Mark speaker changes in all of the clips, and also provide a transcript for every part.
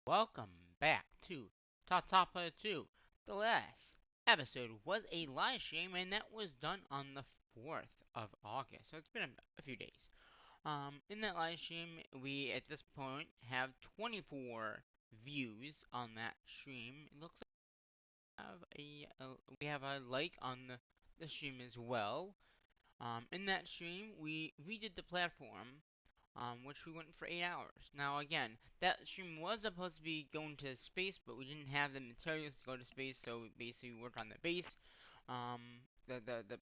Speaker 1: Welcome back to Tatapa 2. The last episode was a live stream, and that was done on the 4th of August. So it's been a few days. In that live stream, we at this point have 24 views on that stream. It looks like we have a like on the stream as well. In that stream, we redid the platform, which we went for 8 hours. Now, again, that stream was supposed to be going to space, but we didn't have the materials to go to space, so we basically worked on the base.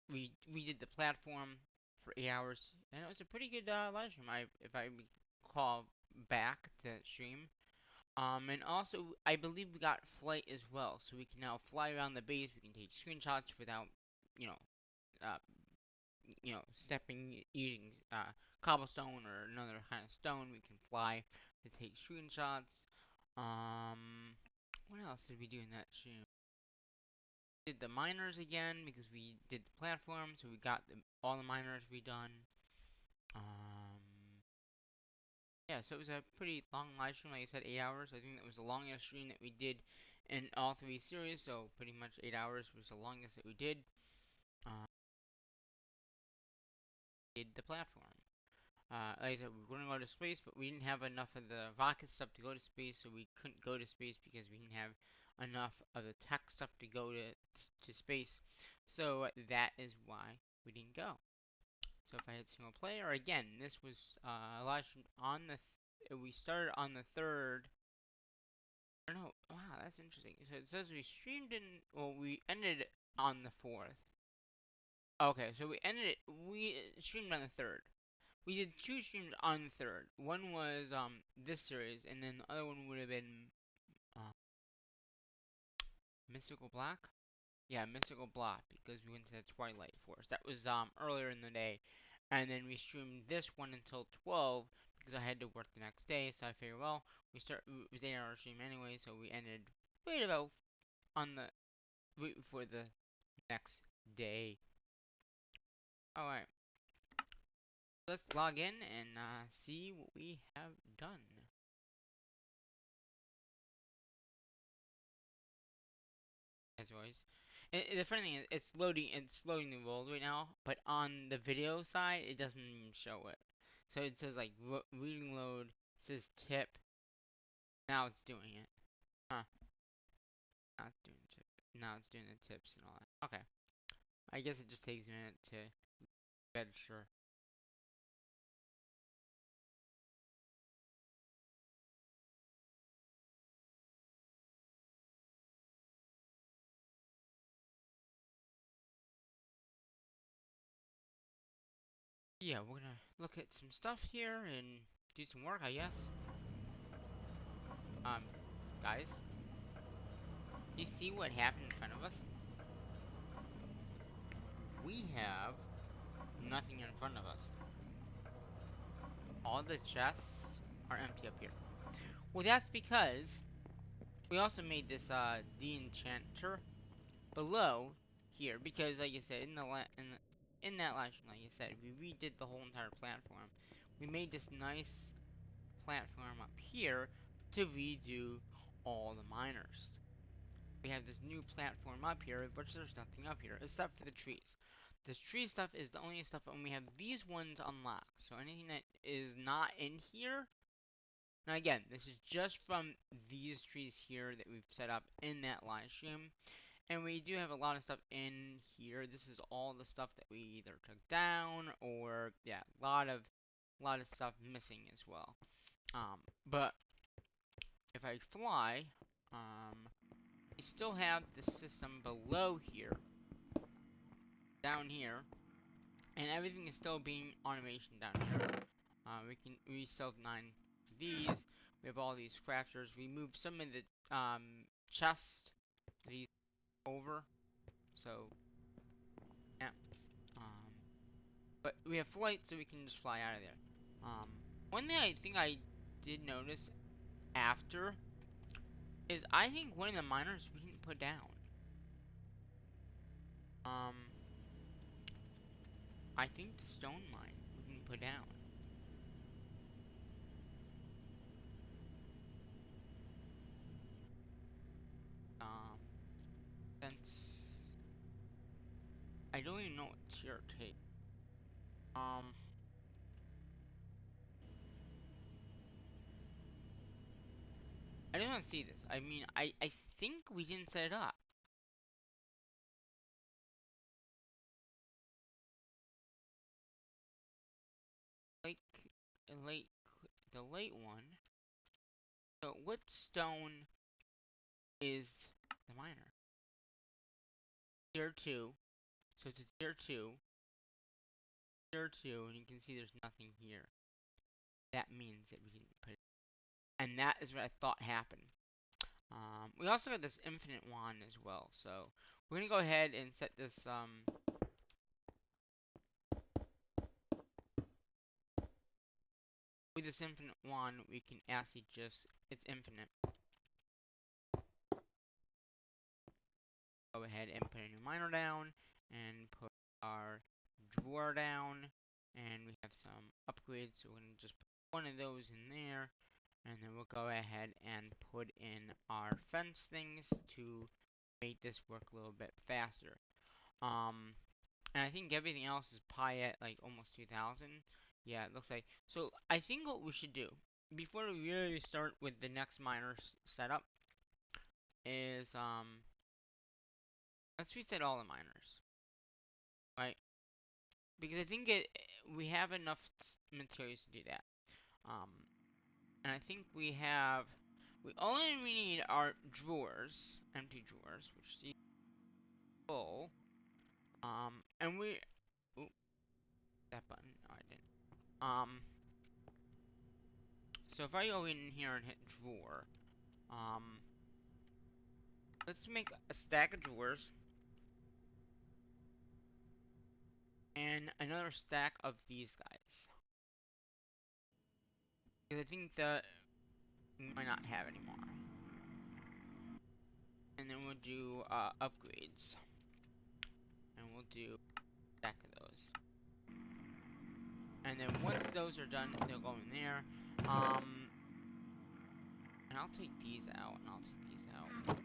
Speaker 1: We did the platform for 8 hours, and it was a pretty good live stream. If I recall back to that stream. And also, I believe we got flight as well, so we can now fly around the base. We can take screenshots without, you know, uh, stepping using cobblestone or another kind of stone. We can fly to take screenshots. What else did we do in that stream? Did the miners again because we did the platform, so we got all the miners redone. Yeah, so it was a pretty long live stream, like I said, 8 hours. I think that was the longest stream that we did in all three series, so pretty much 8 hours was the longest that we did. Did the platform. Like I said, we were going to go to space, but we didn't have enough of the rocket stuff to go to space, so we couldn't go to space because we didn't have enough of the tech stuff to go to space. So that is why we didn't go. So if I hit single player again, this was live stream on we started on the third. Or no, wow, that's interesting. So it says we streamed we ended on the fourth. Okay, so we streamed on the third. We did two streams on the third. One was this series, and then the other one would have been uh, Mystical Black. Yeah, Mystical Black because we went to the Twilight Forest. That was earlier in the day, and then we streamed this one until 12 because I had to work the next day. So I figured, well, it was 8 hour stream anyway, so we ended right about on the right before the next day. All right, let's log in and see what we have done. As always. The funny thing is, it's loading the world right now, but on the video side, it doesn't even show it. So it says like reading load, it says tip. Now it's doing it. Huh? Not doing tip. Now it's doing the tips and all that. Okay. I guess it just takes a minute to register. Yeah, we're gonna look at some stuff here and do some work, I guess. Um, guys, do you see what happened in front of us? We have nothing in front of us. All the chests are empty up here. Well, that's because we also made this de-enchanter below here because, like I said, in that last one, like I said, we redid the whole entire platform. We made this nice platform up here to redo all the miners. We have this new platform up here, which there's nothing up here except for the trees. This tree stuff is the only stuff, and we have these ones unlocked. So anything that is not in here. Now again, this is just from these trees here that we've set up in that live stream. And we do have a lot of stuff in here. This is all the stuff that we either took down or yeah, a lot of stuff missing as well. But if I fly, we still have the system below here, down here, and everything is still being automation down here. We still have 9 of these. We have all these crafters. We moved some of the chests these over, so yeah. Um, but we have flight, so we can just fly out of there. Um, One thing I think I did notice after is I think one of the miners we didn't put down. Um, I think the stone mine we didn't put down. I don't even know what tier to take. I didn't want to see this. I mean, I think we didn't set it up. Like, late, the late one. So, what stone is the miner? Tier 2. So it's a tier 2. Tier 2, and you can see there's nothing here. That means that we didn't put it. And that is what I thought happened. We also got this infinite wand as well, so we're gonna go ahead and set this, with this infinite wand, we can actually just, it's infinite. Go ahead and put a new miner down, and put our drawer down, and we have some upgrades, so we're gonna just put one of those in there, and then we'll go ahead and put in our fence things to make this work a little bit faster. And I think everything else is pi at like almost 2000. Yeah, it looks like. So I think what we should do before we really start with the next miner setup is let's reset all the miners, right? Because I think we have enough materials to do that. Um, and I think we only need our drawers, empty drawers, which is full. And we, ooh, that button, no, I didn't. So if I go in here and hit drawer, um, let's make a stack of drawers and another stack of these guys. Because I think that we might not have anymore. And then we'll do upgrades. And we'll do a stack of those. And then once those are done, they'll go in there. And I'll take these out, and I'll take these out.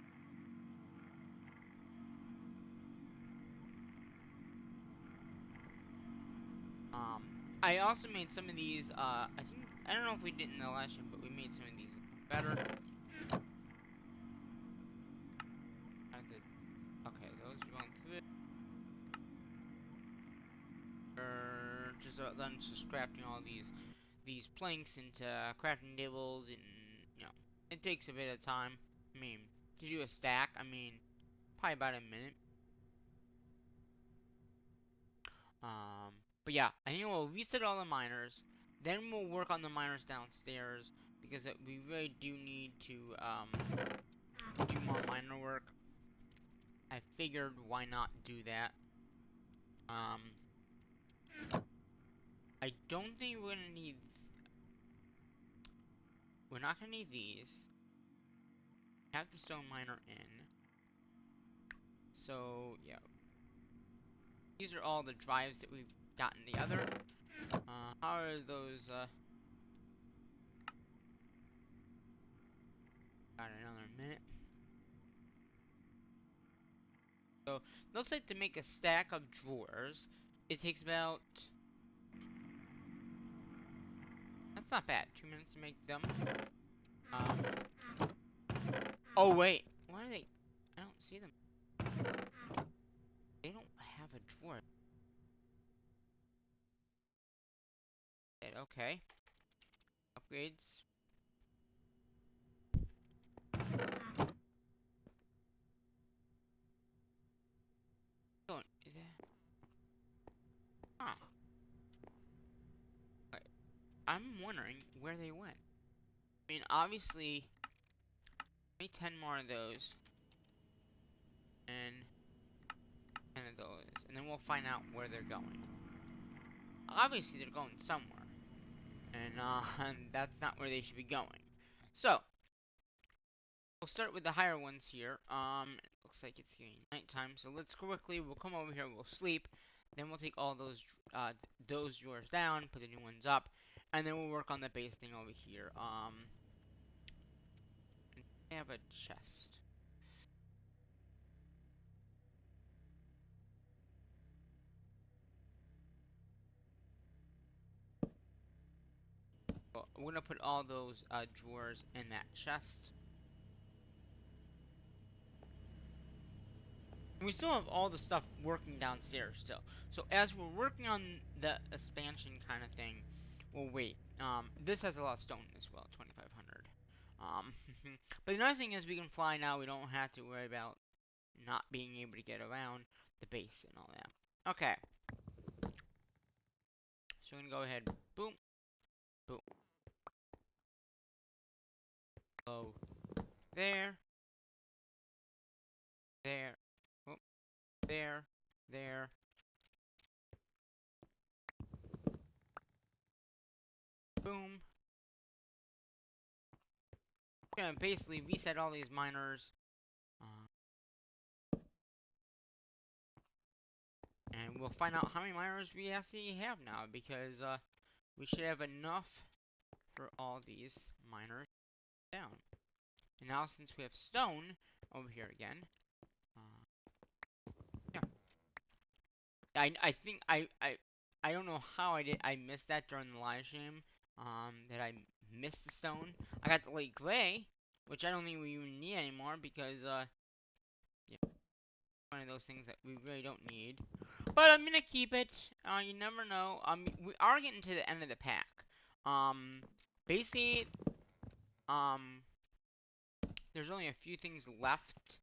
Speaker 1: I also made some of these, I don't know if we did in the last one, but we made some of these better. Okay, those are going through it. Just crafting all these planks into crafting tables, and you know, it takes a bit of time. I mean, to do a stack, I mean, probably about a minute. But yeah, I think we'll reset all the miners. Then we'll work on the miners downstairs because we really do need to do more miner work. I figured why not do that. I don't think we're gonna need. We're not gonna need these. Have the stone miner in. So yeah, these are all the drives that we've gotten together. How are those? Got another minute. So looks like to make a stack of drawers, it takes about. That's not bad. 2 minutes to make them. Um. Oh wait, why are they? I don't see them. They don't have a drawer. Okay. Upgrades. Don't. Huh. I'm wondering where they went. I mean, obviously, maybe 10 more of those, and 10 of those, and then we'll find out where they're going. Obviously, they're going somewhere, and that's not where they should be going. So, we'll start with the higher ones here. It looks like it's getting nighttime, so let's quickly, we'll come over here, we'll sleep, then we'll take all those drawers down, put the new ones up, and then we'll work on the base thing over here. I have a chest. we're gonna put all those drawers in that chest. We still have all the stuff working downstairs still. So as we're working on the expansion kind of thing, we'll wait. This has a lot of stone as well, 2,500. Um, but the nice thing is we can fly now. We don't have to worry about not being able to get around the base and all that. Okay. So we're gonna go ahead. Boom. Boom. Go there. There. Oh, there. There. Boom. Gonna basically reset all these miners. And we'll find out how many miners we actually have now, because we should have enough for all these miners down. And now since we have stone over here again, yeah. I think I don't know how I missed that during the live stream. That I missed the stone. I got the late gray, which I don't think we even need anymore because yeah, one of those things that we really don't need. But I'm gonna keep it. You never know. We are getting to the end of the pack. Basically, there's only a few things left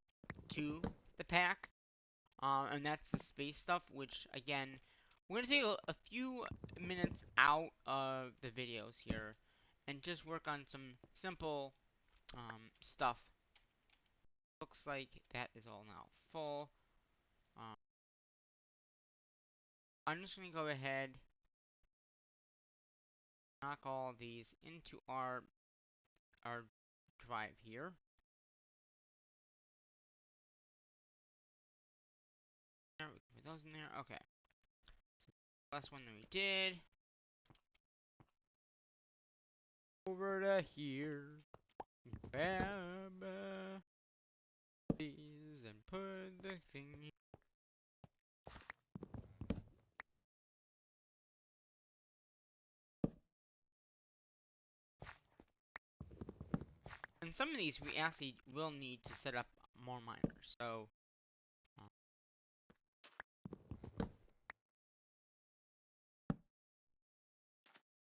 Speaker 1: to the pack. And that's the space stuff, which again, we're gonna take a few minutes out of the videos here and just work on some simple stuff. Looks like that is all now full. Um, I'm just gonna go ahead, knock all these into our drive here. There, we can put those in there. Okay. So last one that we did. Over to here. Grab these and put the thing in. And some of these we actually will need to set up more miners. So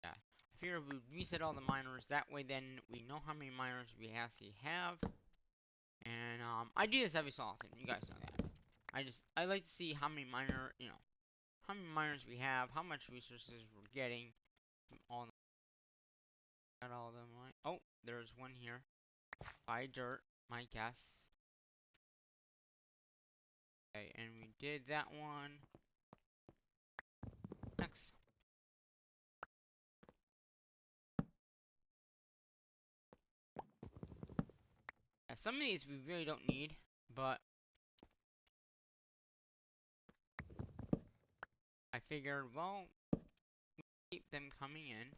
Speaker 1: yeah, I figure we reset all the miners. That way, then we know how many miners we actually have. And I do this every so often. You guys know that. I like to see how many how many miners we have, how much resources we're getting from all. Got all of them right. Oh, there's one here. Buy dirt, my guess. Okay, and we did that one. Next. Yeah, some of these we really don't need, but I figured, well, keep them coming in.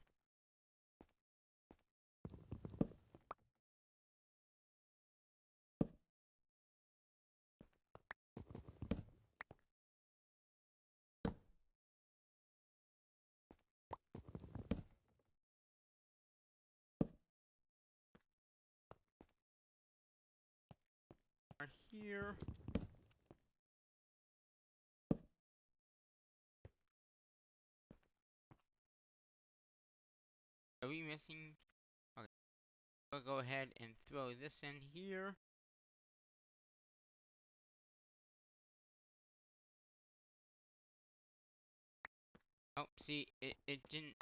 Speaker 1: Right here. Are we missing? Okay, we'll go ahead and throw this in here. Oh, see, it didn't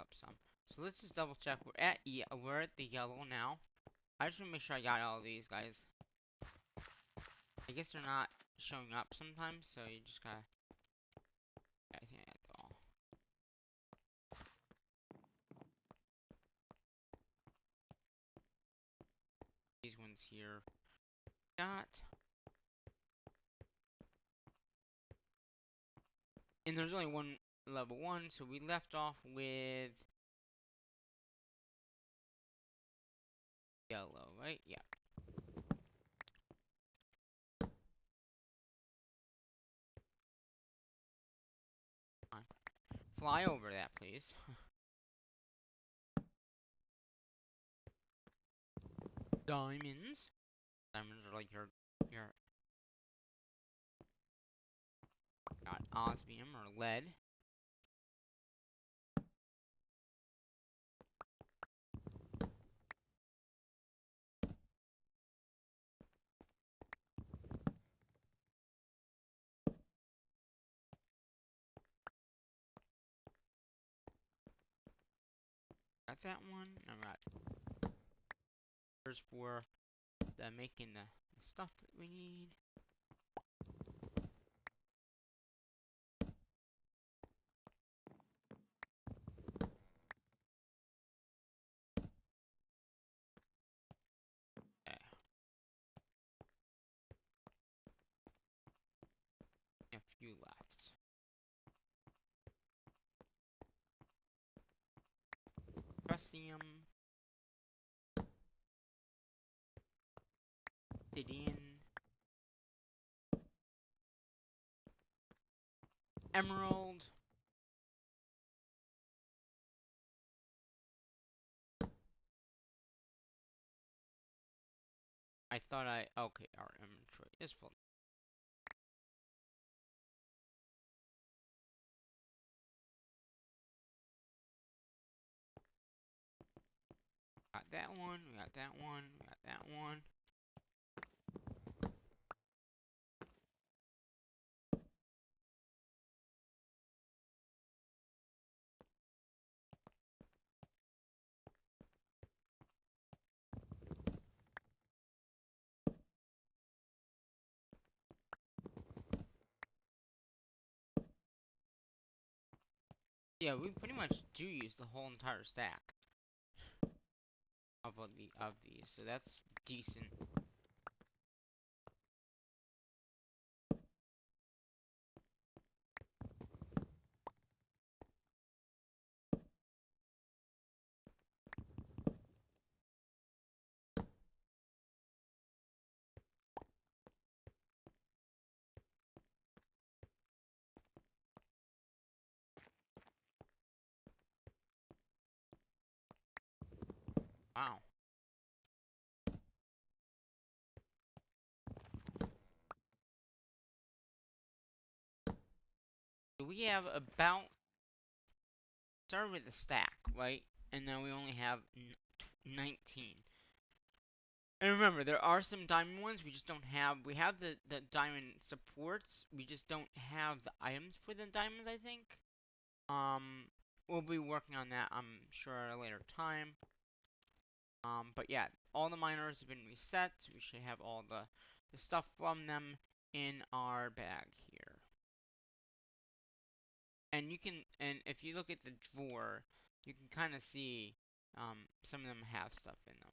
Speaker 1: up some. So let's just double check. We're at the yellow now. I just want to make sure I got all of these guys. I guess they're not showing up sometimes, so you just gotta. I think I got them all. These ones here. Got. And there's only one level 1, so we left off with yellow, right? Yeah. Fly over that, please. Diamonds. Diamonds are like your got osmium or lead. Got that one. I got for the making the stuff that we need. Okay. A few left. Tritium. Obsidian. Emerald. I thought okay, our inventory is full. Got that one, we got that one, we got that one. Yeah, we pretty much do use the whole entire stack of these, so that's decent. Wow. So we have about started with a stack, right? And now we only have 19. And remember, there are some diamond ones we just don't have. We have the diamond supports. We just don't have the items for the diamonds, I think. We'll be working on that, I'm sure, at a later time. But yeah, all the miners have been reset. So we should have all the stuff from them in our bag here. And you can, and if you look at the drawer, you can kind of see some of them have stuff in them.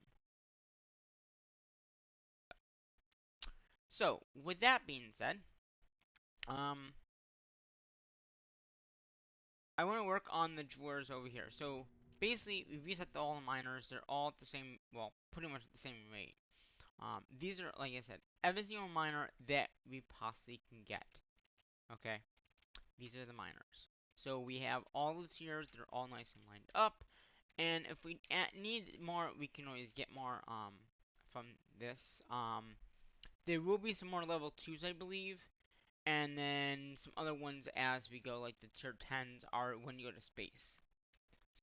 Speaker 1: So, with that being said, I want to work on the drawers over here. So, basically, we reset all the miners. They're all at the same, well, pretty much at the same rate. These are, like I said, every single miner that we possibly can get. Okay? These are the miners. So, we have all the tiers. They're all nice and lined up. And if we need more, we can always get more, from this. There will be some more level 2s, I believe. And then some other ones as we go, like the tier 10s are when you go to space.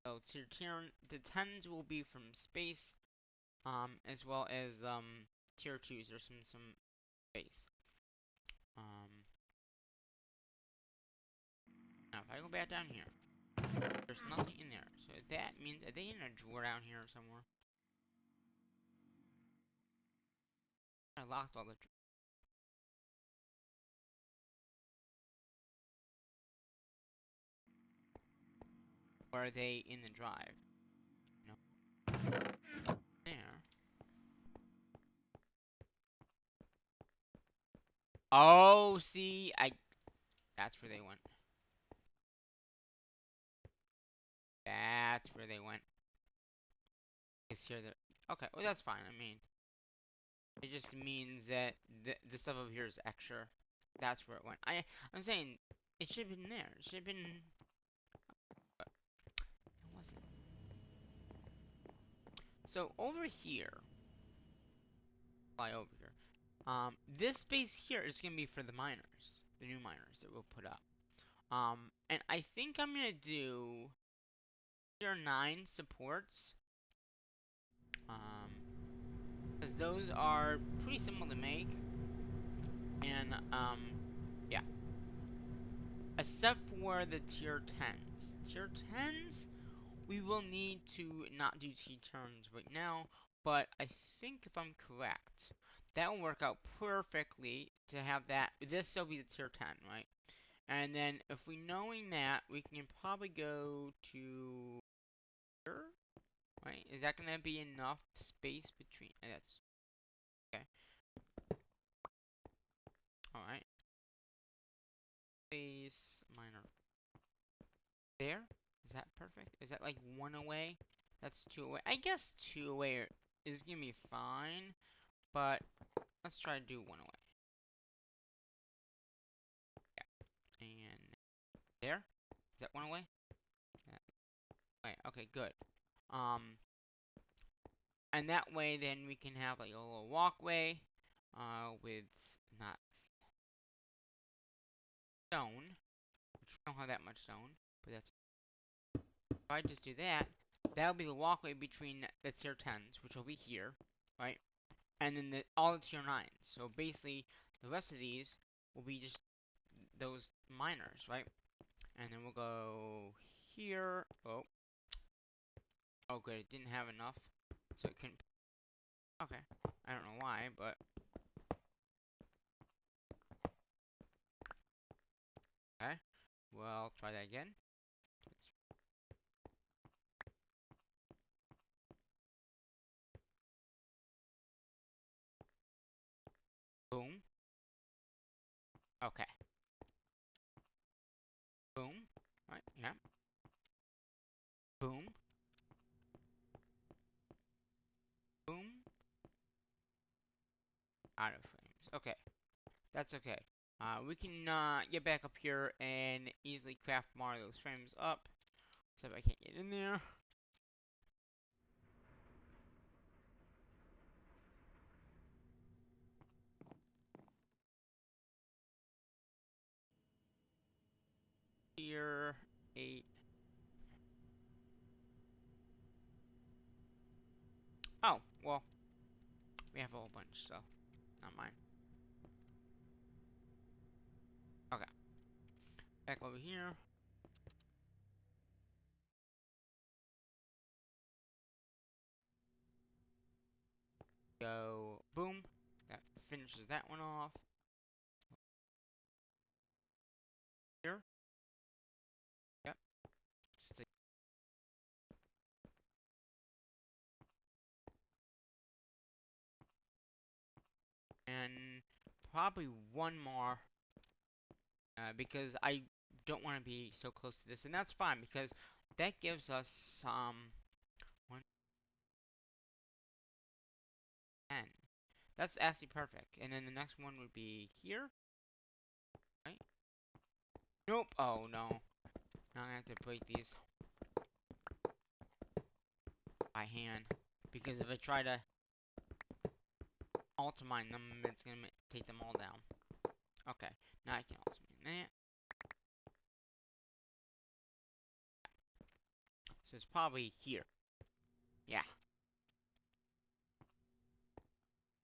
Speaker 1: So the 10s will be from space, as well as tier 2s. There's some space. Now if I go back down here, there's nothing in there. So that means, are they in a drawer down here somewhere? I locked all the drawers. Or are they in the drive? No. There. Oh, see, that's where they went. That's where they went. Is here the, okay, well that's fine. I mean, it just means that the stuff over here is extra. That's where it went. I'm saying it should have been there. It should have been. But it wasn't. So over here, fly over here. This space here is gonna be for the miners, the new miners that we'll put up. And I think I'm gonna do tier 9 supports. Because those are pretty simple to make. And, yeah. Except for the tier 10s. Tier 10s, we will need to not do T-turns right now, but I think if I'm correct, that will work out perfectly to have that. This will be the tier 10, right? And then if we knowing that, we can probably go to here, right? Is that gonna be enough space between? That's okay. All right. Space minor. There. Is that perfect? Is that like one away? That's two away. I guess two away is gonna be fine, but let's try to do one away. Yeah. And there. Is that one away? Yeah. Okay. Okay. Good. Um. And that way, then we can have like a little walkway, with not stone, which we don't have that much stone, but that's. If I just do that, that'll be the walkway between the tier 10s, which will be here, right? And then all the tier 9s. So basically, the rest of these will be just those miners, right? And then we'll go here. Oh. Oh, good. It didn't have enough. So it couldn't. Okay. I don't know why, but. Okay. Well, try that again. Boom. Okay. Boom. Right. Yeah. Boom. Boom. Out of frames. Okay. That's okay. We can get back up here and easily craft more of those frames up. So if I can't get in there. Here. 8. Oh, well. We have a whole bunch, so. Not mine. Okay. Back over here. Go. Boom. That finishes that one off. Here. Yep. Just like and probably one more, because I don't want to be so close to this, and that's fine because that gives us 110. That's actually perfect. And then the next one would be here, right? Nope. Oh no. Now I have to break these by hand because if I try to ultimine them, it's gonna take them all down. Okay. Now I can ultimine that. So it's probably here. Yeah.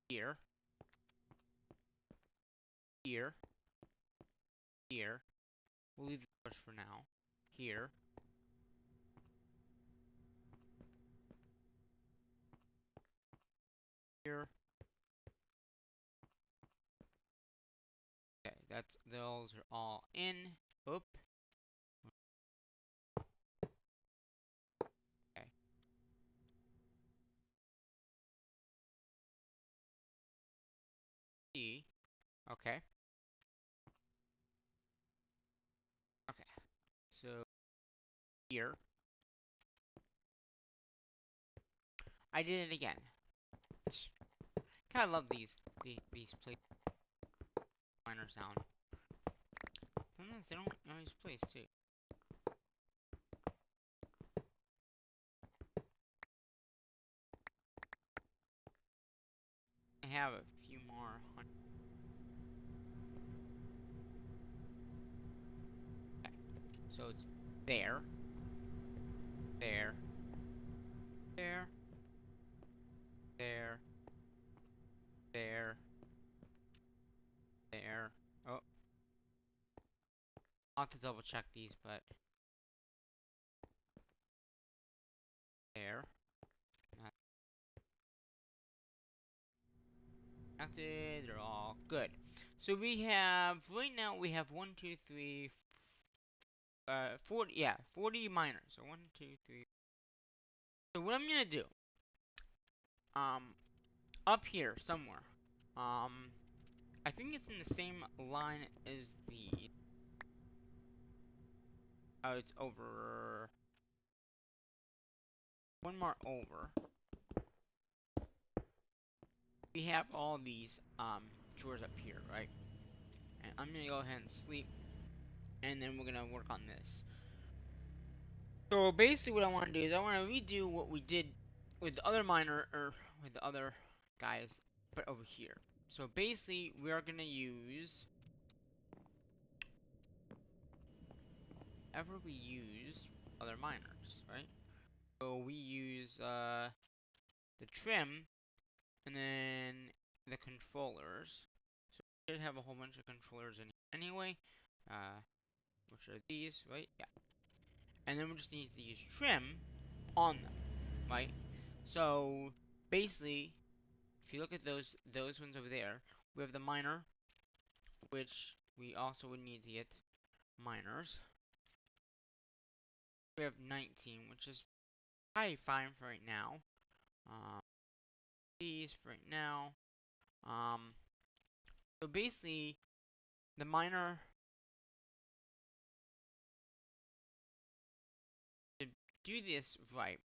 Speaker 1: Here. Here. Here. We'll leave the push for now. Here. Here. Okay, those are all in. Oop. Okay. E. Okay. Okay. So here. I did it again. Kinda love these place miner sound. Sometimes they don't always place too. I have a few more. Okay. So it's there, there, there, there, there, there. Oh, I'll have to double check these, but there. Not connected. They're all good. So we have right now we have 1, 2, 3, 40. Yeah, 40 miners. So 1, 2, 3. So what I'm gonna do, um, up here somewhere, I think it's in the same line as the. Oh, it's over. One more over. We have all these drawers up here, right? And I'm gonna go ahead and sleep, and then we're gonna work on this. So basically, what I want to do is I want to redo what we did with the other miner, or with the other guys, but over here. So basically, we are gonna use ever we use other miners, right? So we use the trim, and then the controllers. So we should have a whole bunch of controllers in anyway, which are these, right? Yeah. And then we just need to use trim on them, right? So basically, if you look at those ones over there, we have the miner, which we also would need to get miners. We have 19, which is probably fine for right now. Um, these for right now. Um, so basically, the miner to do this right.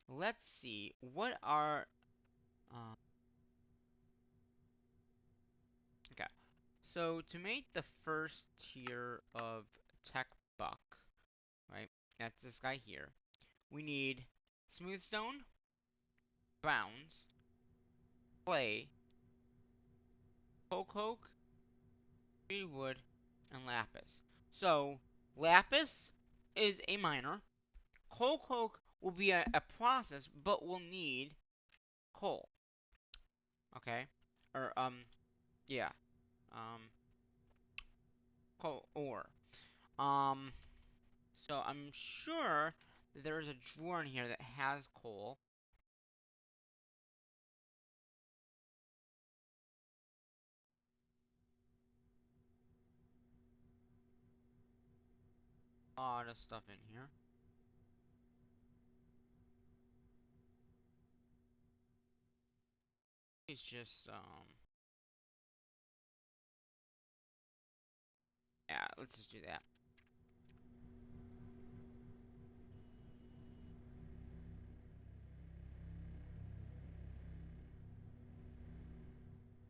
Speaker 1: Let's see what are okay. So to make the first tier of tech buck, right? That's this guy here. We need smooth stone, browns, clay, coke, tree wood, and lapis. So lapis is a miner. Coke will be a process, but we'll need coal. Okay, or yeah, um, coal ore. Um, so I'm sure that there's a drawer in here that has coal. A lot of stuff in here. It's just yeah, let's just do that.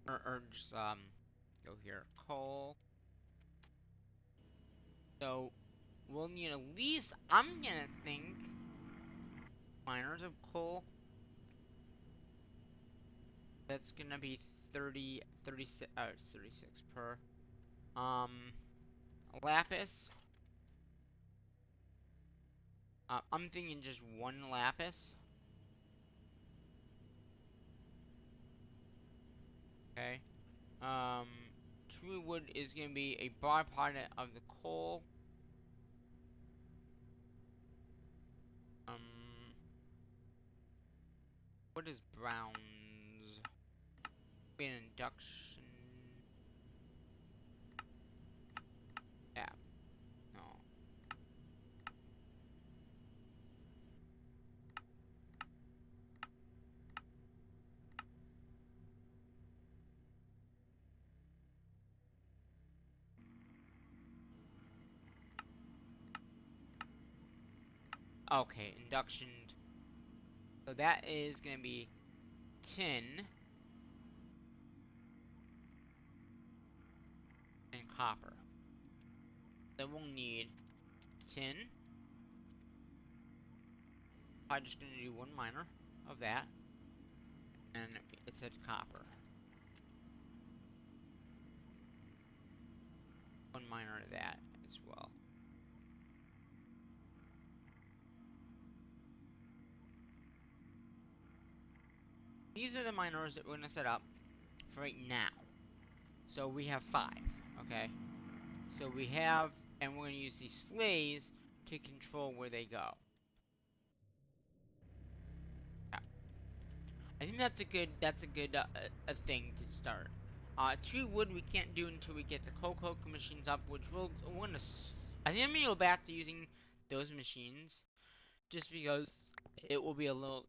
Speaker 1: Or just go here, coal. So we'll need at least, I'm gonna think, miners of coal. That's gonna be 30, 36, 36 per. Lapis. I'm thinking just one lapis. Okay. Um, true wood is gonna be a byproduct of the coal. Um, what is browns? Be an induction. Yeah. No. Okay, induction. So that is gonna be tin and copper. Then we'll need tin. I'm just gonna do one miner of that, and it said copper. one miner of that as well. These are the miners that we're gonna set up for right now. So we have 5, okay? So we have, and we're gonna use these sleighs to control where they go. Yeah. I think that's a good a thing to start. Tree wood we can't do until we get the cocoa machines up, which we're gonna. I think I'm gonna go back to using those machines, just because it will be a little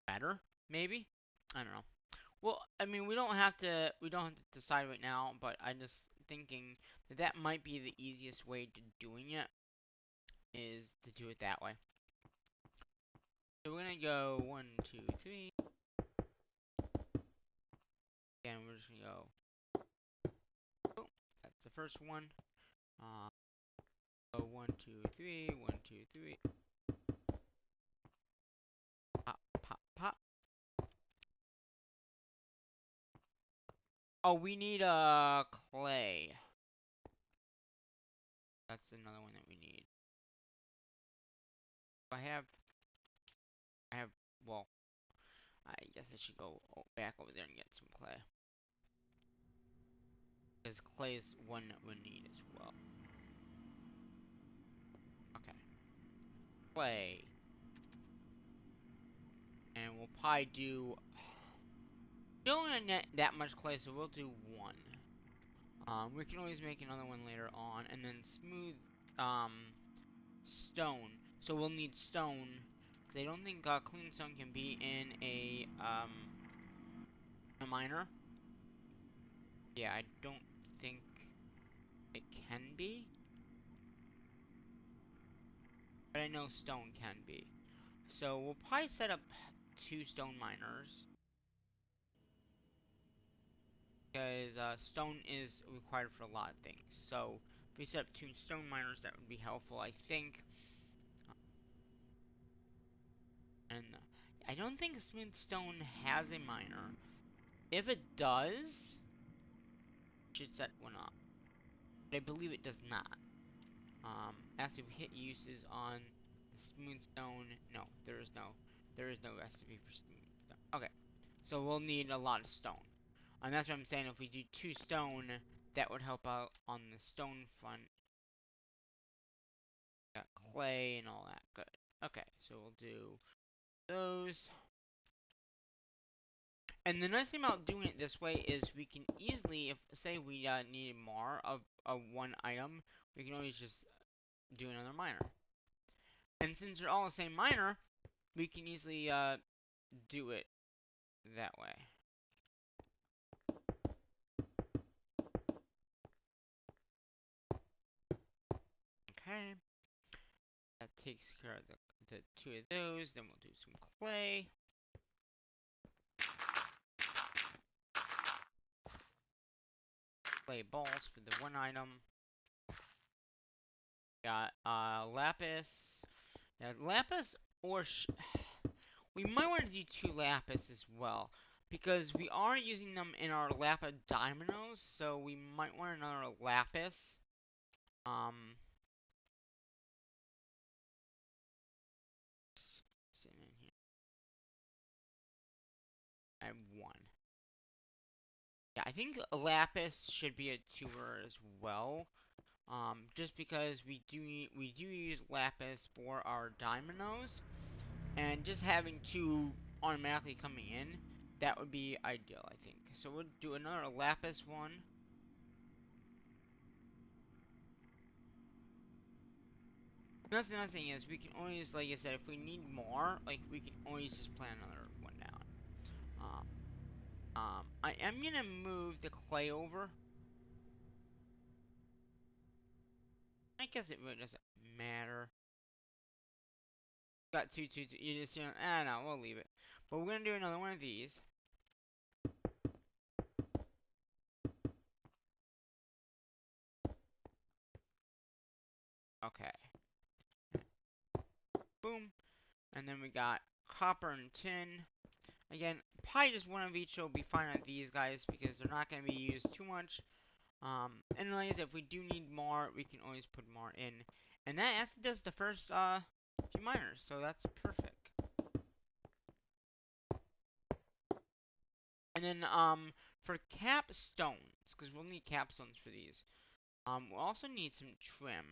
Speaker 1: better, maybe. I don't know. Well, I mean, we don't have to decide right now, but I'm just thinking that that might be the easiest way to doing it, is to do it that way. So we're gonna go 1, 2, 3. And we're just gonna go. Oh, that's the first one. Go 1, 2, 3, 1, 2, 3. Pop, pop, pop. Oh, we need clay. That's another one that we need. I have. Well, I guess I should go back over there and get some clay. Because clay is one that we need as well. Okay. Clay. And we'll probably do. We don't need that much clay, so we'll do 1. We can always make another one later on, and then smooth, stone. So we'll need stone, because I don't think clean stone can be in a miner. Yeah, I don't think it can be, but I know stone can be. So we'll probably set up 2 stone miners, because stone is required for a lot of things. So if we set up 2 stone miners, that would be helpful, I think. And I don't think smooth stone has a miner. If it does, should set one up. But I believe it does not. As we hit uses on the smooth stone, no, there is no recipe for smooth stone. Okay, so we'll need a lot of stone. And that's what I'm saying, if we do 2 stone, that would help out on the stone front. Got clay and all that, good. Okay, so we'll do those. And the nice thing about doing it this way is we can easily, if say we need more of one item, we can always just do another miner. And since they're all the same miner, we can easily do it that way. Okay. That takes care of the 2 of those. Then we'll do some clay. Clay balls for the 1 item. Got lapis. Yeah, lapis or we might want to do 2 lapis as well, because we are using them in our lapis diamonds, so we might want another lapis. Sitting in here. I have 1. Yeah, I think a lapis should be a 2er as well. Just because we do use lapis for our diamonds, and just having 2 automatically coming in, that would be ideal, I think. So we'll do another lapis one. That's the nice thing is we can always, like I said, if we need more, like we can always just plan another one down. I am gonna move the clay over. I guess it really doesn't matter. Got two. You just, no, we'll leave it. But we're gonna do another one of these. Okay. Boom. And then we got copper and tin. Again, probably just one of each will be fine on these guys, because they're not going to be used too much. And like I said, if we do need more, we can always put more in. And that actually does the first few miners, so that's perfect. And then for capstones, because we'll need capstones for these. We'll also need some trim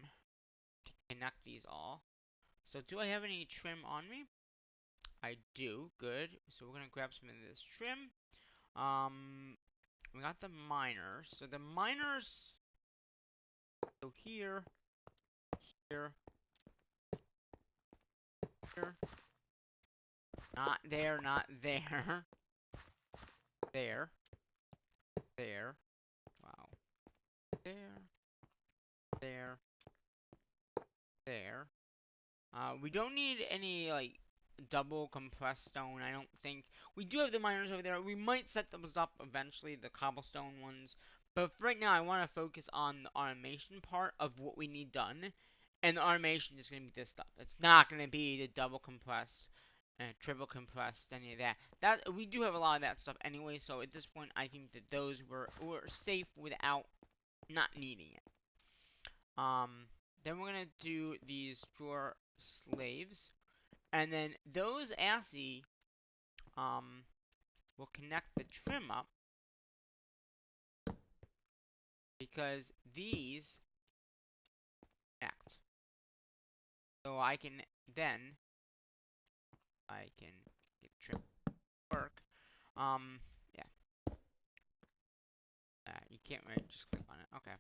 Speaker 1: to connect these all. So do I have any trim on me? I do. Good. So we're gonna grab some of this trim. We got the miners. So the miners go here, here, here. Not there, not there. There. There. Wow. There. There. There. We don't need any, like, double compressed stone, I don't think. We do have the miners over there. We might set those up eventually, the cobblestone ones. But for right now, I want to focus on the automation part of what we need done. And the automation is going to be this stuff. It's not going to be the double compressed and triple compressed, any of that. We do have a lot of that stuff anyway, so at this point, I think that those were safe without not needing it. Then we're gonna do these drawer slaves, and then those ASCII, will connect the trim up, because these connect. So I can get trim to work. Yeah. You can't really just click on it. Okay.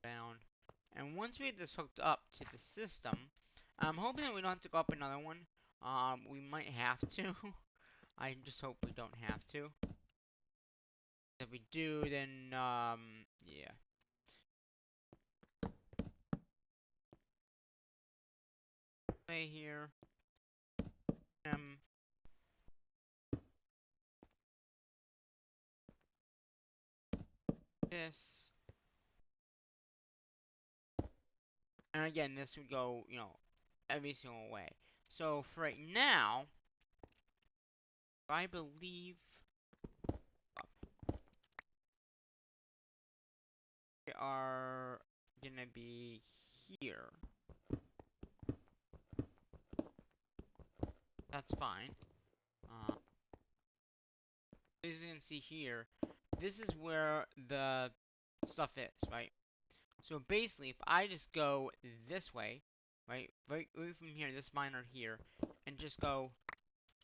Speaker 1: Down. And once we get this hooked up to the system, I'm hoping that we don't have to go up another one. We might have to. I just hope we don't have to. If we do, then, yeah. Play here. This. And again, this would go, every single way. So, for right now, I believe we are gonna be here. That's fine. As you can see here, this is where the stuff is, right? So basically, if I just go this way, right from here, this miner here, and just go,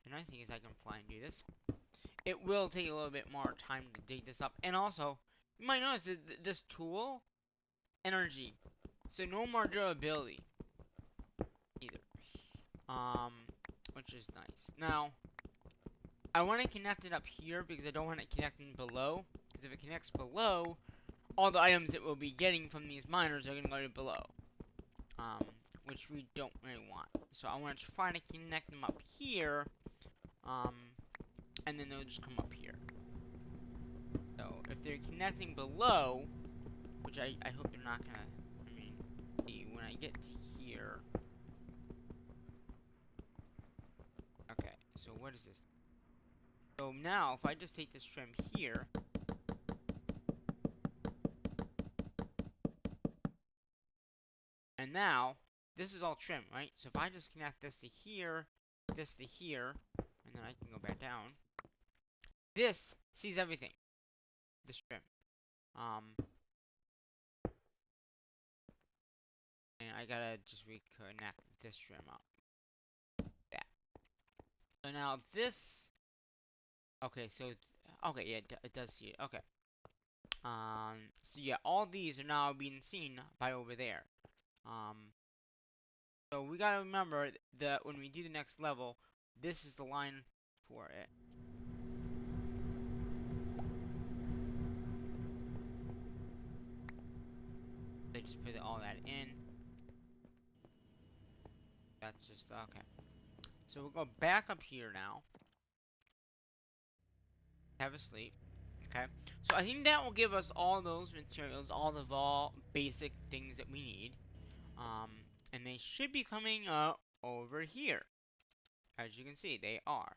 Speaker 1: the nice thing is I can fly and do this. It will take a little bit more time to dig this up, and also, you might notice that this tool, energy, so no more durability, either, which is nice. Now, I want to connect it up here, because I don't want it connecting below, because if it connects below, all the items that we'll be getting from these miners are going to go to below. Which we don't really want. So I want to try to connect them up here, and then they'll just come up here. So if they're connecting below, which I hope they're not gonna, see, when I get to here. Okay, so what is this? So now, if I just take this trim here, and now, this is all trim, right? So if I just connect this to here, and then I can go back down, this sees everything. This trim. And I gotta just reconnect this trim up. That. So now this. Okay, so okay, yeah, it does see it. Okay. So yeah, all these are now being seen by over there. So we gotta remember that when we do the next level, this is the line for it. They just put all that in. That's just okay. So we'll go back up here now. Have a sleep. Okay. So I think that will give us all those materials, all the basic things that we need. And they should be coming up over here. As you can see, they are.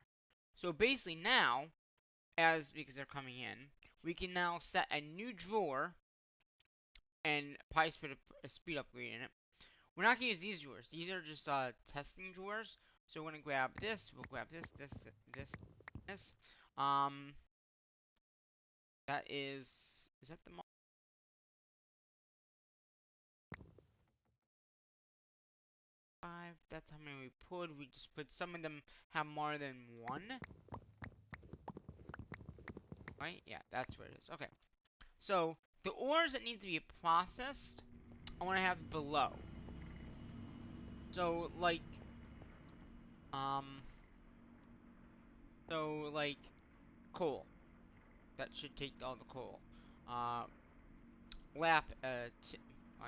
Speaker 1: So basically now, as because they're coming in. We can now set a new drawer and probably put a speed upgrade in it. We're not gonna use these drawers. These are just testing drawers. So we're gonna grab this. We'll grab this. Um, that is that the five? That's how many we put. We just put some of them have more than one. Right? Yeah, that's where it is. Okay. So the ores that need to be processed, I want to have below. So like, um, so like coal. That should take all the coal. Uh, lap. I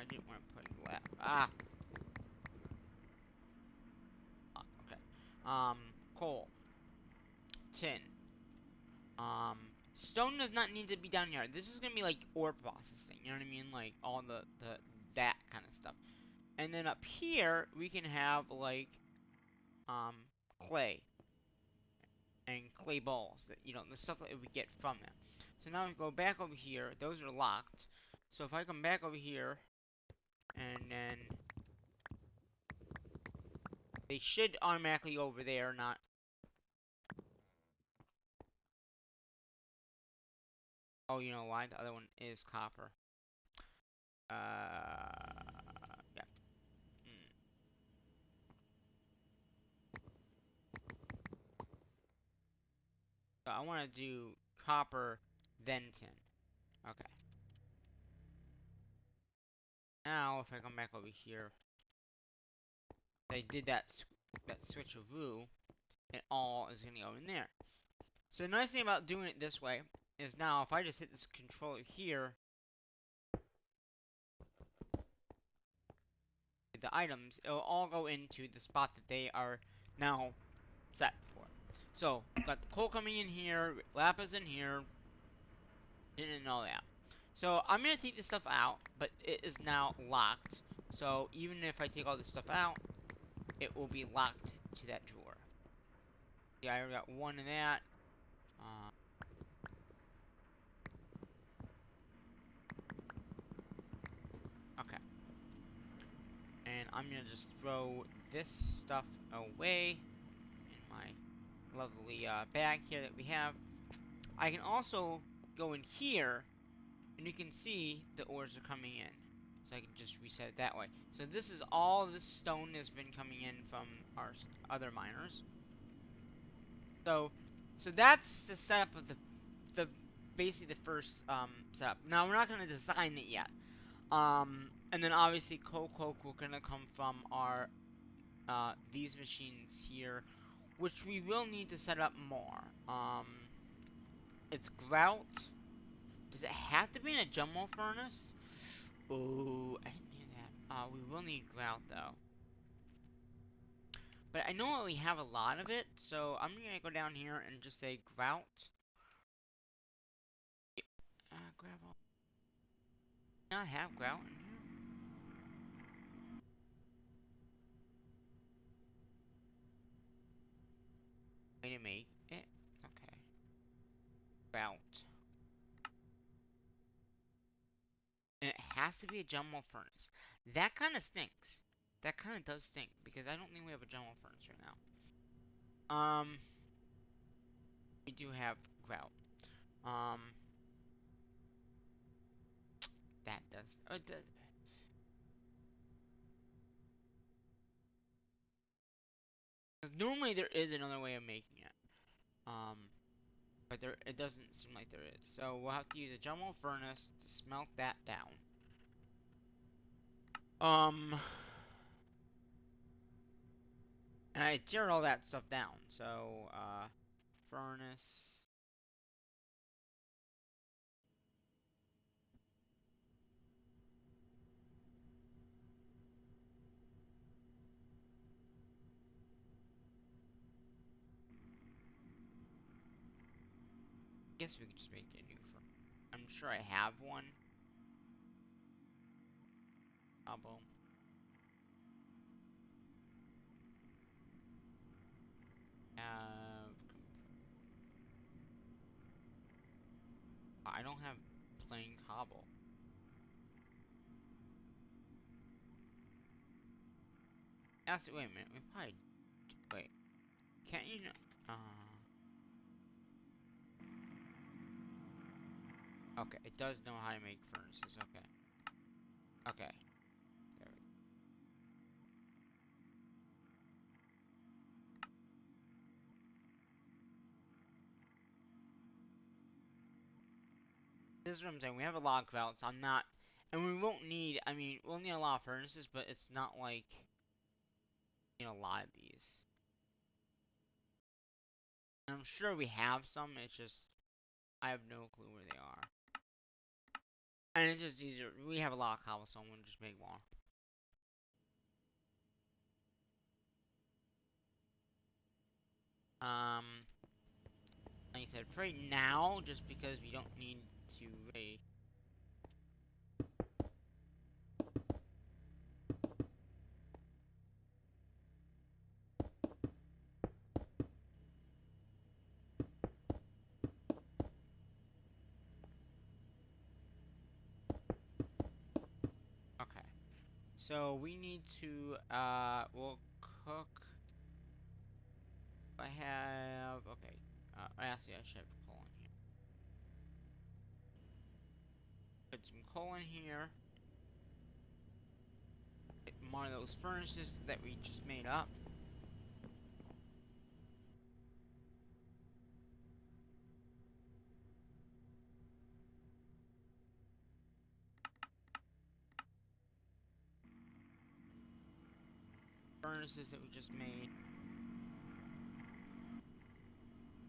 Speaker 1: didn't want to put lap. Okay. Coal, tin. Stone does not need to be down here. This is gonna be like ore processing. You know what I mean? Like all the that kind of stuff. And then up here we can have like um clay and clay balls that the stuff that we get from them. So now we go back over here. Those are locked. So if I come back over here and then they should automatically go over there, not. Oh, you know why? The other one is copper. Yeah. Mm. So I want to do copper, then tin. Okay. Now, if I come back over here, I did that switcheroo, it all is going to go in there. So the nice thing about doing it this way is now, if I just hit this controller here, the items, it'll all go into the spot that they are now set for. So, got the coal coming in here, lapis in here, didn't know that. So, I'm going to take this stuff out, but it is now locked. So, even if I take all this stuff out, it will be locked to that drawer. Yeah, I already got one of that. Uh, okay. And I'm going to just throw this stuff away in my lovely bag here that we have. I can also go in here, and you can see the ores are coming in. So I can just reset it that way. So this is all this stone has been coming in from our other miners. So that's the setup of the basically the first setup. Now we're not gonna design it yet. And then obviously coke will gonna come from our these machines here, which we will need to set up more. It's grout. Does it have to be in a jumbo furnace? Oh, I didn't hear that. We will need grout though. But I know we have a lot of it, so I'm gonna go down here and just say grout. Gravel. Not have grout in here. Way to make it. Okay. Grout. And it has to be a jumbo furnace. That kind of stinks. That kind of does stink because I don't think we have a jumbo furnace right now. We do have grout. Um, that does. Because normally there is another way of making it. Um, but it doesn't seem like there is. So we'll have to use a jumbo furnace to smelt that down. And I teared all that stuff down. So, furnace. I guess we could just make a new furnace. I'm sure I have one. Problem. Have I don't have plain cobble. Actually, wait a minute. We probably wait. Can't you know? Okay. It does know how to make furnaces. Okay. Okay. There we go. This is what I'm saying. We have a lot of grouts. I'm not, and we won't need. I mean, we'll need a lot of furnaces, but it's not like you know a lot of these. And I'm sure we have some. It's just I have no clue where they are. And it's just easier. We have a lot of cobblestone. We'll just make more. Like I said, for right now, just because we don't need to really. Okay. So we need to, we'll cook. I have, okay. Actually, I should have coal in here. Put some coal in here. Get more of those furnaces that we just made up. Furnaces that we just made.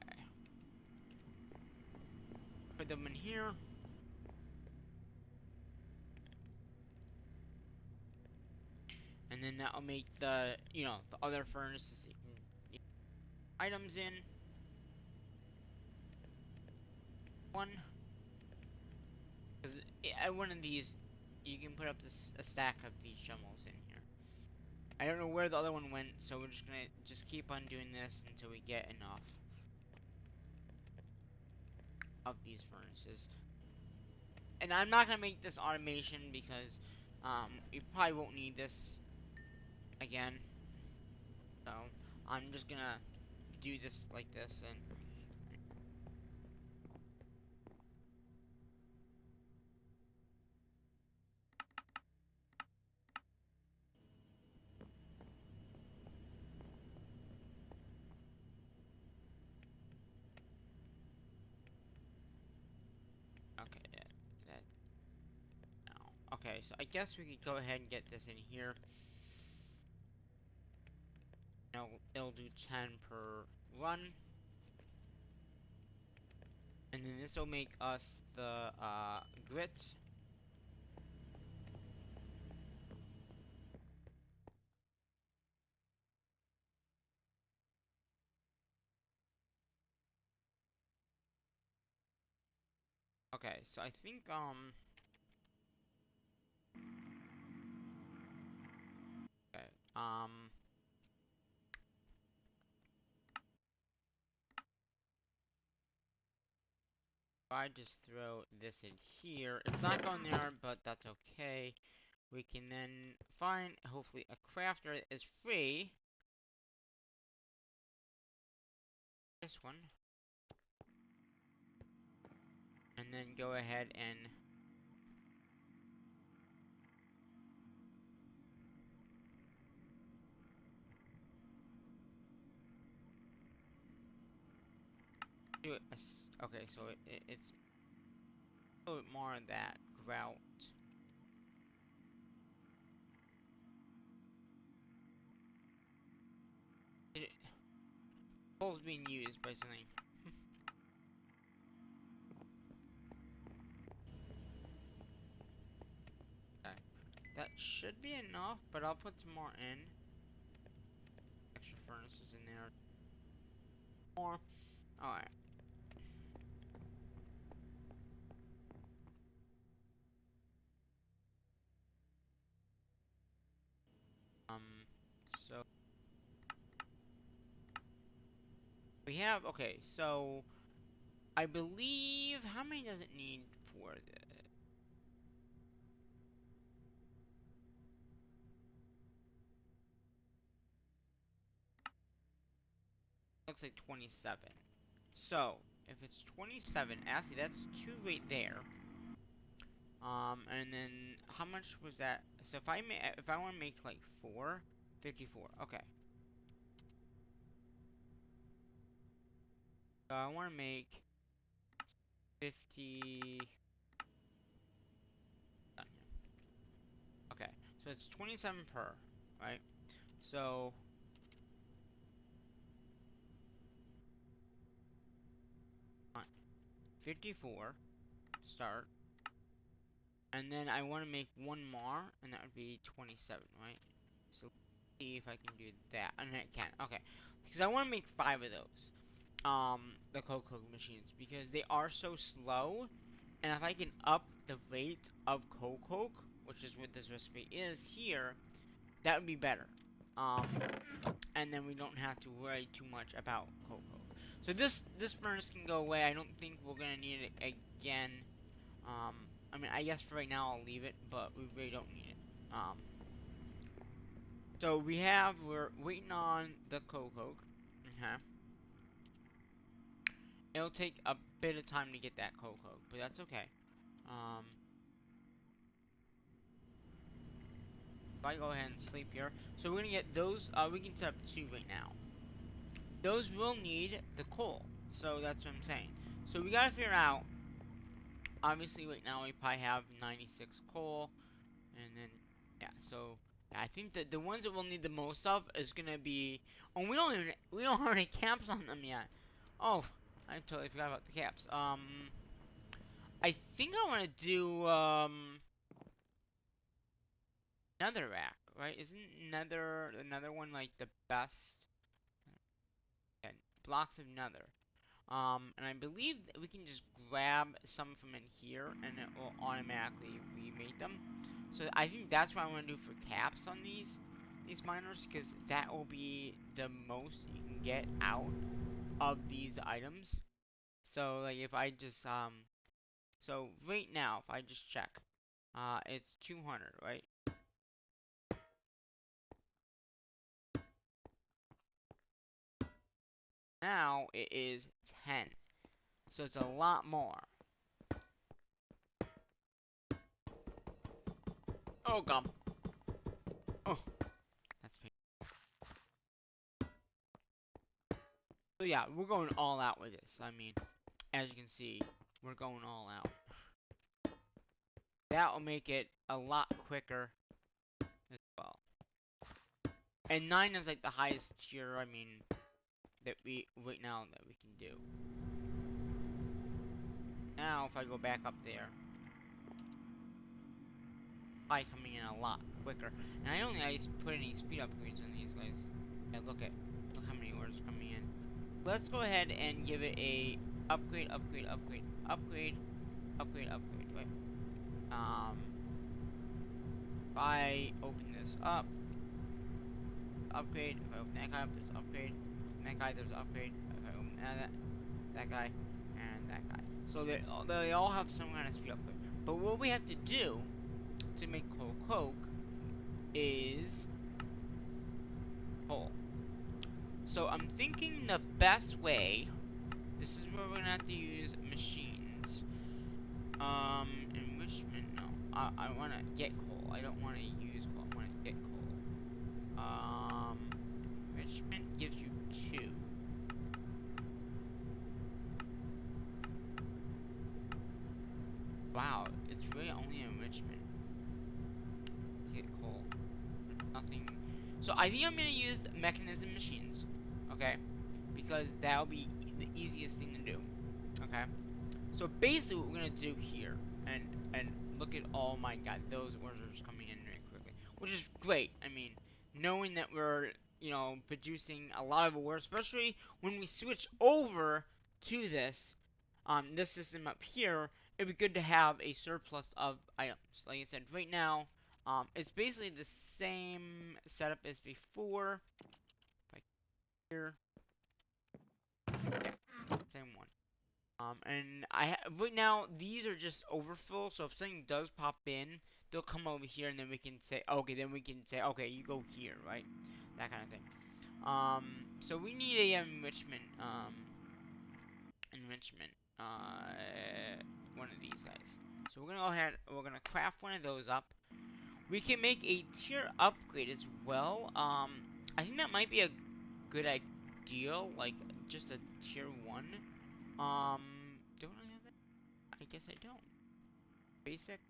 Speaker 1: Okay. Put them in here. And then that'll make the, you know, the other furnaces that you can get items in. One. Because at one of these, you can put up a stack of these shovels in here. I don't know where the other one went, so we're just gonna just keep on doing this until we get enough of these furnaces. And I'm not gonna make this automation because we probably won't need this again. So I'm just gonna do this like this and okay, that no. Okay, so I guess we could go ahead and get this in here. No, it'll do 10 per run. And then this will make us the grit. Okay, so I think okay, if I just throw this in here, it's not going there, but that's okay. We can then find, hopefully, a crafter that is free. This one. And then go ahead and do it. Okay, so it's a little bit more of that grout. Coal's being used by something. Okay. That should be enough, but I'll put some more in. Extra furnaces in there. More. Alright. Um, so we have, okay, so I believe, how many does it need for the... Looks like 27. So, if it's 27, actually that's 2 right there. And then, how much was that? So if I want to make like 4, 54, okay. So I want to make 50... Okay, so it's 27 per, right? So, 54, start. And then I want to make one more, and that would be 27, right? So, let's see if I can do that. And I can, okay. Because I want to make 5 of those. The Coco machines, because they are so slow. And if I can up the rate of Coco, which is what this recipe is here, that would be better. And then we don't have to worry too much about Coco. So this furnace can go away. I don't think we're gonna need it again. I mean, I guess for right now I'll leave it, but we really don't need it. So we're waiting on the Coco. Okay. It'll take a bit of time to get that Coco, but that's okay. If I go ahead and sleep here, so we're gonna get those. We can set up 2 right now. Those will need the coal, so that's what I'm saying. So we gotta figure out. Obviously, right now we probably have 96 coal, and then yeah. So I think that the ones that we'll need the most of is gonna be. Oh, we don't have any caps on them yet. Oh, I totally forgot about the caps. I think I want to do netherrack, right? Isn't another one like the best? Yeah, blocks of nether. And I believe that we can just grab some from in here, and it will automatically remake them. So I think that's what I want to do for caps on these miners, because that will be the most you can get out of these items. So like if I just so right now if I just check, it's 200, right? Now it is 10, so it's a lot more. Oh gum. Oh, that's painful. So yeah, we're going all out with this. I mean, as you can see, we're going all out. That will make it a lot quicker as well. And 9 is like the highest tier, I mean, that we, right now, that we can do. Now, if I go back up there, probably coming in a lot quicker. And I don't think I put any speed upgrades on these guys. Yeah, look how many orders coming in. Let's go ahead and give it a upgrade, upgrade, upgrade, upgrade, upgrade, upgrade, right? If I open this up, upgrade. If I open that guy up, there's upgrade. Open that guy, there's upgrade. If I open that guy, and that guy. So they all have some kind of speed upgrade. But what we have to do to make Coke is coal. So I'm thinking the best way. This is where we're gonna have to use machines. Enrichment. No, I want to get coal. I don't want to use coal. I want to get coal. Enrichment gives you 2. Wow, it's really only enrichment to get coal. Nothing. So I think I'm gonna use mechanism machines, okay? Because that'll be the easiest thing to do, okay? So basically, what we're gonna do here, and look at all my god, those orders coming in very quickly, which is great. I mean, knowing that we're producing a lot of orders, especially when we switch over to this system up here, it'd be good to have a surplus of items. Like I said, right now, it's basically the same setup as before. Like here, yeah, same one. And right now these are just overfill. So if something does pop in, they'll come over here, and then we can say, okay, okay, you go here, right? That kind of thing. So we need a enrichment, one of these guys. So we're gonna go ahead, we're gonna craft one of those up. We can make a tier upgrade as well. I think that might be a good idea, like just a tier 1. Don't I have that? I guess I don't. Basic?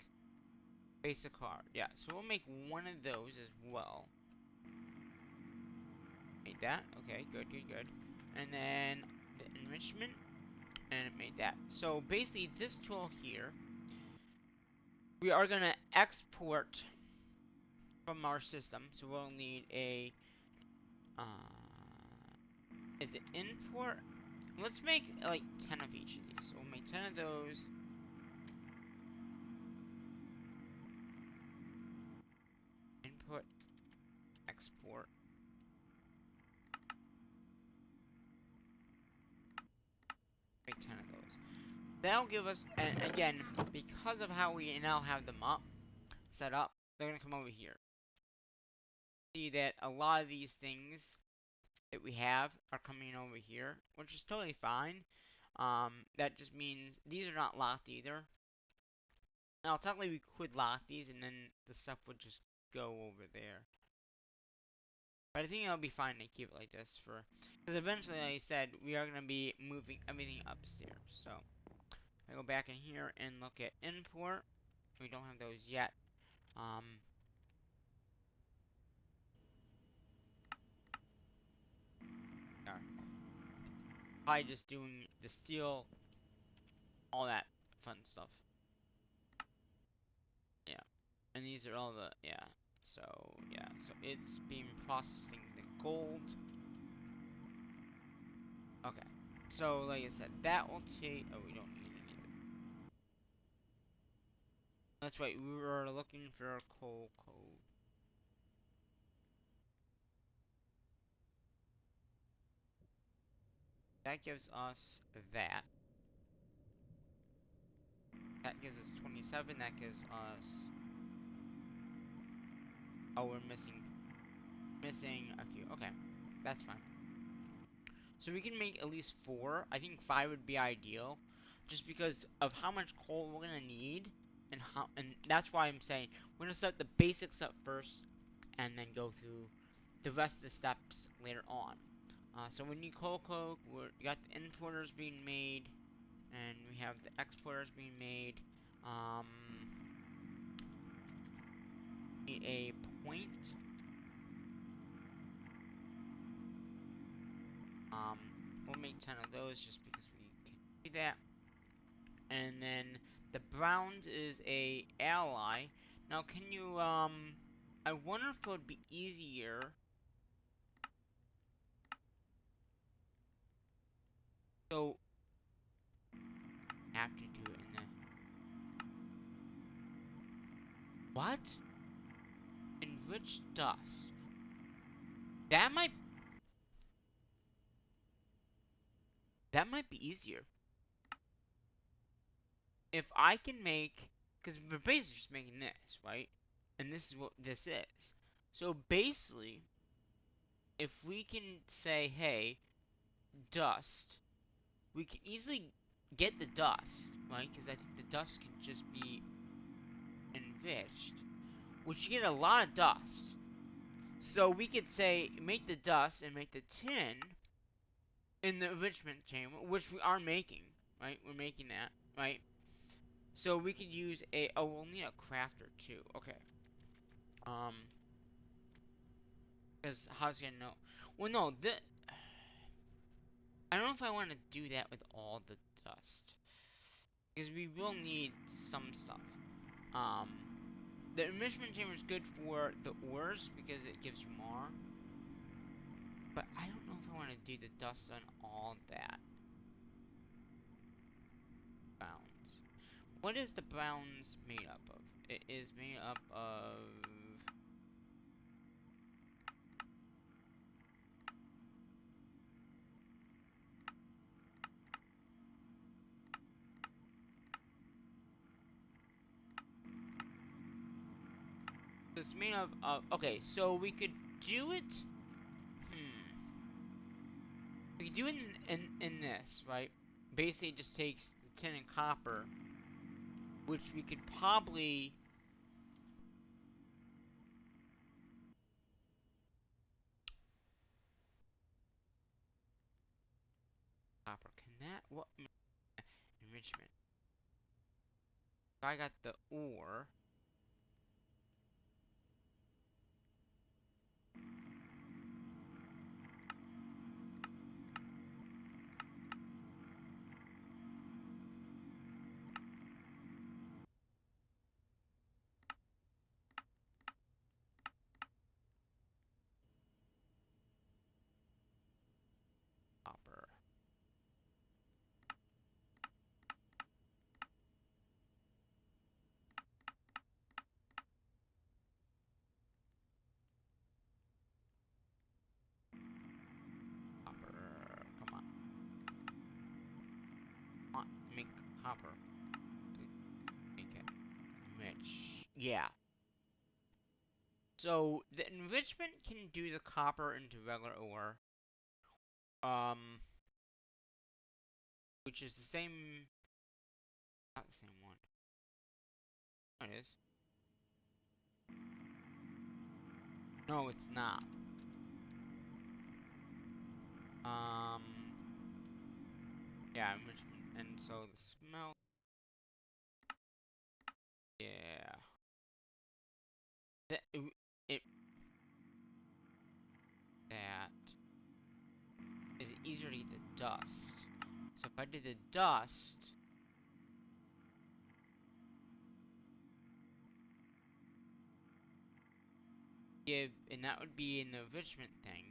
Speaker 1: Basic car. Yeah, so we'll make one of those as well. Made that. Okay, good, good, good. And then the enrichment, and it made that. So basically, this tool here, we are gonna export from our system. So we'll need a, uh, is it import? Let's make like 10 of each of these. So we'll make 10 of those. Input, export. Make 10 of those. That'll give us, and again, because of how we now have them set up, they're gonna come over here. See that a lot of these things that we have are coming over here, which is totally fine. That just means these are not locked either. Now, technically, we could lock these, and then the stuff would just go over there. But I think it'll be fine to keep it like this because eventually, like I said, we are gonna be moving everything upstairs. So I go back in here and look at import. We don't have those yet. Um, Probably just doing the steel, all that fun stuff. Yeah, and these are all the, yeah. So yeah, so it's been processing the gold. Okay, so like I said, that will take. Oh, we don't need any of it. That's right. We were looking for a coal code. That gives us that. That gives us 27. That gives us. Oh, we're missing a few. Okay, that's fine. So we can make at least 4. I think 5 would be ideal, just because of how much coal we're gonna need, and that's why I'm saying we're gonna start the basics up first, and then go through the rest of the steps later on. So we need coal coke. We got the importers being made, and we have the exporters being made. Um, need a point. Um, we'll make 10 of those just because we can do that. And then the Browns is a ally. Now, can you, I wonder if it would be easier. So, have to do it in the. What? Enriched dust. That might. That might be easier. If I can make. Because we're basically just making this, right? And this is what this is. So, basically, if we can say, hey, dust, we can easily get the dust, right? Because I think the dust can just be enriched, which you get a lot of dust. So we could say make the dust and make the tin in the enrichment chamber, which we are making, right? We're making that, right? So we could use a. Oh, we'll need a crafter too. Okay. Um. Because how's he gonna know? Well, no. I don't know if I want to do that with all the dust, because we will need some stuff. Um. The enrichment chamber is good for the ores because it gives you more. But I don't know if I want to do the dust on all that. Bounds. What is the bounds made up of? It is made up of. It's made of, okay, so we could do it, we could do it in this, right? Basically, it just takes the tin and copper, which we could probably, copper, can that, what, enrichment? So I got the ore. Copper. Copper. Come on. Come on. Make copper. Make it rich. Yeah. So the enrichment can do the copper into regular ore. Which is the same. Not the same one. Oh, it is. No, it's not. Um. Yeah, enrichment, and so the smell. Yeah. It that is easier to get the dust. So if I did the dust, and that would be an enrichment thing.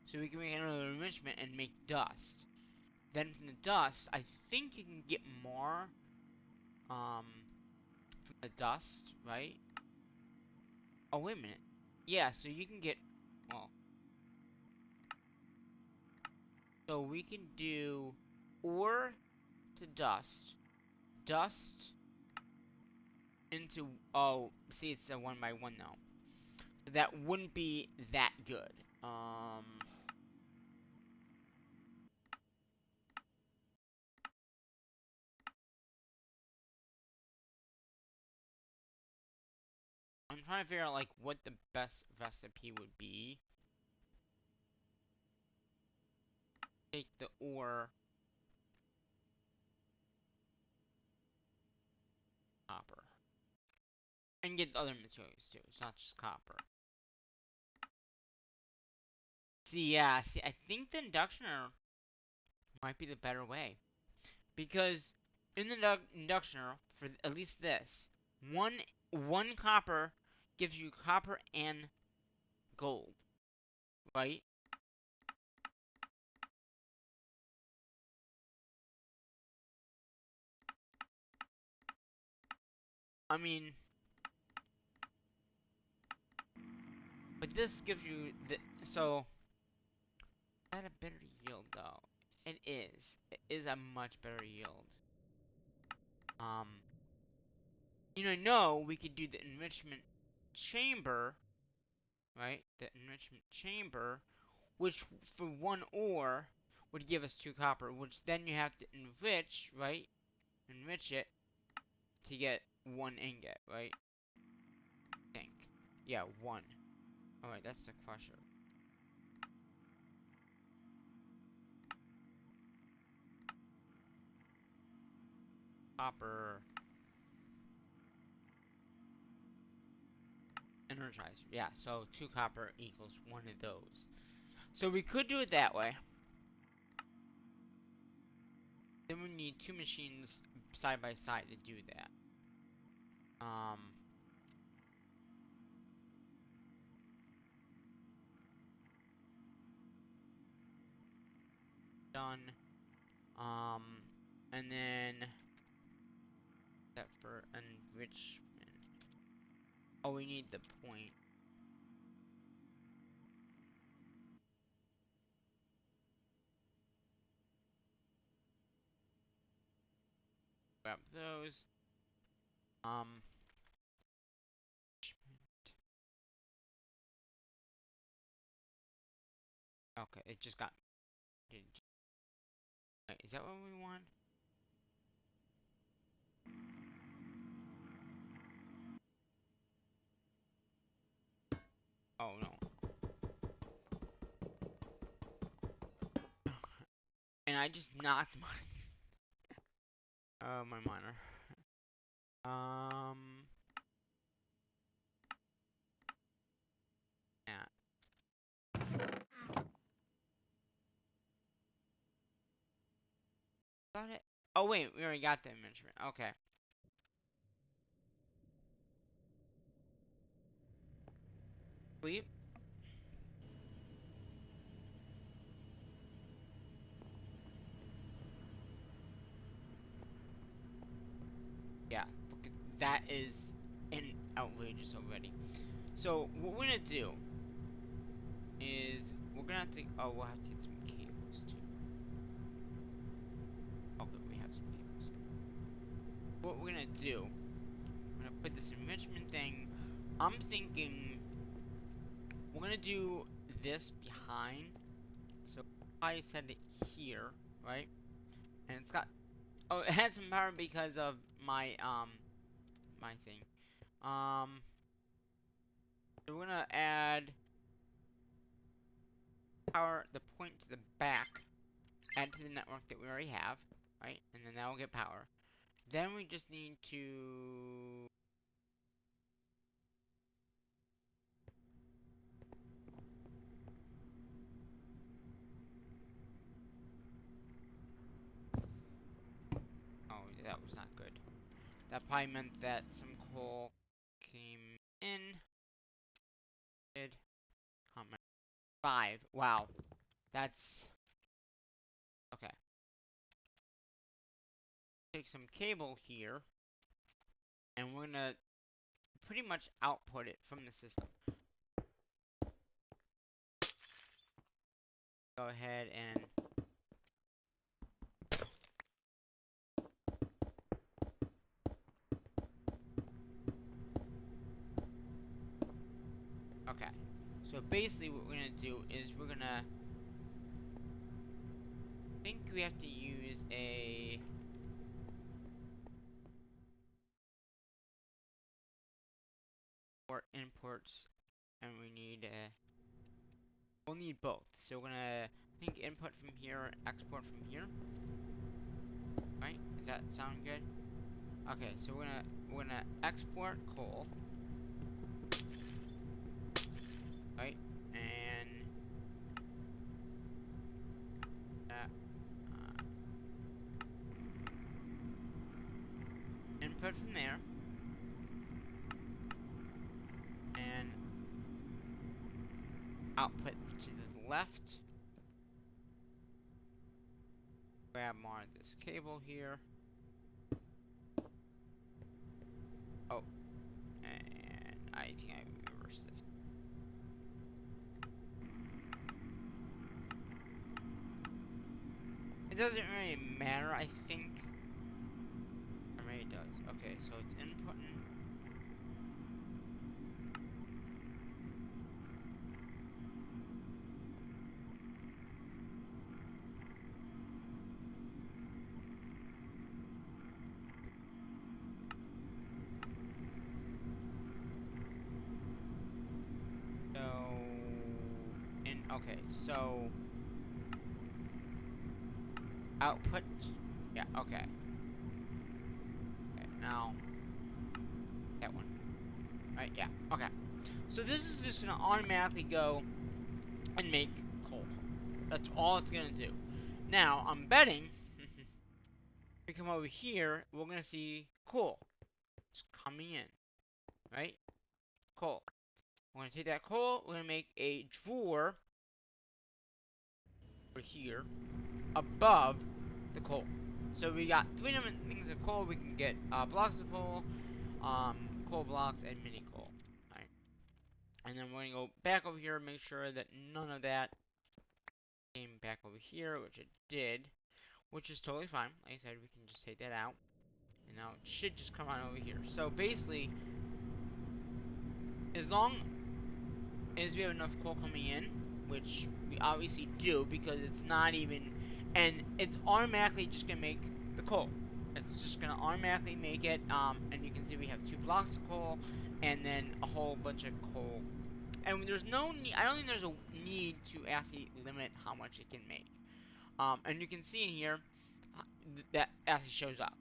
Speaker 1: So we can make another enrichment and make dust. Then from the dust, I think you can get more, from the dust, right? Oh, wait a minute. Yeah, so you can get, well, so we can do ore to dust, dust into, oh, see, it's a 1 by 1 now. So that wouldn't be that good. I'm trying to figure out, like, what the best recipe would be. Take the ore, copper, and get other materials too. It's not just copper. See, yeah, see, I think the inductioner might be the better way. Because in the inductioner, for at least this, one copper gives you copper and gold, right? I mean, but this gives you the, so, is that a better yield though? It is. It is a much better yield. Um, no, we could do the enrichment chamber, right? The enrichment chamber, which for one ore would give us 2 copper, which then you have to enrich, right? Enrich it to get 1 ingot, right? I think. Yeah, 1. Alright, that's the crusher. Copper. Energizer. Yeah, so 2 copper equals 1 of those. So we could do it that way. Then we need 2 machines side by side to do that. Done. And then that for enrichment. Oh, we need the point. Grab those. Okay, it just got. Wait, is that what we want? Oh no. And I just knocked my miner. Yeah. Got it. Oh wait, we already got the enrichment. Okay. Sleep. Yeah. Look at that is an outrageous already. So what we're gonna do is we're gonna have to. Oh, we'll have to get some cables too. Okay, we have some cables. What we're gonna do? I'm gonna put this enrichment thing. I'm thinking we're gonna do this behind. So I set it here, right? And it's got. Oh, it had some power because of my thing. Um, so we're gonna add power the point to the back, add to the network that we already have, right? And then that will get power. Then we just need to. Oh, that was not good. That probably meant that some coal came in. Did how many? 5. Wow, that's okay. Take some cable here, and we're gonna pretty much output it from the system. Go ahead and okay. So basically what we're gonna do is we're gonna think we have to use a for imports and we need we'll need both. So we're gonna think input from here, export from here. Right? Does that sound good? Okay, so we're gonna export coal. Right? And that input from there. And output to the left. Grab more of this cable here. Oh, and I think I reversed this. It doesn't really matter, I think. Or maybe it does. Okay, so it's inputting. So, okay, so output. Yeah, okay. Okay, now that one. Right, yeah, okay. So this is just gonna automatically go and make coal. That's all it's gonna do. Now, I'm betting we come over here, we're gonna see coal. It's coming in. Right? Coal. We're gonna take that coal, we're gonna make a drawer over here above the coal. So we got 3 different things of coal. We can get blocks of coal, coal blocks, and mini coal. Right? And then we're gonna go back over here and make sure that none of that came back over here, which it did, which is totally fine. Like I said, we can just take that out, and now it should just come on over here. So basically, as long as we have enough coal coming in, which we obviously do because it's not even, and it's automatically just gonna make the coal. It's just gonna automatically make it. And you can see we have 2 blocks of coal, and then a whole bunch of coal. And there's no need. I don't think there's a need to actually limit how much it can make. And you can see in here that actually shows up.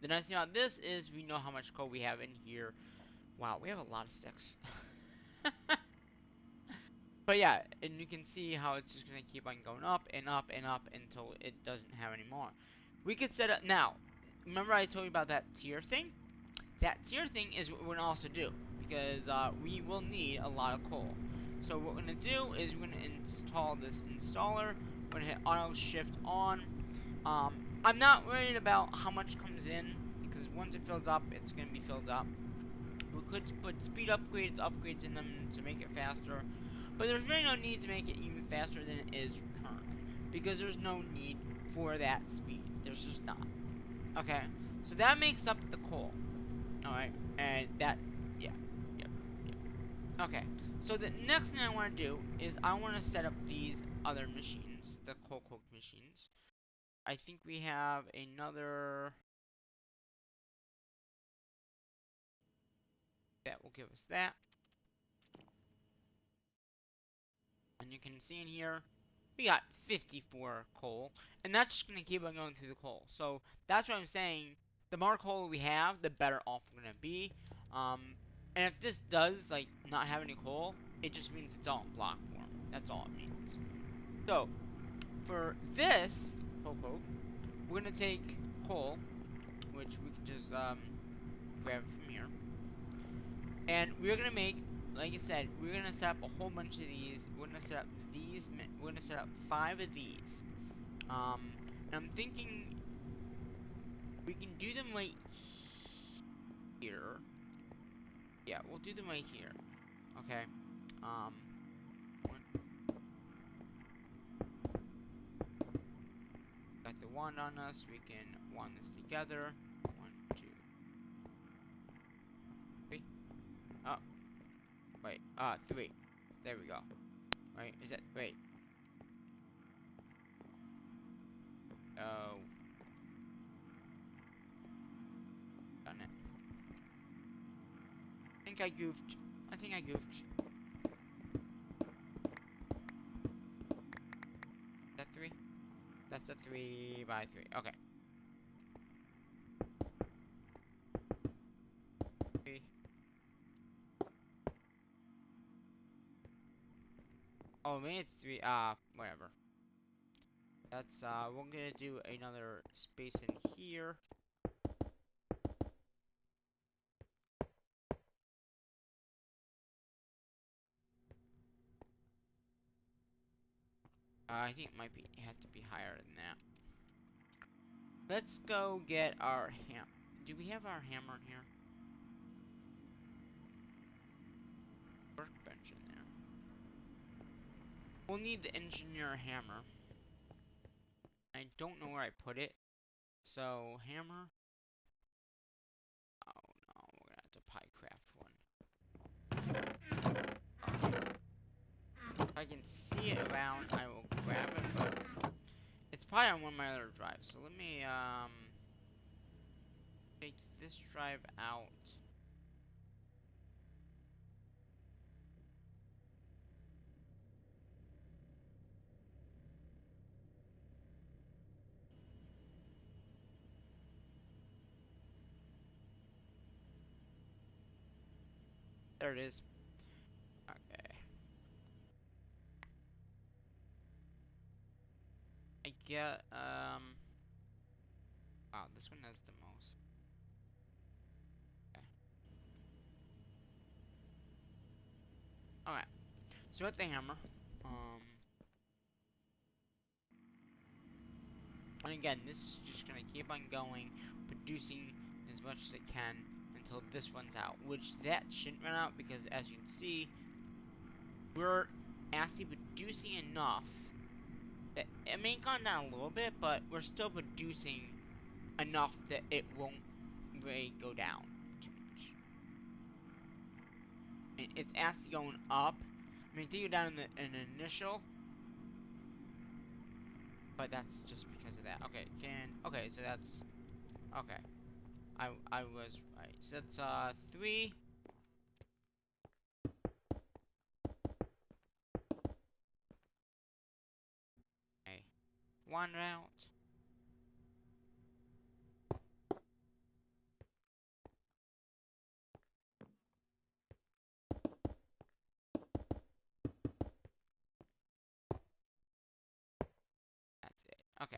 Speaker 1: The nice thing about this is we know how much coal we have in here. Wow, we have a lot of sticks. But yeah, and you can see how it's just going to keep on going up and up and up until it doesn't have any more. We could set up now. Remember I told you about that tier thing? That tier thing is what we're going to also do because we will need a lot of coal. So what we're going to do is we're going to install this installer. We're going to hit auto shift on. I'm not worried about how much comes in because once it fills up, it's going to be filled up. We could put speed upgrades in them to make it faster, but there's really no need to make it even faster than it is currently because there's no need for that speed. There's just not. Okay, so that makes up the coal. All right, and that, yeah, yep, yep. Okay, so the next thing I want to do is I want to set up these other machines, the coal coke machines. I think we have another that will give us that. And you can see in here, we got 54 coal. And that's just going to keep on going through the coal. So that's what I'm saying. The more coal we have, the better off we're going to be. And if this does, like, not have any coal, it just means it's all in block form. That's all it means. So, for this coal coke, we're going to take coal, which we can just grab from here. And we're gonna make, like I said, we're gonna set up a whole bunch of these. We're gonna set up these. We're gonna set up 5 of these. And I'm thinking we can do them right here. Yeah, we'll do them right here. Okay. Got the wand on us. We can wand this together. 1, 2, 3. Oh, wait. 3. There we go. Right? Is that wait? Oh, done it. I think I goofed. I think I goofed. Is that 3? That's a 3 by 3. Okay. 3. Oh, maybe it's 3. Whatever. That's, we're gonna do another space in here. I think it might be, it has to be higher than that. Let's go get our do we have our hammer in here? Workbench in there. We'll need the engineer hammer. I don't know where I put it. So, hammer. Oh no, we're gonna have to pie craft one. If I can see it around, I will grab it, but it's probably on one of my other drives. So let me, take this drive out. There it is. Okay. I get, wow, this one has the most. Okay. Alright. So with the hammer, and again, this is just gonna keep on going, producing as much as it can until this runs out, which that shouldn't run out because as you can see, we're actually producing enough that it may have gone down a little bit, but we're still producing enough that it won't really go down too much. And it's actually going up. I mean, take it down in an initial, but that's just because of that. Okay, okay, so that's, okay. I was right. So that's, 3. Okay. 1 route. That's it. Okay.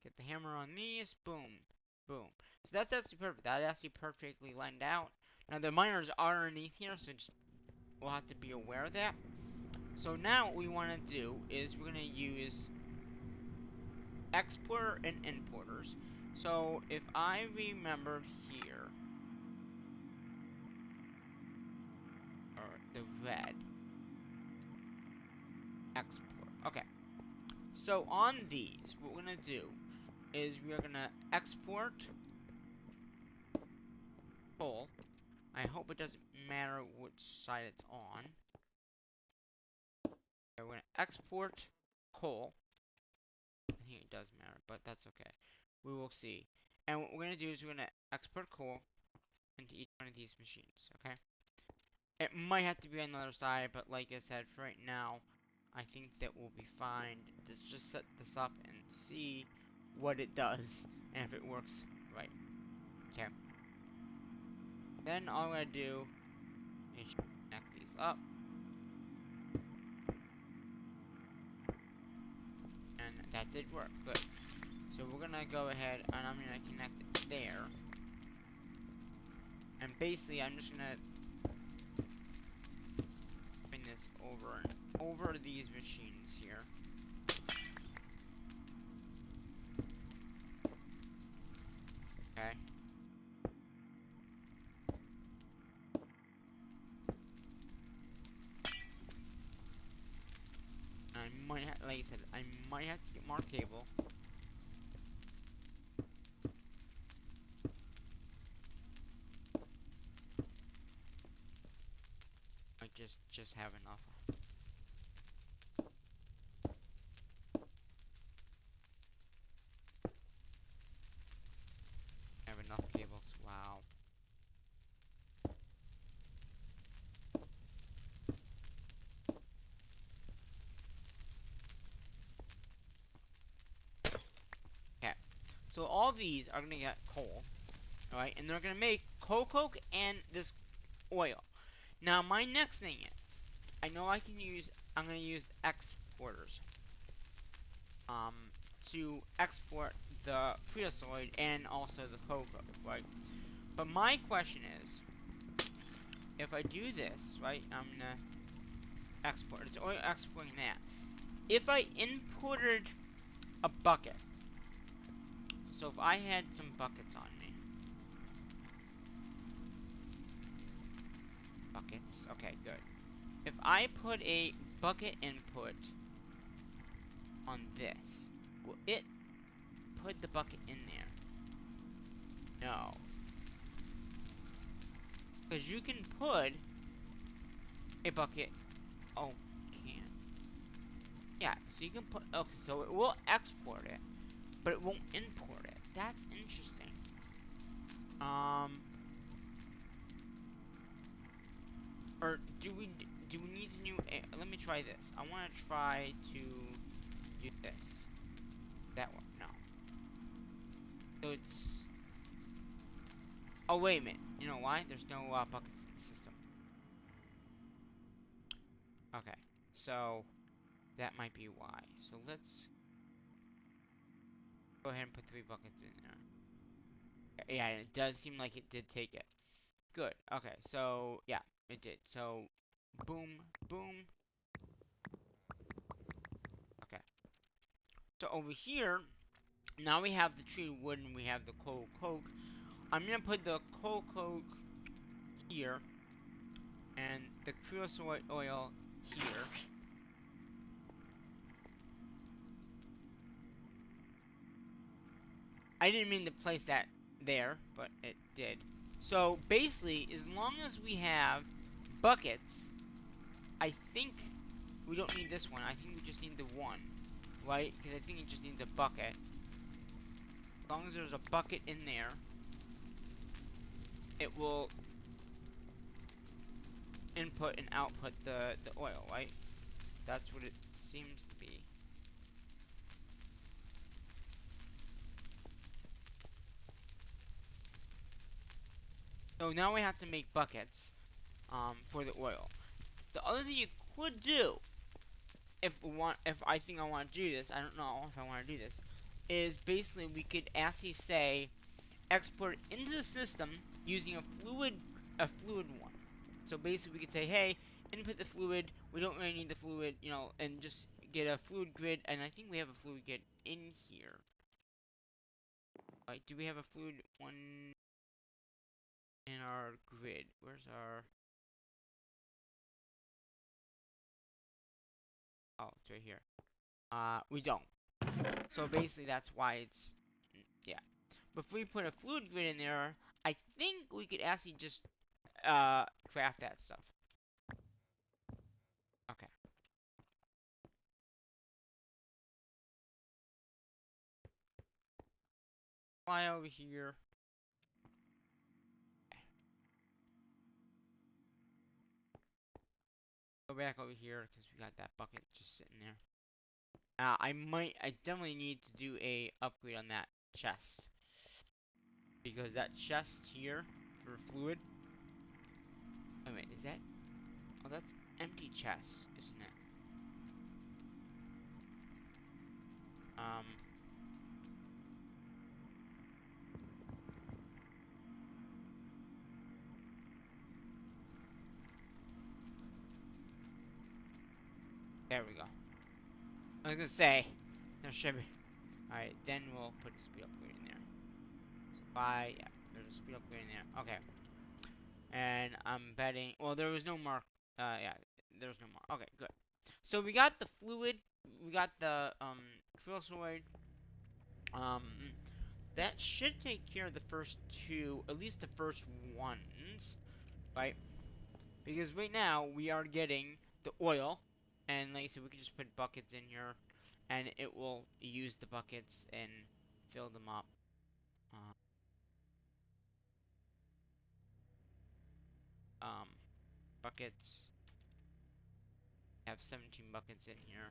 Speaker 1: Get the hammer on these. Boom. Boom. So that's actually perfect. That actually perfectly lined out. Now the miners are underneath here, so just, we'll have to be aware of that. So now what we want to do is we're going to use exporter and importers. So if I remember here, or the red, export. Okay. So on these, what we're going to do is we're going to export coal. I hope it doesn't matter which side it's on. We're going to export coal. I think it does matter, but that's okay. We will see. And what we're going to do is we're going to export coal into each one of these machines, okay? It might have to be on the other side, but like I said, for right now, I think that we'll be fine. Let's just set this up and see what it does, and if it works right. Okay. Then all I'm going to do is connect these up. And that did work, good. So we're gonna go ahead and I'm gonna connect it there. And basically I'm just gonna bring this over and over these machines here. Okay. I might have, like I said, I might have to get more cable. I just have enough. I have enough cables. Wow. Okay. So all these are gonna get coal, alright, and they're gonna make coke and this oil. Now my next thing is, I know I'm gonna use exporters. To export the creosote and also the cocoa, right? But my question is, if I do this, right, I'm gonna export. It's only exporting that. If I imported a bucket, so if I had some buckets on me, buckets, okay, good. If I put a bucket input on this, will it put the bucket in there? No. Because you can put a bucket. Oh, can. Yeah, so you can put. Okay, so it will export it, but it won't import it. That's interesting. Or do we need to new? Let me try this. I want to try to do this. That one, no. So it's. Oh wait a minute. You know why? There's no buckets in the system. Okay, so that might be why. So let's go ahead and put 3 buckets in there. Yeah, it does seem like it did take it. Good. Okay, so yeah, it did. So boom, boom. Okay. So over here, now we have the tree wood and we have the coke. I'm gonna put the coke here and the creosote oil here. I didn't mean to place that there, but it did. So basically, as long as we have buckets, I think we don't need this one. I think we just need the one, right? Because I think it just needs a bucket. As long as there's a bucket in there, it will input and output the oil, right? That's what it seems to be. So now we have to make buckets for the oil. The other thing you could do, if I think I want to do this, I don't know if I want to do this, is basically we could actually say export into the system using a fluid one. So basically we could say, hey, input the fluid. We don't really need the fluid, you know, and just get a fluid grid. And I think we have a fluid grid in here. Like, do we have a fluid one in our grid? Where's our? Oh, it's right here. We don't. So basically that's why it's, yeah. But if we put a fluid grid in there, I think we could actually just craft that stuff. Okay. Fly over here. Go back over here because we got that bucket just sitting there. I definitely need to do a upgrade on that chest. Because that chest here for fluid. Oh wait, is that? Oh, that's empty chest, isn't it? Um. There we go. I was gonna say, there should be. Alright, then we'll put a speed upgrade in there. So yeah, there's a speed upgrade in there. Okay. And I'm betting, well, there was no mark, yeah, there was no mark. Okay, good. So we got the fluid, we got the, creosote, um, that should take care of the first two, at least the first ones, right? Because right now, we are getting the oil, and like I said, we can just put buckets in here, and it will use the buckets and fill them up. Um, buckets, have 17 buckets in here.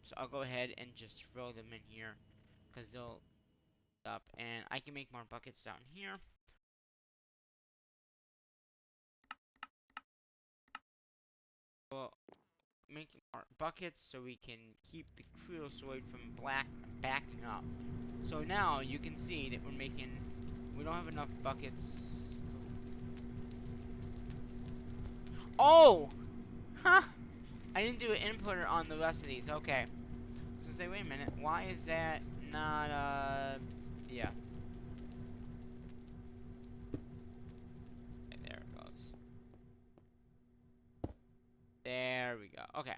Speaker 1: So I'll go ahead and just throw them in here, because they'll up, and I can make more buckets down here. Well, making more buckets so we can keep the creosote from backing up. So now you can see that we don't have enough buckets. Oh! Huh! I didn't do an inputter on the rest of these. Okay. So say, wait a minute. Why is that not, yeah. Okay, there it goes. There we go. Okay.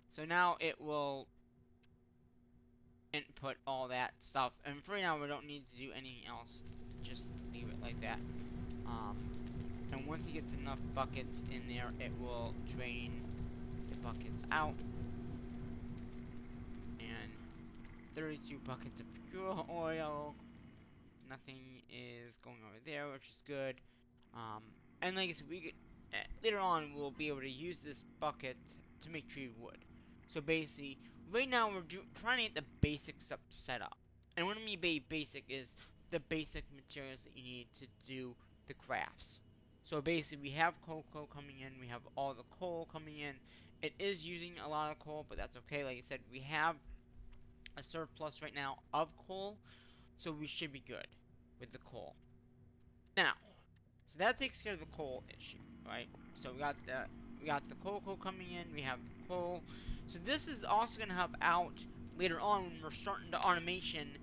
Speaker 1: So now it will input all that stuff. And for now, we don't need to do anything else. Just leave it like that. And once it gets enough buckets in there, it will drain the buckets out. And 32 buckets of pure oil. Nothing is going over there, which is good. And like I said, we could later on we'll be able to use this bucket to make treated wood. So basically, right now we're trying to get the basic stuff set up. And what I mean by basic is the basic materials that you need to do the crafts. So basically, we have cocoa coming in, we have all the coal coming in. It is using a lot of coal, but that's okay. Like I said, we have a surplus right now of coal, so we should be good with the coal. Now, so that takes care of the coal issue, right? So we got the cocoa coming in, we have coal. So this is also gonna help out later on when we're starting the automation,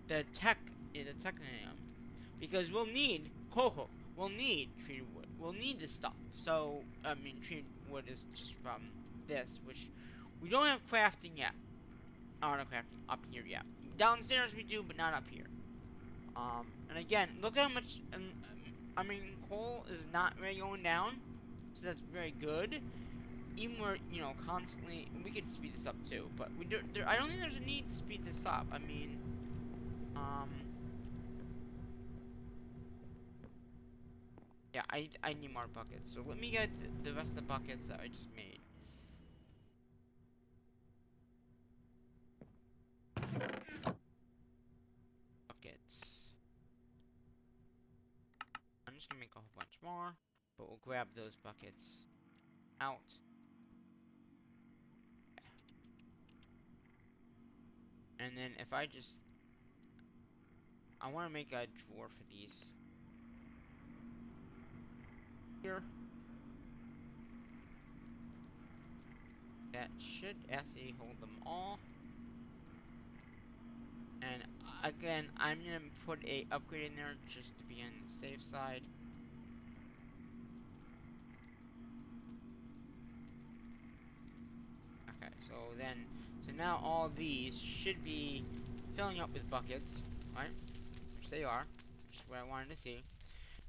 Speaker 1: the Technium, because we'll need cocoa, we'll need treated wood, we'll need this stuff. So I mean, treated wood is just from this, which we don't have crafting yet. Oh, not crafting up here yet. Downstairs we do, but not up here. And again, look how much. I mean, coal is not really going down, so that's very good. even we're, you know, constantly, we could speed this up too, but I don't think there's a need to speed this up. I mean, yeah, I need more buckets. So let me get the rest of the buckets that I just made. Buckets. I'm just gonna make a whole bunch more, but we'll grab those buckets out. And then if I want to make a drawer for these here. That should actually hold them all. And again, I'm gonna put a upgrade in there just to be on the safe side. Okay, so now all these should be filling up with buckets, right? Which they are, which is what I wanted to see.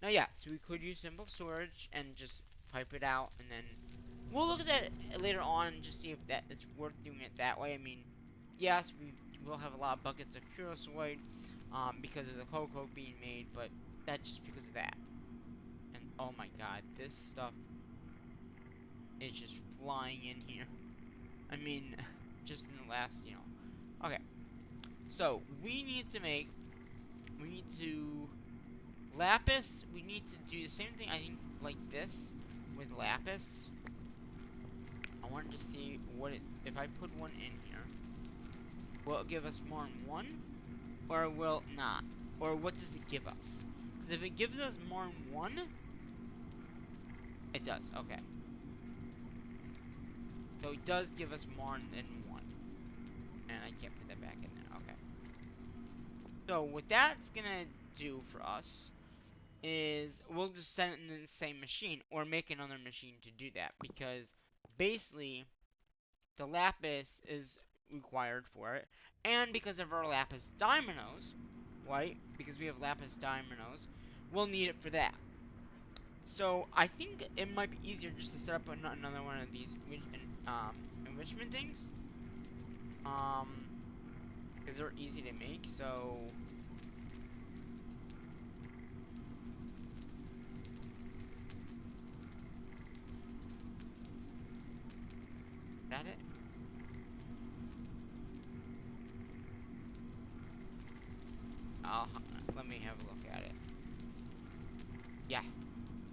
Speaker 1: Now, yeah, so we could use simple storage and just pipe it out, and then we'll look at that later on and just see if it's worth doing it that way. I mean, yes, we will have a lot of buckets of curacauoid because of the cocoa being made, but that's just because of that. And oh my god, this stuff is just flying in here. I mean, just in the last, you know. Okay, so we need to lapis. We need to do the same thing, I think, like this with lapis. I wanted to see if I put one in here, will it give us more than one, or will it not? Or what does it give us? Because if it gives us more than one, it does, okay. So it does give us more than one. And I can't put that back in there, okay. So what that's gonna do for us is we'll just send it in the same machine, or make another machine to do that, because basically the lapis is required for it, and because of our lapis diamonds, right? Because we have lapis diamonds, we'll need it for that. So I think it might be easier just to set up another one of these enrichment things, because they're easy to make. So is that it? Let me have a look at it. Yeah,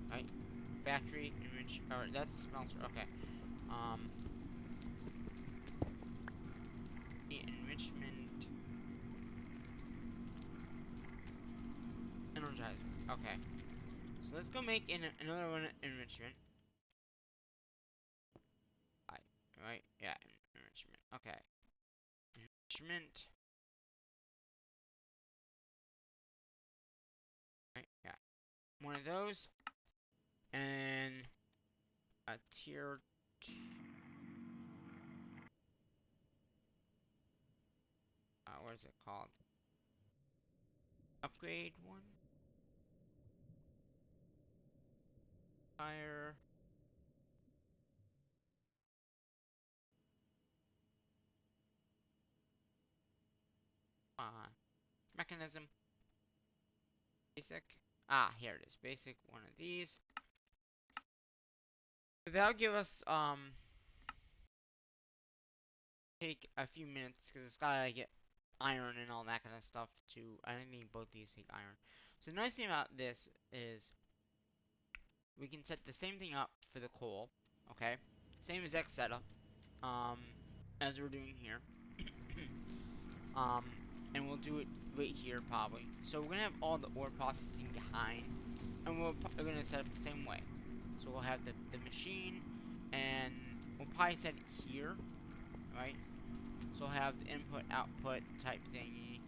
Speaker 1: right. Factory enrich. Or that's the smelter. Okay. The enrichment energizer. Okay. So let's go make another one enrichment. Right. Yeah. Enrichment. Okay. Enrichment. Right. Yeah. One of those. And a tier 2. What is it called? Upgrade one. Fire. Mechanism. Basic. Ah, here it is. Basic. One of these. So that'll give us take a few minutes because it's gotta get iron and all that kind of stuff to. I think both these take iron. So the nice thing about this is we can set the same thing up for the coal. Okay, same exact setup. As we're doing here. um, and we'll do it right here probably. So we're gonna have all the ore processing behind, and we're gonna set up the same way. So we'll have the machine, and we'll probably set it here, right? So we'll have the input output type thingy.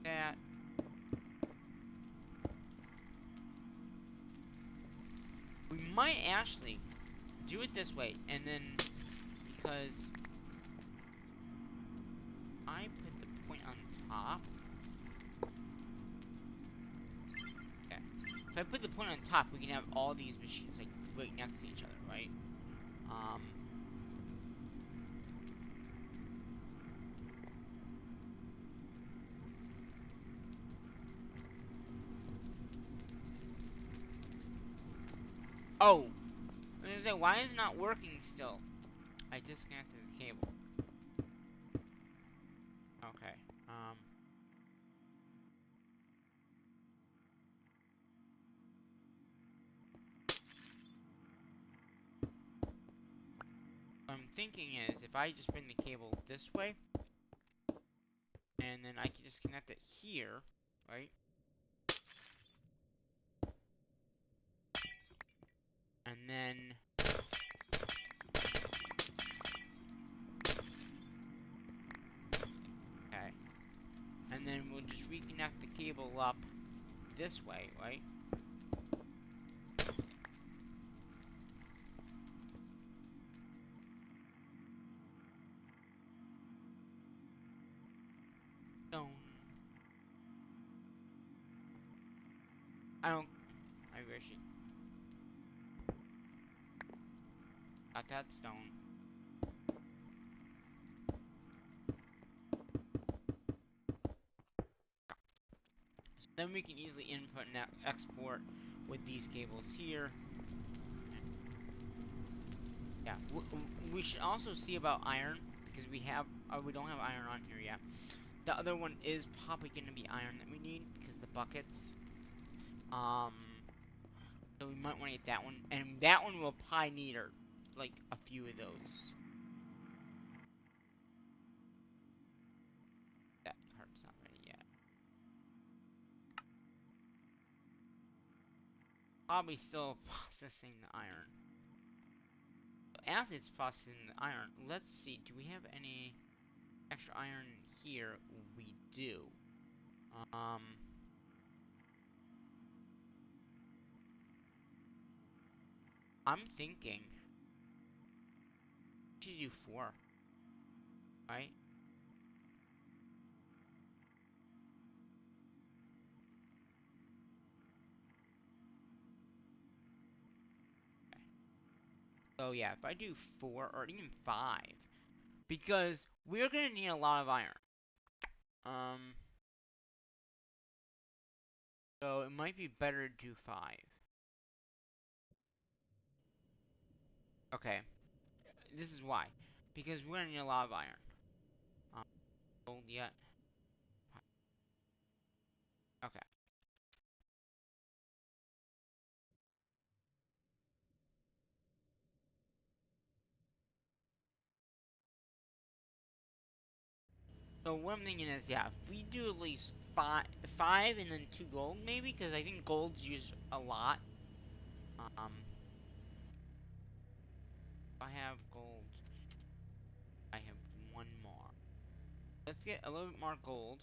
Speaker 1: That. We might actually do it this way, and then because I put the point on top. Okay. If if I put the point on top, we can have all these machines like right next to each other, right? Oh, I was gonna say, why is it not working still? I disconnected the cable. Okay. What I'm thinking is, if I just bring the cable this way, and then I can just connect it here, right? And then okay. And then we'll just reconnect the cable up this way, right? Stone. I wish it. Got that stone. So then we can easily input and export with these cables here. Yeah, we should also see about iron, because we don't have iron on here yet. The other one is probably going to be iron that we need, because the buckets. So we might want to get that one, and that one will probably need like a few of those. That card's not ready yet. Probably still processing the iron. As it's processing the iron, let's see, do we have any extra iron here? We do. I'm thinking we should do 4, right? Okay. So yeah, if I do 4 or even 5, because we're gonna need a lot of iron. So it might be better to do 5. Okay, this is why. Because we're gonna need a lot of iron. Gold yet? Okay. So what I'm thinking is, yeah, if we do at least five and then 2 gold, maybe, because I think gold's used a lot. If I have gold, I have 1 more. Let's get a little bit more gold.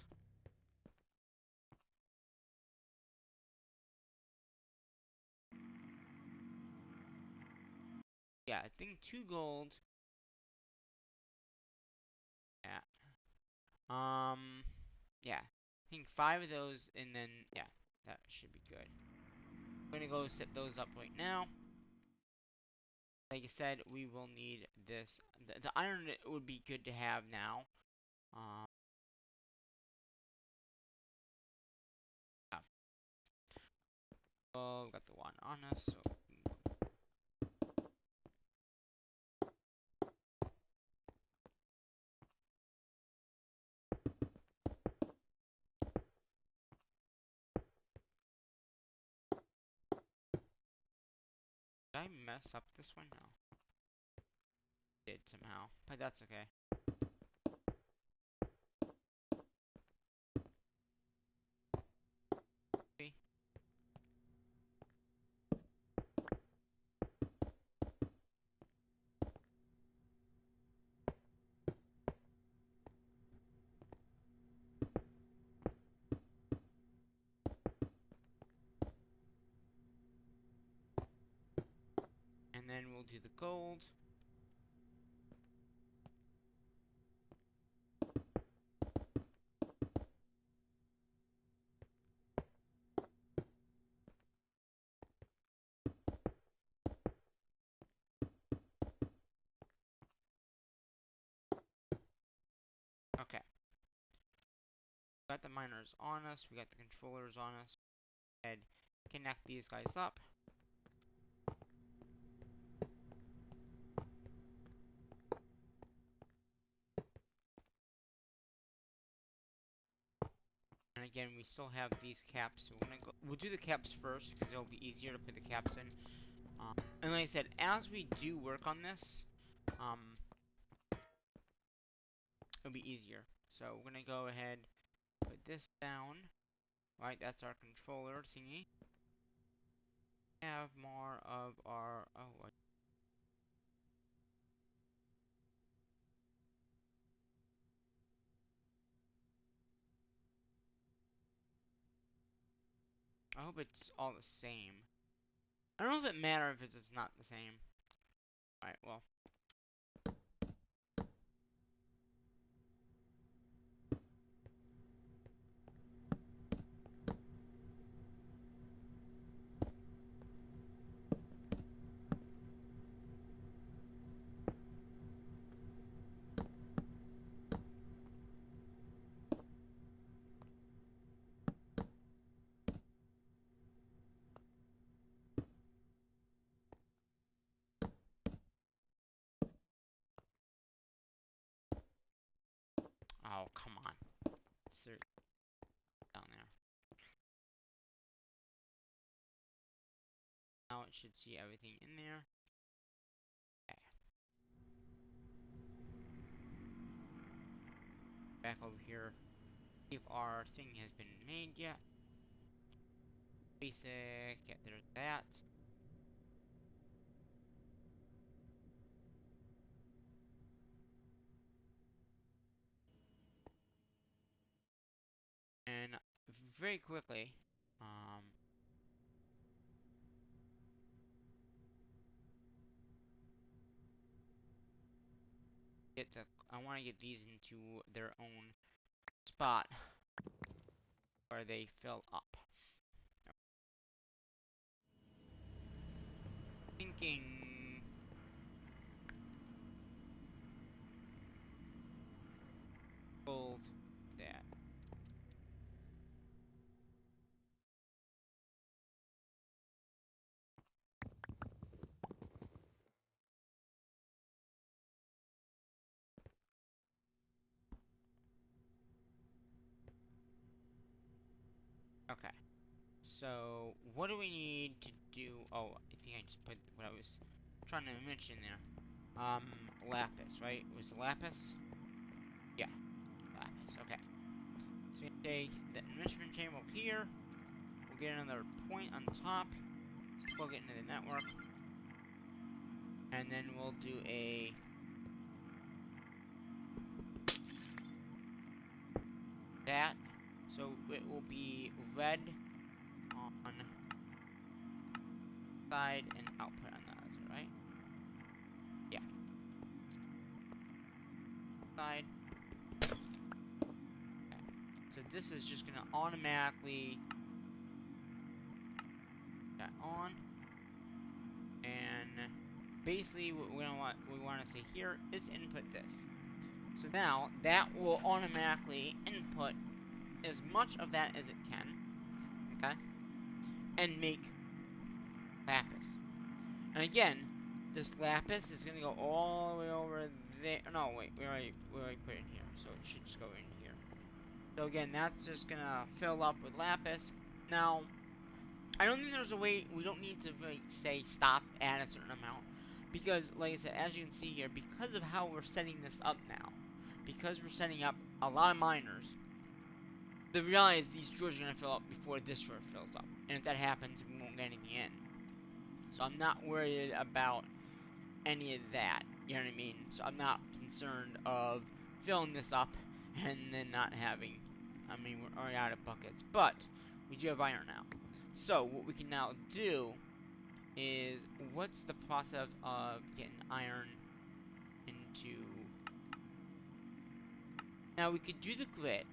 Speaker 1: Yeah, I think 2 gold. Yeah. Yeah. I think 5 of those, and then, yeah, that should be good. I'm gonna go set those up right now. Like I said, we will need this. The iron would be good to have now. Um, yeah. So, we've got the one on us, so did I mess up this one? No. Did somehow, but that's okay. See? And then we'll do the gold. got the miners on us. We got the controllers on us. And connect these guys up. And again, we still have these caps. So we'll do the caps first because it'll be easier to put the caps in. And like I said, as we do work on this, it'll be easier. So we're gonna go ahead, put this down. Right, that's our controller thingy. Have more of our I hope it's all the same. I don't know if it matters if it's not the same. Alright, well. Oh, come on. Down there. Now it should see everything in there. Okay. Back over here. See if our thing has been made yet. Basic. Yeah, there's that. And very quickly, I want to get these into their own spot where they fill up. Thinking gold that. Okay. So what do we need to do? Oh, I think I just put what I was trying to mention there. Lapis, right? Was it lapis? Yeah, lapis. Okay. So we take the enrichment chamber here. We'll get another point on top. Plug it into the network. And then we'll do that. So it will be red on side and output on the other, right? Yeah. Side. Okay. So this is just gonna automatically that on. And basically what we want to say here is input this. So now that will automatically input as much of that as it can, okay, and make lapis. And again, this lapis is gonna go all the way over there. No, wait, we already put it in here, so it should just go in here. So again, that's just gonna fill up with lapis. Now, I don't think there's a way. We don't need to really say stop at a certain amount. Because, like I said, as you can see here, because of how we're setting this up now, because we're setting up a lot of miners, the reality is these drawers are going to fill up before this drawer fills up. And if that happens, we won't get anything in. So I'm not worried about any of that, you know what I mean? So I'm not concerned of filling this up and then not having, I mean, we're already out of buckets. But, we do have iron now. So, what we can now do is, what's the process of getting iron into... Now, we could do the grid.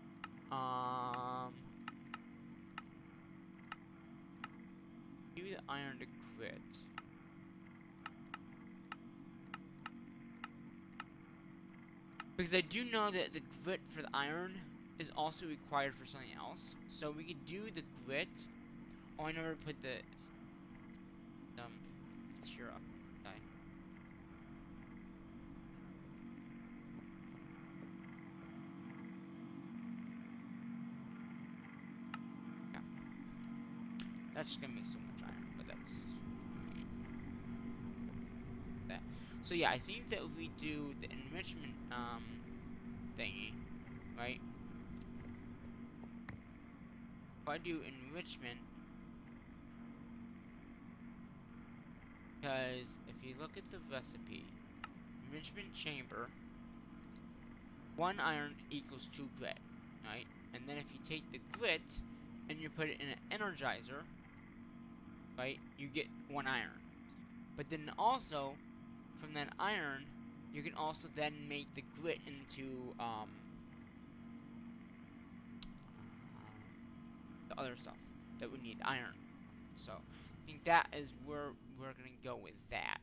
Speaker 1: Do the iron to grid. Because I do know that the grit for the iron is also required for something else. So we could do the grit. Oh, I never put the tier up. Sorry. Yeah. That's just gonna make so much iron, but that's that. So yeah, I think that if we do the enrichment thingy, right? If I do enrichment, because if you look at the recipe, enrichment chamber, 1 iron equals 2 grit, right? And then if you take the grit and you put it in an energizer, right, you get 1 iron. But then also, from that iron, you can also then make the grit into the other stuff that would need iron. So I think that is where we're gonna go with that.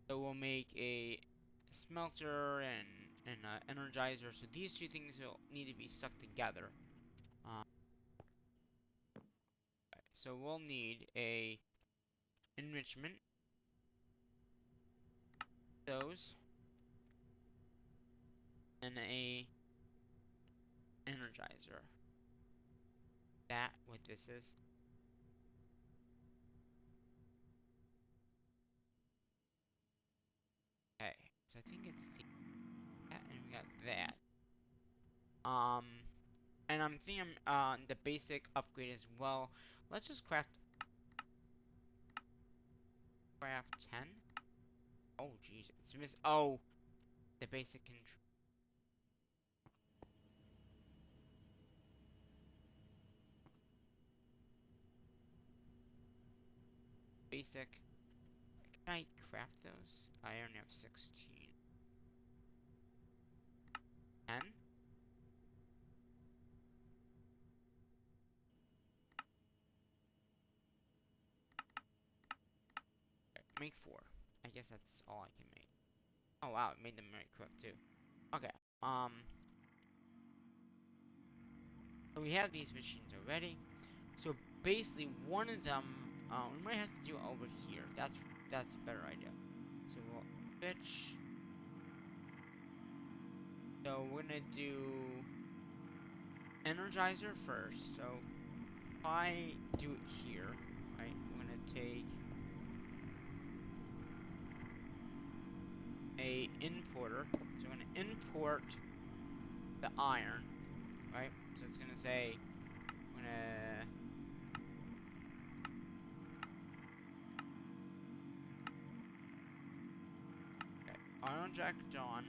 Speaker 1: So we'll make a smelter and an energizer. So these two things will need to be stuck together. Um, so we'll need a enrichment, those, and a energizer. That what this is. Okay, so I think it's that, and we got that. Um, and I'm thinking the basic upgrade as well. Let's just craft 10. Oh jeez, it's miss. Oh, the basic control. Basic. Can I craft those? I only have 16. 10? Make 4. I guess that's all I can make. Oh wow, it made them very quick too. Okay. So we have these machines already. So basically, one of them, we might have to do it over here. That's a better idea. So we'll switch. So we're gonna do Energizer first. So if I do it here, right? I'm gonna take a importer. So I'm gonna import the iron, right? So it's gonna say I'm gonna iron jack on.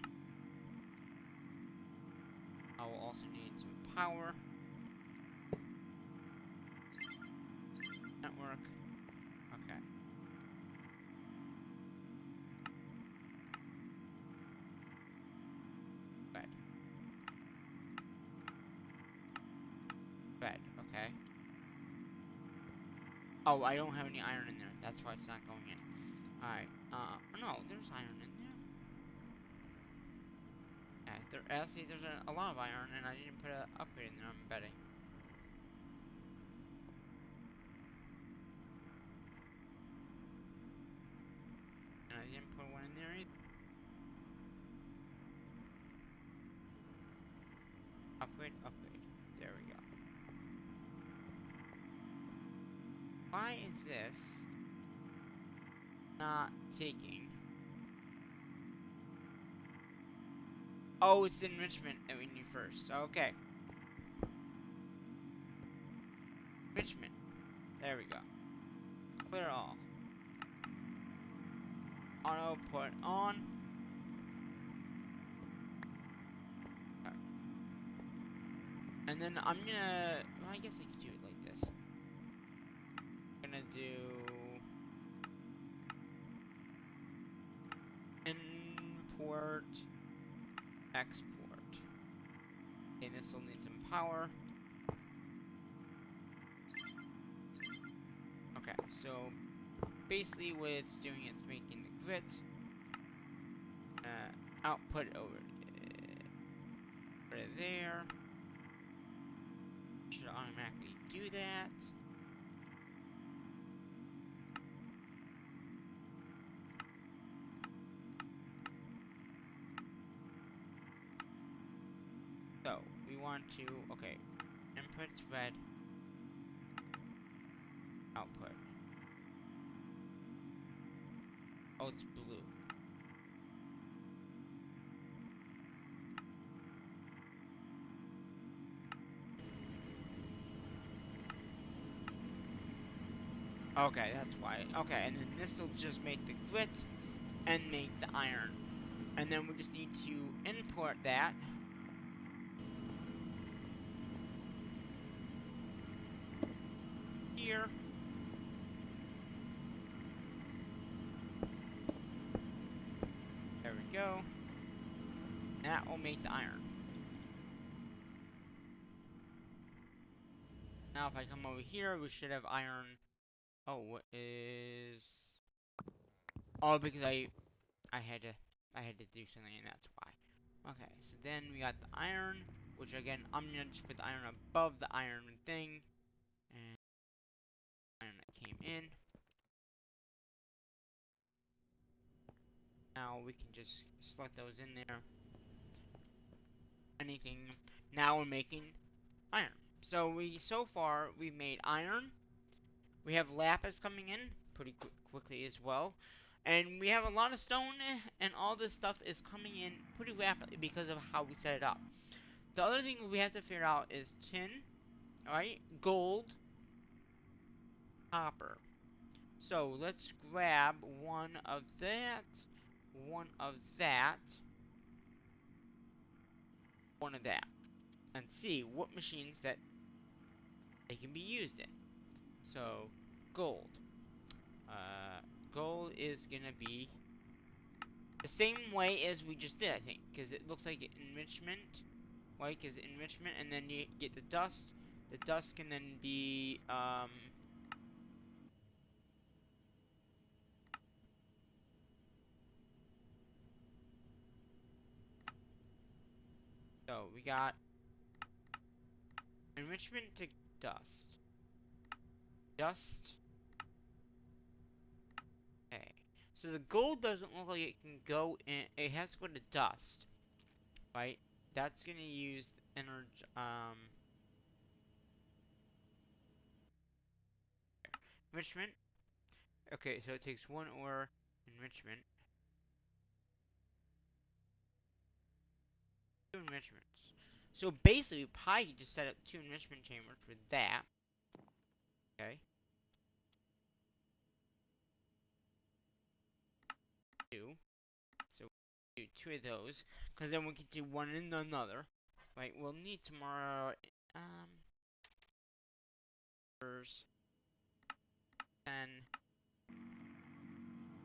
Speaker 1: I will also need some power. Network. Okay. Bed. Bed. Okay. Oh, I don't have any iron in there. That's why it's not going in. Alright. No, there's iron in there. Yeah, actually, there's a lot of iron, and I didn't put an upgrade in there, I'm betting. And I didn't put one in there either. Upgrade, upgrade. There we go. Why is this not taking? Oh, it's the enrichment that we need first. Okay. Enrichment. There we go. Clear all. Auto put on. Okay. And then I'm gonna. Well, I guess I could do it like this. I'm gonna do import, export. And this will need some power. Okay, so basically what it's doing, it's making the grit output over. Put it there. Should automatically do that. So we want to, okay, input red, output. Oh, it's blue. Okay, that's why. Okay, and then this will just make the grit and make the iron. And then we just need to import that. Here. There we go. That will make the iron. Now if I come over here, we should have iron. Oh, what is... Oh, because I had to do something, and that's why. Okay, so then we got the iron, which again, I'm gonna just put the iron above the iron thing, and iron that came in. Now we can just select those in there. Anything. Now we're making iron. So far we've made iron. We have lapis coming in pretty quickly as well. And we have a lot of stone, and all this stuff is coming in pretty rapidly because of how we set it up. The other thing we have to figure out is tin, alright, gold, copper. So let's grab one of that, one of that, one of that, and see what machines that they can be used in. So, gold. Gold is gonna be the same way as we just did, I think, because it looks like enrichment. Right, because enrichment, and then you get the dust. The dust can then be, so we got enrichment to dust. Dust. Okay. So the gold doesn't look like it can go in. It has to go to dust, right? That's gonna use energy. Enrichment. Okay, so it takes one ore enrichment. Two enrichments. So basically, Pi can just set up two enrichment chambers for that. Okay. Two. So do two of those, because then we can do one and another. Right, we'll need tomorrow, first, 10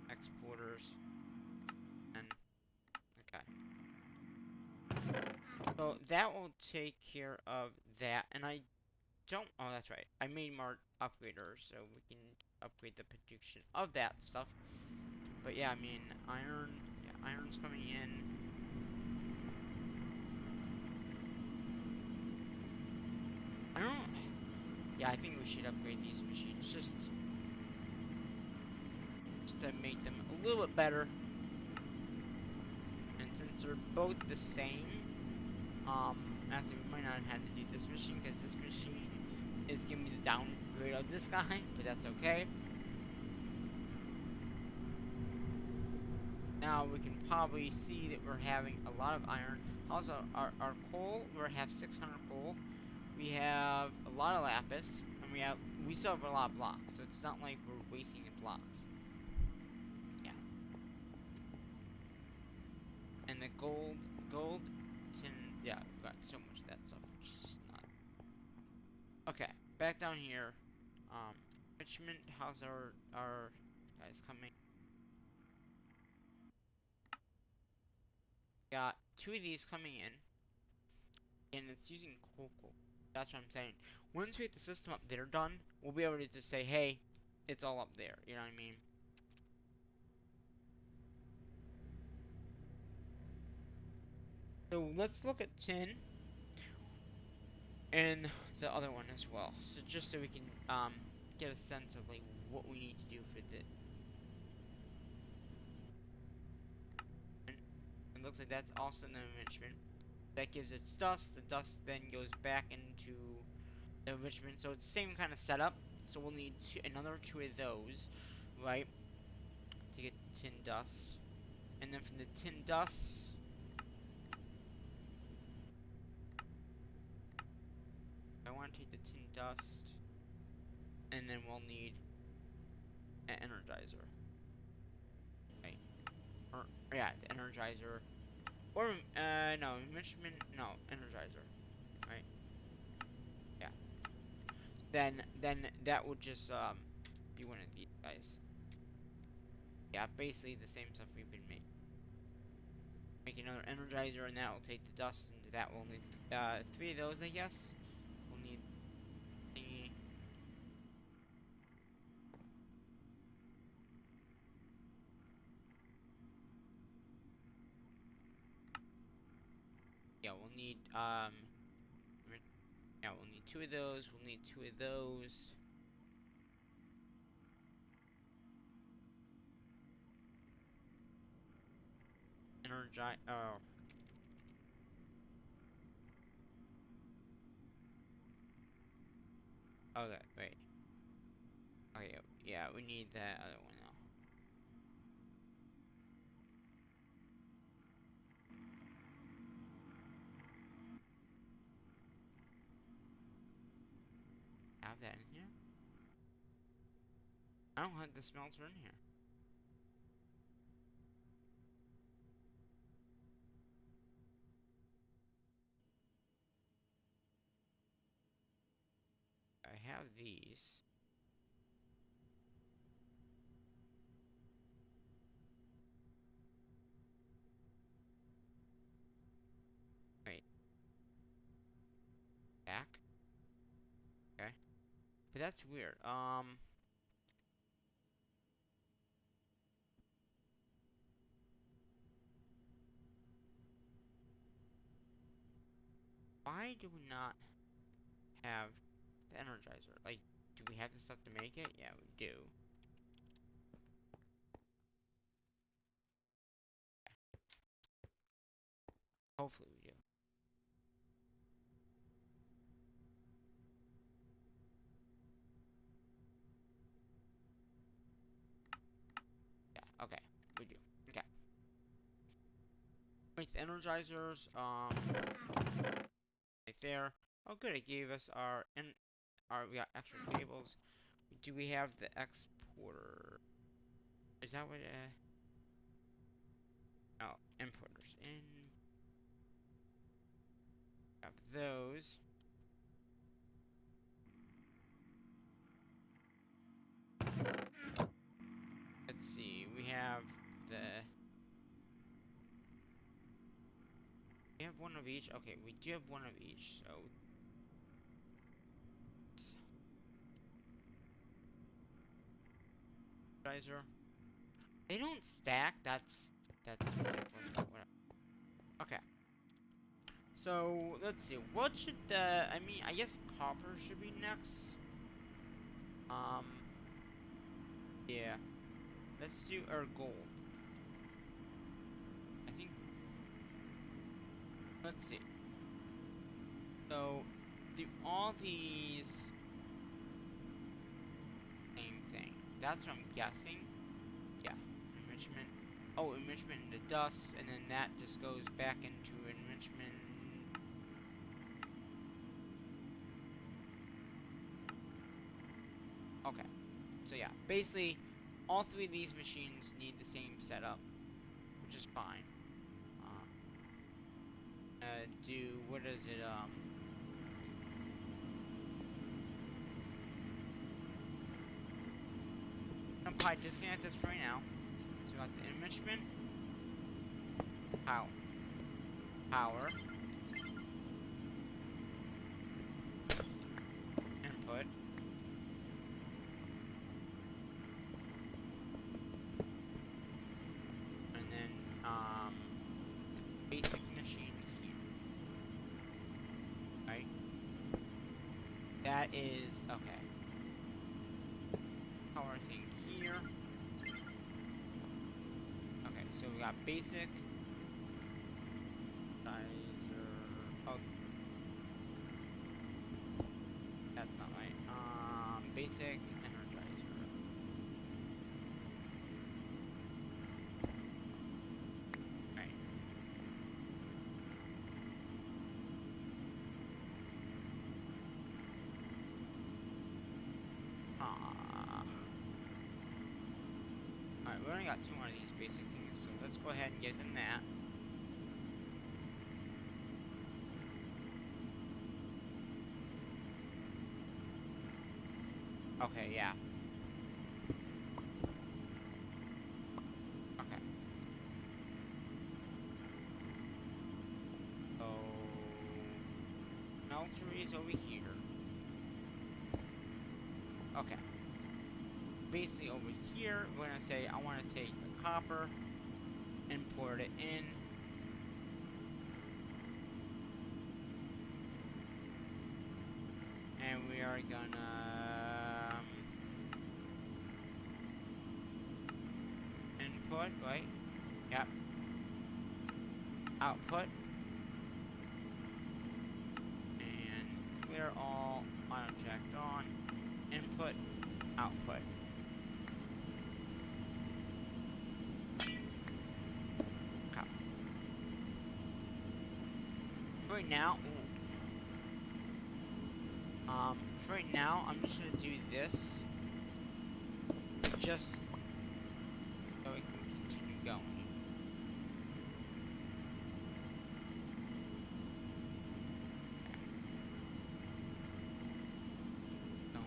Speaker 1: exporters, and, okay. So that will take care of that, and I don't, oh that's right, I made more upgraders, so we can upgrade the production of that stuff. But yeah, I mean, iron, yeah, iron's coming in. I don't, yeah, I think we should upgrade these machines, just to make them a little bit better. And since they're both the same, actually we might not have had to do this machine, because this machine is giving me the downgrade of this guy, but that's okay. Now we can probably see that we're having a lot of iron. Also, our coal, we have 600 coal. We have a lot of lapis, and we still have a lot of blocks, so it's not like we're wasting the blocks. Yeah. And the gold, tin, yeah, we've got so much of that stuff, which is just not. Okay, back down here. Richmond, how's our guys coming? Got two of these coming in, and it's using cocoa. That's what I'm saying. Once we get the system up there done, we'll be able to just say, hey, it's all up there. You know what I mean? So let's look at tin. and the other one as well. So just so we can get a sense of like what we need to do for the. It looks like that's also an enrichment. That gives it dust. The dust then goes back into the enrichment. So it's the same kind of setup. So we'll need another two of those, right, to get tin dust. And then from the tin dust, I want to take the tin dust, and then we'll need an energizer, right? Or yeah, the energizer, or no enrichment, no energizer, right? Yeah. Then that would just be one of these guys. Yeah, basically the same stuff we've been making. Make another energizer, and that will take the dust into that. We'll need three of those, I guess. We'll need thingy. Yeah, we'll need yeah, we'll need two of those. We'll need two of those. Energize. Oh. Okay, wait. Okay, yeah, we need that other one now. Have that in here? I don't have the smelter in here. I have these. Wait, back? Okay. But that's weird. Why do we not have the energizer? Like, do we have the stuff to make it? Yeah, we do. Hopefully we do. Yeah, okay. We do. Okay. Make the energizers, right there. Oh good, it gave us we got extra cables. Do we have the exporter? Is that what oh, importers in have those. Let's see, we have the we have one of each. Okay, we do have one of each, so energizer. They don't stack, that's ridiculous, but whatever. Okay. So let's see. What should I mean I guess copper should be next. Um yeah. Let's do our gold. I think let's see. So do all these same thing. That's what I'm guessing. Yeah. Enrichment. Oh, enrichment into dust, and then that just goes back into enrichment. Okay. So yeah, basically all three of these machines need the same setup, which is fine. Do what is it? I'm probably disconnect this right now. So we got the enrichment, power, input, and then basic machine here, right? that is okay. Power thing here. Okay, so we got basic. Oh, that's not right. Basic energizer. Right. Alright, we only got 2 more of these basic things, so let's go ahead and give them that. Okay, yeah. Okay. So, smeltery is over here. Okay. Basically over here, we're gonna say I want to take the copper, import it in. And we are gonna input, right? Yep. Output. And clear all, auto checked on. Input, output. Okay. Right now, right now, I'm just gonna do this, just so we can continue going. So,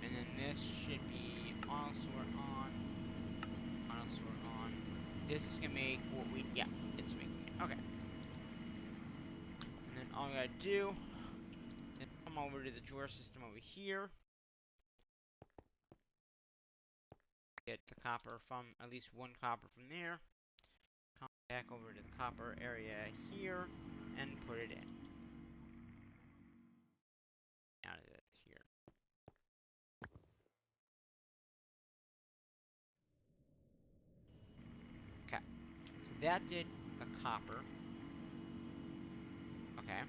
Speaker 1: and then this should be auto sort on, auto sort on. This is gonna make what we, yeah, it's making it. Okay. And then all we gotta do is come over to the drawer system over here. Get the copper from, at least 1 copper from there. Come back over to the copper area here and put it in. Out of it here. Okay. So that did the copper. Okay.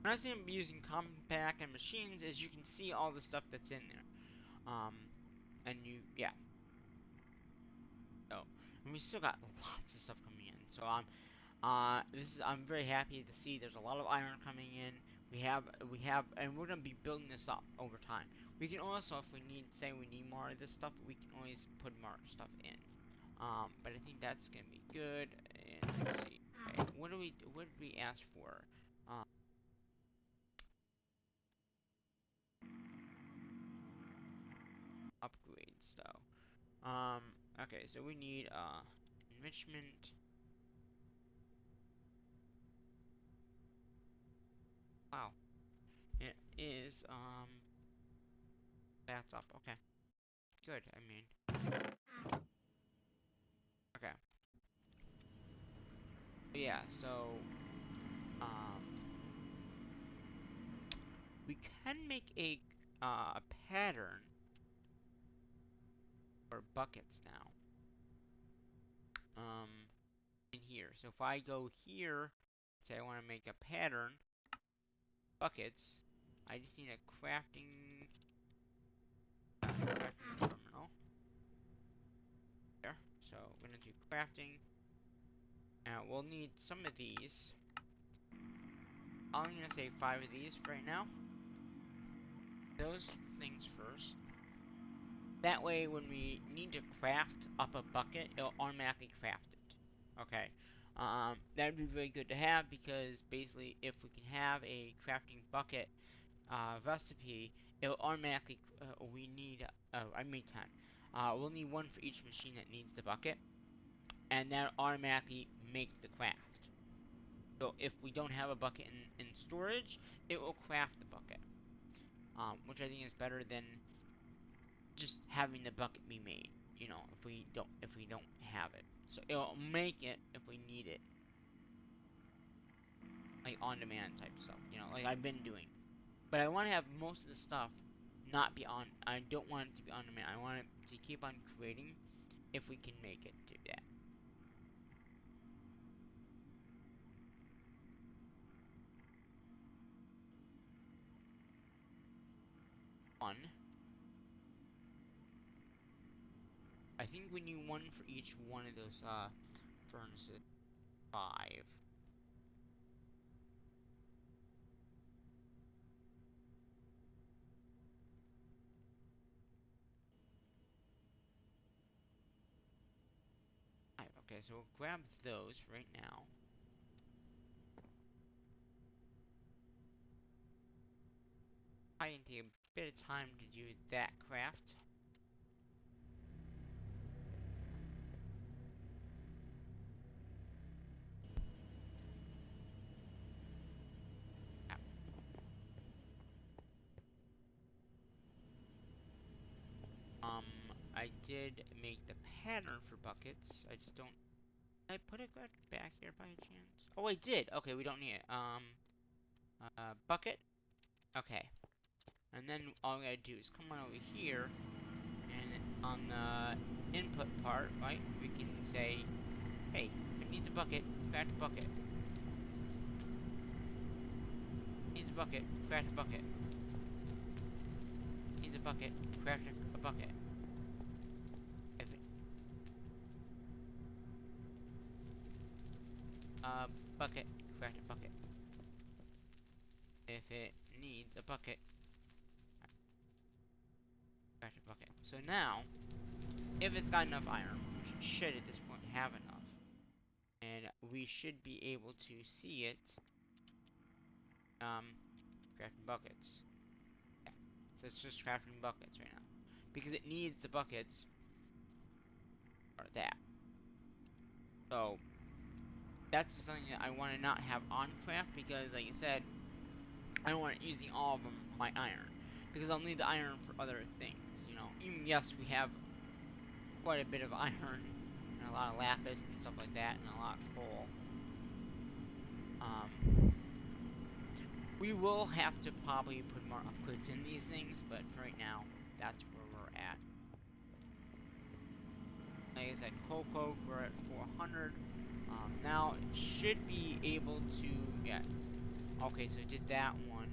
Speaker 1: When I say I'm using compact and machines, as you can see all the stuff that's in there. And you, yeah. So, and we still got lots of stuff coming in. So, I'm very happy to see there's a lot of iron coming in. And we're gonna be building this up over time. We can also, if we need, say we need more of this stuff, we can always put more stuff in. But I think that's gonna be good. And let's see. Okay, what did we ask for? Upgrades though. Okay, so we need enrichment. Wow. It is that's up. Okay. Good. I mean, okay. Yeah, so um we can make a pattern for buckets now. In here. So if I go here, say I want to make a pattern buckets, I just need a crafting terminal. There. So we're gonna do crafting. Now we'll need some of these. I'm gonna say 5 of these for right now. Those things first. That way, when we need to craft up a bucket, it'll automatically craft it. Okay. That'd be really good to have because basically, if we can have a crafting bucket recipe, it'll automatically. We need. I made 10. We'll need 1 for each machine that needs the bucket, and that'll automatically make the craft. So if we don't have a bucket in storage, it will craft the bucket. Which I think is better than just having the bucket be made. You know, if we don't have it, so it'll make it if we need it. like on-demand type stuff, like I've been doing. But I want to have most of the stuff not be on. I don't want it to be on demand. I want it to keep on creating if we can make it do that. One. I think we need one for each one of those furnaces. 5. Okay, so we'll grab those right now. I can take a bit of time to do that craft. I did make the pattern for buckets. I just don't. Did I put it back here by chance? Oh, I did. Okay, we don't need it. Bucket. Okay. And then all we gotta do is come on over here, and on the input part, right, we can say, hey, it needs a bucket, craft a bucket. Needs a bucket, craft a bucket. Needs a bucket, craft a bucket. If it, bucket, craft a bucket. If it needs a bucket, craft a bucket. So now, if it's got enough iron, which it should at this point have enough, and we should be able to see it, crafting buckets. Yeah. So it's just crafting buckets right now. Because it needs the buckets for that. So, that's something that I want to not have on craft because, like I said, I don't want it using all of them, my iron. Because I'll need the iron for other things, Even, yes, we have quite a bit of iron, and a lot of lapis and stuff like that, and a lot of coal. We will have to probably put more upgrades in these things, but for right now, that's where we're at. Like I said, coal, we're at 400. Now, it should be able to, yeah. Okay, so it did that one.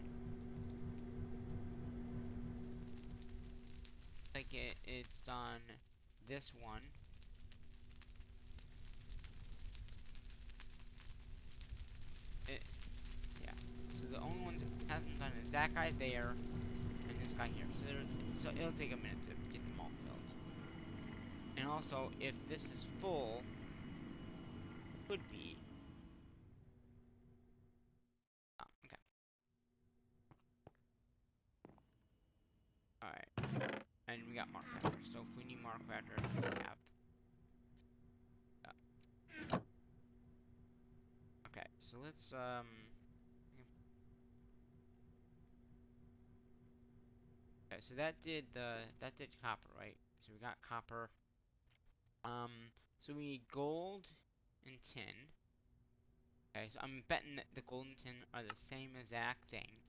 Speaker 1: Like it's done this one. Yeah. So the only ones it hasn't done is that guy there, and this guy here. So it'll take a minute to get them all filled. And also, if this is full, could be. Okay. Alright. And we got Mark Raptor. So if we need Mark Raptor, we have. Okay, so let's okay, so that did copper, right? So we got copper. So we need gold and tin. Okay, so I'm betting that the gold and tin are the same exact thing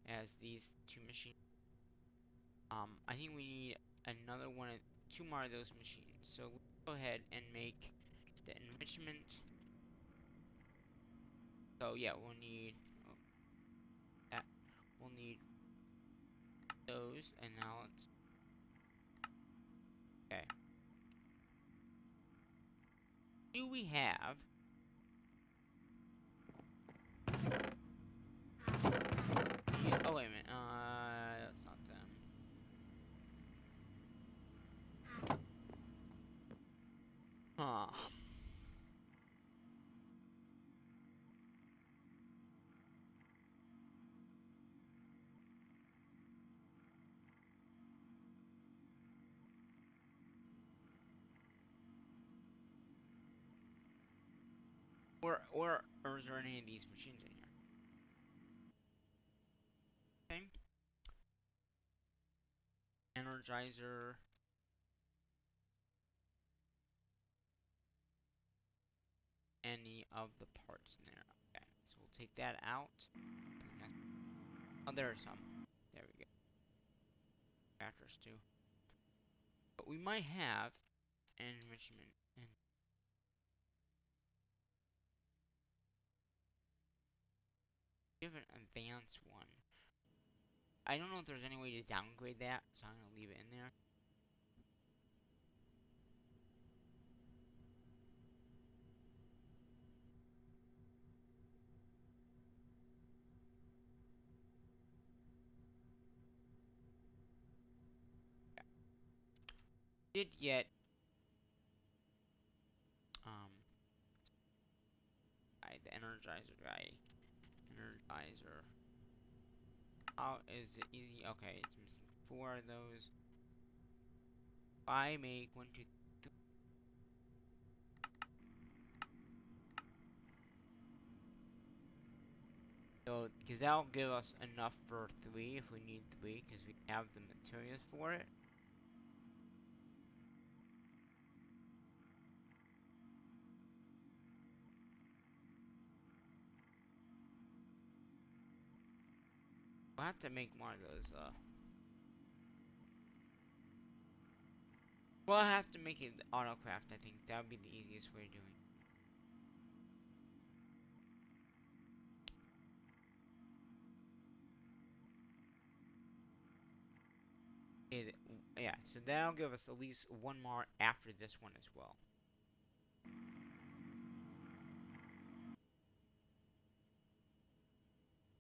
Speaker 1: as these two machines. I think we need another one, two more of those machines. So let's go ahead and make the enrichment. So yeah, we'll need that. We'll need those, and now let's. Okay. Do we have? Oh wait a minute. That's not them. Huh. Or is there any of these machines in here? Okay. Energizer. Any of the parts in there. Okay, so we'll take that out. Oh, there's some. There we go. Crafters too. But we might have enrichment and give an advanced one. I don't know if there's any way to downgrade that, so I'm gonna leave it in there. Did get um the energizer guy. Energizer. How is it easy? Okay, it's missing 4 of those. I make 1, 2, 3. So, because that'll give us enough for 3 if we need 3, because we have the materials for it. We'll have to make more of those, We'll have to make it autocraft, I think. That would be the easiest way of doing it. Yeah, so that'll give us at least 1 more after this one as well.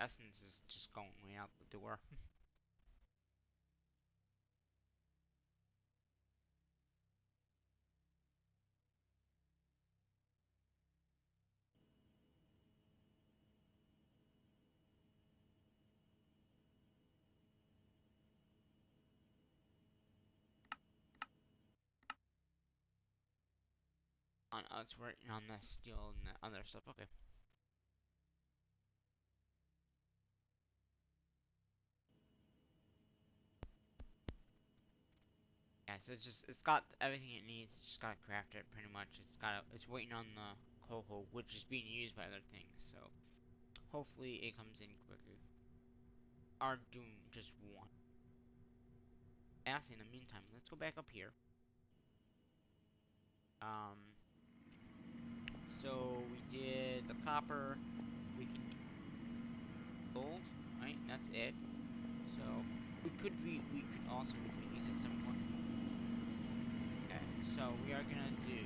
Speaker 1: Essence is just going way out the door. On us, working on the steel and the other stuff. Okay. Yeah, so it's got everything it needs. It's just gotta craft it pretty much. It's waiting on the coho, which is being used by other things. So hopefully it comes in quicker. Are doing just one. In the meantime, let's go back up here. Um, so we did the copper. We can do gold, right? That's it. So we could also between these at some point. Okay, so we are gonna do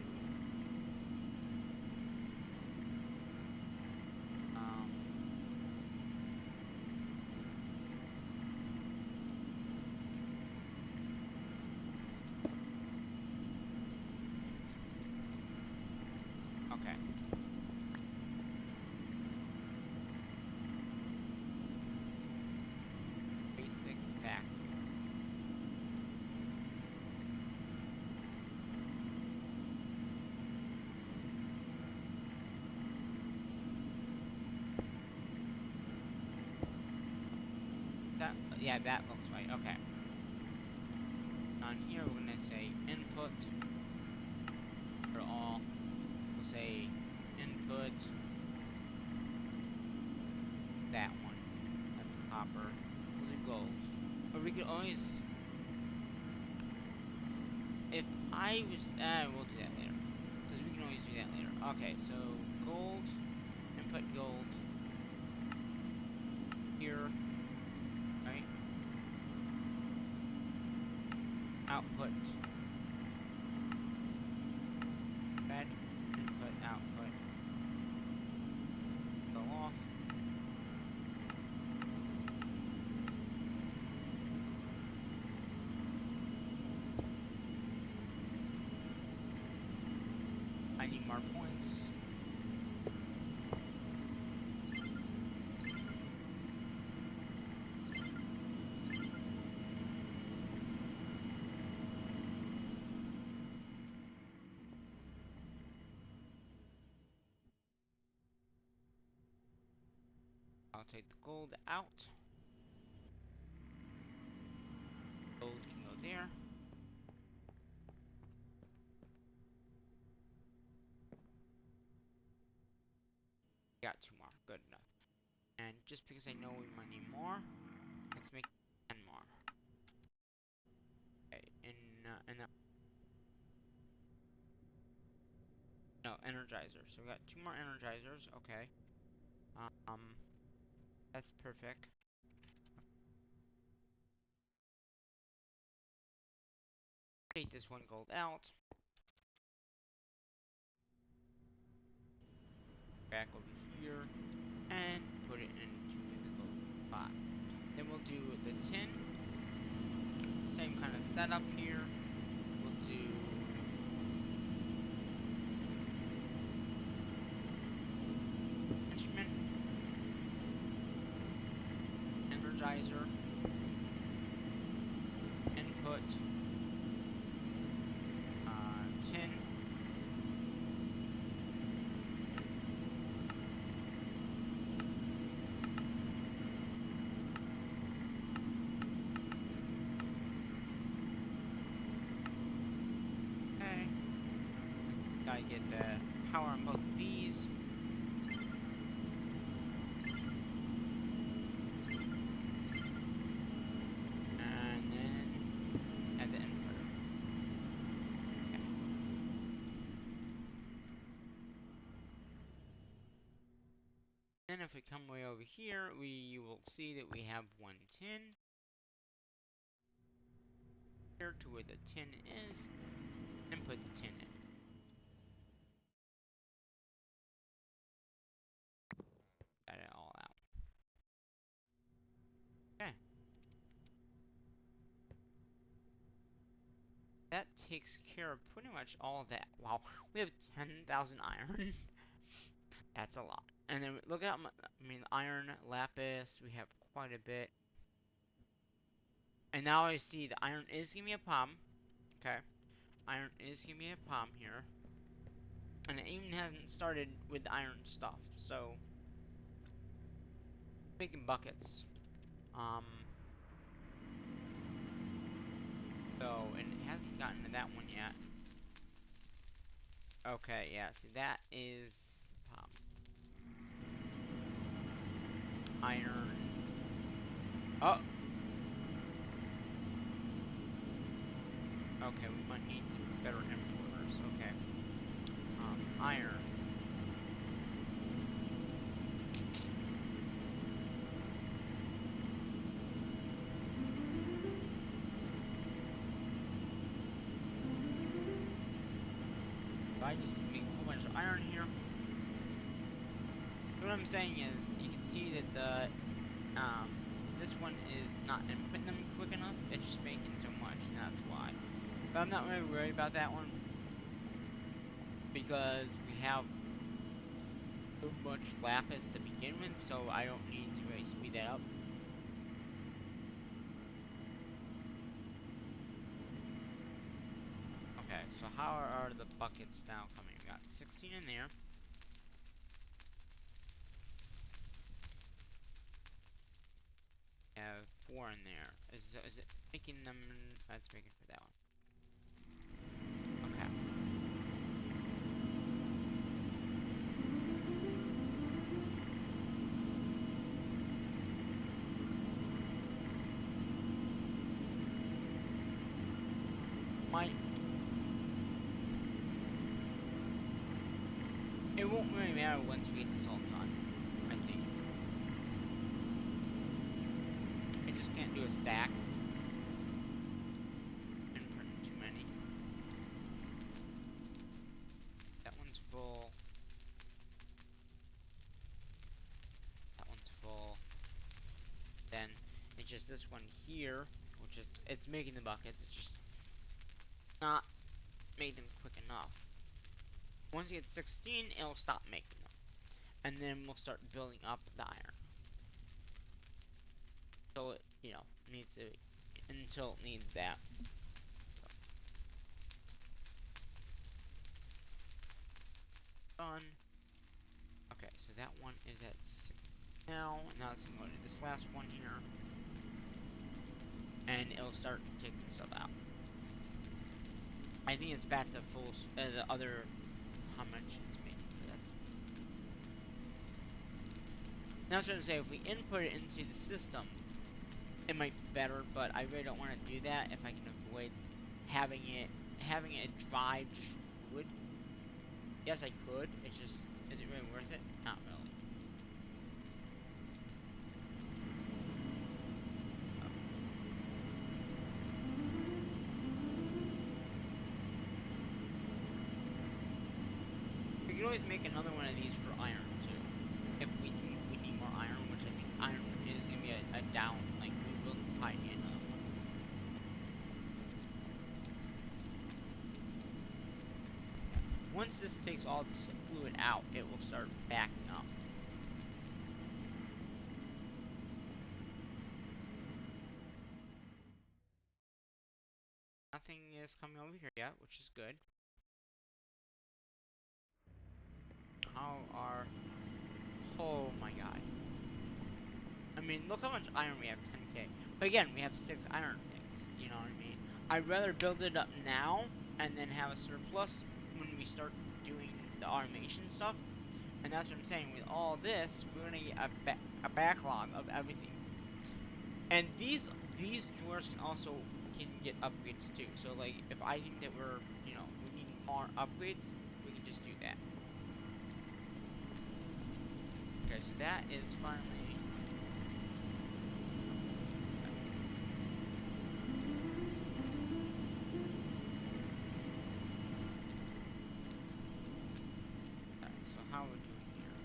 Speaker 1: um okay. Basic factory. Yeah, that looks right. Okay. On here, we're gonna say input for all. We'll say input that one. That's copper. We'll do gold. Or we could always, if I was, we'll do that later. Because we can always do that later. Okay, so gold, input gold. Here, right? Output red, input, output. Go off. I need more points. I'll take the gold out. Gold can go there. Got 2 more. Good enough. And just because I know we might need more, let's make 10 more. Okay, no, energizers. So we got 2 more energizers. Okay. Um, that's perfect. Take this 1 gold out. Back over here and put it into the gold spot. Then we'll do the tin. Same kind of setup here. We'll do instrument, energizer, input, tin, okay. Gotta get the power on both of these. And then add the inverter. Okay. Then if we come way over here, we will see that we have 1 tin. Here to where the tin is, and put the tin in. Got it all out. Okay. That takes care of pretty much all of that. Wow, we have 10,000 iron. That's a lot. And then look at, I mean, iron, lapis, we have quite a bit. And now I see the iron is giving me a problem. Okay. Iron is giving me a problem here. And it even hasn't started with the iron stuff. So, making buckets. So, and it hasn't gotten to that one yet. Okay, yeah, see, that is iron. Oh! Okay, we might need better importers. Okay. Iron. So I just make a whole bunch of iron here. So what I'm saying is, you can see that the this one is not inputting them quick enough. It's just making so much, and that's why. But I'm not really worried about that one because we have so much lapis to begin with, so I don't need to really speed that up. Okay, so how are the buckets now coming? We got 16 in there. We have 4 in there. Is it making them? That's making for that one. Okay. It won't really matter once we get this all done, I think. I just can't do a stack. And print too many. That one's full. That one's full. Then it's just this one here, which is it's making the buckets. It's just not making them quick enough. Once you get 16, it'll stop making them. And then we'll start building up the iron. So it, needs to, until it needs that. So. Done. Okay, so that one is at 6 now. Now it's going to go to this last one here. And it'll start taking stuff out. I think it's back to full, the other, how much it's making. That's Now, I was trying to say, if we input it into the system, it might be better, but I really don't want to do that if I can avoid having it drive just for fluid. Yes, I could. It's just, is it really worth it? Not really. We could always make another one of these for iron too, if we need more iron, which I think iron is gonna be a down. Like we will probably need another one. Once this takes all this fluid out, it will start backing up. Nothing is coming over here yet, which is good. How are... Oh my god. I mean, look how much iron we have, 10k. But again, we have 6 iron things, you know what I mean? I'd rather build it up now, and then have a surplus when we start doing the automation stuff. And that's what I'm saying, with all this, we're gonna get a backlog of everything. And these drawers can get upgrades too. So like, if I think that we're, we need more upgrades, we can just do that. Okay, so that is finally... Okay, so how are we doing here?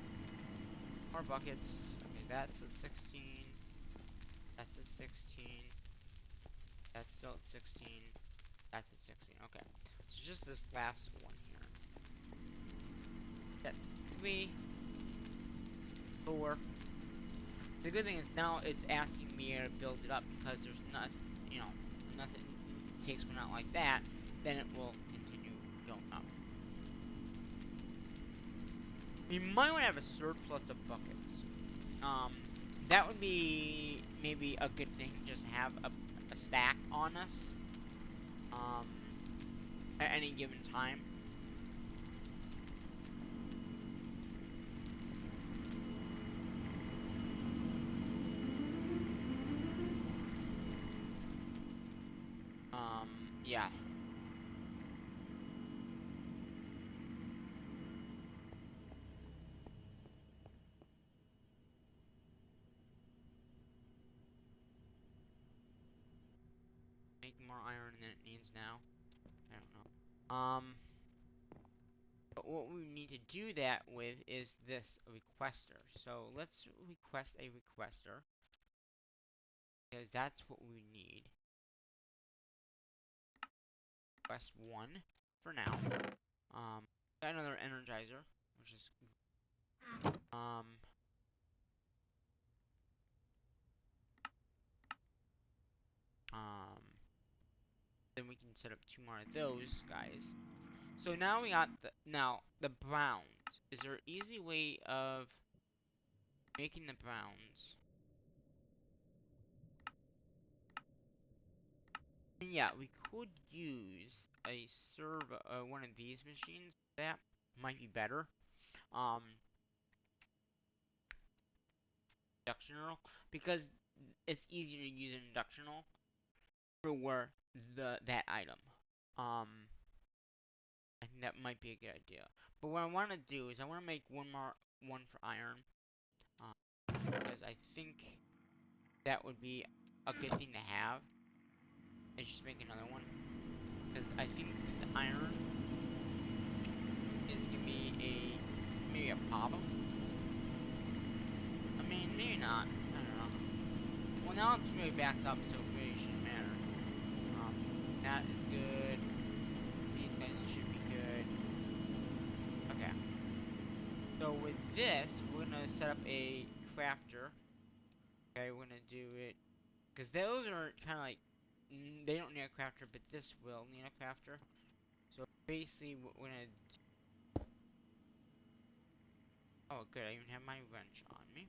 Speaker 1: More buckets. Okay, that's at 16. That's at 16. That's still at 16. That's at 16. Okay. So just this last one here. That's 3, 4. The good thing is now it's asking me to build it up because there's not, unless it takes one out like that, then it will continue going up. We might want to have a surplus of buckets. That would be maybe a good thing, just have a stack on us, at any given time. Yeah. Making more iron than it needs now. I don't know. But what we need to do that with is this requester. So let's request a requester, because that's what we need. Request 1 for now. Got another energizer, which is um then we can set up 2 more of those guys. So now we got the browns. Is there an easy way of making the browns? And yeah, we could use a one of these machines. That might be better. Inductional, because it's easier to use an inductional for that item. I think that might be a good idea. But what I want to do is I want to make one for iron, because I think that would be a good thing to have. And just make another one, because I think the iron is gonna be maybe a problem. I mean, maybe not. I don't know. Well, now it's really backed up, so it really shouldn't matter. That is good. These guys should be good. Okay. So with this, we're gonna set up a crafter. Okay, we're gonna do it, because those are kind of like, they don't need a crafter, but this will need a crafter. So basically, what we're gonna oh good, I even have my wrench on me.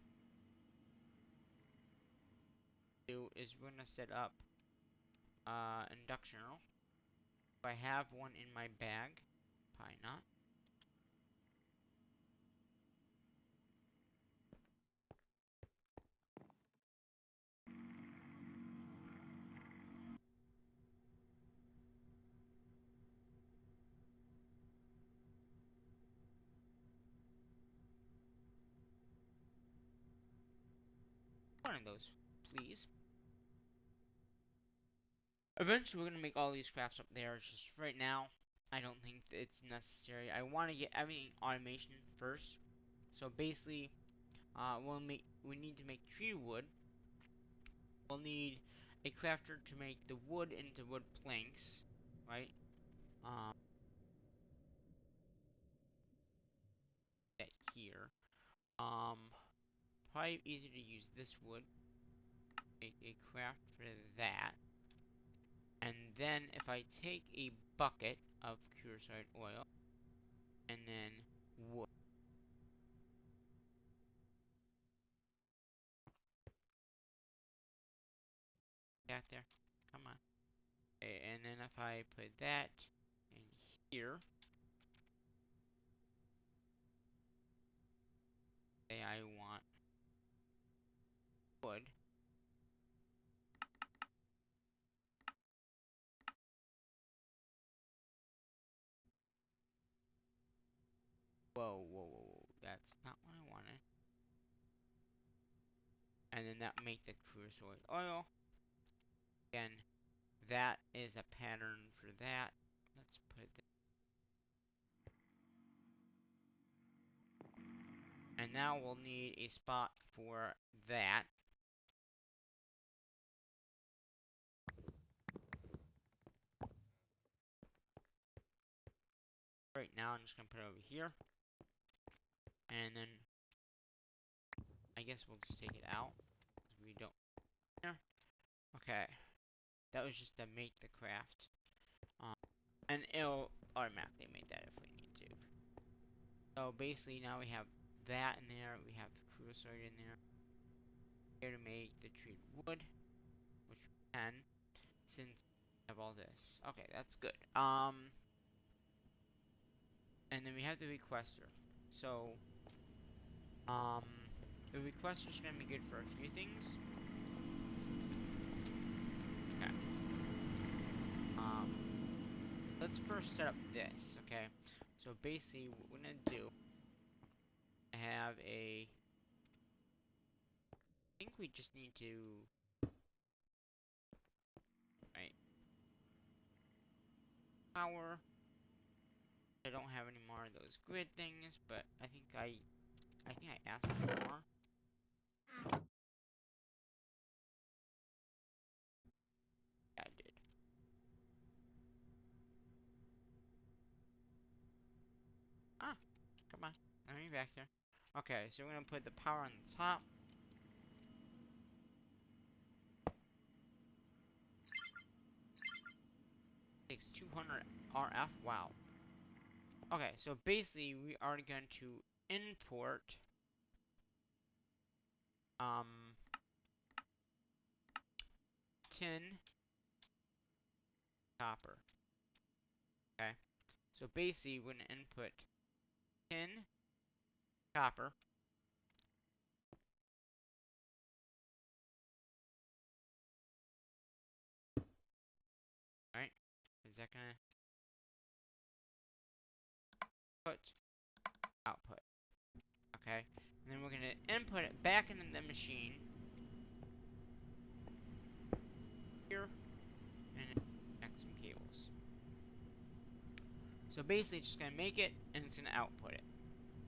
Speaker 1: Do is we're gonna set up inductional. Do I have one in my bag? Probably not. one of those, please. Eventually, we're gonna make all these crafts up there. It's just right now, I don't think it's necessary. I want to get everything automation first. So basically, we need to make tree wood. We'll need a crafter to make the wood into wood planks, right? Um, that here. Probably easier to use this wood. Make a craft for that. And then if I take a bucket of curacide oil and then wood. Got there? Come on. Okay, and then if I put that in here, say I want wood. Whoa, whoa, whoa, whoa. That's not what I wanted. And then that make the curacide oil. Again, that is a pattern for that. Let's put that. And now we'll need a spot for that. Right now, I'm just gonna put it over here. And then, I guess we'll just take it out. We don't. Okay. That was just to make the craft. And it'll automatically make that if we need to. So basically now we have that in there, we have the curacide in there. Here to make the treated wood, which we can, since we have all this. Okay, that's good. And then we have the requester. So, the requester is gonna be good for a few things. Okay. Let's first set up this, okay? So basically, what we're gonna do, I have a. I think we just need to. Right. Power. I don't have any more of those grid things, but I think I asked for more. Yeah, I did. Ah, come on. Let me back there. Okay, so we're gonna put the power on the top. Takes 200 RF. Wow. Okay, so basically we are going to import tin copper. Okay. So basically we're gonna input tin copper. Right? Is that gonna put output? Okay. And then we're gonna input it back into the machine. Here. And connect some cables. So basically it's just gonna make it and it's gonna output it.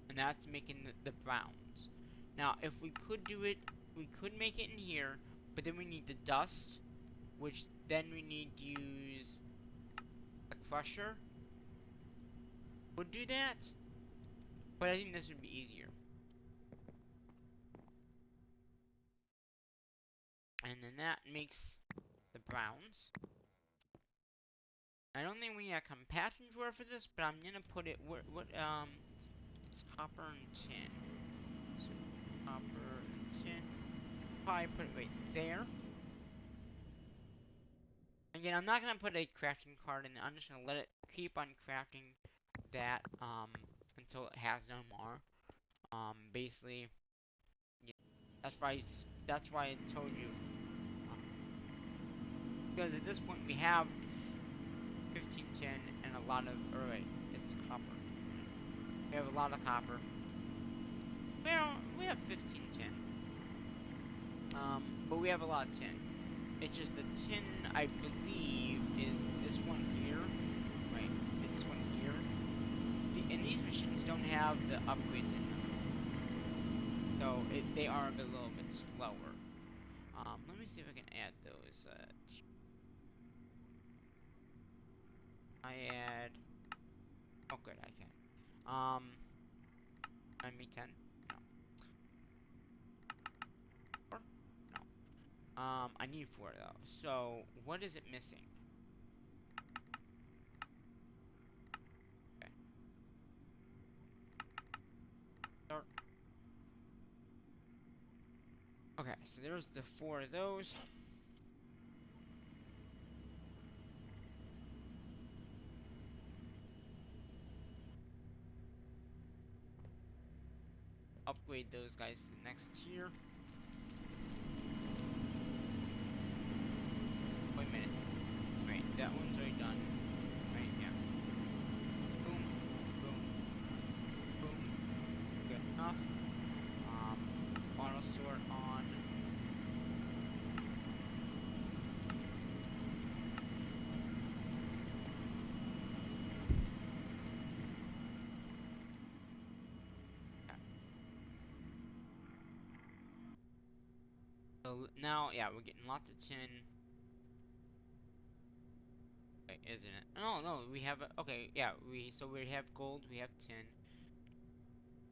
Speaker 1: And that's making the browns. Now if we could do it, we could make it in here, but then we need the dust, which then we need to use a crusher. Would do that, but I think this would be easier. And then that makes the browns. I don't think we need a compaction drawer for this, but I'm gonna put it it's copper and tin. So copper and tin. Probably put it right there. Again, I'm not gonna put a crafting card in it. I'm just gonna let it keep on crafting that until it has no more. Basically, yeah, that's why I told you. Because at this point we have 15 tin and a lot of, or wait, it's copper. We have a lot of copper. Well, we have 15 tin. But we have a lot of tin. It's just the tin, I believe, is this one here. Wait, is this one here? And these machines don't have the upgrades in them. So they are a little bit slower. Let me see if I can add those. I add. Oh, good, I can. I mean 10. No. 4? No. I need 4 though. So what is it missing? Okay. Start. Okay, so there's the 4 of those. Upgrade those guys to the next tier. Wait a minute. Wait, that one's already done. Right, yeah. Boom, boom, boom. Good enough. Auto sort on. Okay. So now, yeah, we're getting lots of tin. Okay, isn't it? No, no, we have okay, yeah, we have gold, we have tin,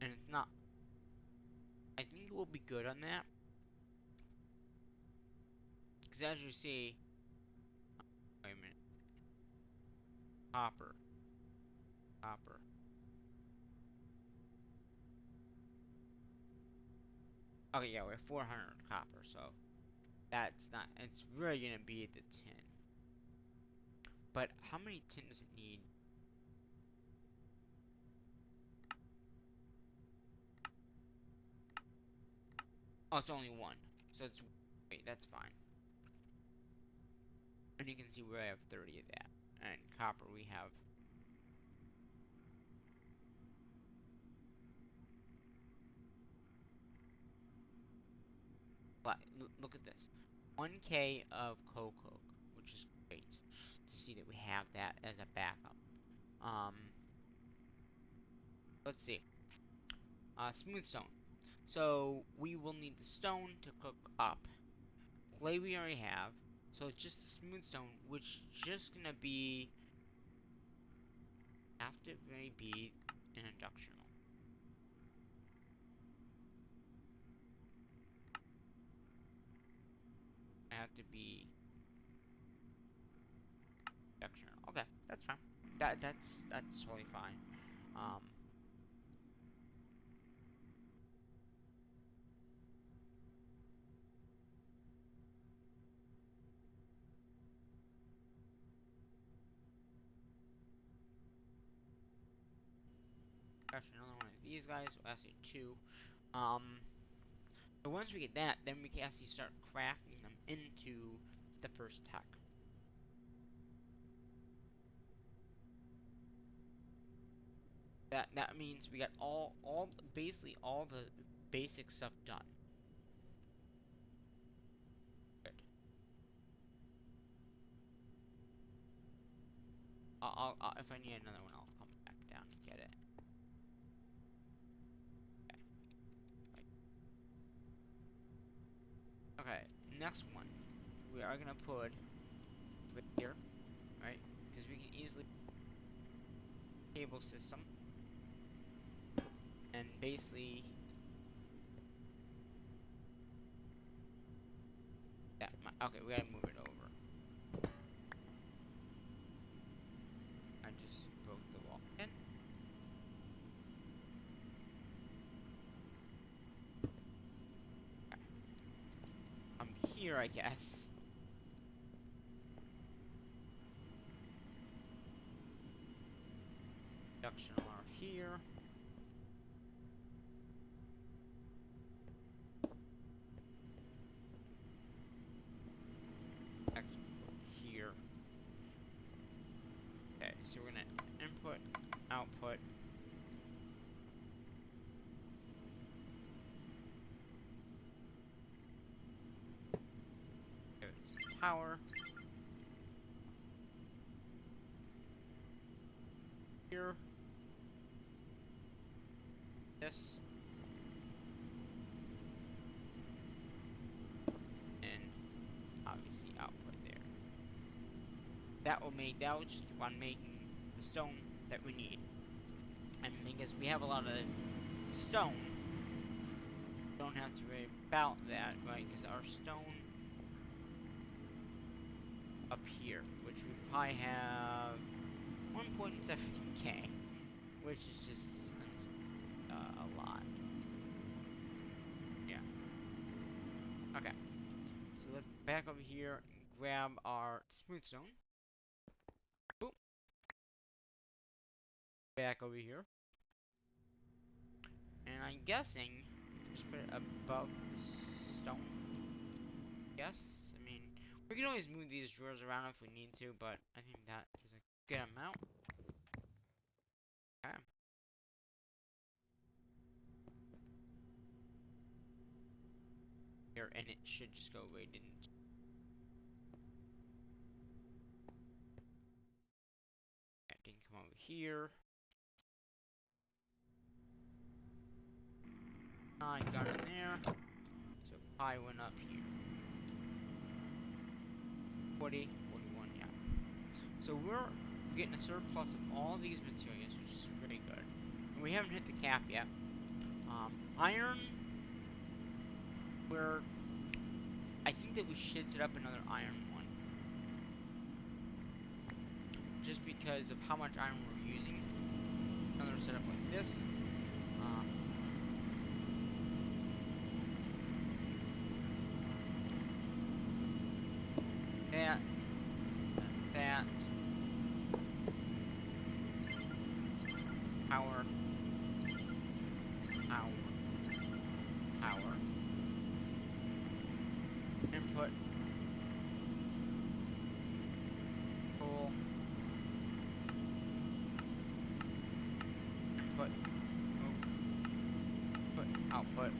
Speaker 1: and it's not. I think we'll be good on that, because as you see, wait a minute, copper, copper. Okay, yeah, we have 400 copper, so that's not. It's really gonna be the tin. But how many tin does it need? Oh, it's only one, so it's wait, that's fine. And you can see we have 30 of that, and copper we have. But look at this, 1K of cocoa, which is great to see that we have that as a backup. Um, let's see. Smooth stone. So we will need the stone to cook up. Clay we already have. So it's just the smooth stone, which is just gonna be have to be an inductional. I have to be inductional. Okay, that's fine. That's totally fine. Um, Craft another one of these guys. Well, actually two. Um, but once we get that, then we can actually start crafting them into the first tech. That means we got basically all the basic stuff done. Good. If I need another one, I'll come back down and get it. Okay. Okay. Next one, we are gonna put right here, right? Because we can easily cable system and basically okay, we gotta move it over. I just broke the wall in. I'm here, I guess. Production alarm here. Export here. Okay, so we're gonna input, output. power. Here. This. And obviously output there. That will just keep on making the stone that we need. And because we have a lot of stone, we don't have to worry about that, right? Because our stone up here, which we probably have 1.7k, which is just a lot. Yeah. Okay. So let's back over here and grab our smooth stone. Boom. Back over here. And I'm guessing just put it above the stone. Yes. I mean, we can always move these drawers around if we need to, but I think that is a good amount. Okay. Here, and it should just go right in. That didn't come over here. I got in there. So I went up here. 40, 41, yeah. So we're getting a surplus of all these materials, which is pretty good. And we haven't hit the cap yet. Iron, I think that we should set up another iron one. Just because of how much iron we're using. Another setup like this. That. Power. Input. Pull. Input. Output.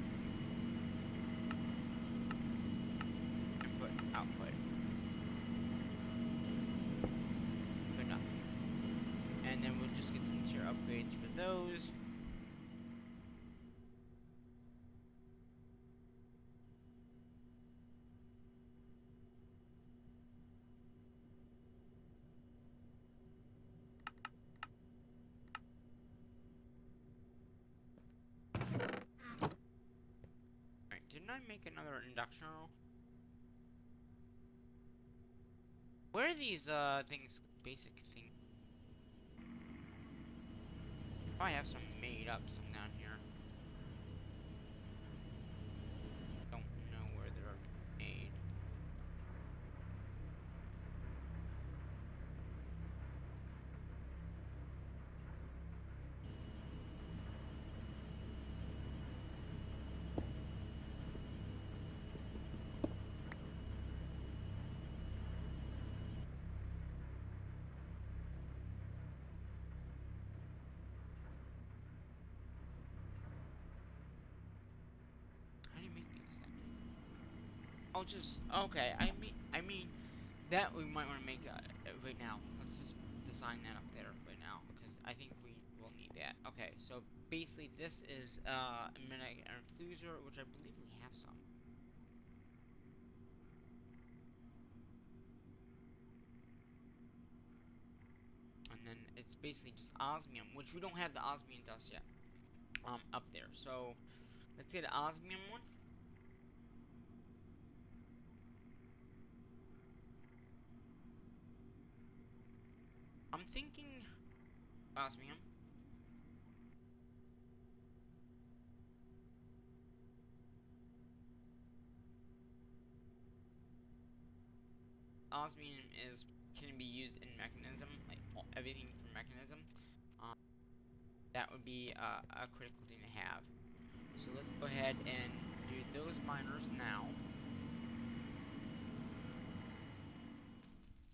Speaker 1: Input, output. Good enough. And then we'll just get some tier upgrades for those. Alright, didn't I make another induction roll? Where are these things, basic things? I have some made up some down here. Don't know where they're made. How do you make these then? Oh, just okay. I mean that we might want to make right now. Let's just design that up there right now because I think we will need that. Okay, so basically this is a minute and fluser, which I believe we have some. And then it's basically just osmium, which we don't have the osmium dust yet. Up there. So let's get the osmium one. I'm thinking osmium. Osmium can be used in mechanism, like everything from mechanism. Um, that would be a critical thing to have. So let's go ahead and do those miners now.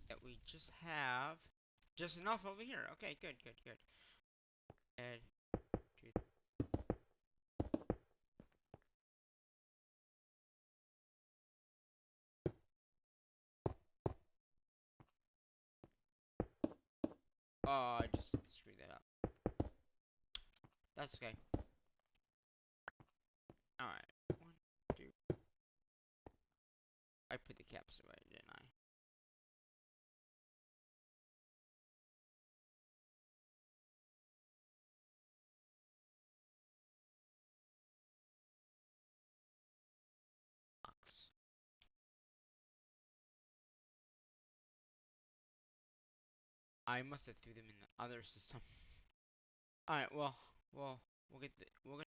Speaker 1: That we just have just enough over here. Okay, good. And Oh, I just screwed that up. That's okay. Alright. 1, 2. I put the caps away, didn't I? Box. I must have threw them in the other system. Alright, we'll get the, we're gonna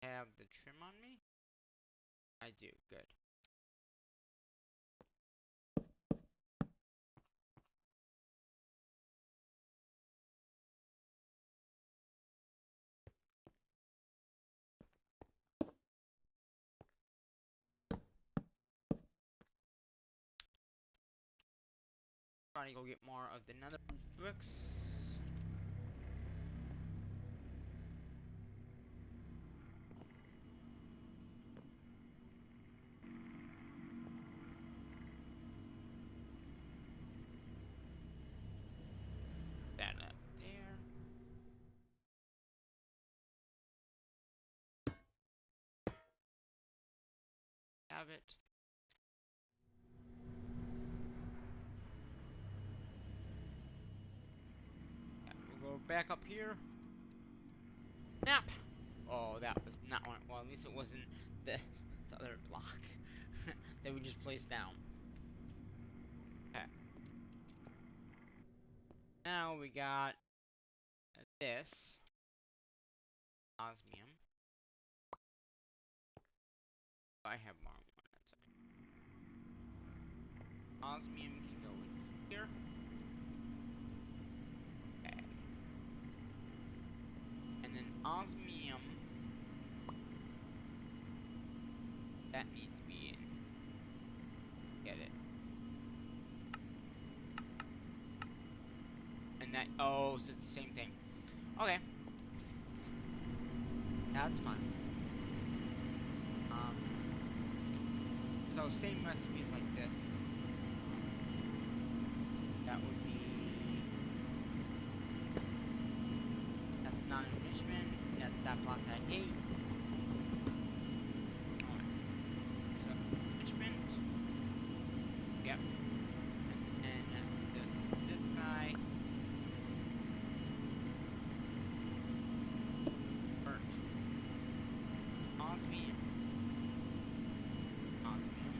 Speaker 1: have the trim on me? I do, good. Trying to go get more of the nether bricks. That up there. Have it. Yeah, we'll go back up here. Nap! Oh, that was not one. Well, at least it wasn't the other block that we just placed down. Okay. Now we got this osmium. I have more one. That's okay. Osmium can go in here. Okay. And then osmium that needs to be in. Get it. And that, oh, so it's the same thing. Okay. That's fine. So same recipes like this. That would be, that's non-enrichment. That's that block I hate. So enrichment. Yep. And then this guy. Burnt. Osmium. Osmium.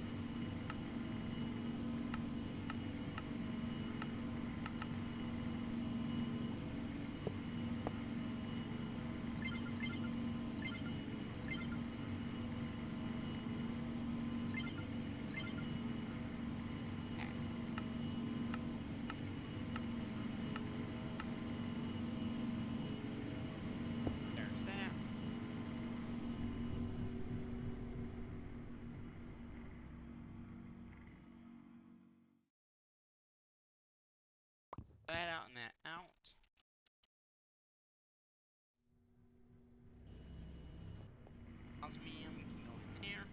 Speaker 1: There's that. That out and that out. Osmium can go in there.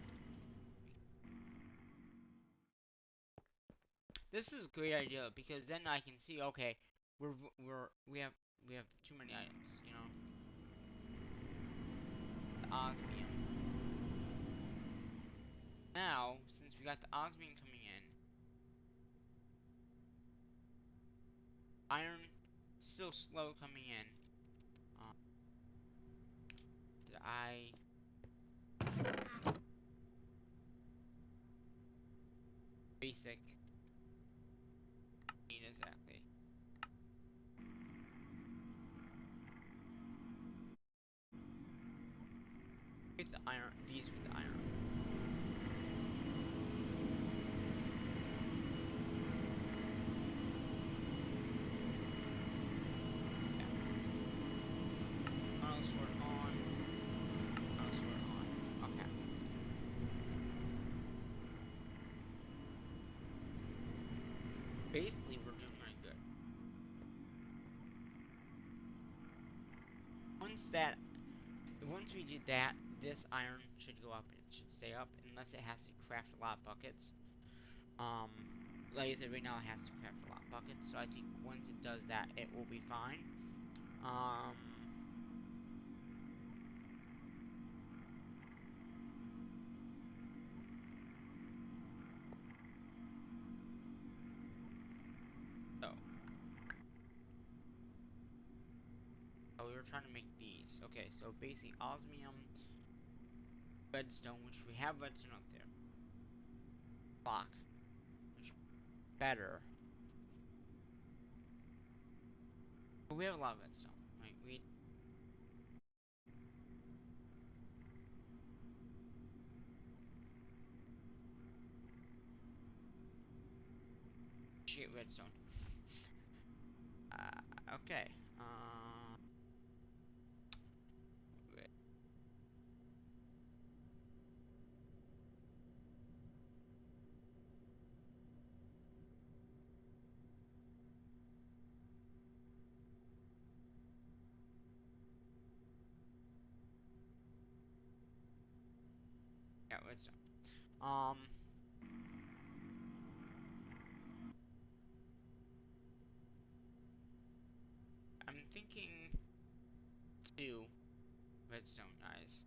Speaker 1: This is a great idea because then I can see, okay, we have too many items, you know. The osmium. Now, since we got the osmium coming in, iron still slow coming in. Did I basic need exactly? Get the iron. These with the iron. Auto sort on. Auto sort on. Okay. Basically, we're doing very good. that once we do that, this iron should go up and it should stay up unless it has to craft a lot of buckets. Um, like I said, right now it has to craft a lot of buckets, so I think once it does that, it will be fine. So, oh, we were trying to make these. Okay, so basically osmium, redstone, which we have redstone up there. Block, which better. But we have a lot of redstone, right? We appreciate redstone. Okay. Yeah, redstone. Um, I'm thinking two redstone guys.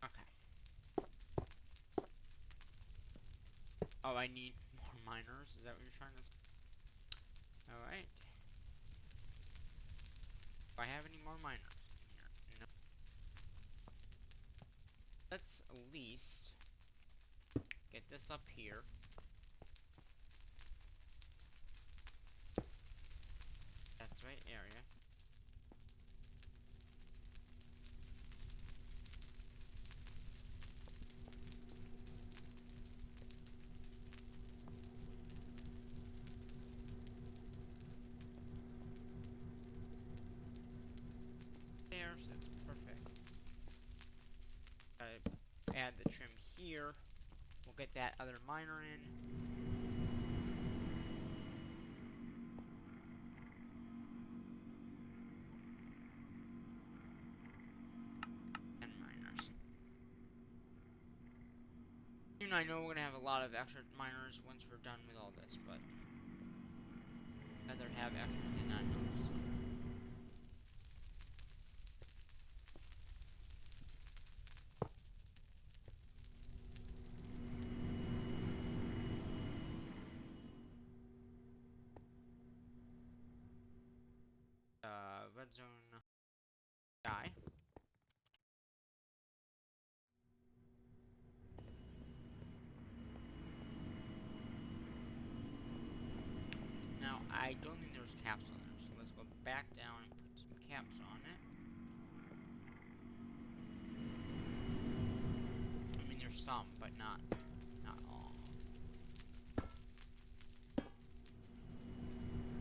Speaker 1: Okay. Oh, I need more miners. Is that what you're trying to? All right. Do I have any more miners in here? No. Let's at least get this up here. That's the right area. There, so that's perfect. Add the trim here. We'll get that other miner in. And miners. Soon I know we're gonna have a lot of extra miners once we're done with all this, but I'd rather have extra than not know. So. Red zone guy. Now, I don't think there's caps on there, so let's go back down and put some caps on it. I mean, there's some, but not all.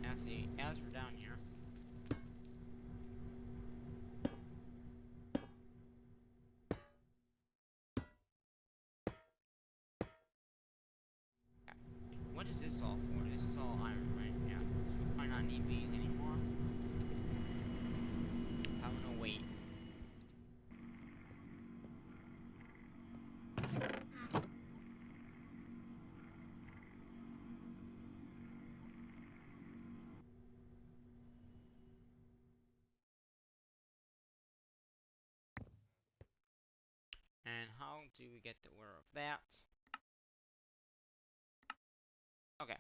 Speaker 1: Actually, as we're down here, what is this all for? This is all iron, right? Yeah. So we might not need these anymore. I'm gonna wait. And how do we get the order of that? Okay.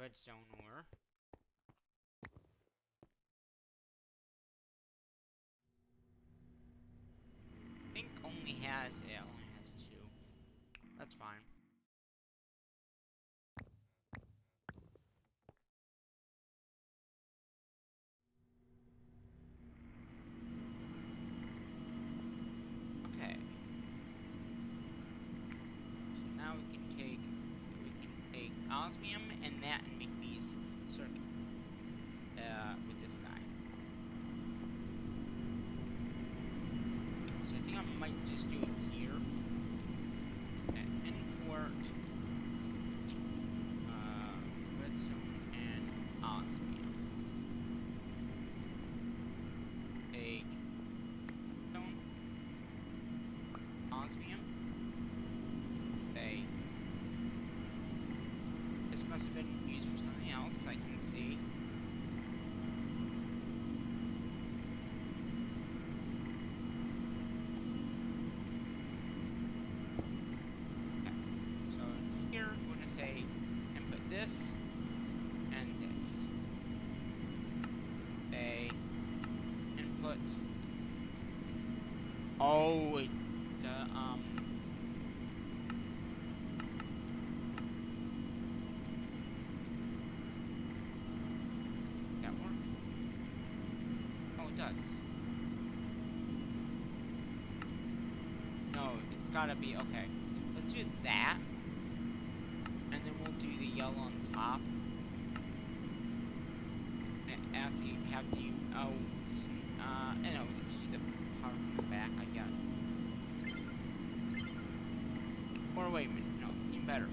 Speaker 1: redstone ore. I think only has, yeah, only has 2. That's fine. Okay. So now we can take osmium and that and make these circuits with this guy. So I think I might just do it here. And import redstone and osmium. Take stone, osmium. Say this must have been used for something else, I can see. Okay. So here we're gonna say input this and this. Say input. Oh, it that work? Oh, it does. No, it's gotta be okay. Let's do that, and then we'll do the yellow on top. And as you have to, and we can see the power from the back, I guess. Or wait a minute, no, even better.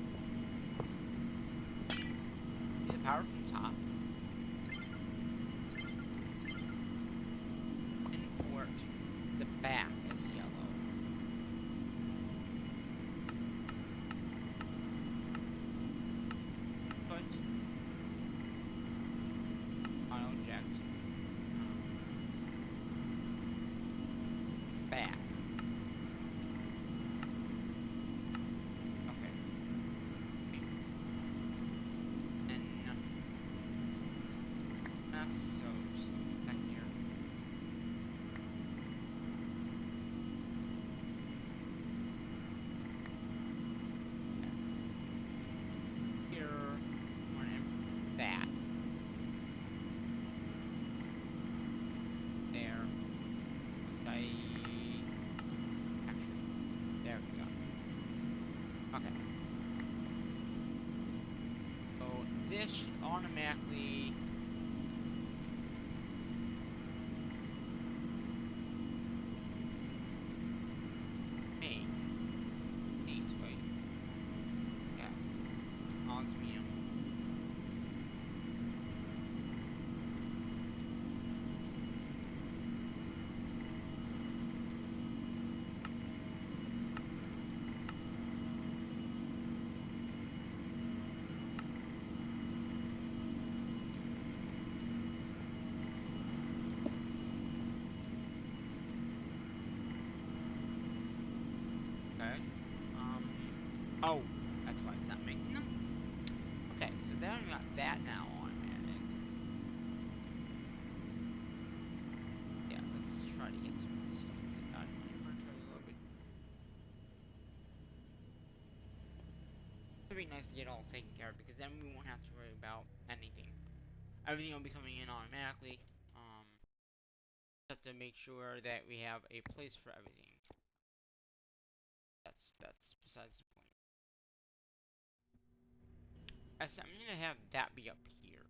Speaker 1: Do the power from the top. Import the back as yellow. Put object back. Okay. And so just back here. Here, we're gonna that. There. There we go. Okay. So this should automatically make these, wait. Yeah. Osmium. Okay. Oh, that's why it's not making them. Okay, so then we got that now automatic. Yeah, let's try to get some of this stuff out of my inventory a little bit. It'd be nice to get all taken care of because then we won't have to worry about anything. Everything will be coming in automatically. Have to make sure that we have a place for everything. That's besides the point. I'm gonna have that be up here.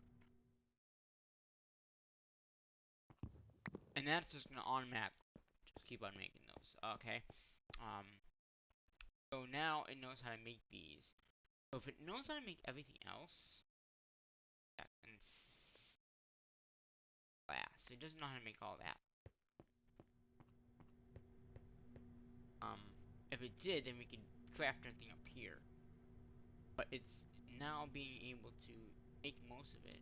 Speaker 1: And that's just gonna automatically just keep on making those. Okay. Um so now it knows how to make these. So if it knows how to make everything else, that can glass. It doesn't know how to make all that. Um if it did, then we could craft everything up here. But it's now being able to make most of it.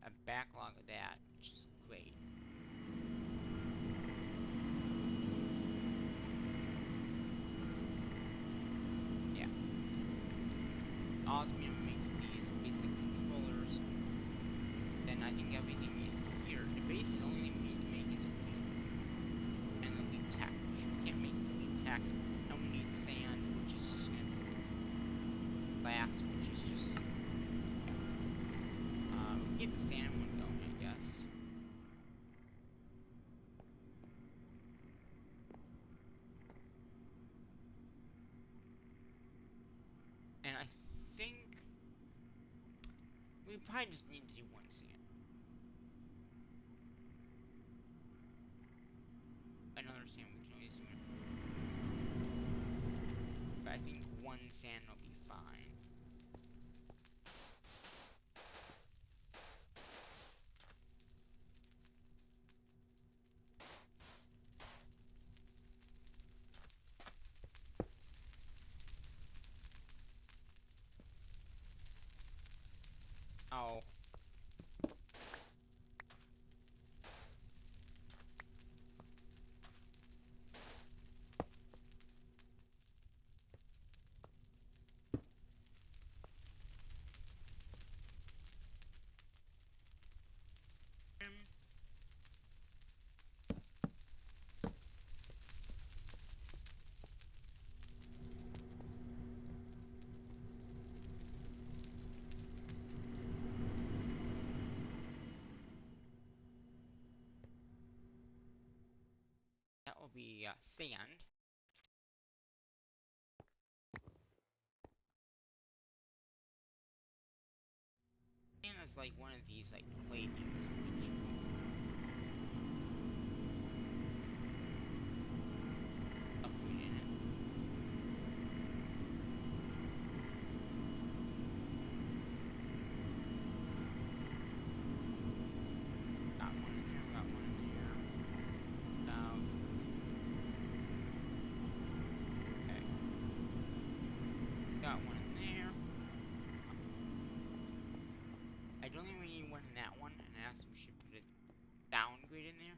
Speaker 1: A backlog of that, which is great. Yeah. osmium makes these basic controllers, then I think everything here, the base is only we need to make is steel. And the lead tech, which we can't make the lead tech. And we need sand, which is just gonna be glass, which is just we get the sand one going, I guess. And I think we probably just need to do one sand. Another sand we can always do it. But I think one sand will be fine. Oh. That will be sand. Sand is like one of these like clay things. Upgrade in it. Got one in there, got one in there. Okay. Got one in there. I don't think we need one in that one, and I asked we should put a downgrade in there.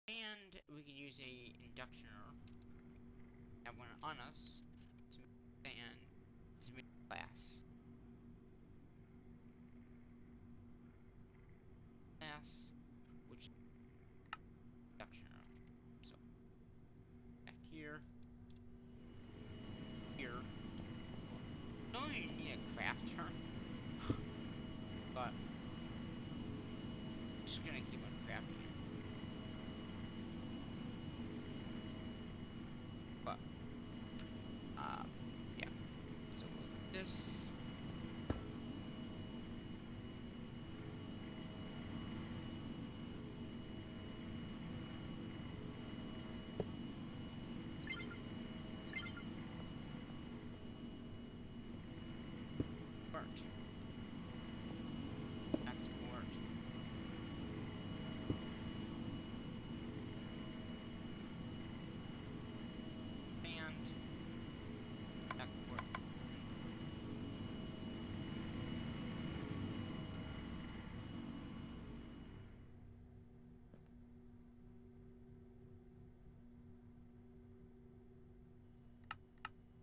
Speaker 1: And we could use a inductioner, have one on us, to make sand, to make glass. Glass, which is inductioner. So, back here. Here. Don't even need a crafter. But, I'm just gonna keep on crafting it. But, yeah. So, this. Export. And export.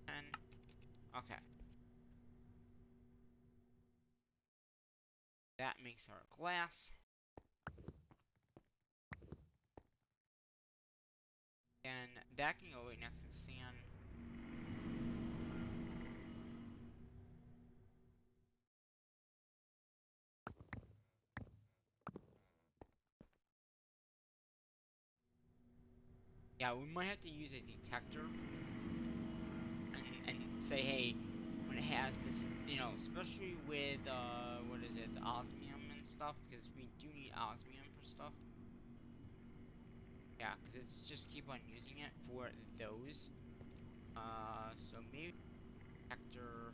Speaker 1: And okay. That makes our glass. And that can go right next to the sand. Yeah, we might have to use a detector and say, hey, when it has this, you know, especially with, what is it, osmium and stuff, because we do need osmium for stuff. Yeah, because it's just keep on using it for those. So maybe detector.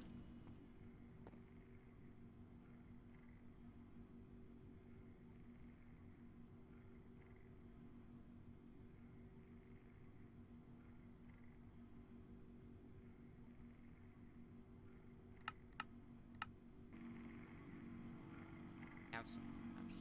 Speaker 1: Have some, actually.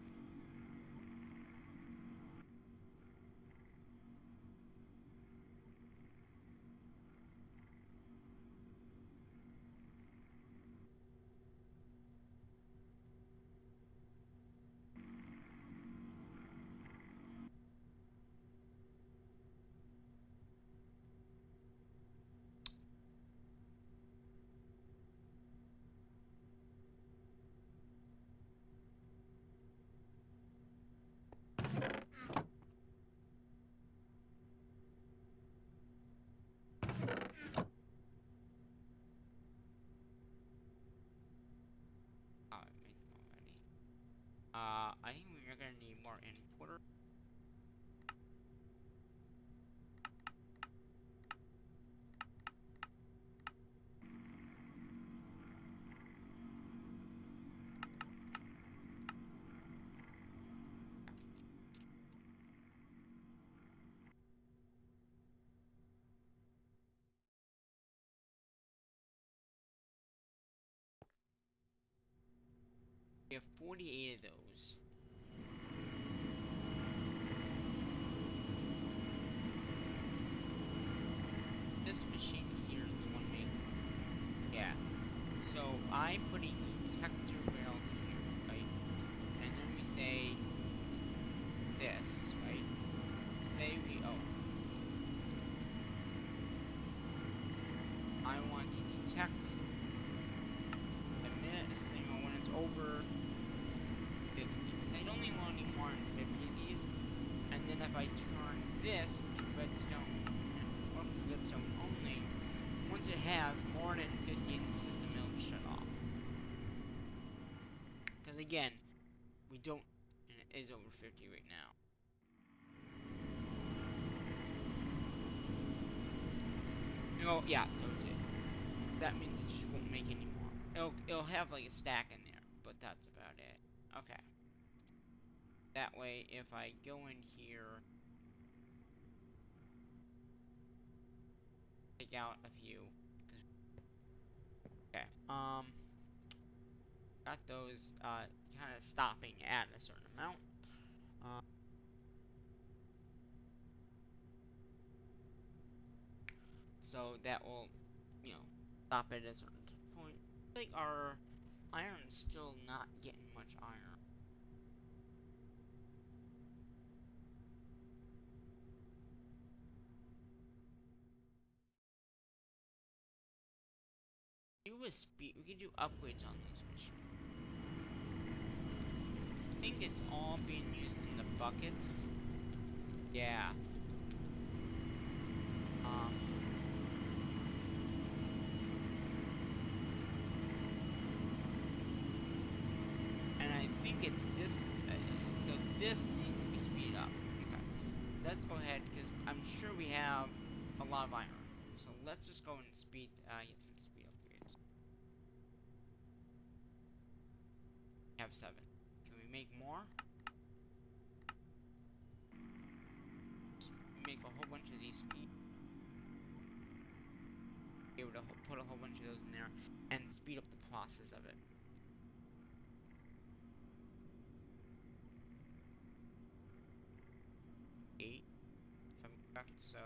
Speaker 1: We have 48 of those. This machine here is the one making. Yeah. So I put a detector rail here, right? And then we say this, right? Say we I want to detect a minute a signal when it's over 50. Because I only want any more than 50 of these. And then if I turn this to redstone, or redstone only, once it has more than 50 in the system, it'll shut off. Because again, we don't, and it is over 50 right now. Oh, yeah, so that means it just won't make any more. It'll have like a stack in there, but that's about it. Okay. That way, if I go in here, take out a few. Okay. Got those kind of stopping at a certain amount. Uh, so that will, stop at a certain point. Like our iron's still not getting much iron. Do a speed. We can do upgrades on those machines. I think it's all being used in the buckets. Yeah. And I think it's this. So this needs to be speed up. Okay. Let's go ahead because I'm sure we have a lot of iron. So let's just go and speed. Get some speed upgrades. We have 7. Can we make more? Just make a whole bunch of these speed. Be able to put a whole bunch of those in there and speed up the process of it. 8, if I'm correct. So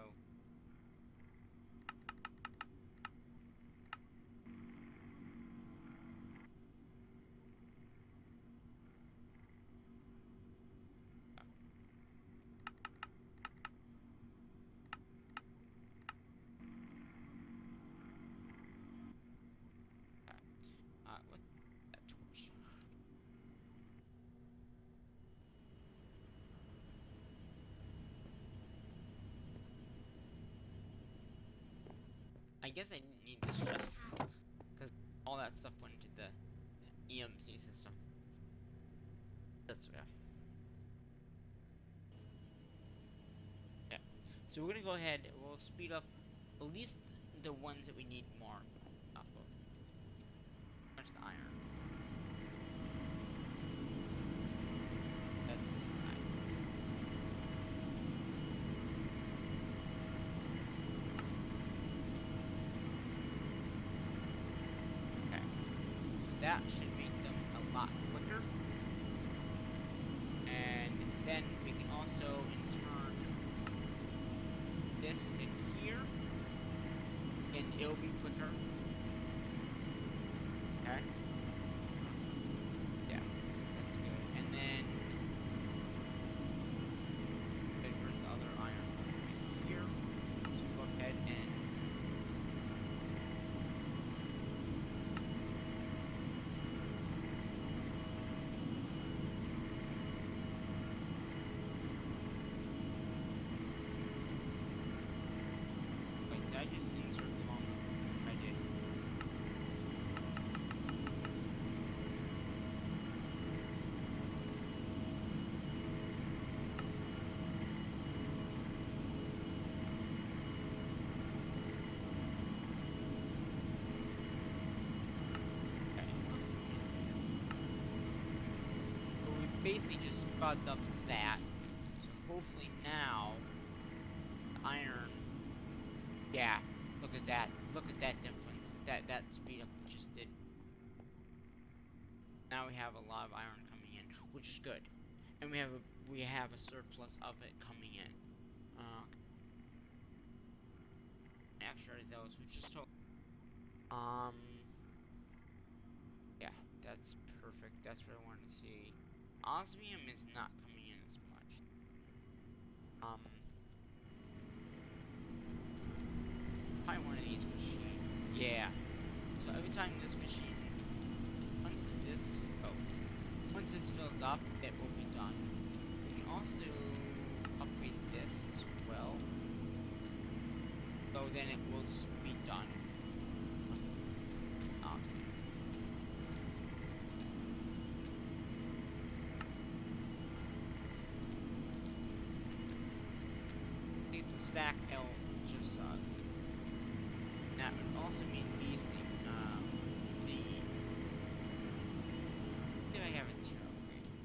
Speaker 1: what's that torch? I guess I didn't need this chest because all that stuff went into the EMC system. That's yeah. Yeah. So we're gonna go ahead. We'll speed up at least the ones that we need more of. Much the iron. That's this side. Okay. So that should make them a lot quicker. And then we can also in turn this in here, and it'll be quicker. Okay. Yeah, that's good. And then where's the other iron? Right here. So go ahead and wait, did I just insert them on? I did. Okay. So we basically just spud up that. So hopefully now the iron. Yeah, look at that. Look at that difference. That speed up we just did. Now we have a lot of iron coming in, which is good, and we have a surplus of it coming in. Extra those, which is so. Um, yeah, that's perfect. That's what I wanted to see. Osmium is not coming in as much. Probably one of these machines. Yeah. So every time this machine, once this, oh, once this fills up, it will be done. We can also upgrade this as well. So then it will just be done. Need to stack L just that would also mean these things. Did I have it zero upgraded?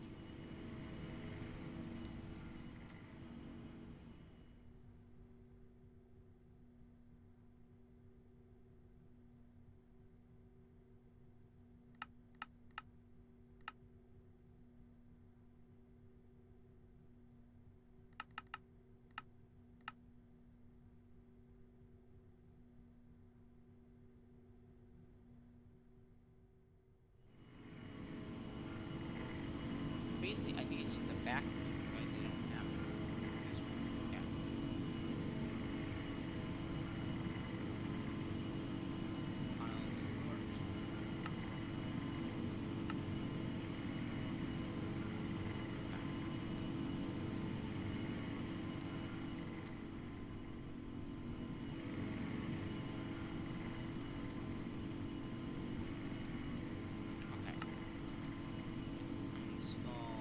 Speaker 1: Basically, I think it's just the back, but they don't have this one. Yeah. On those floors. Okay. Install.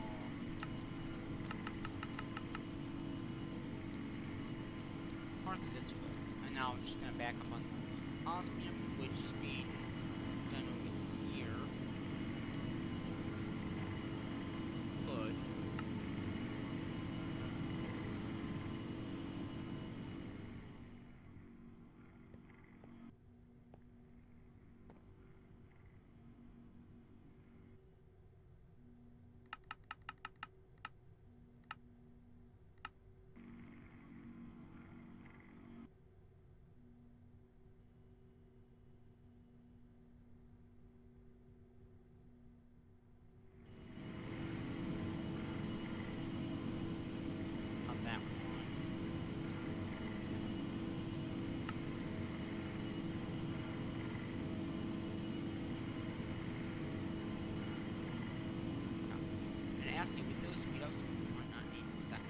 Speaker 1: Mark this full. And now I'm just gonna back up on osmium, which is being done over here. Good. On that one. And actually, with those speedups, we might not need the second.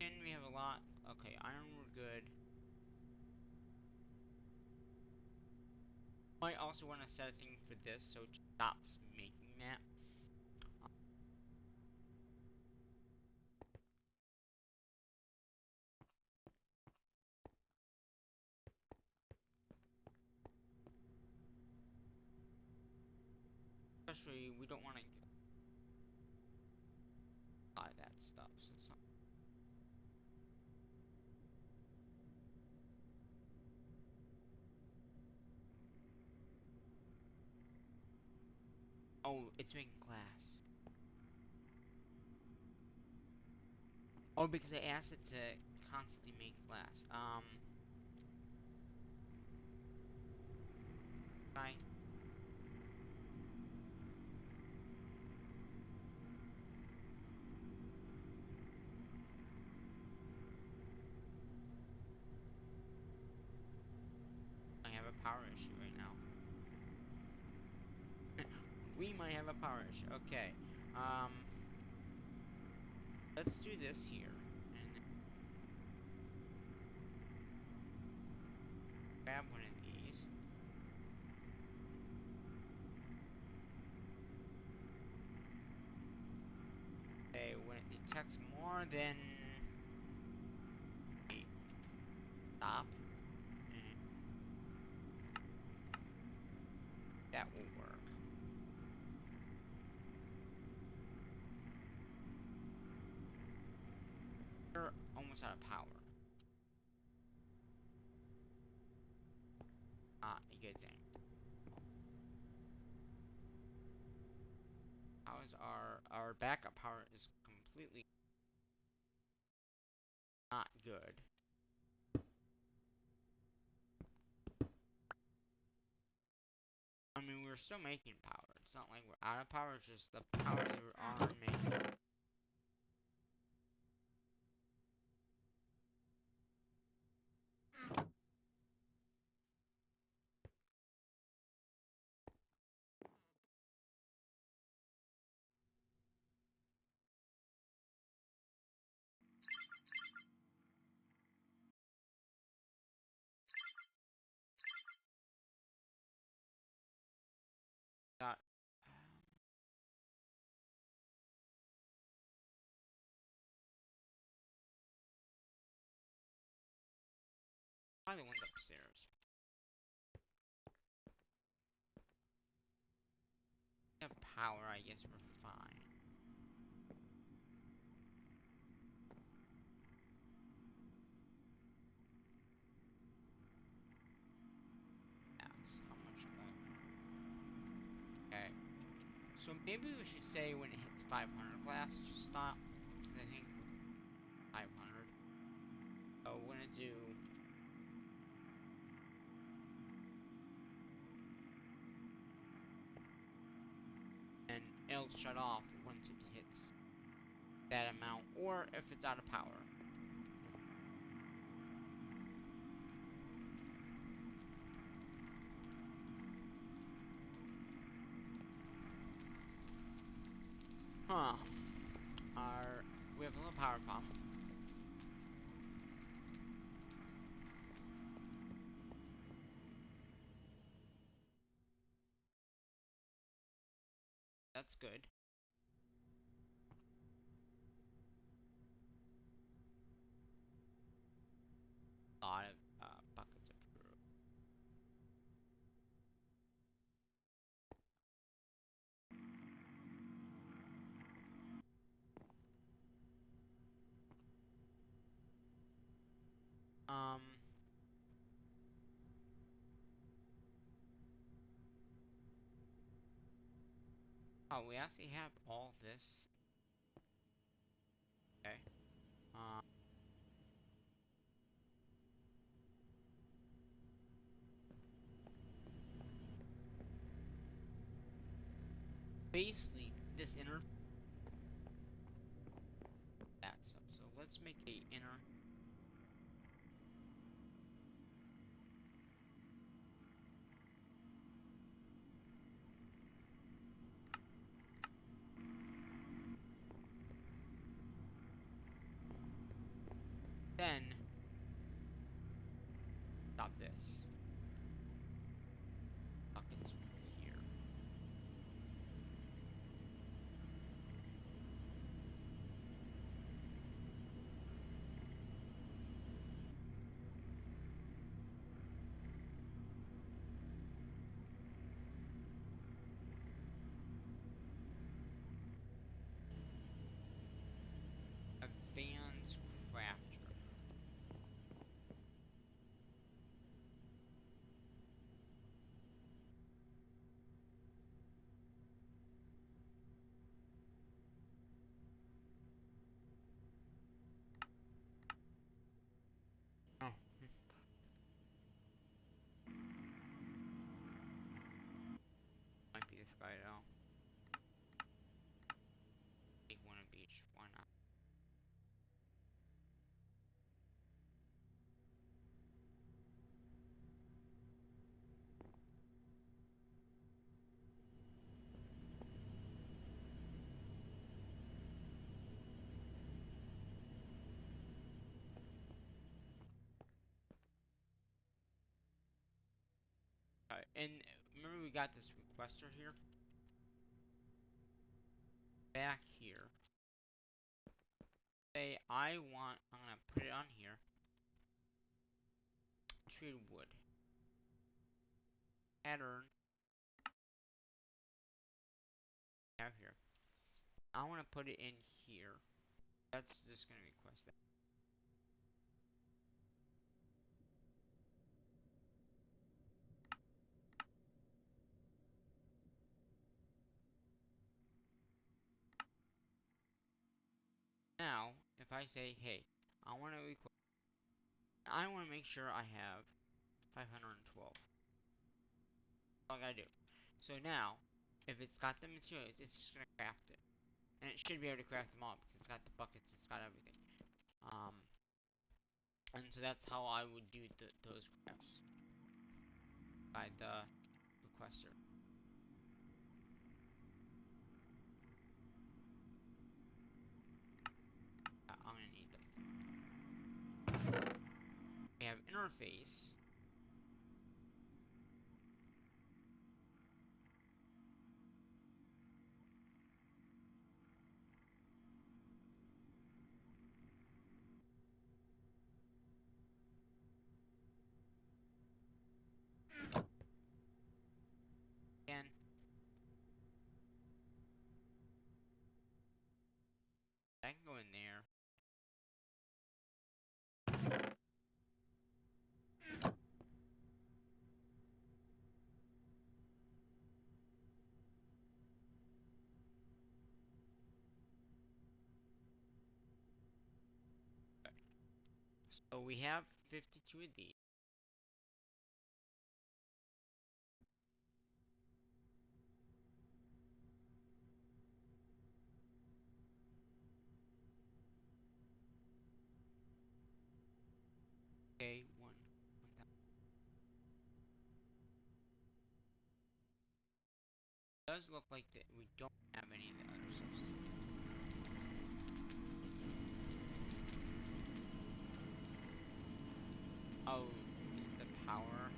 Speaker 1: And we have a lot. Okay, iron we're good. Might also want to set a thing for this so it stops making that. Especially, we don't want to buy that stuff. So it's not. Oh, it's making glass. Oh, because I asked it to constantly make glass. I I have a power issue right now. We might have a power issue. Okay. Um, let's do this here. And then grab one of these. Okay, when it detects more than stop. And that will work. We're almost out of power. good thing. How is our backup power is completely not good. I mean, we're still making power. It's not like we're out of power, it's just the power that we are making. Got probably the ones upstairs. The power, I guess we're fine. Yes, how much more? Okay. So maybe we should say when it hits 500 glass, just stop. Because I think 500. So we're gonna do. And it'll shut off once it hits that amount, or if it's out of power. Huh. We have a little power pump. That's good. A lot of buckets of brew. Um. Oh, we actually have all this. Okay. Um. Basically, this inner. That stuff. So let's make a inner. Then stop this. Buckets here. Advanced crafter. Oh. Might be this guy though. Take one of each. Why not? And remember we got this requester here. Back here. Say I'm gonna put it on here. Treated wood. Pattern. Out here. I want to put it in here. That's just gonna request that. if I say, hey, I want to make sure I have 512. That's all I gotta do. So now, if it's got the materials, it's just gonna craft it. And it should be able to craft them all because it's got the buckets, it's got everything. And so that's how I would do those crafts by the requester. I'm gonna need them. We have interface. Again, I can go in there. So we have 52 of these. Okay, one. It does look like that we don't have any of the other substances. Oh, is it the power?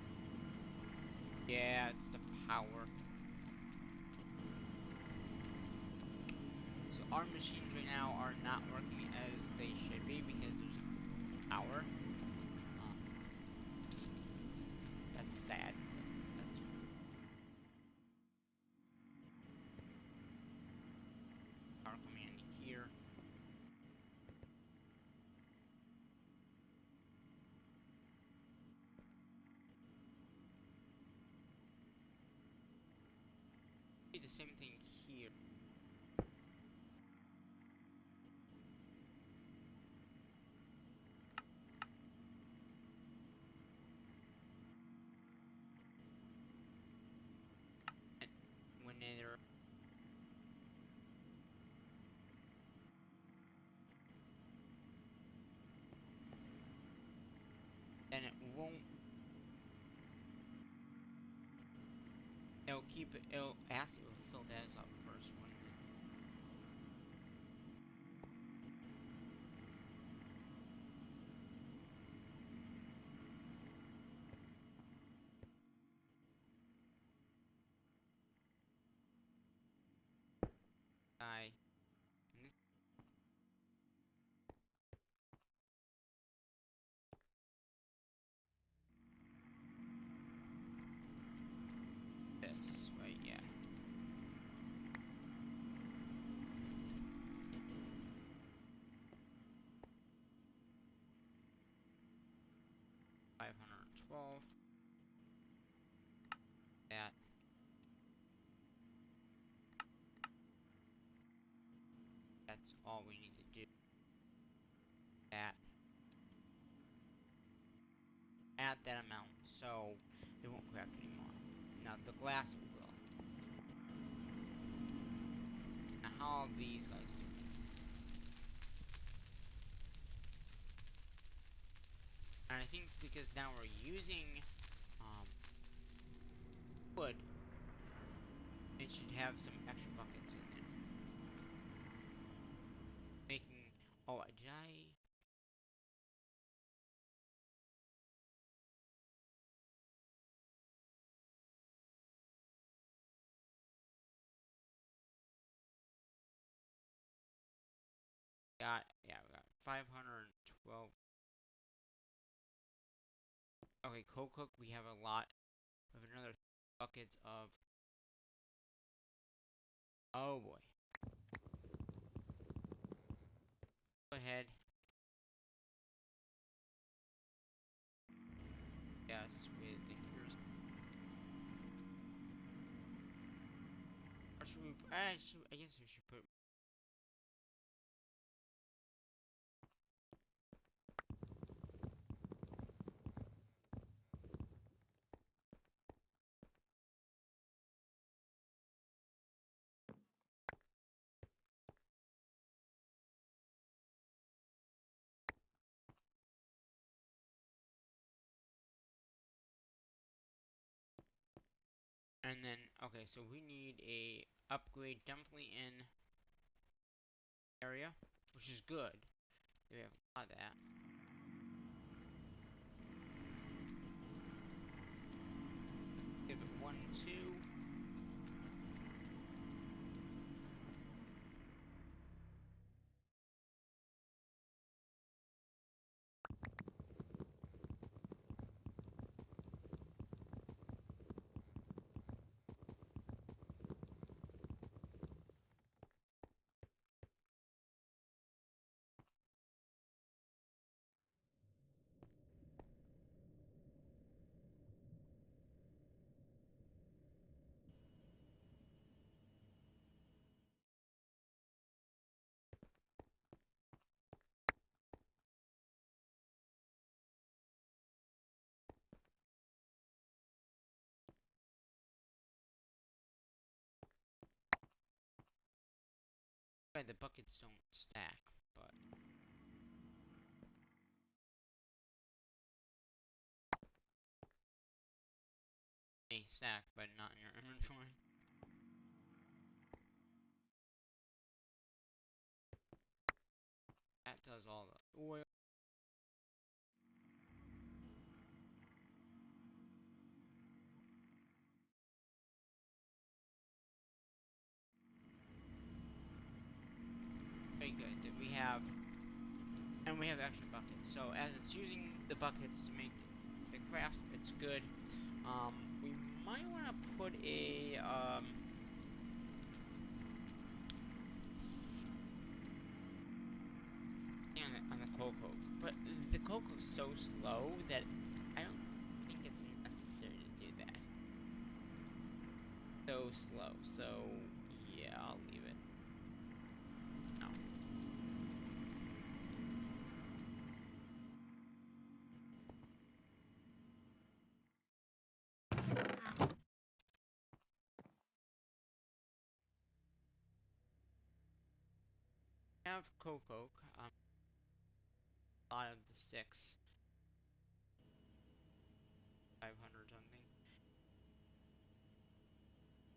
Speaker 1: Yeah, it's the power. So our machines right now are not working as they should be because there's power. That's sad. That's power coming in here. Do the same thing here. And when they're then it won't. It'll keep it. It'll ask it will fill that up first one. I this right, yeah. 512. That. That's all we need to do. That. At that amount, so it won't craft anymore. Now the glass will. Now how are these guys doing? And I think because now we're using wood, it should have some extra buckets in there. Making. Oh, did I? Yeah, we got 512. Okay, cook. We have a lot of another buckets of. Oh boy. Go ahead. Yes, with the gears. Or should we? I guess we should put. And then, okay, so we need a upgrade definitely in area, which is good. We have a lot of that. Give it 1, 2. Right, the buckets don't stack, but they stack, but not in your inventory. That does all the oil. Very good. That we have, and we have extra buckets. So as it's using the buckets to make the crafts, it's good. We might want to put a thing on the cocoa, but the cocoa's so slow that I don't think it's necessary to do that. So slow. So yeah, I'll leave it. No. Have cocoa. A lot of the sticks. 500 something.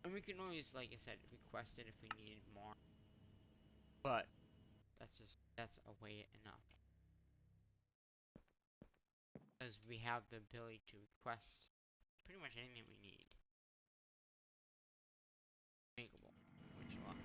Speaker 1: And we can always, like I said, request it if we needed more. But that's a way enough. Because we have the ability to request pretty much anything we need. Makeable. Which a lot.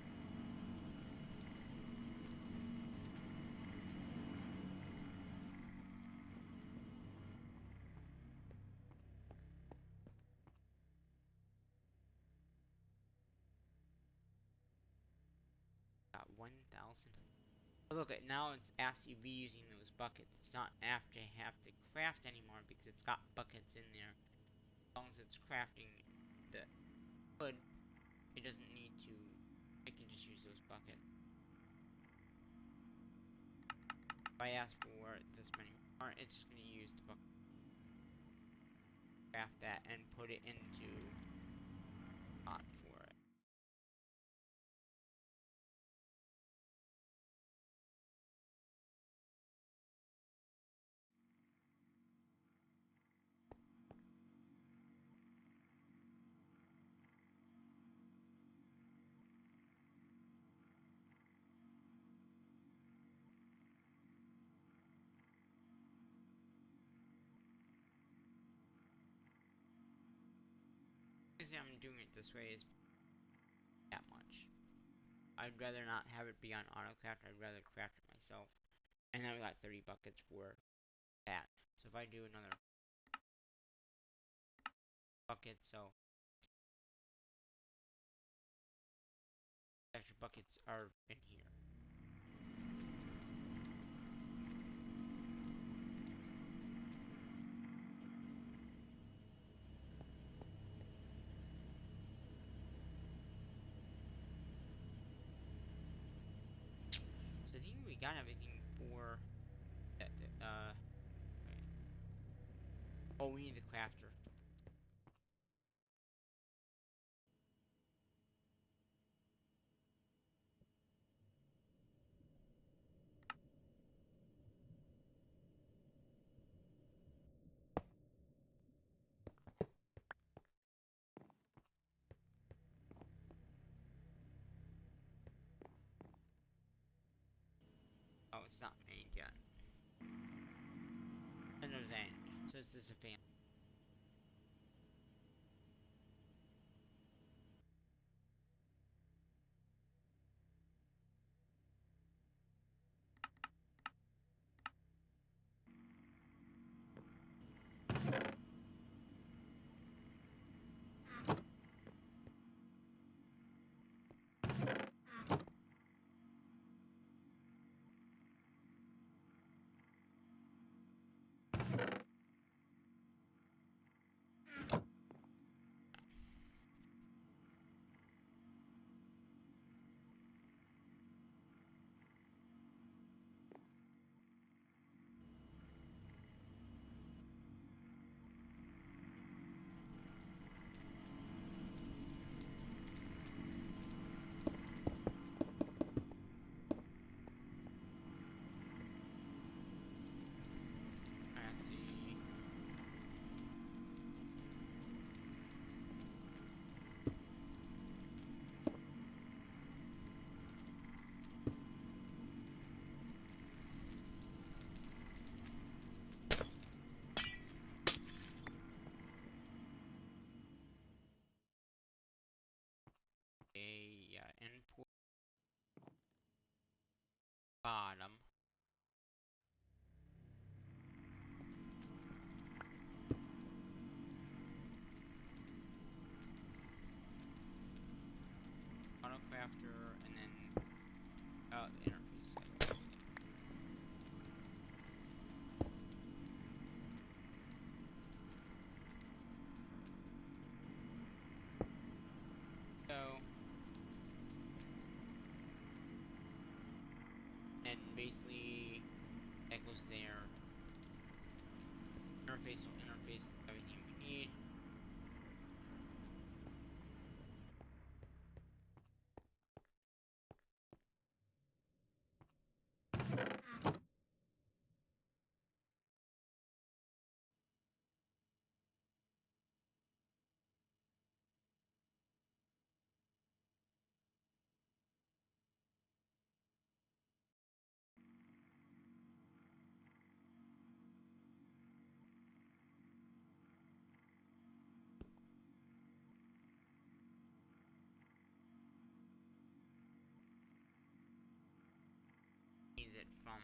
Speaker 1: Got 1,000. Look at now it's asking you using those buckets. It's not after have to craft anymore because it's got buckets in there. As long as it's crafting the wood, it doesn't need to. It can just use those buckets. If I ask for this many more, it's just gonna use the bucket, craft that, and put it into pot for it. The reason I'm doing it this way is that much. I'd rather not have it be on AutoCraft. I'd rather craft it myself. And then we got 30 buckets for that. So if I do another bucket, so extra buckets are in here. So I think we got everything for that. Wait. Oh, we need the crafter. is a fan. I see. A input bottom. Autocrafter, and then the interface site. So, and basically that goes there. Interface will interface everything we need. Needs it from.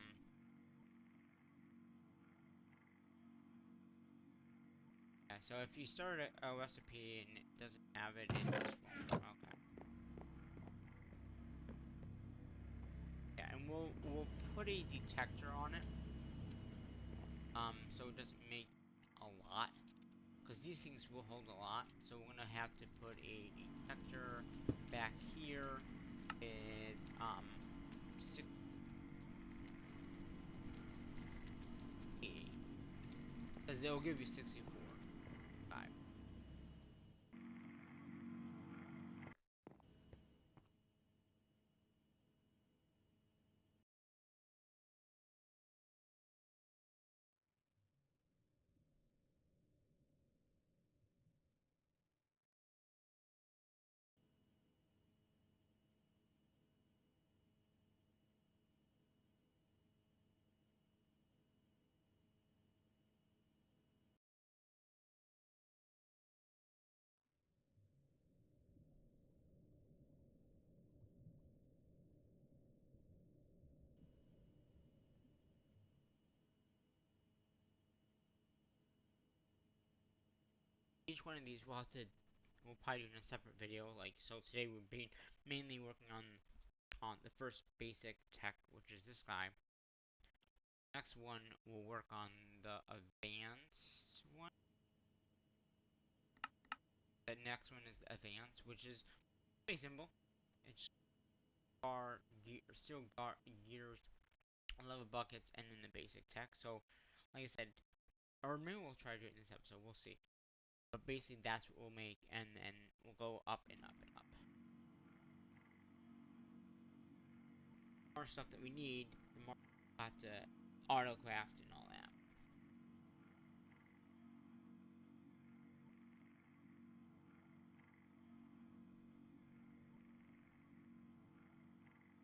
Speaker 1: Yeah, so if you start a recipe and it doesn't have it, it just won't. Okay. Yeah, and we'll put a detector on it. So it doesn't make a lot, because these things will hold a lot. So we're gonna have to put a detector back here with 60, because it'll give you 64. Each one of these we'll probably do in a separate video. Like, so today we've been mainly working on the first basic tech, which is this guy. Next one we'll work on the advanced one. The next one is the advanced, which is pretty simple. It's steel gears, level buckets, and then the basic tech. So, like I said, or maybe we'll try to do it in this episode. We'll see. But basically, that's what we'll make, and then we'll go up and up and up. The more stuff that we need, the more we have to autocraft and all that.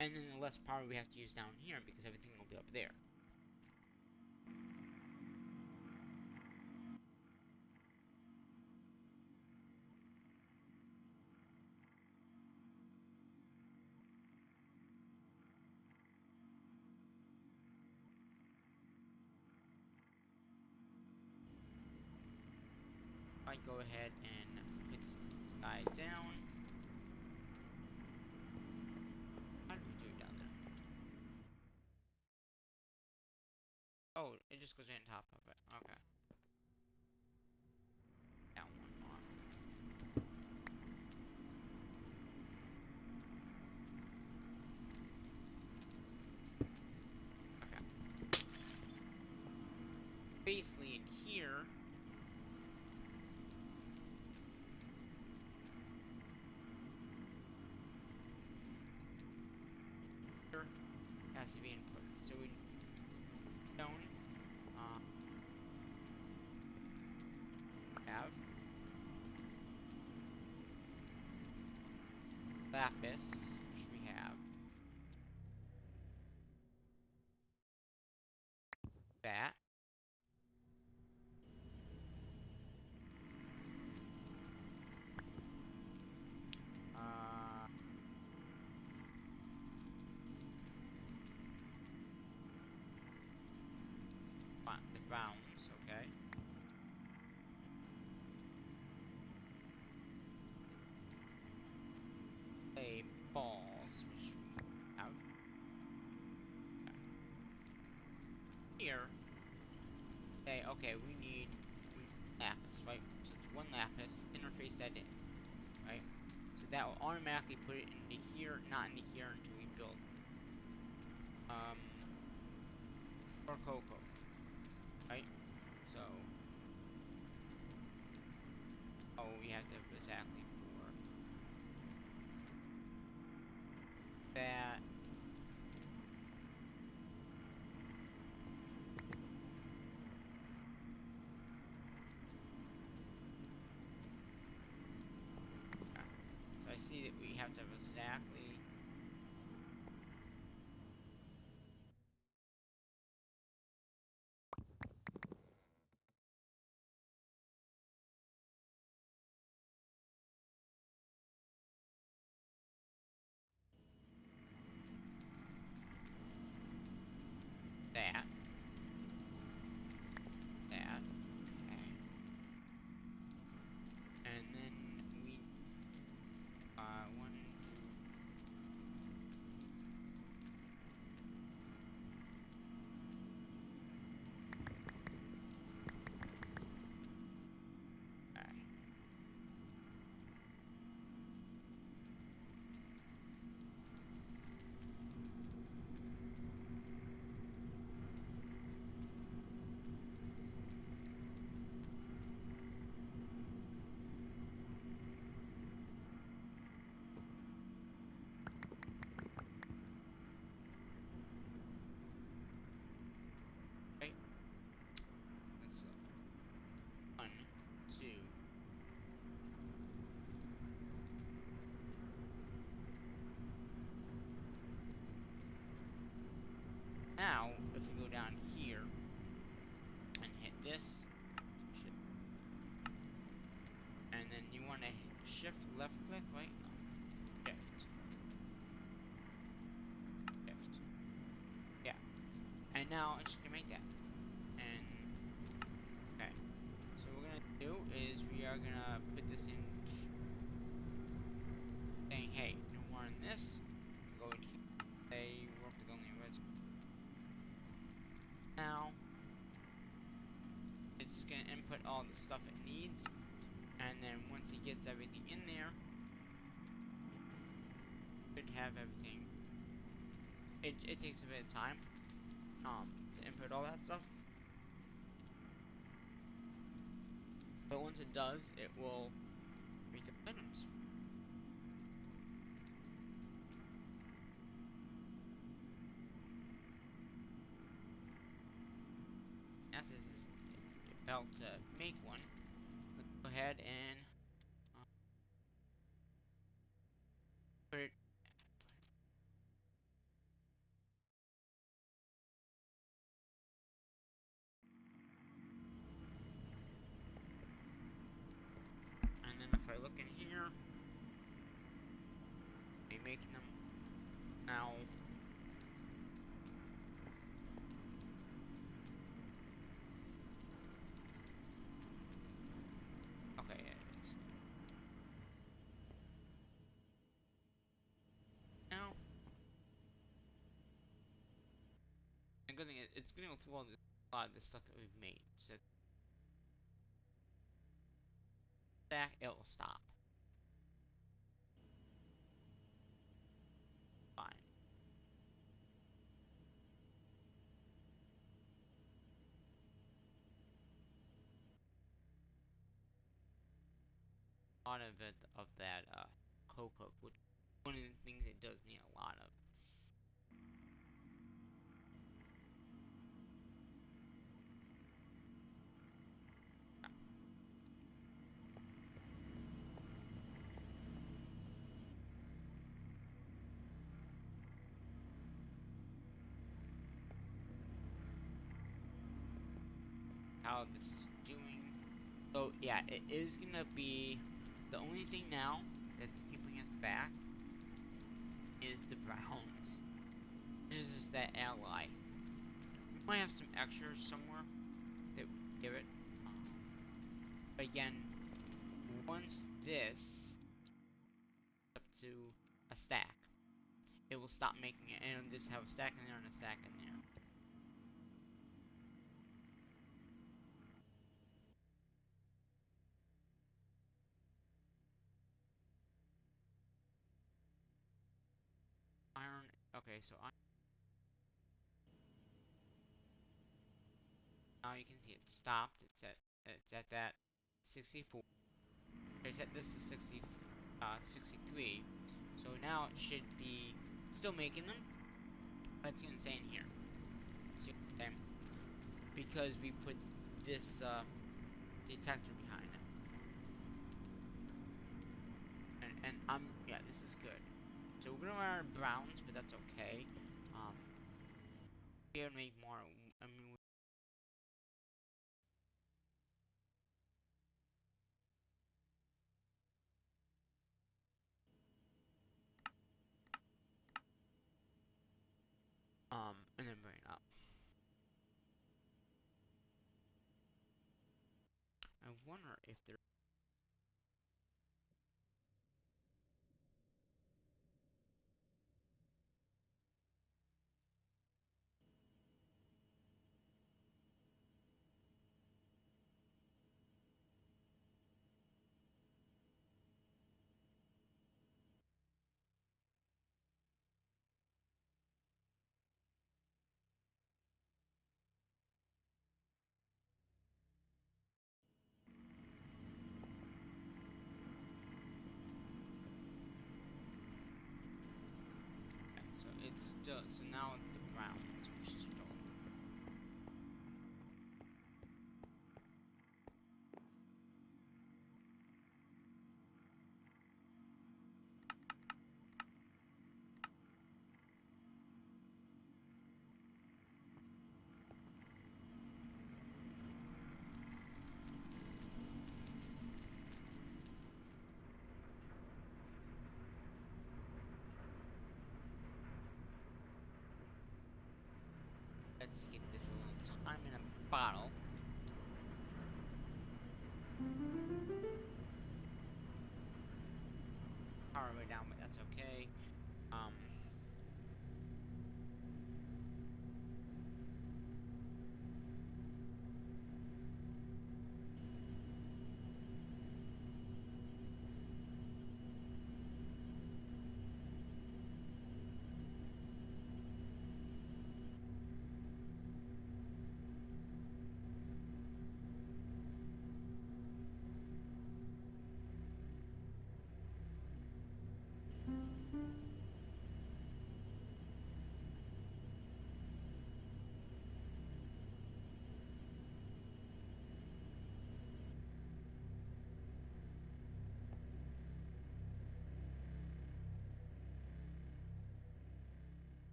Speaker 1: And then the less power we have to use down here because everything will be up there. might go ahead and put this guy down. How do we do it down there? Oh, it just goes right on top of it. Okay. Down one more. Okay. Basically in here. Has to be input. So we stone have lapis, which we have that. The bounds, okay. A balls, which we have here. Say, okay, we need lapis, right? So it's one lapis, interface that in, right? So that will automatically put it into here, not into here until we build. Or cocoa, right? So, oh, we have to have exactly for that. So I see that we have to have exactly that, okay. And then we, one, two, okay. Okay. Let's look. One, two. Now, if we go down here and hit this, and then you want to shift left click, right? No. Shift. Yeah. And now it's just gonna make that. And okay. So what we're gonna do is we are gonna put this in, saying, hey, no more in this. Go in here. Say work with only red. Now it's gonna input all the stuff it needs, and then once it gets everything in there, it should have everything. It takes a bit of time to input all that stuff, but once it does, it will make the items. As this is about to make one, let's go ahead and put it. And then if I look in here, be making them now. Okay, good thing is it's gonna go through a lot of the stuff that we've made. So that it will stop. Fine. A lot of it of that cocoa, which one of the things it does need a lot of. How this is doing. So yeah, it is gonna be the only thing now that's keeping us back is the browns. This is that ally. We might have some extras somewhere that we give it. But again, once this up to a stack, it will stop making it, and it'll just have a stack in there and a stack in there. Iron. Okay, so now you can see it stopped. It's at that 64. I set this to 63. So now it should be still making them. But it's gonna say in here. See what I'm saying? Because we put this detector behind it. And yeah, this is good. So we're gonna run out of browns, but that's okay. We can make more. I mean, and then bring it up. I wonder if there. Okay, so it's still. So now it's the browns, which is still.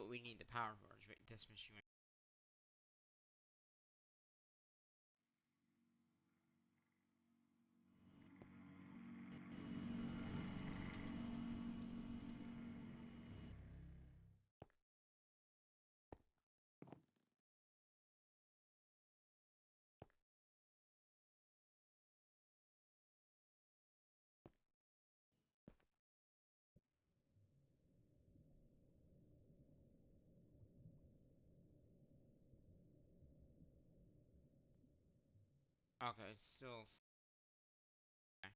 Speaker 1: what we need the power for, is right, this machine. Okay, it's still. Okay.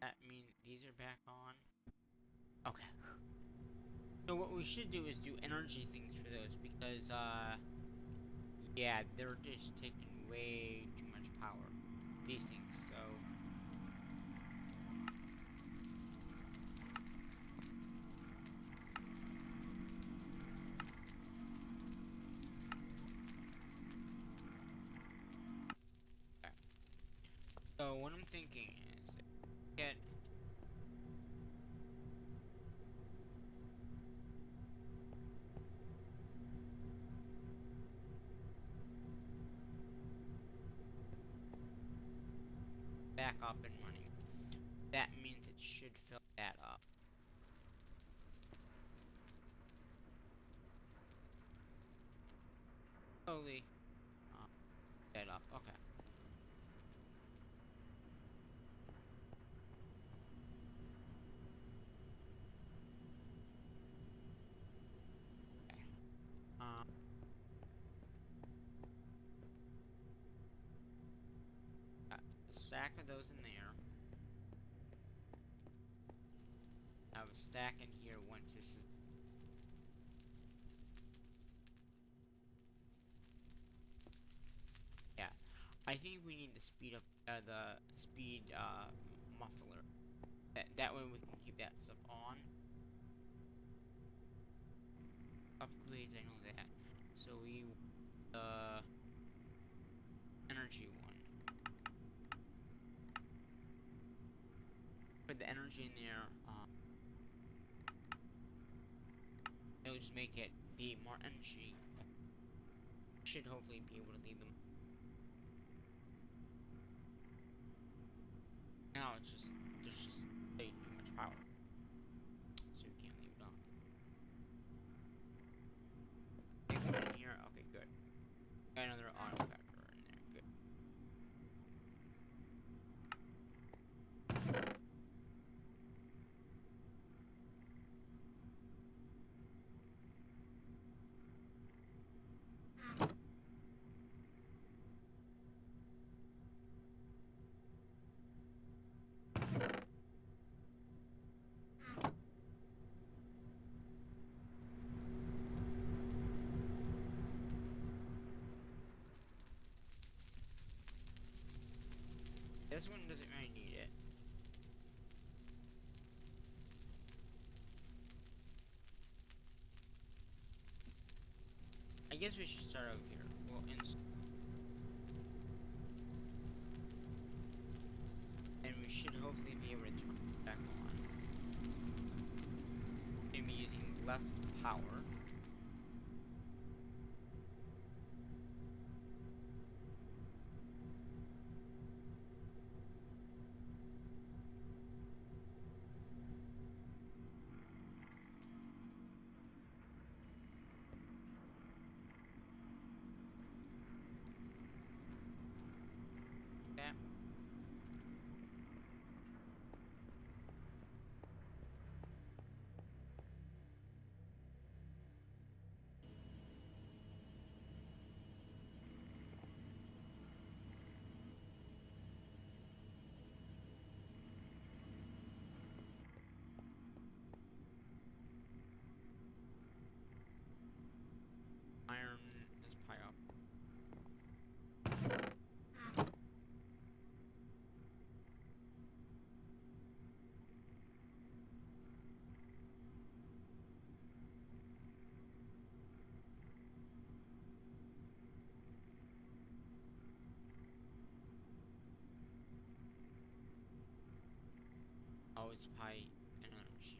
Speaker 1: That means these are back on. Okay. So what we should do is do energy things for those because yeah, they're just taking way too much power. These things, so okay. So what I'm thinking is get back up and running. That means it should fill that up. Slowly that up. Okay. Okay. Got a stack of those in there. I have a stack in here once this is. Yeah. I think we need to speed up the speed muffler. That way we can keep that stuff on. Upgrades, I know that. So we energy one. Put the energy in there. It'll just make it be more energy. Should hopefully be able to leave them. Now it's just there's just way too much power, so we can't leave it on. Okay, one in here. Okay, good. Got another auto packer in there. Good. This one doesn't really need it. guess we should start over here. We'll and we should hopefully be able to turn it back on. Maybe using less power. That. Iron is probably up. Oh, it's probably another machine.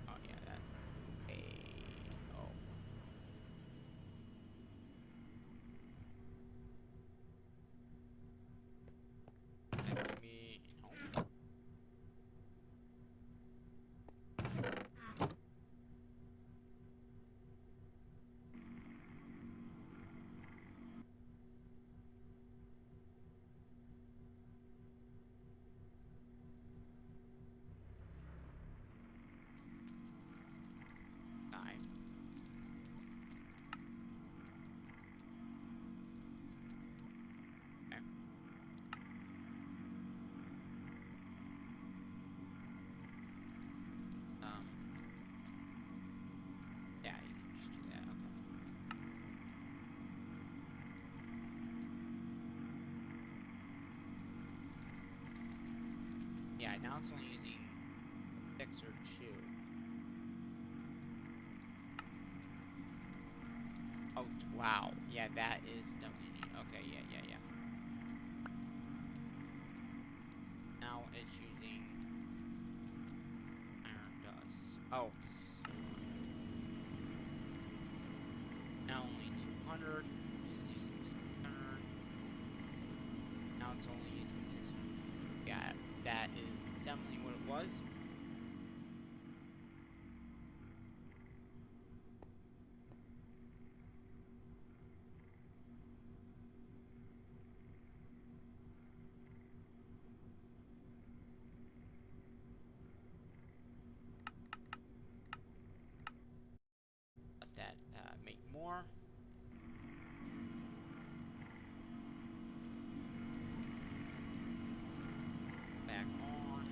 Speaker 1: Oh yeah, that. Oh. Maybe no. Die. Okay. Um. Yeah, you can just do that. Okay. Yeah, now it's only using 6 or 2. Oh, wow. Yeah, that is definitely neat. Okay, yeah. Now it's using iron dust. Oh. Now only 200. It's using 600. Now it's only using 600. Yeah, that is definitely what it was. Let that make more. Back on.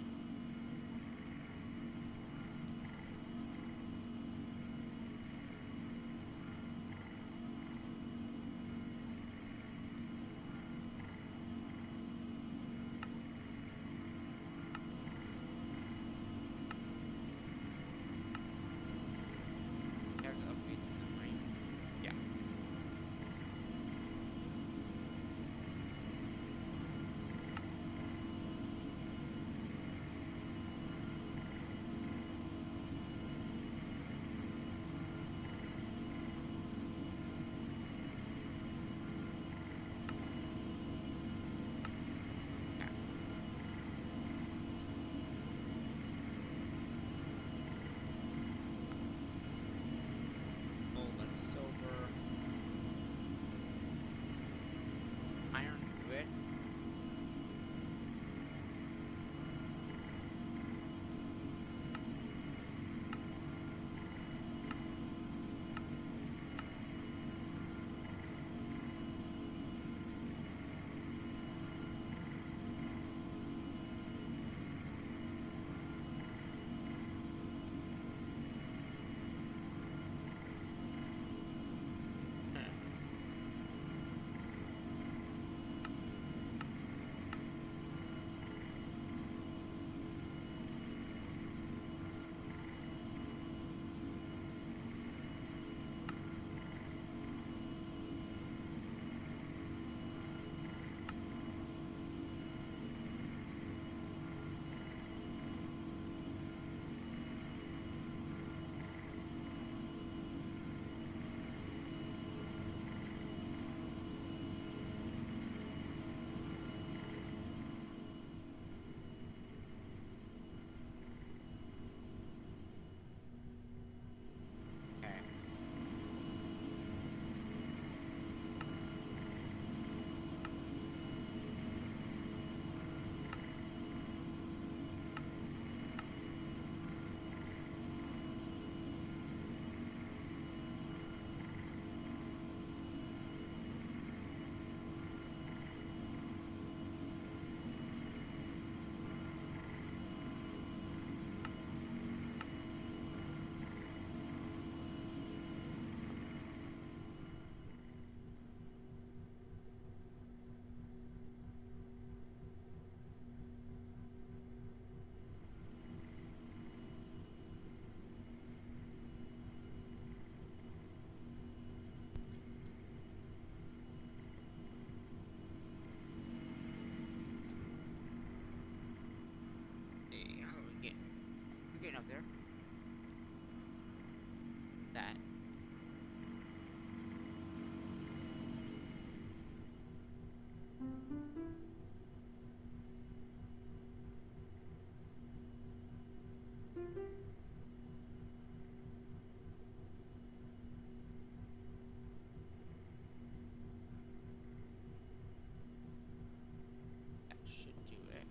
Speaker 1: That should do it.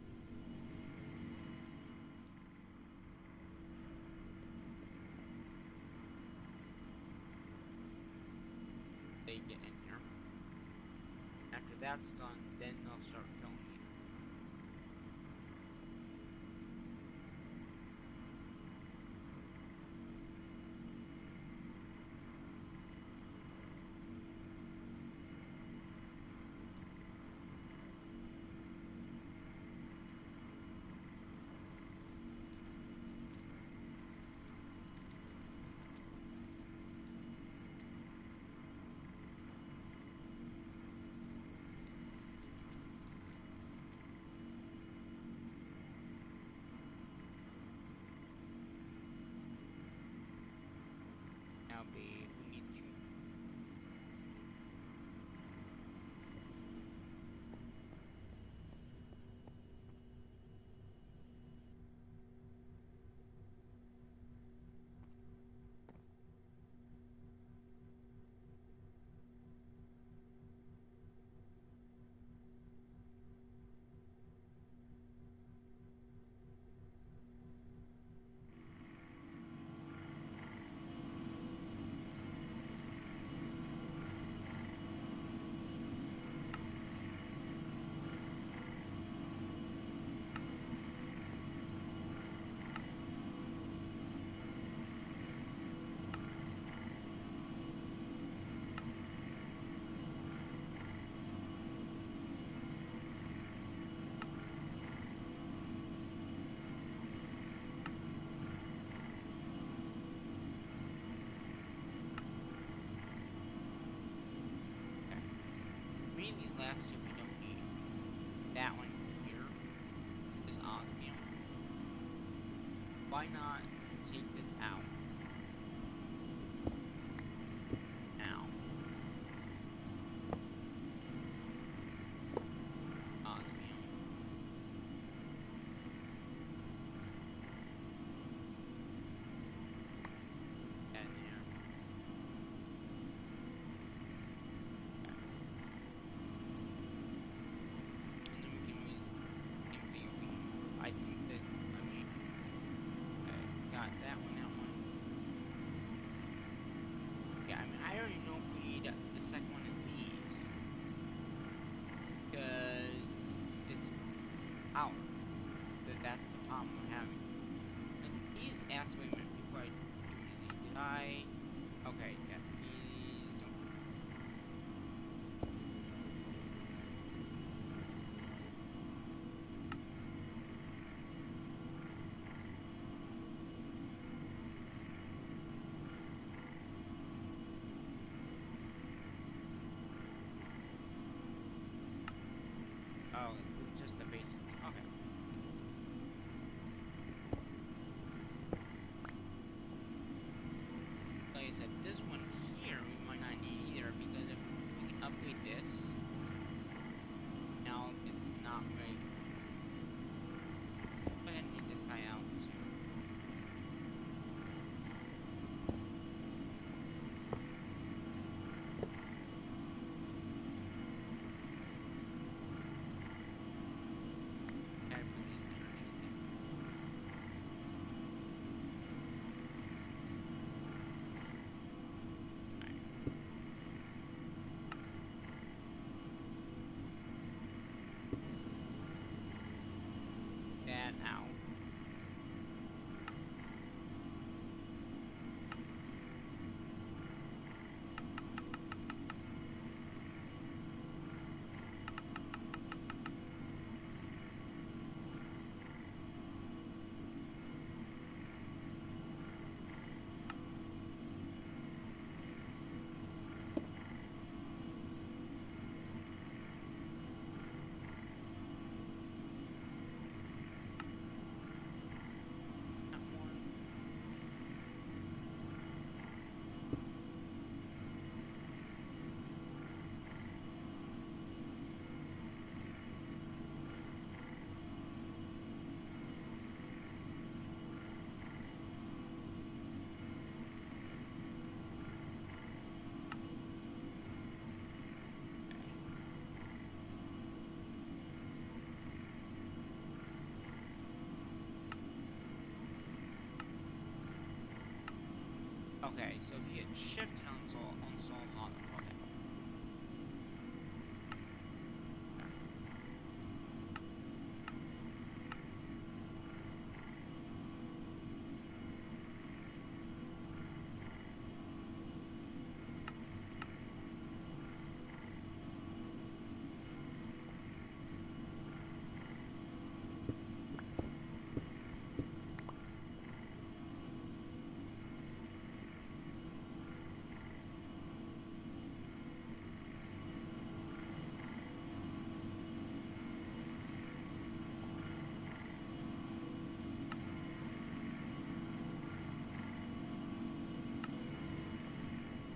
Speaker 1: They get in here. After that's done, then they'll start killing you. Now, babe, we need you. Me and these last two we don't need. That one here is osmium. Why not take this out? Now. Osmium. And there. And then we can always think I think that, I mean, got that one, that one. so if you hit shift and uninstall Auto.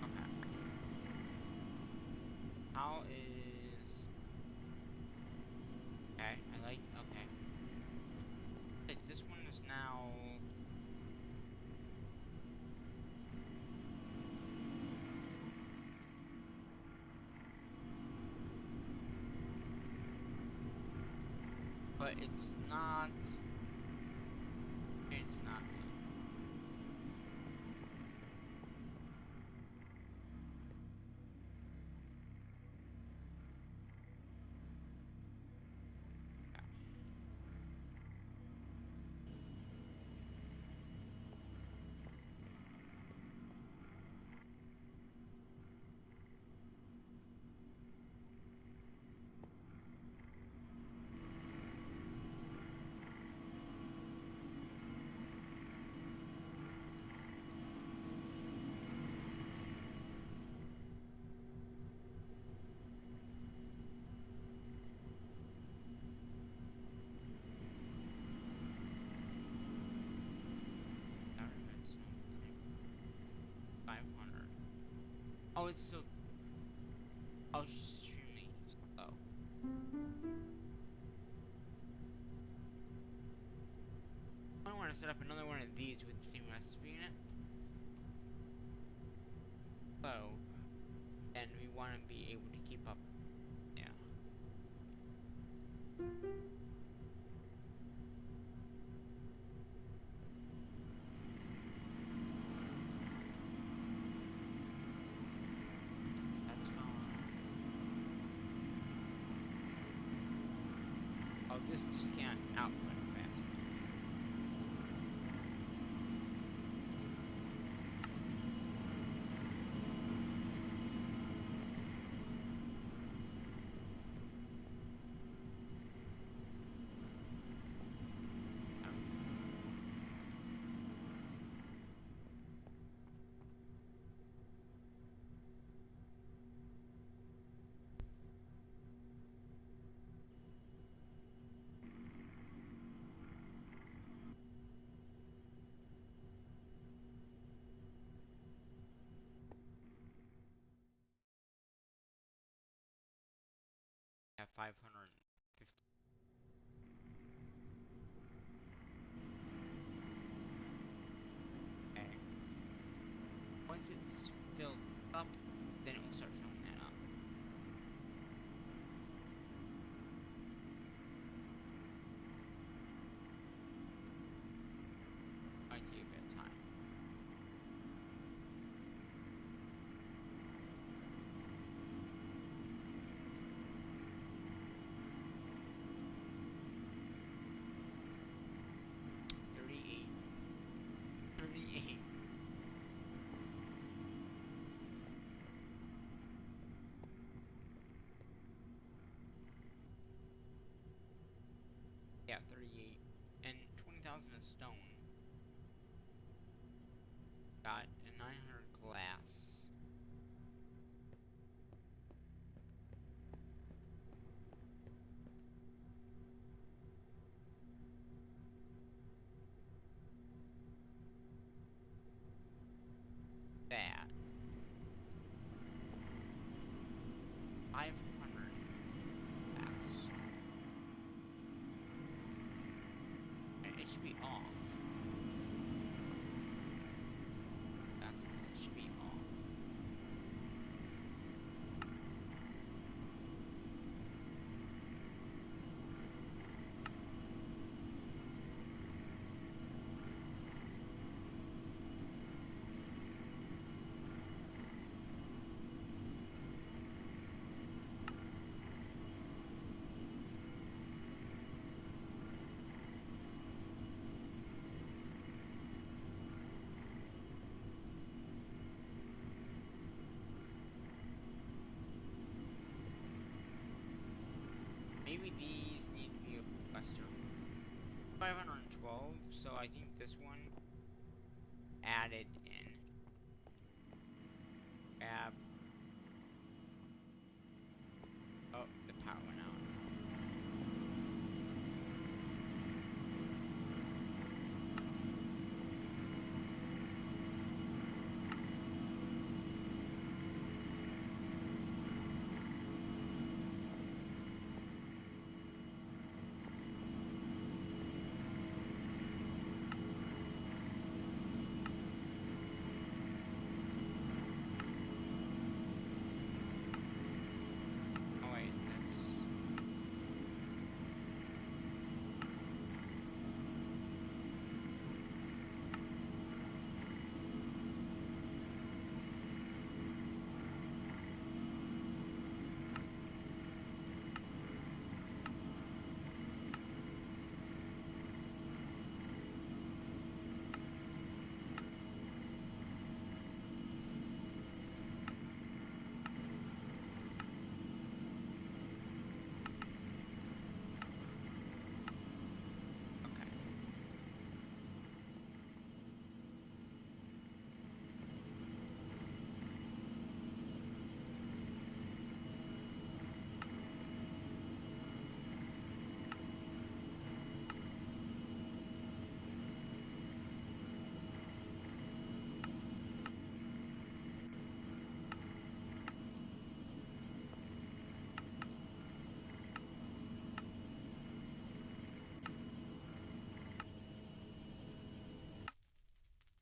Speaker 1: Okay. How is... Okay, I like... Okay. This one is now... But it's not... It's not though. Not even 500. Oh, it's still... Oh, extremely slow. I want to set up another one of these with the same recipe in it. So, and we want to be able to keep up. Yeah. That's fine. Oh, this just can't output fast. At 550. Okay. Once it fills up, then it will start filling that up. Might take a bit of time. Yeah, 38. And 20,000 of stone. Got a 900 glass. That. 500 glass. And it should be off. It should be off. 12, so I think this one added in. Grab. Oh, the power went out. Oh wait, that's... Okay.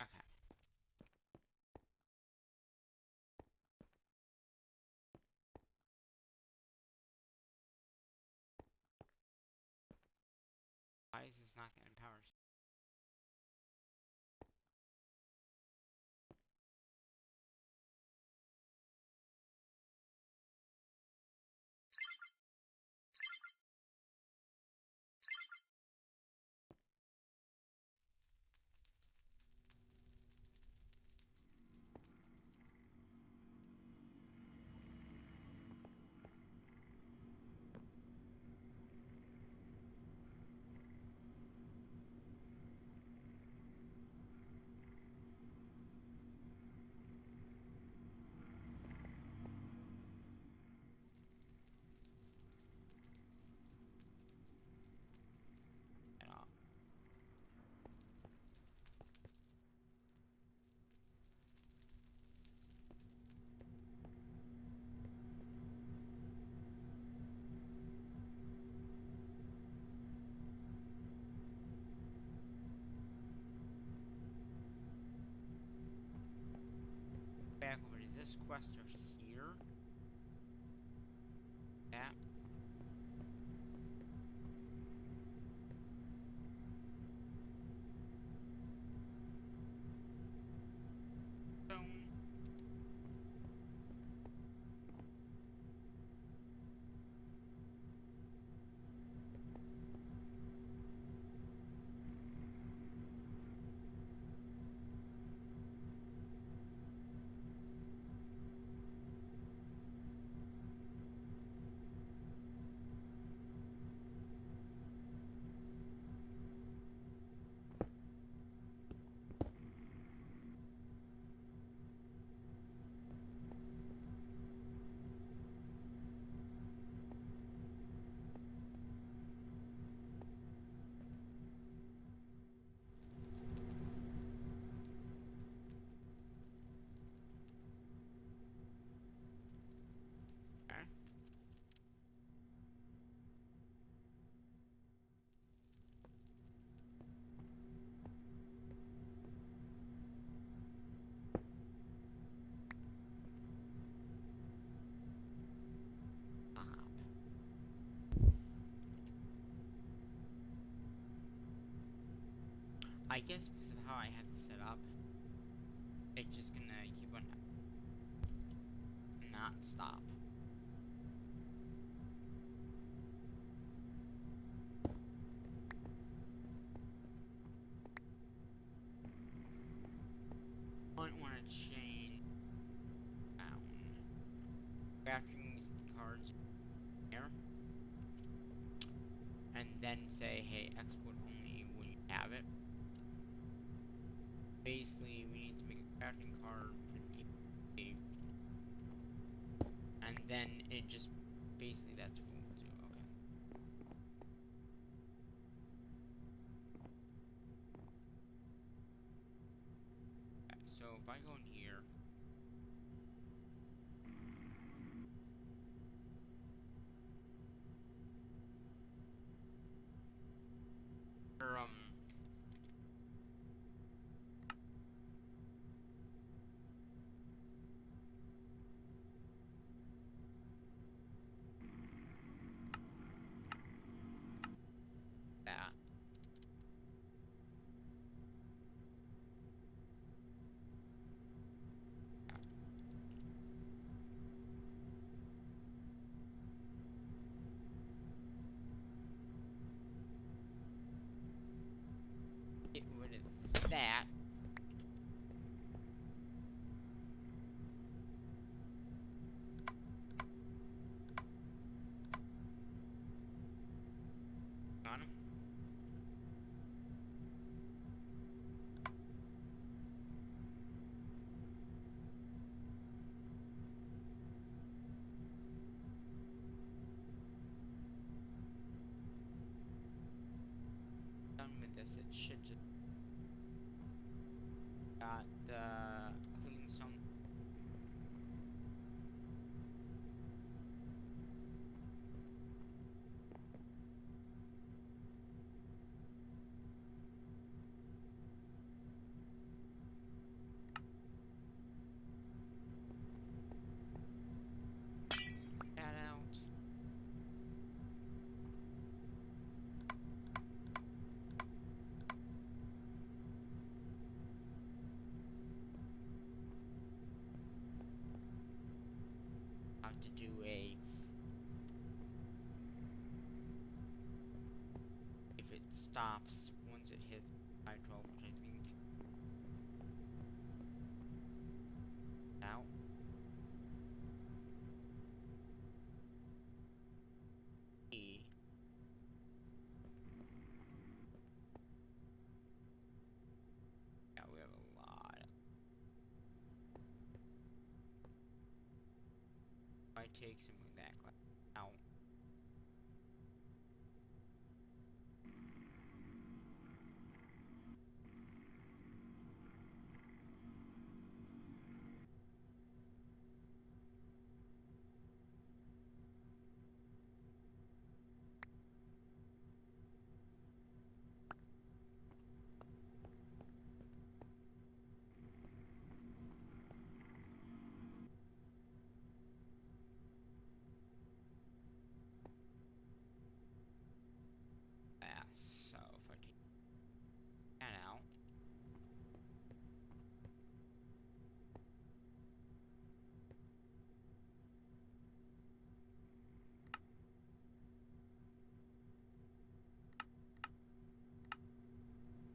Speaker 1: Okay. Why is this not getting power? At all. Back over to this quest over here. Yeah. Stone. Okay. Stop. I guess because of how I have this set up, it's just gonna keep on not stop. Might want to change down. Crafting cards here, and then say, hey, export only when you have it. Basically, we need to make a crafting card, print the and then it just basically that's what we'll do. Okay. Okay, so if I go in here, or that. Get rid of that. On him. Done with this. It should just got the clean some that out. Have to do a if it stops once it hits 512, which I think out. E. Yeah, we have a lot. I take some of that glass out. Glass. So if I take that out,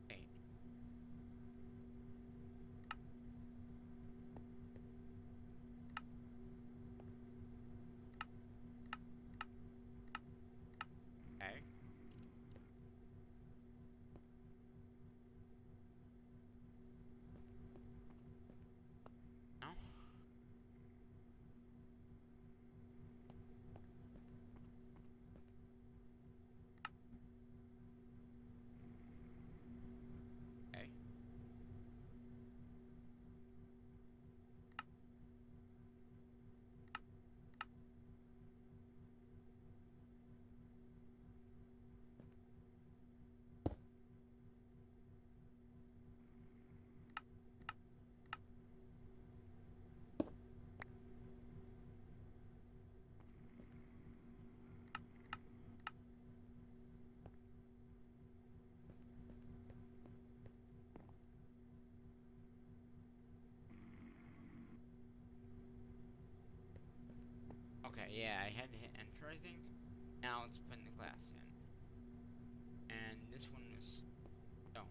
Speaker 1: okay, okay, no, okay, okay. Yeah, I had to hit enter, I think. Now it's putting the glass in, and this one was stone.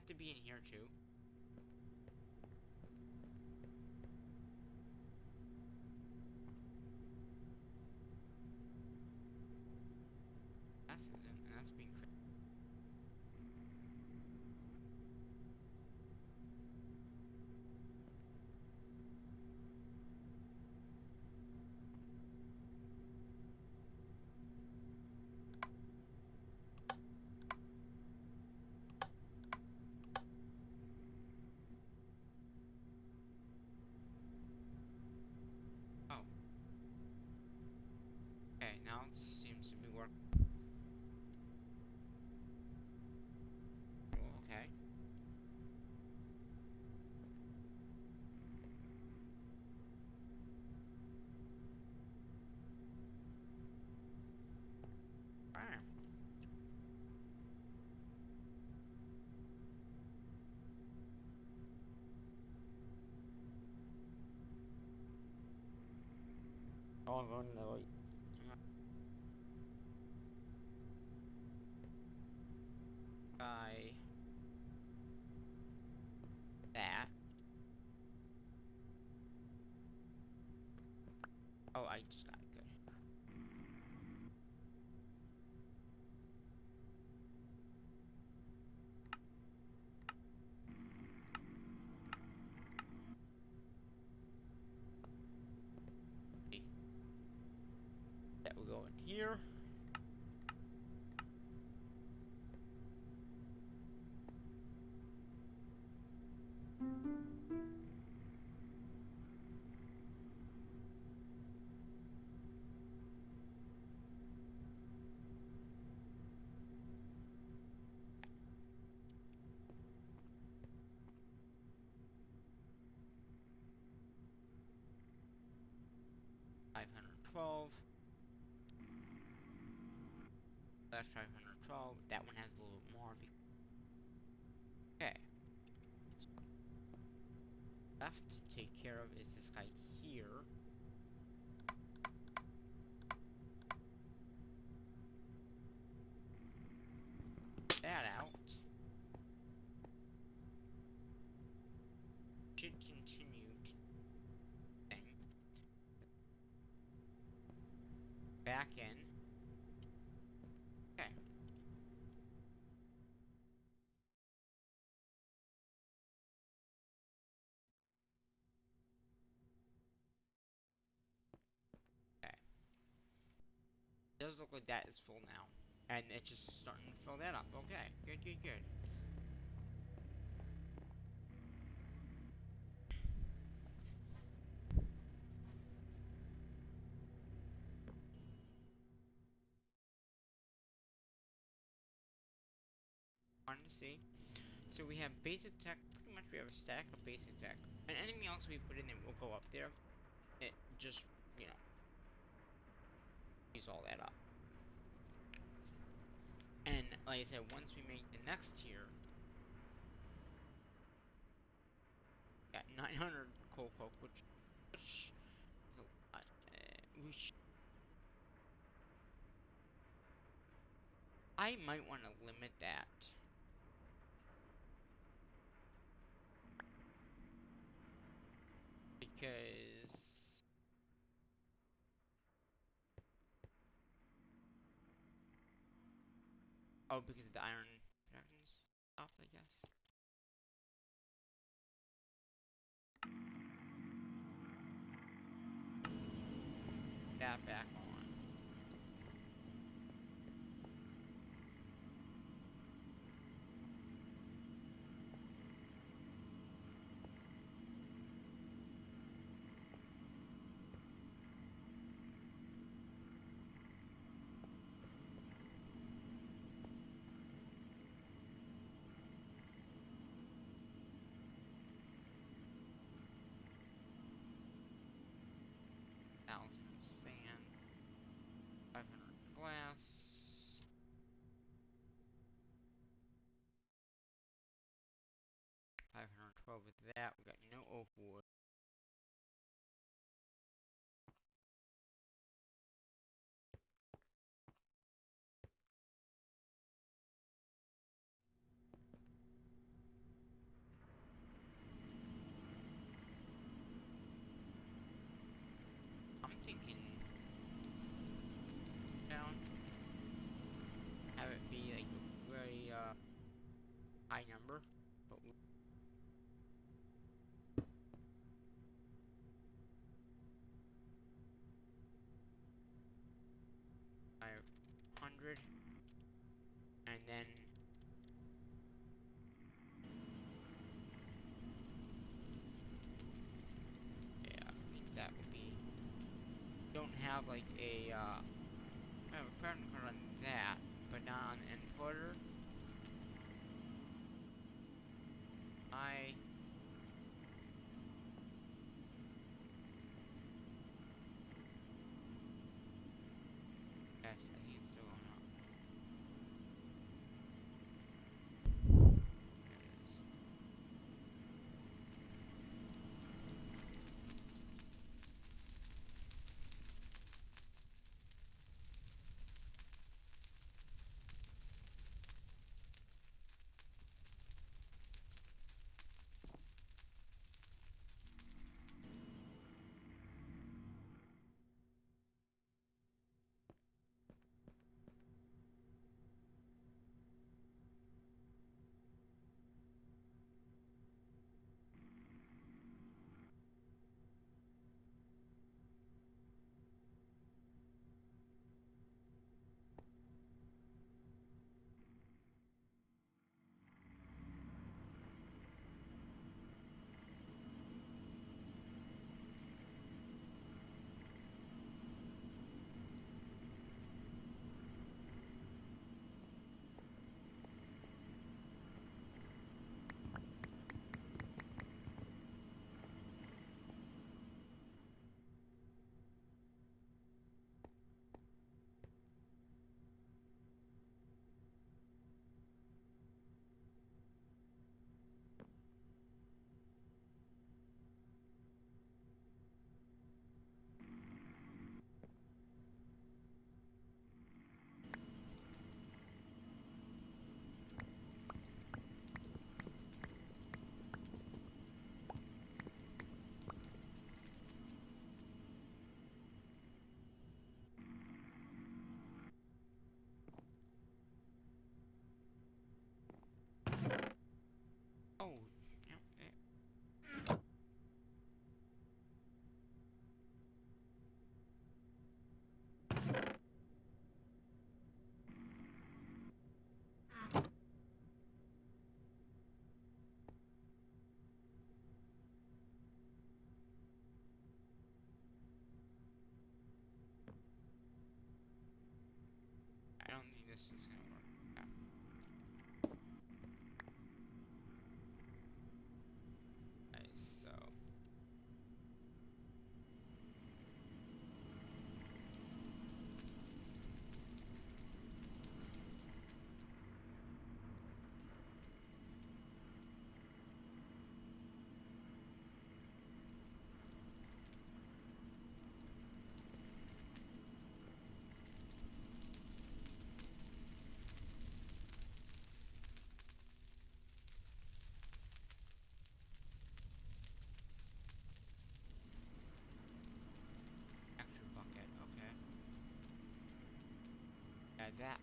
Speaker 1: To be in here too. That's isn't, and that's being crazy. Oh, okay. Now it seems to be working. Oh, okay. Alright.
Speaker 2: Oh, I'm going the way.
Speaker 1: Try that. Oh, I just got it. Good. Okay, that will go in here. $512. That's 512. That one has a little bit more. Okay. Left to take care of is this guy here. That out. Should continue thing. Back in. Okay. Okay. Does look like that is full now. And it's just starting to fill that up. Okay. Good, good, good. Wanted to see. So we have basic tech. Pretty much we have a stack of basic tech. And anything else we put in there will go up there. It just, you know, use all that up. And like I said, once we make the next tier, got 900 coal coke, which is a lot. We I might want to limit that because because of the iron production's up, I guess. That back on. 1,000 sand, 500 glass, 512 with that. We got no oak wood. then yeah, I think that would be. Don't have like a I have a pattern card on that, but not on the encoder. I yes, I think it's still going up. There it is. Oh, yep, yeah. I don't think this is gonna work. Yeah. Nice, so extra bucket. Okay. Yeah, that.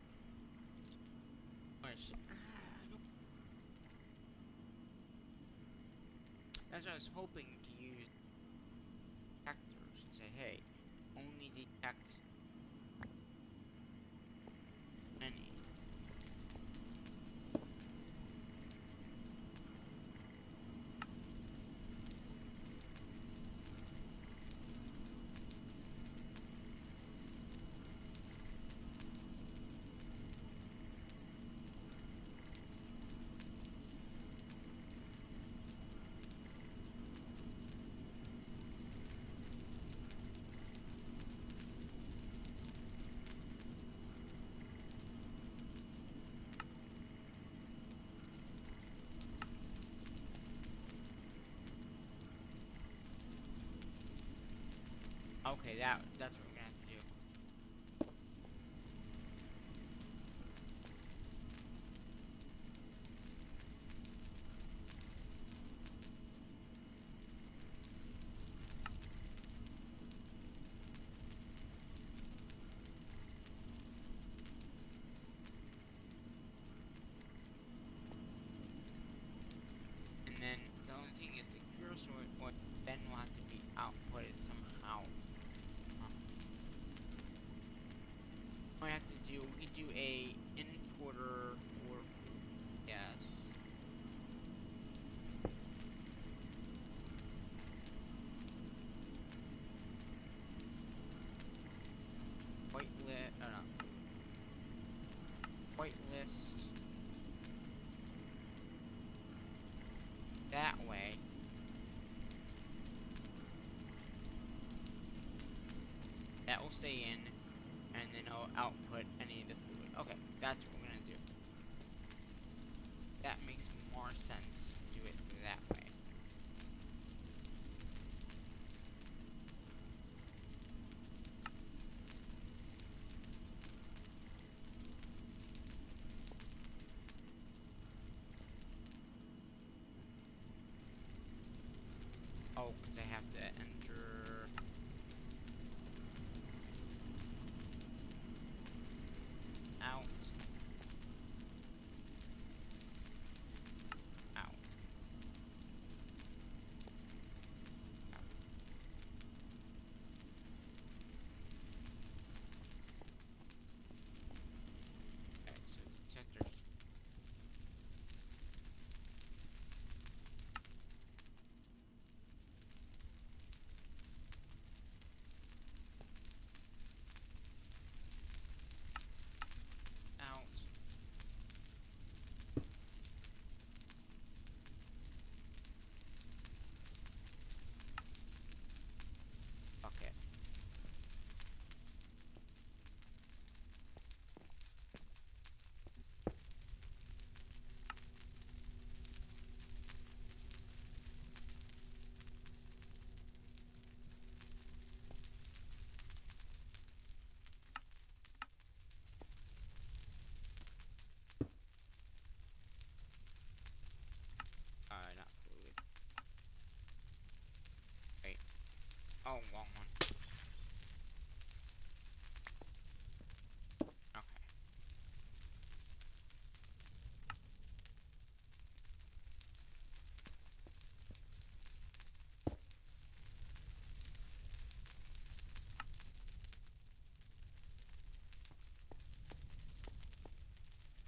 Speaker 1: Much. That's what I was hoping to use detectors and say, hey, only detect any. Okay, that's what we're gonna have to do. And then the only thing is the cursor would then will have to be outputted somehow. Huh. stay in, and then it'll output any of the fluid. Okay, that's what we're gonna do. That makes more sense to do it that way. Oh, because I have to enter... out. Out. Out. Okay, so detectors. Out. Okay. Not fluid. Wait. Oh, wrong one. Okay.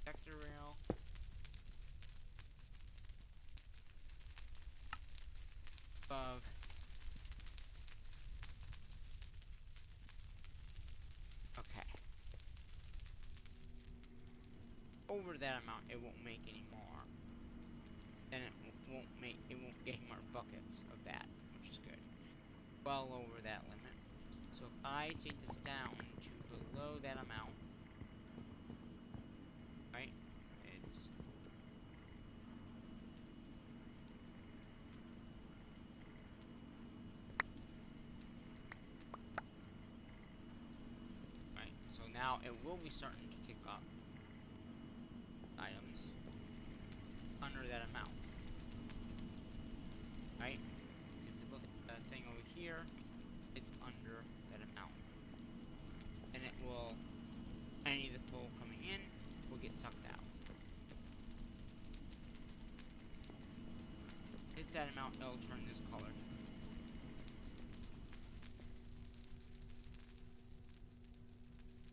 Speaker 1: Detector rail. Above. Okay. Over that amount, it won't make any more. Then it won't get more buckets of that, which is good. Well over that limit. So if I take this down to below that amount, right? It's right. So now it will be starting to kick up items under that amount. Right? So if you look at the thing over here, it's under that amount. And it will, any of the coal coming in will get sucked out. It's that amount, it'll turn this color.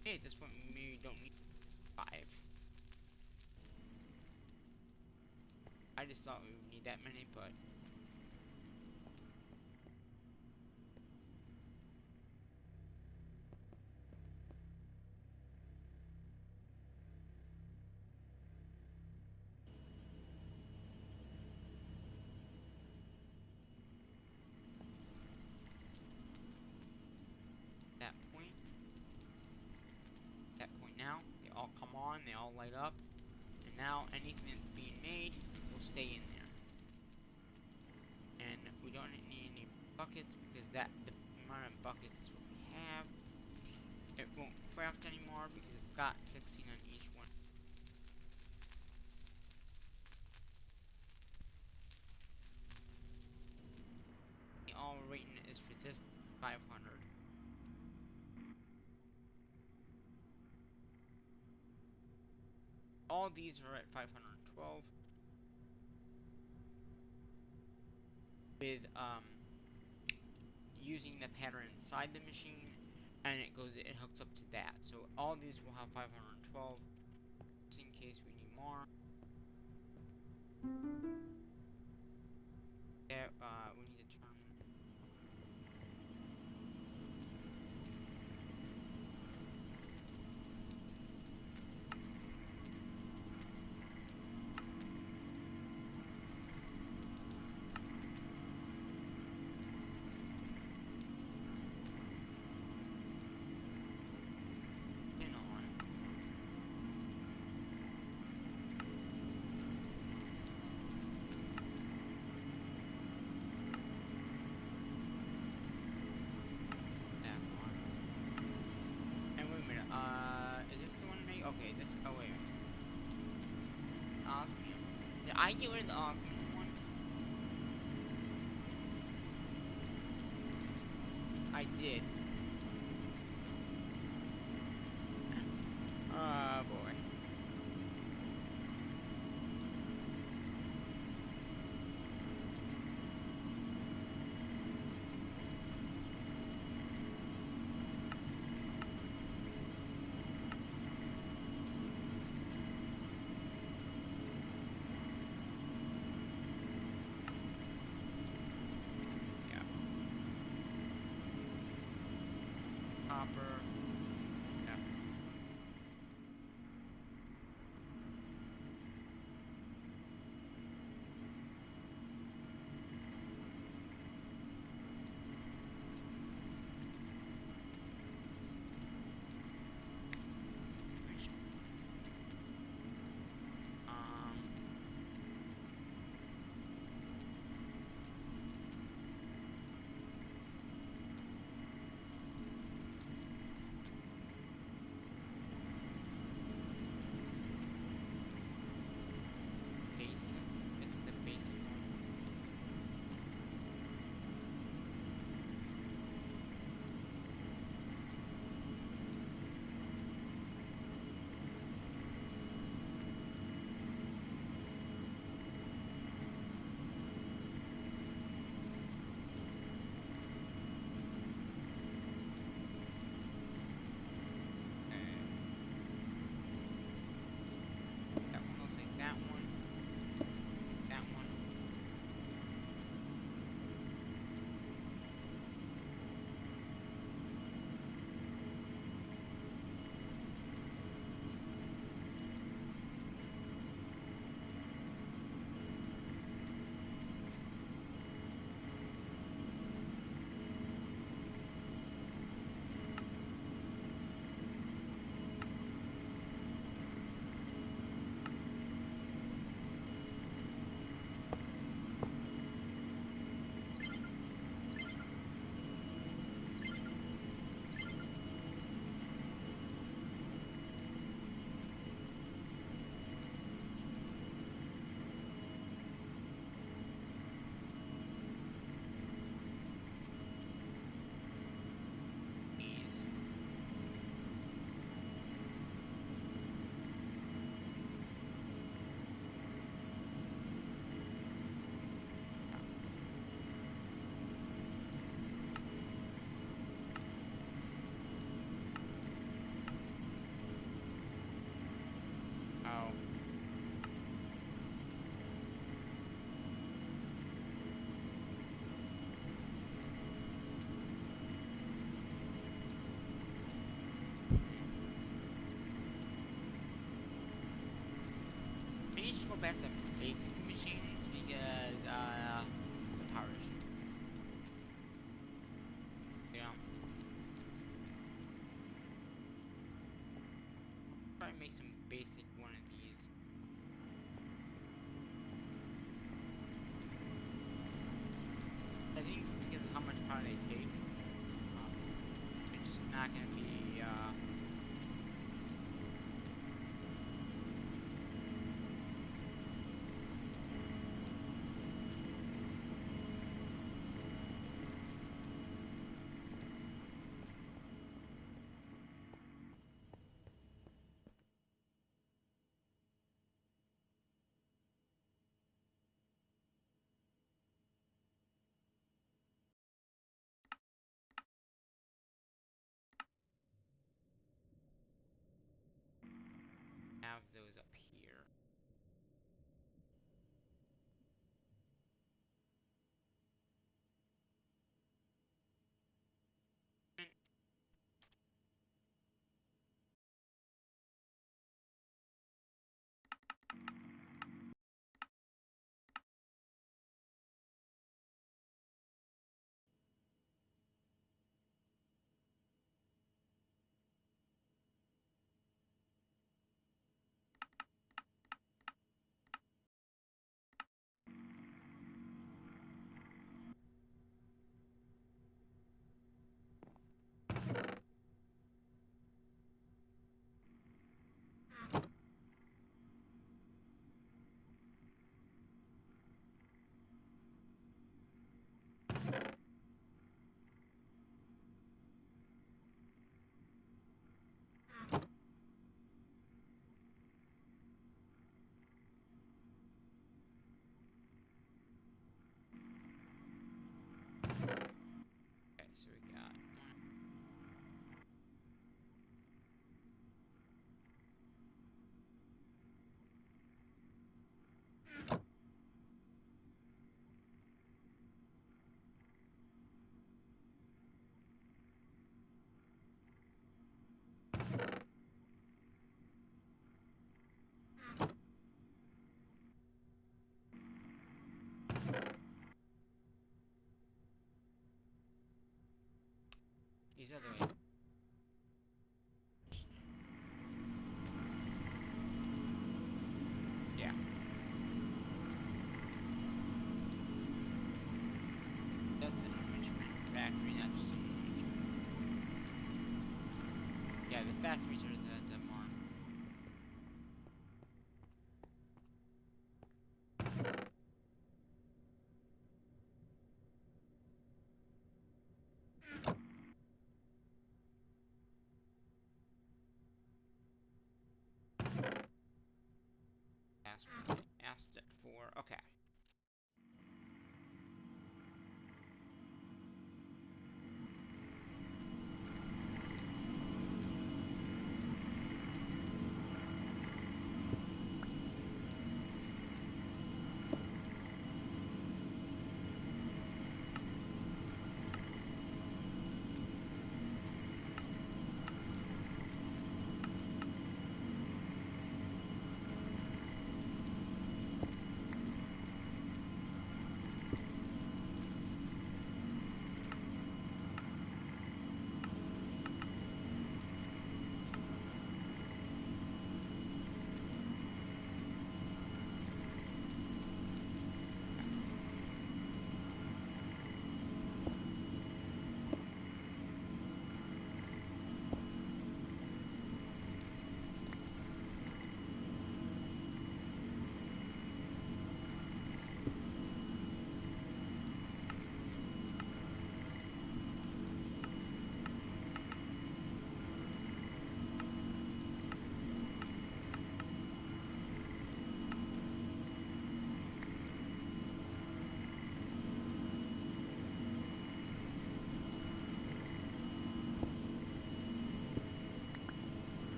Speaker 1: Okay, at this point, maybe you don't need 5. I just thought we would need that many, but... that point now, they all come on, they all light up, and now anything that's being made will stay in there. And we don't need any buckets because the amount of buckets is what we have. It won't craft anymore because it's got 16 on each one. The all rating is for this 500. All these are at 512 with using the pattern inside the machine, and it hooks up to that. So all these will have 512 just in case we need more. Yeah, we need to turn. I get rid of the osmium one. I did. Oh boy. Yeah. Copper. Yeah. Um. Basic. This is the basic one. That one looks like that one. That one. These. Oh. We need to go back to basic machines because the power issue. Yeah. Probably make some basic one of these. I think because of how much power they take, they're just not gonna be These are the way. Yeah. That's an enrichment factory, not just an enrichment. Yeah, the factories are the more. Asked what I asked it for. Okay.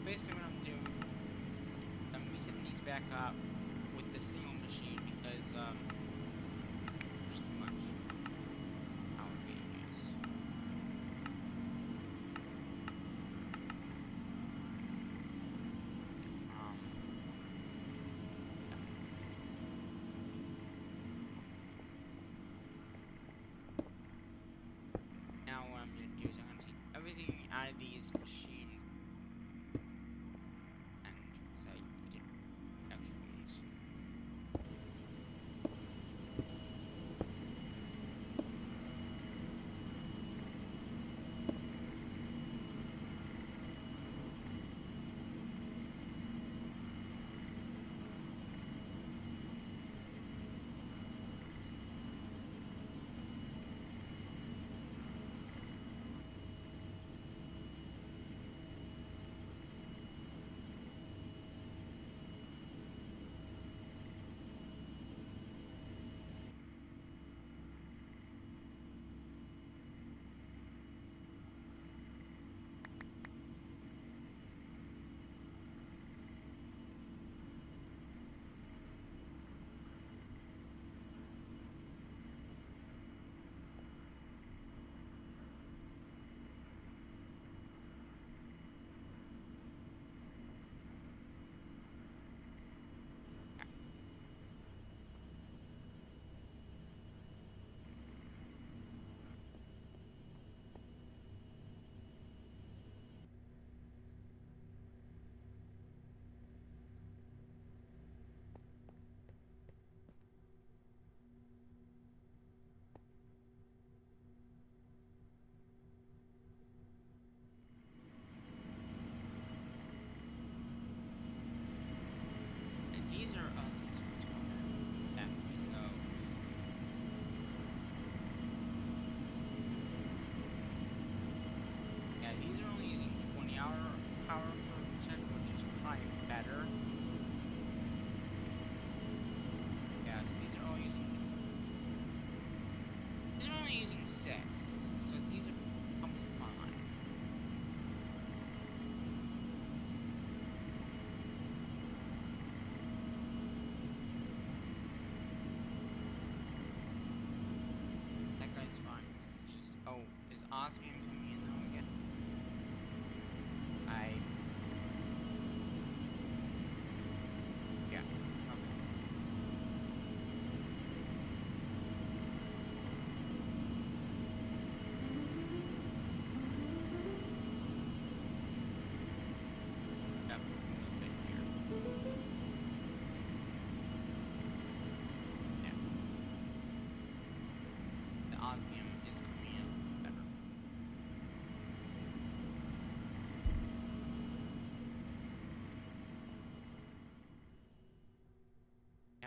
Speaker 1: Basically, what I'm doing, I'm resetting these back up with the single machine because there's too much power being used. Um, Now what I'm gonna do is I'm gonna take everything out of these machines and because I did extra ones.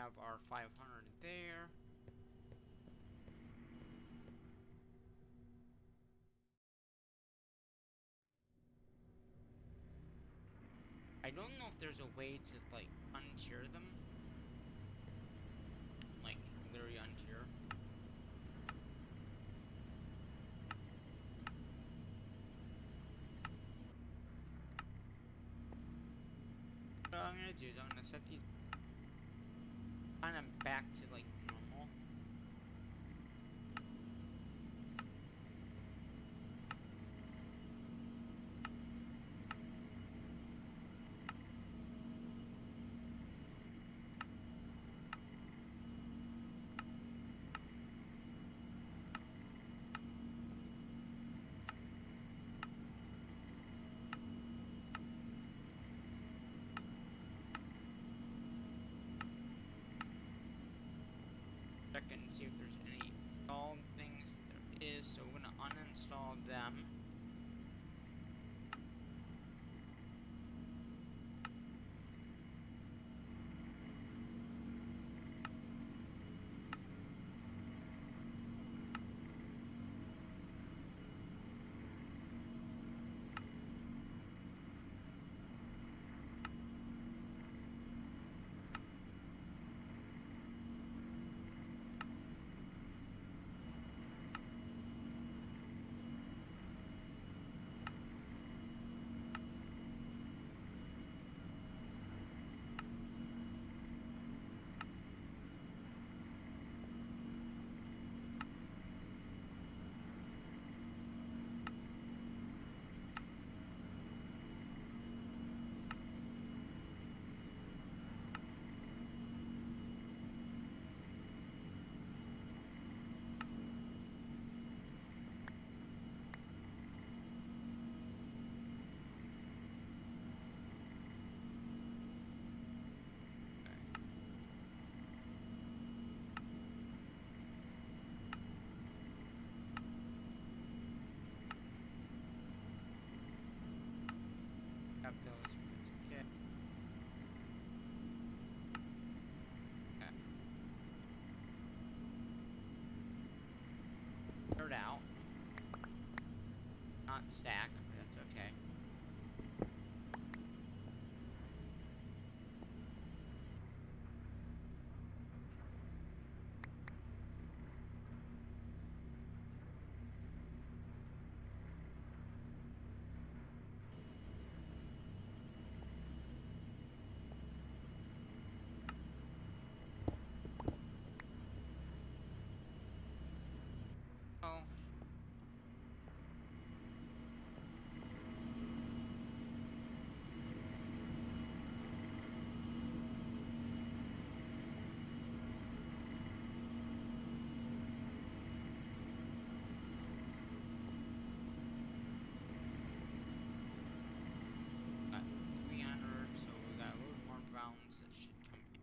Speaker 1: have our 500 there. I don't know if there's a way to, like, untier them. Like, literally untier. What I'm gonna do is I'm gonna set these kind of back to, like, normal. Check and see if there's any installed things. There is, so we're gonna uninstall them. Got those. Okay. Cleared out. Not stack, but that's okay. Oh. Got 300, so we got a little more rounds that should come in.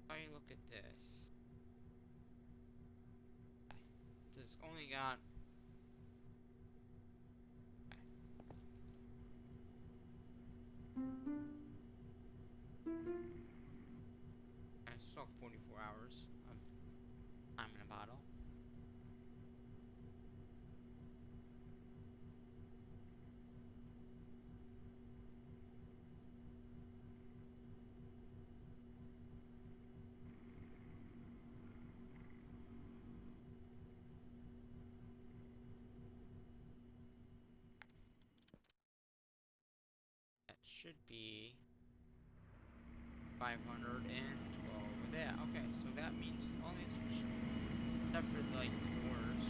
Speaker 1: I look at this. This only got. I still have 44 hours of time in a bottle. That should be 512. Yeah, okay, so that means all these except for like the cores.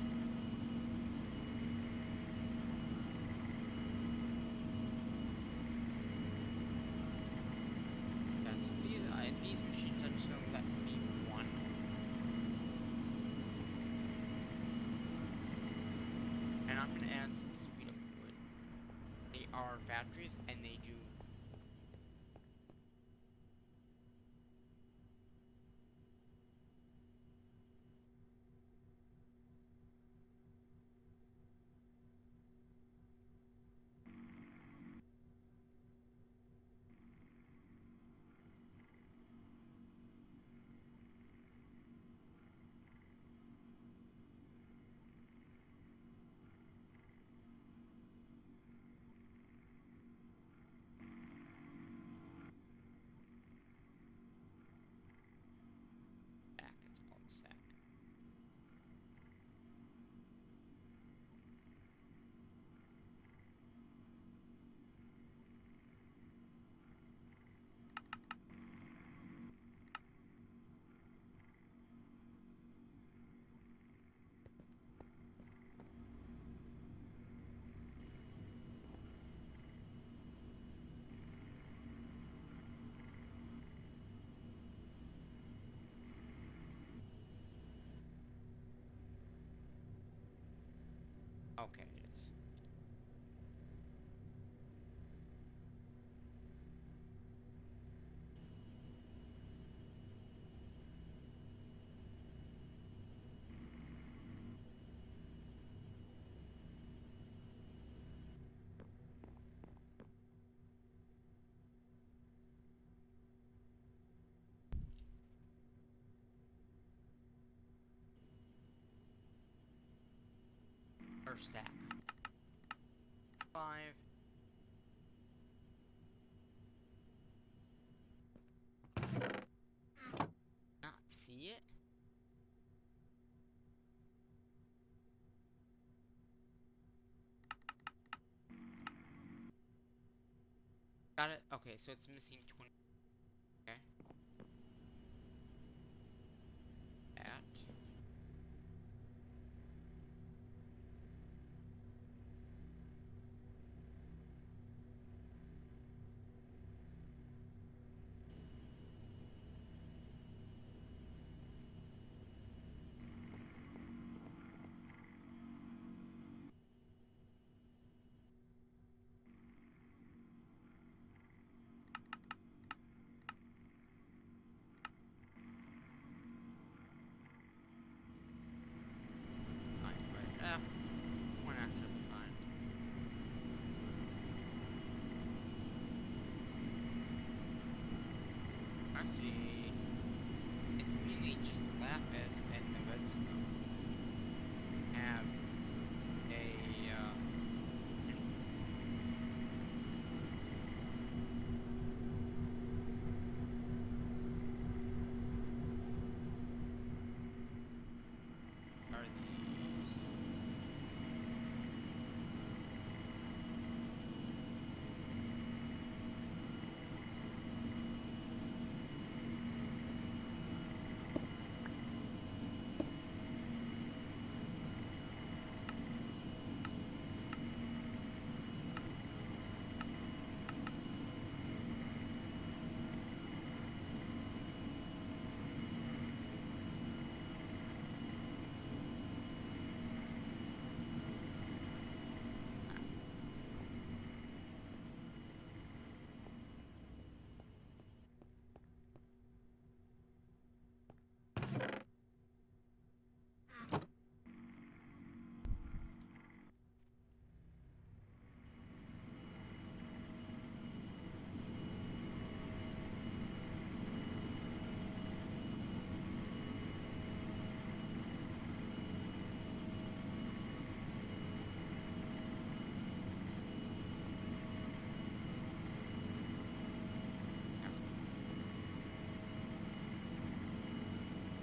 Speaker 1: are factories and they do. Stack, it's called stack. Okay, it is. First stack. 5. Not see it? Got it? Okay, so it's missing 20. Okay. That. Fine, right. One should be fine. Actually, it's mainly just lapis and the redstone have a, are these?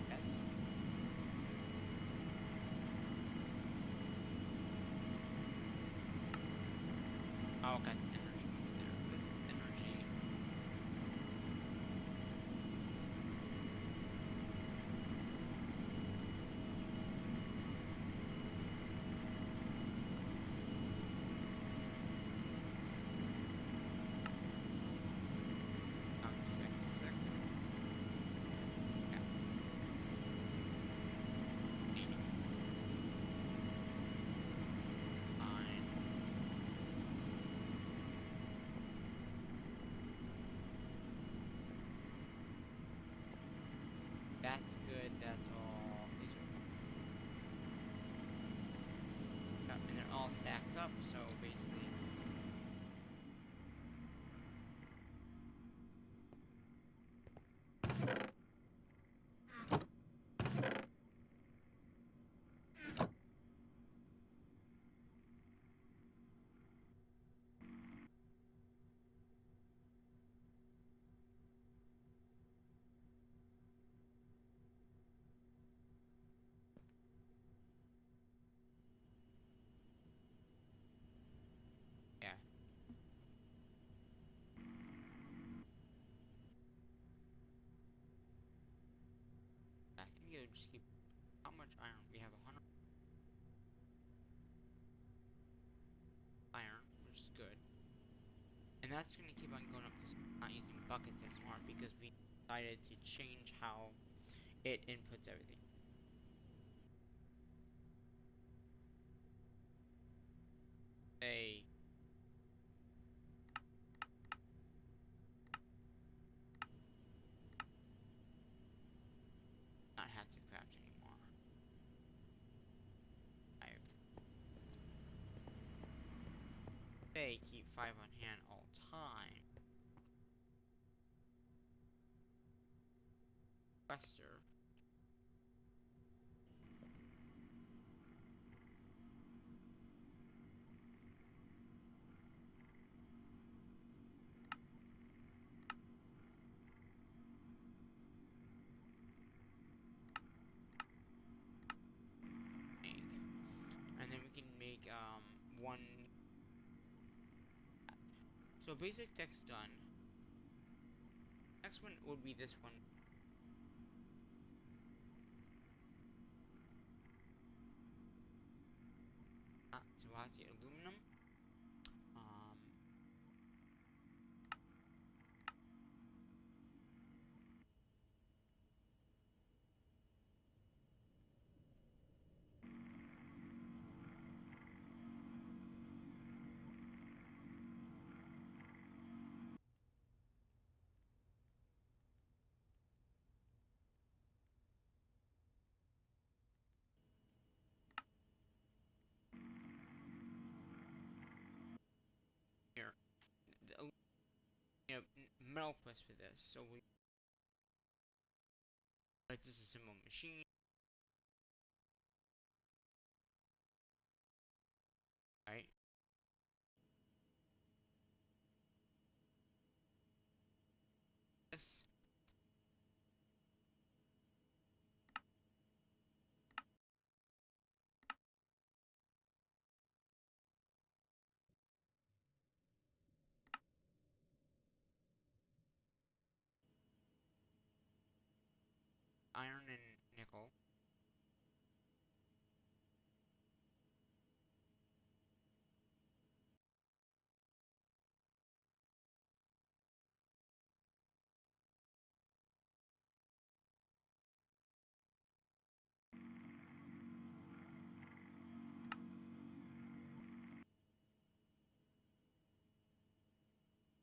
Speaker 1: That's oh, got energy there. That's energy. On 6, 6. Yeah. 80. Fine. stacked up. So basically, yeah, I think it'll just keep. How much iron? We have 100 iron, which is good. And that's gonna keep on going up because we're not using buckets anymore because we decided to change how it inputs everything. Say not have to craft anymore. I say keep 5 on hand all time. Wester. And then we can make one. So basic text done. Next one would be this one. So we'll have to get aluminum. Um, here, the, metal plus for this. So we like this is a simple machine, right? This iron and nickel.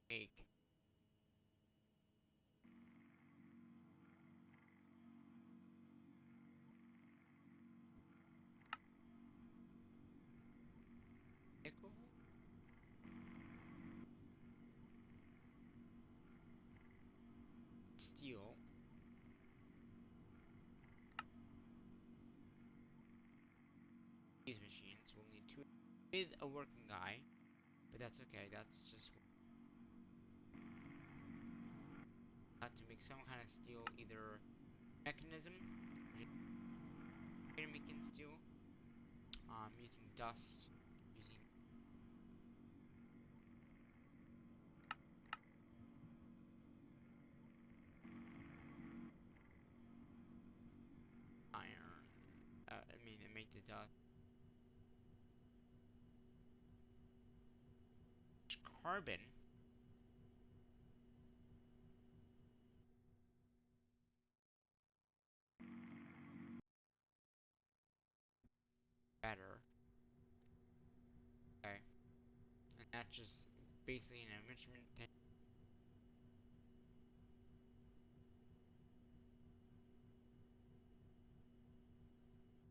Speaker 1: Make nickel, steel. These machines will need two with a working guy, but that's okay. That's just have to make some kind of steel, either mechanism, which is making steel, using dust, using iron. I mean, and make the dust. Carbon better. Okay, and that's just basically an enrichment thing.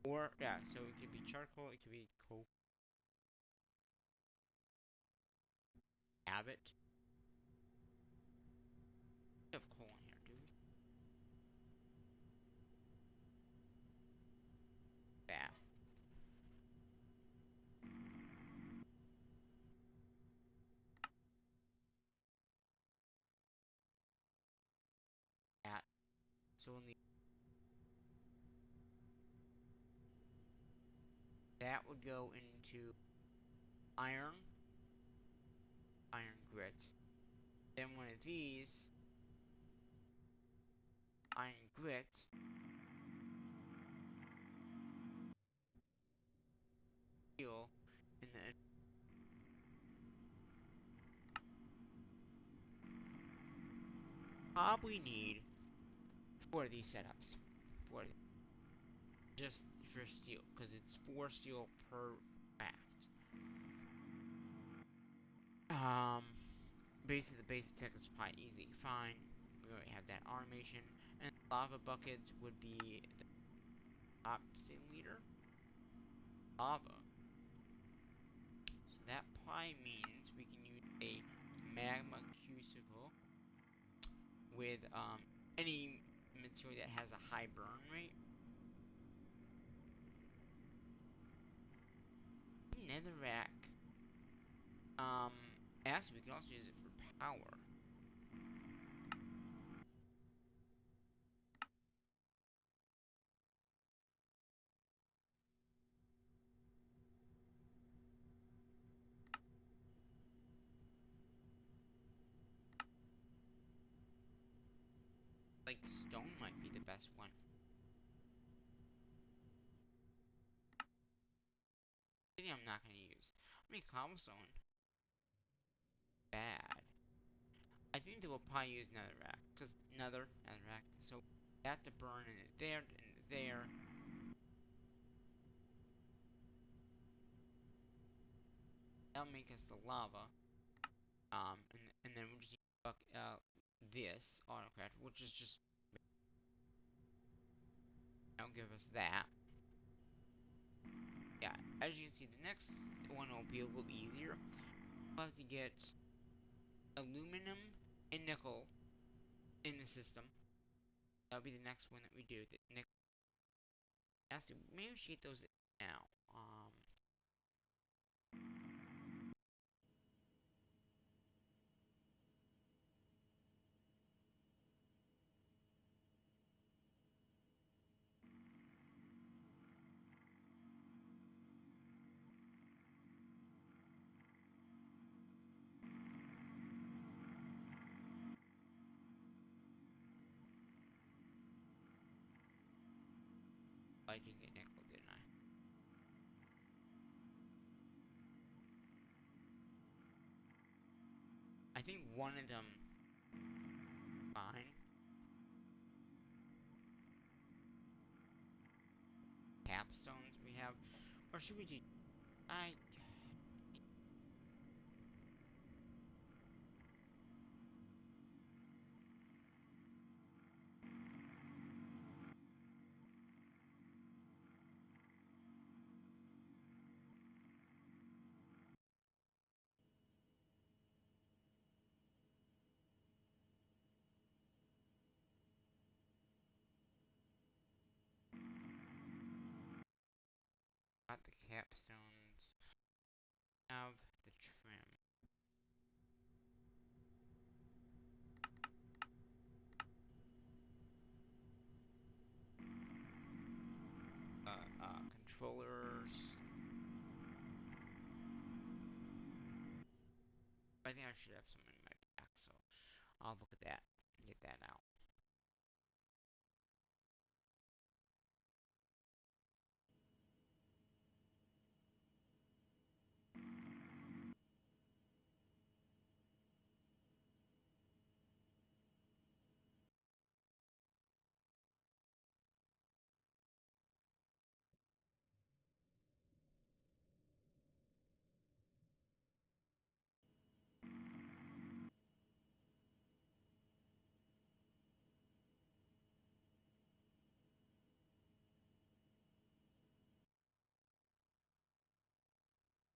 Speaker 1: Or yeah, so it could be charcoal, it could be coke. have it. We have coal in here, do we? Yeah. That. So we'll need that would go into iron, iron grit. Then one of these, iron grit, steel, and then probably need four of these setups. Four just for steel, because it's 4 steel per craft. Um, basically the basic tech is probably easy. Fine, we already have that automation, and lava buckets would be the opposite leader. Lava. So that probably means we can use a magma crucible with any material that has a high burn rate. Netherrack. Um, Actually, we can also use it for power. Like stone might be the best one. Maybe I'm not gonna use. I mean, cobblestone. Bad. I think they will probably use netherrack, cause netherrack. So that to burn in it there and there. That'll make us the lava. And then we'll just use this autocraft, which is just that'll give us that. Yeah, as you can see, the next one will be a little easier. We'll have to get aluminum and nickel in the system. That'll be the next one that we do. The nickel. Actually, maybe we should get those now. I did get nickel, didn't I? I think one of them fine. Capstones we have, or should we do? I got the capstones. Have the trim. Controllers. I think I should have some in my pack, so I'll look at that and get that out.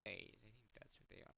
Speaker 1: I think that's what they are.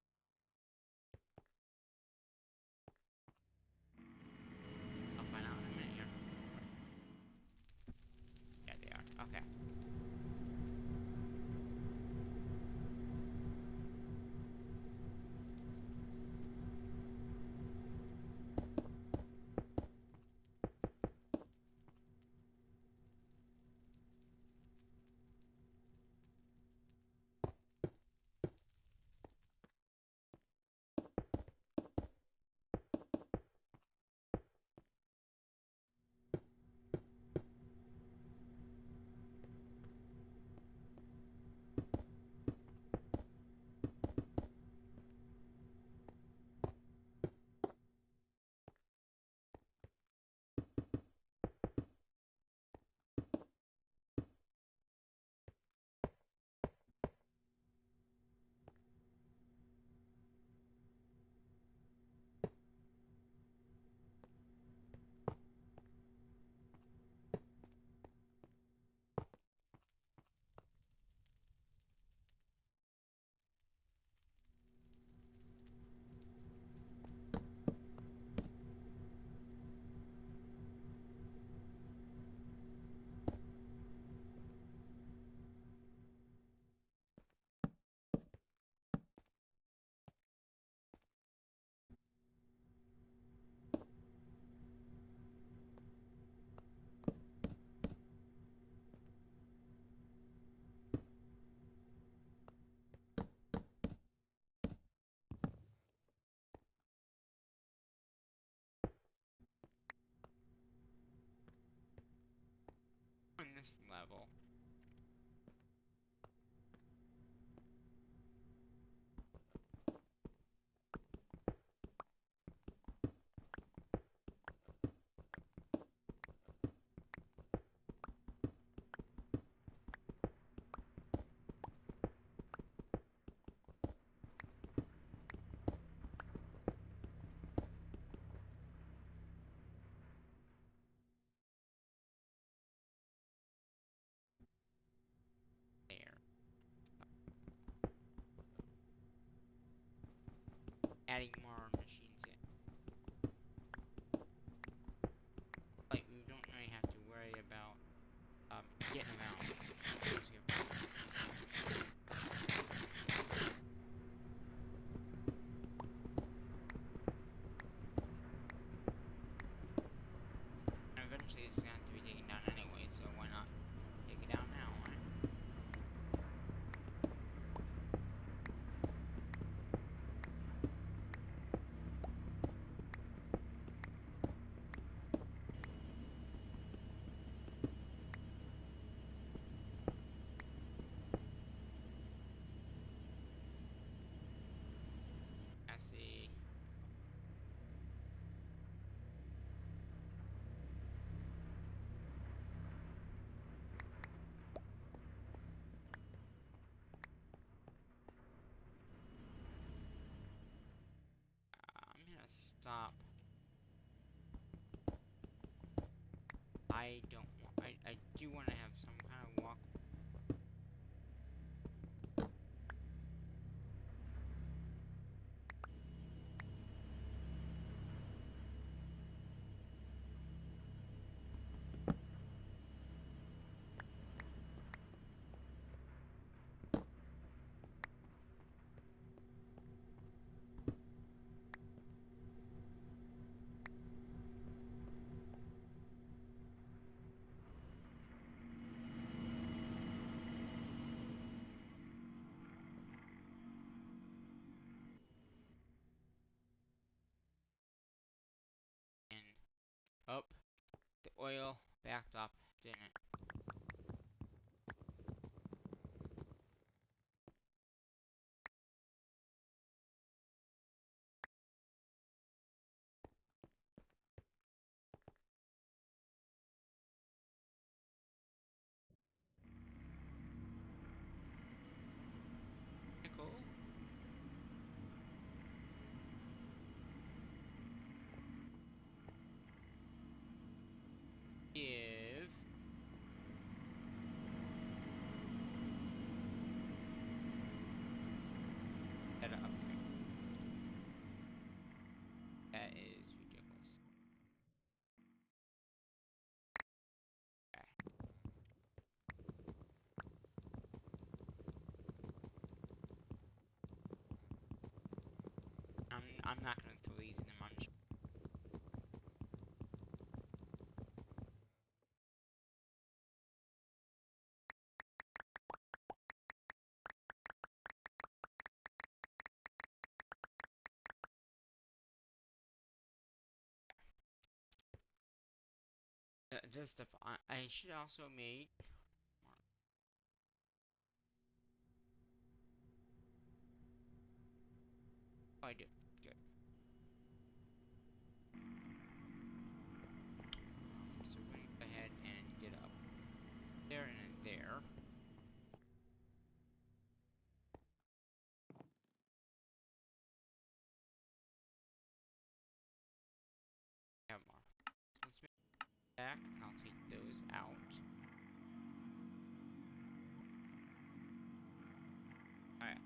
Speaker 1: level. There. Adding more machines in. Like, we don't really have to worry about getting them out. Because we have and eventually it's going to have to be taken down anyway, so why not take it down now, right? I see. I'm gonna stop. I don't want. I do want to have some kind of walk. And up, the oil backed up, didn't it? Nickel. Give. That upgrade. That is ridiculous. Okay. I'm not gonna throw these in the munch. This stuff I should also make. Oh, I do. Good. So we're gonna go ahead and get up there and there. Have more. Let's make back. I'll take those out. Alright.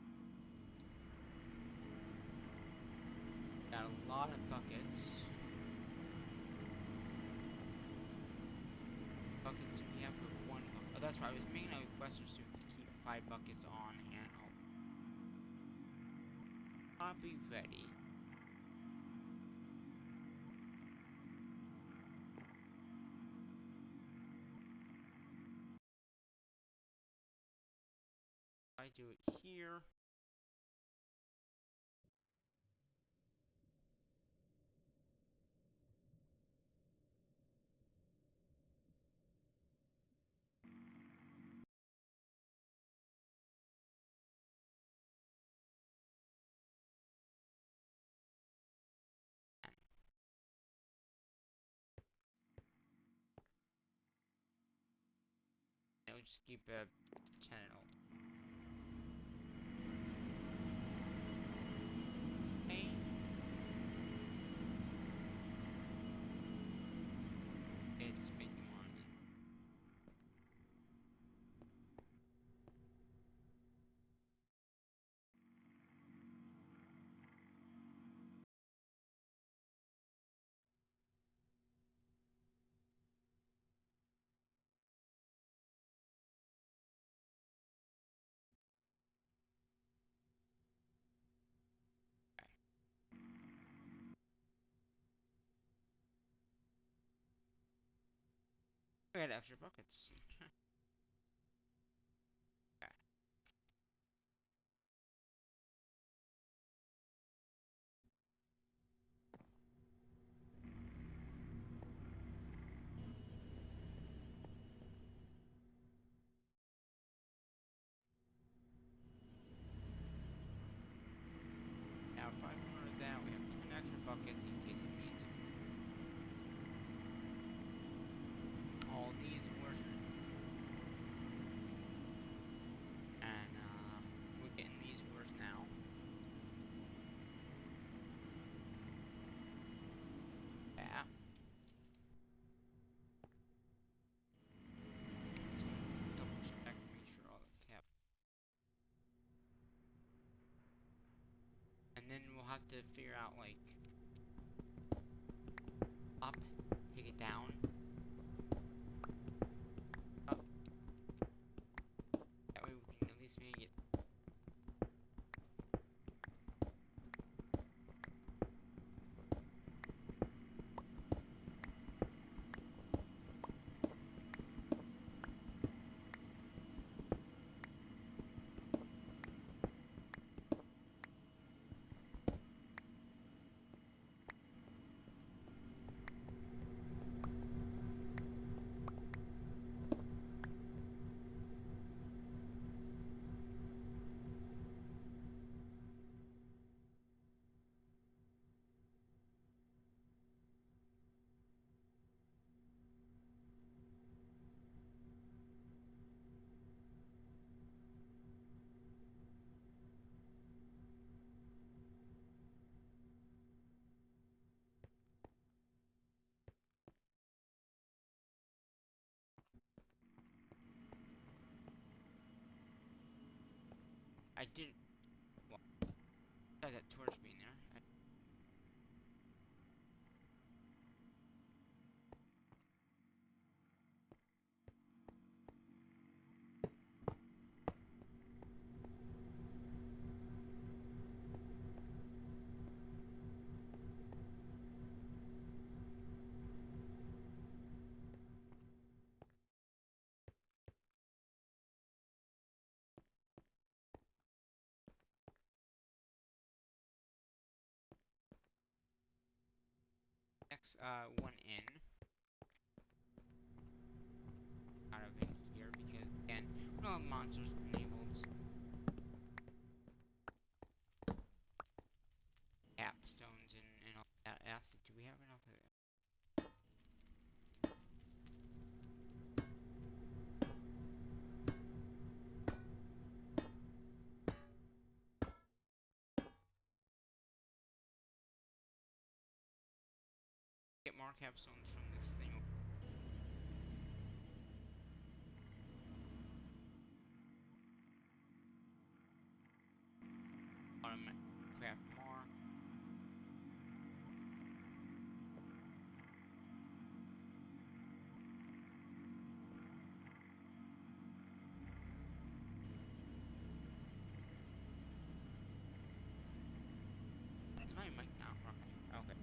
Speaker 1: Got a lot of buckets. Buckets we have for one. Oh, that's right. I was making a request so we could keep 5 buckets on hand. I'll be ready. I do it here. we'll just keep 10 and old. Okay. It's making one. We got extra buckets. Okay. Now 500 of that, we have 10 extra buckets in case we need some. All these work. And we're getting these worse now. Yeah. Double check, make sure all that's happening. And then we'll have to figure out like up, take it down, up. That way we can at least make it. I did. Well, I got torch being there. Next, one in. Out of in here because again, we don't have monsters enabled. Capstones and all that acid. Do we have enough of it? Get more capstones from this thing. Craft more. Is my mic now? Okay.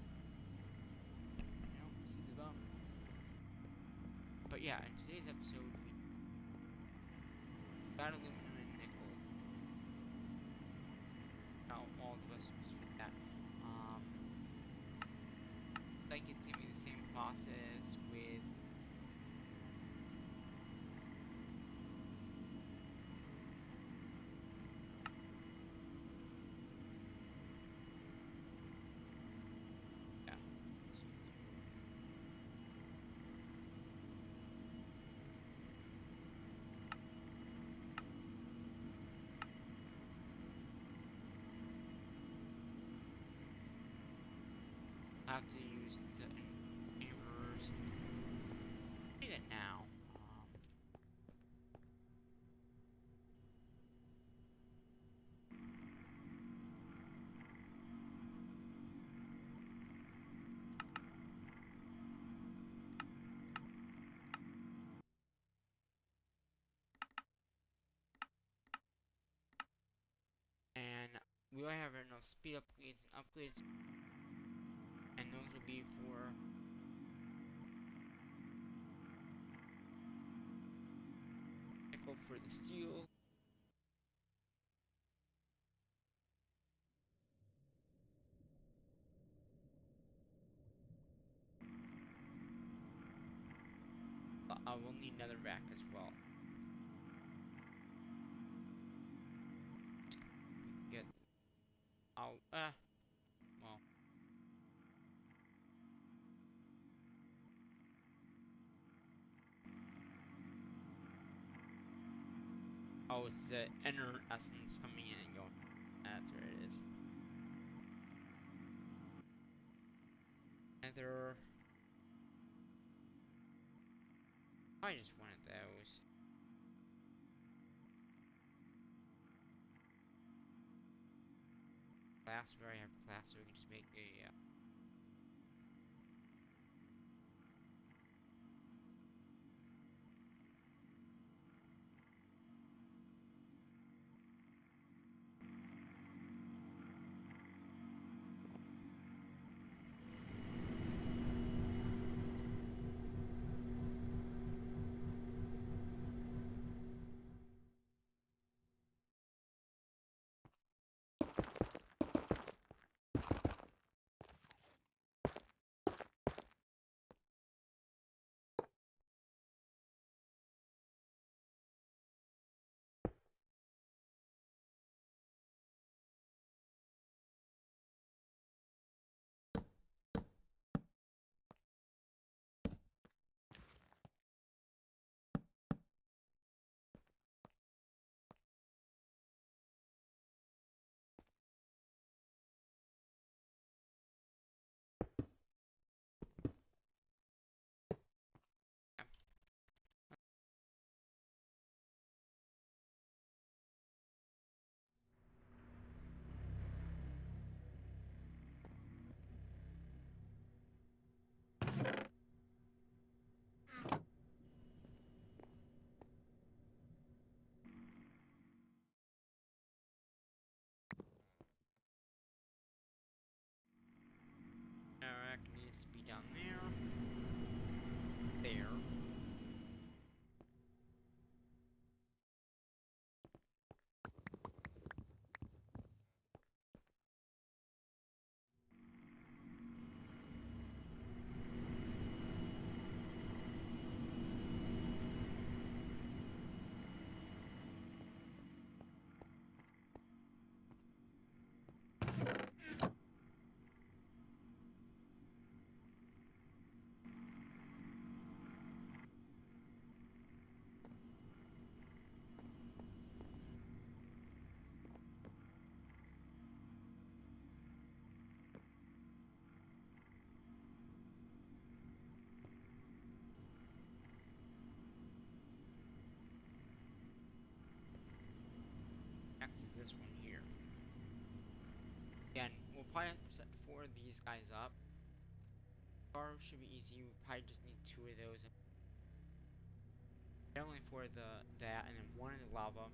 Speaker 1: I don't see the bum. But yeah, in today's episode, we got aluminum and nickel. All the recipes for that. Like it's gonna be the same process with yeah. have to use the chambers. Do that now. And we already have enough speed upgrades and upgrades, and those will be for nickel for the steel. But I will need another rack as well. We can get out. Well. Oh, it's the inner essence coming in and going. That's where it is. Nether. I just wanted those. Glass, we already have glass, so we can just make a. Rack needs to be down there. There. Next is this one here. Again, we'll probably have to set 4 of these guys up. Bar should be easy. We probably just need 2 of those. Definitely for that, and then 1 in the lava.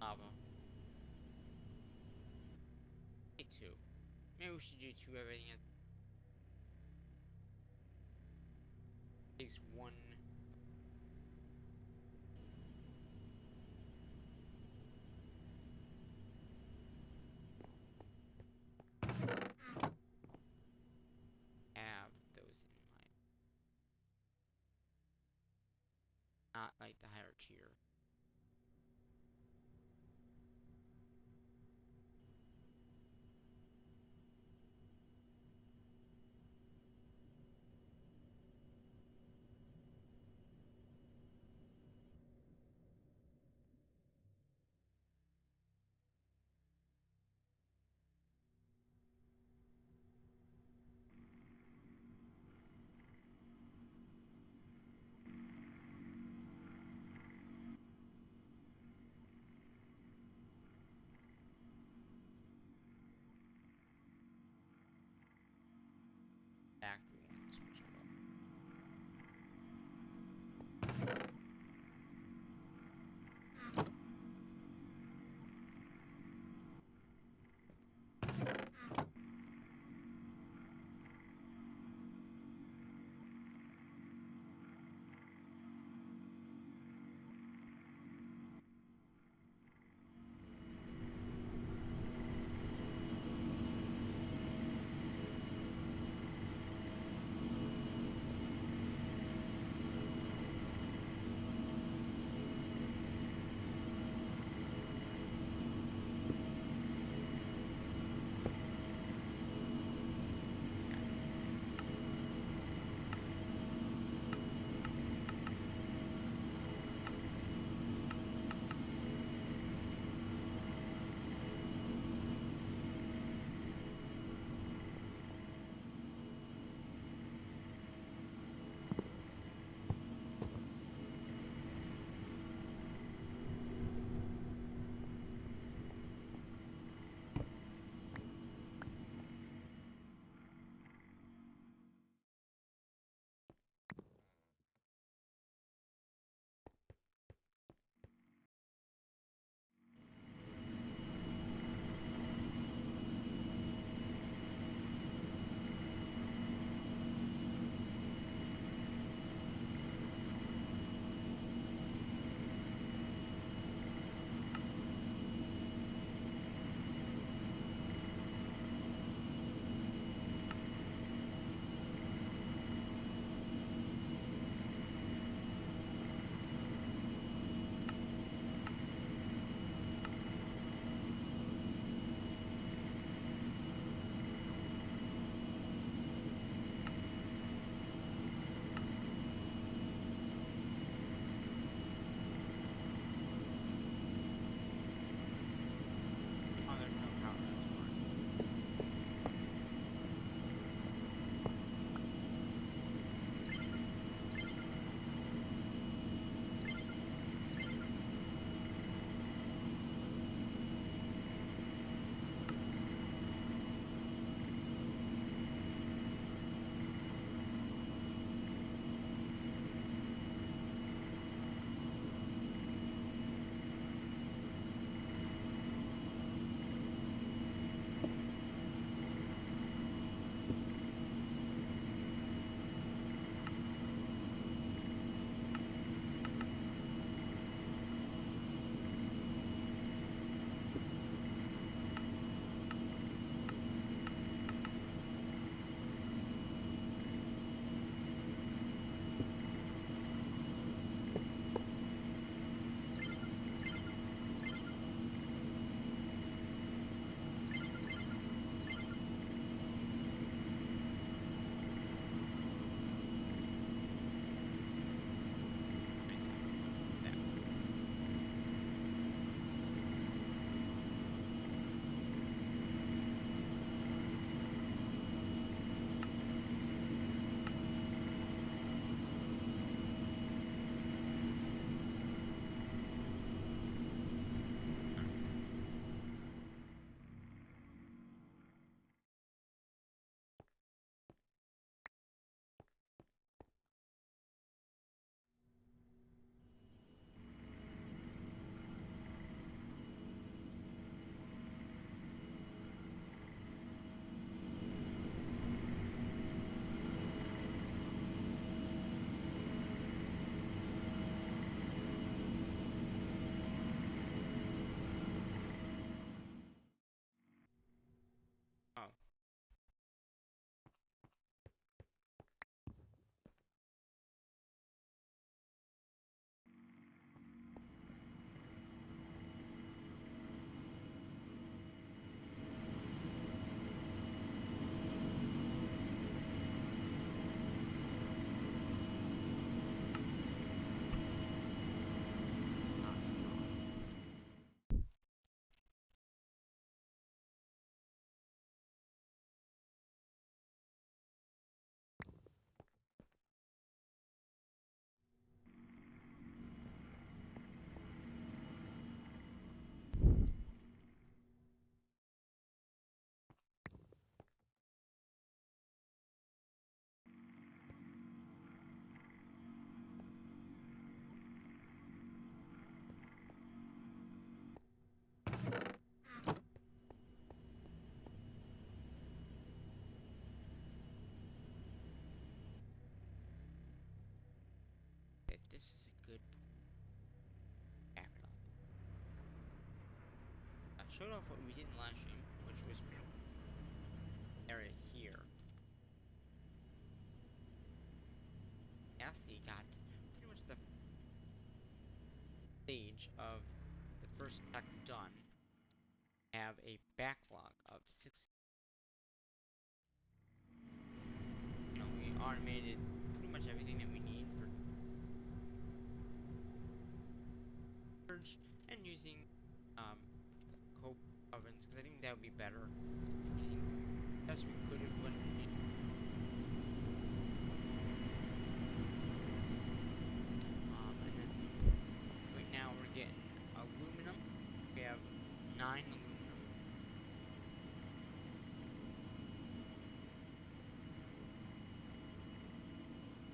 Speaker 1: Lava. Maybe 2. Maybe we should do 2 everything as takes 1. Have those in mind. Not like the higher tier. good back it up. I showed off what we did in the last stream, which was pretty much the area here. Cassie got pretty much the stage of the first tech done. Have a backlog of 6. You know, we automated pretty much everything that we need for storage and using coke ovens, because I think that would be better than using. Yes, we could have went. And then right now we're getting aluminum. We have 9 aluminum.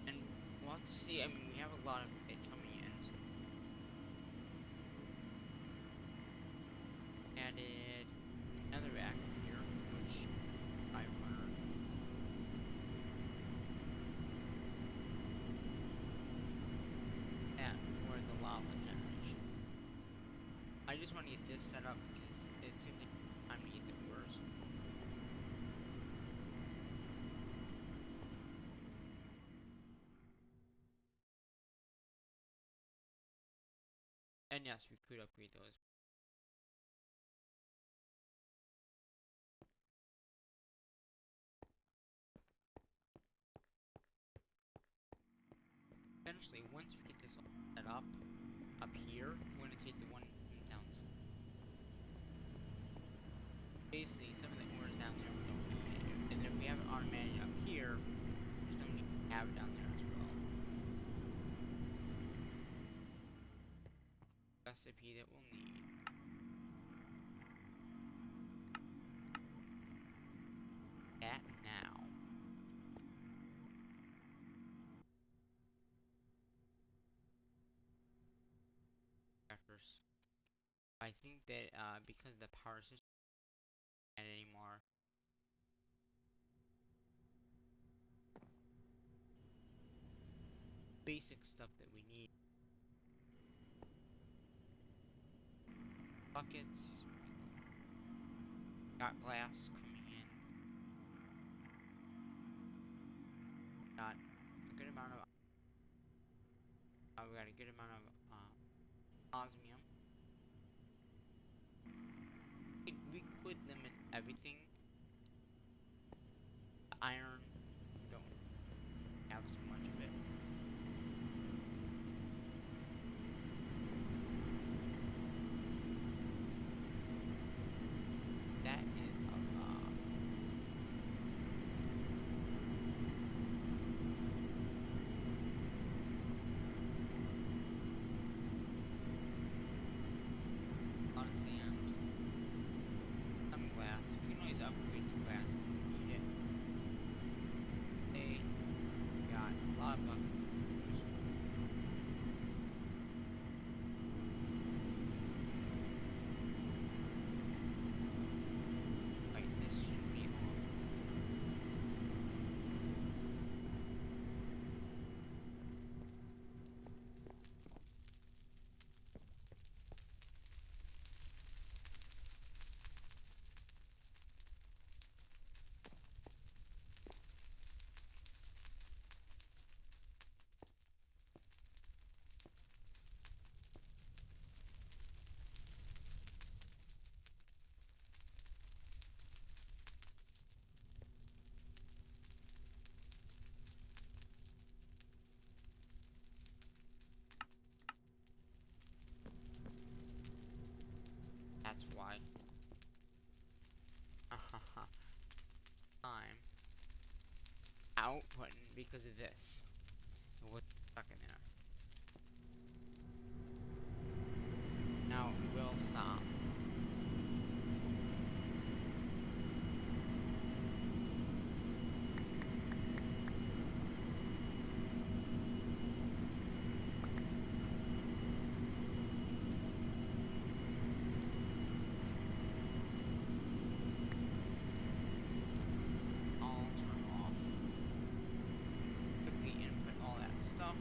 Speaker 1: And we'll have to see. I mean, we have a lot of it coming in. So added another rack here, which 500. That for the lava generation. I just want to get this set up because it's going to take time to get the ores. And yes, we could upgrade those. Eventually, once we get this all set up here, we're going to take the one from down. Basically, some of the ores down there we don't need it. And if we have it automated up here, there's no need to have it down there as well. Recipe that we'll need. That now. I think that because the power system isn't anymore, basic stuff that we need. Buckets. Got glass coming in. Got a good amount of. We got a good amount of osmium. We could limit everything. Iron, we don't have so much of it. That is a lot of sand. Some glass. We can always upgrade the glass if we need it. Hey, got a lot of buckets. Like this should be on. That's why. I'm outputting because of this. It was stuck in there. Now it will stop. I'll turn off. Quickly input all that stuff.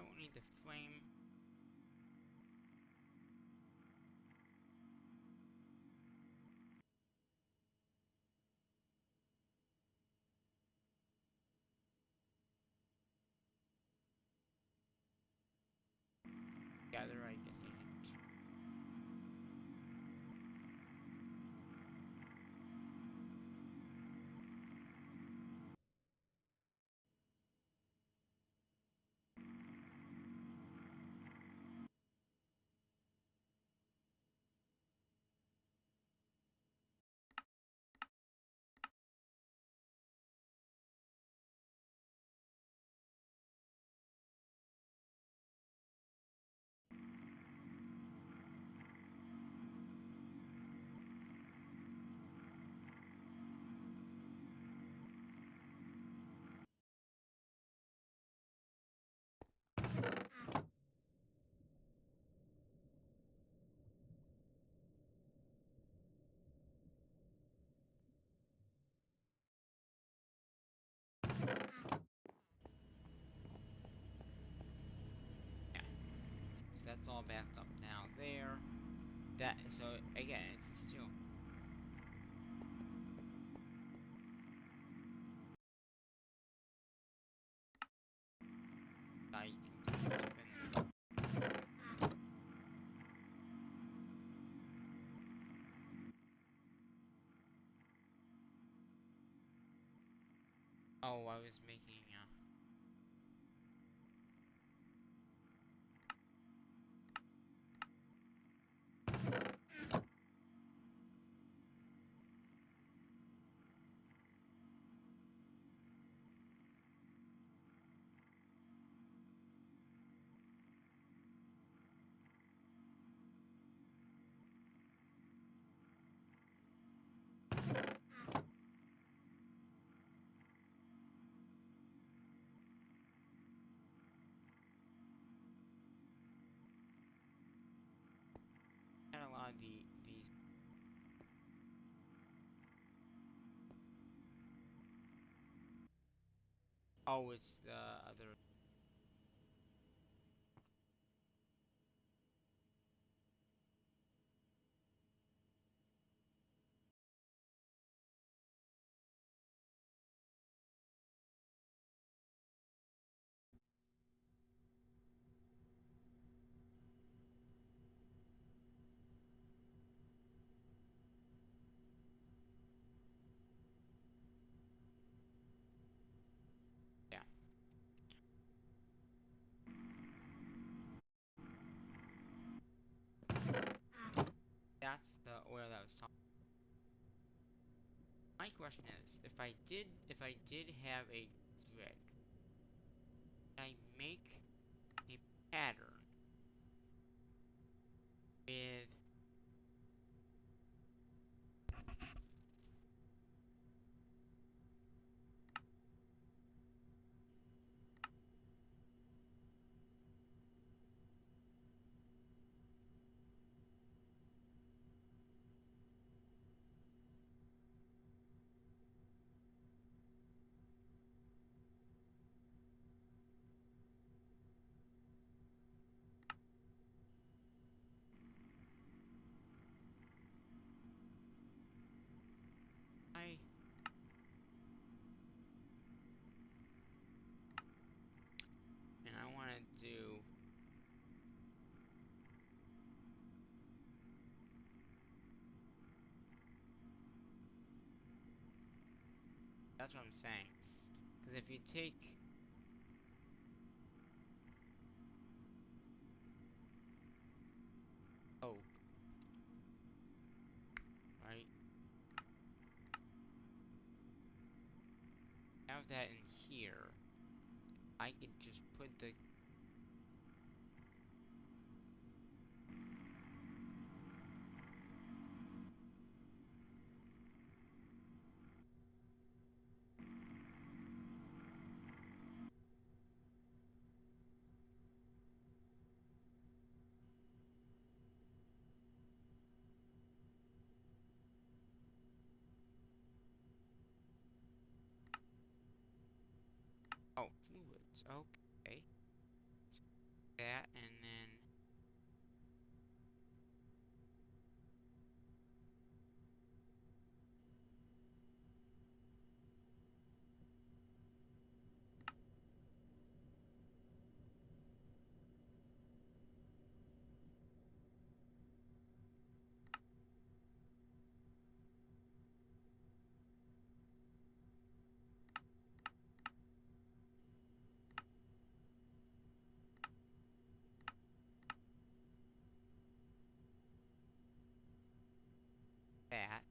Speaker 1: won't need the flame. Gather, I guess I hit. Yeah. So that's all backed up now there. That so again, it's still. I think there's open. Oh, I was making. Had a lot of these. Oh, it's the other. Yeah, that's the oil that I was talking. My question is, if I did have a grid, can I make a pattern with. I and I want to do. That's what I'm saying. Because if you take. Oh, right, have that in here, I could just put the. Oh, fluids. Okay. that, and then that.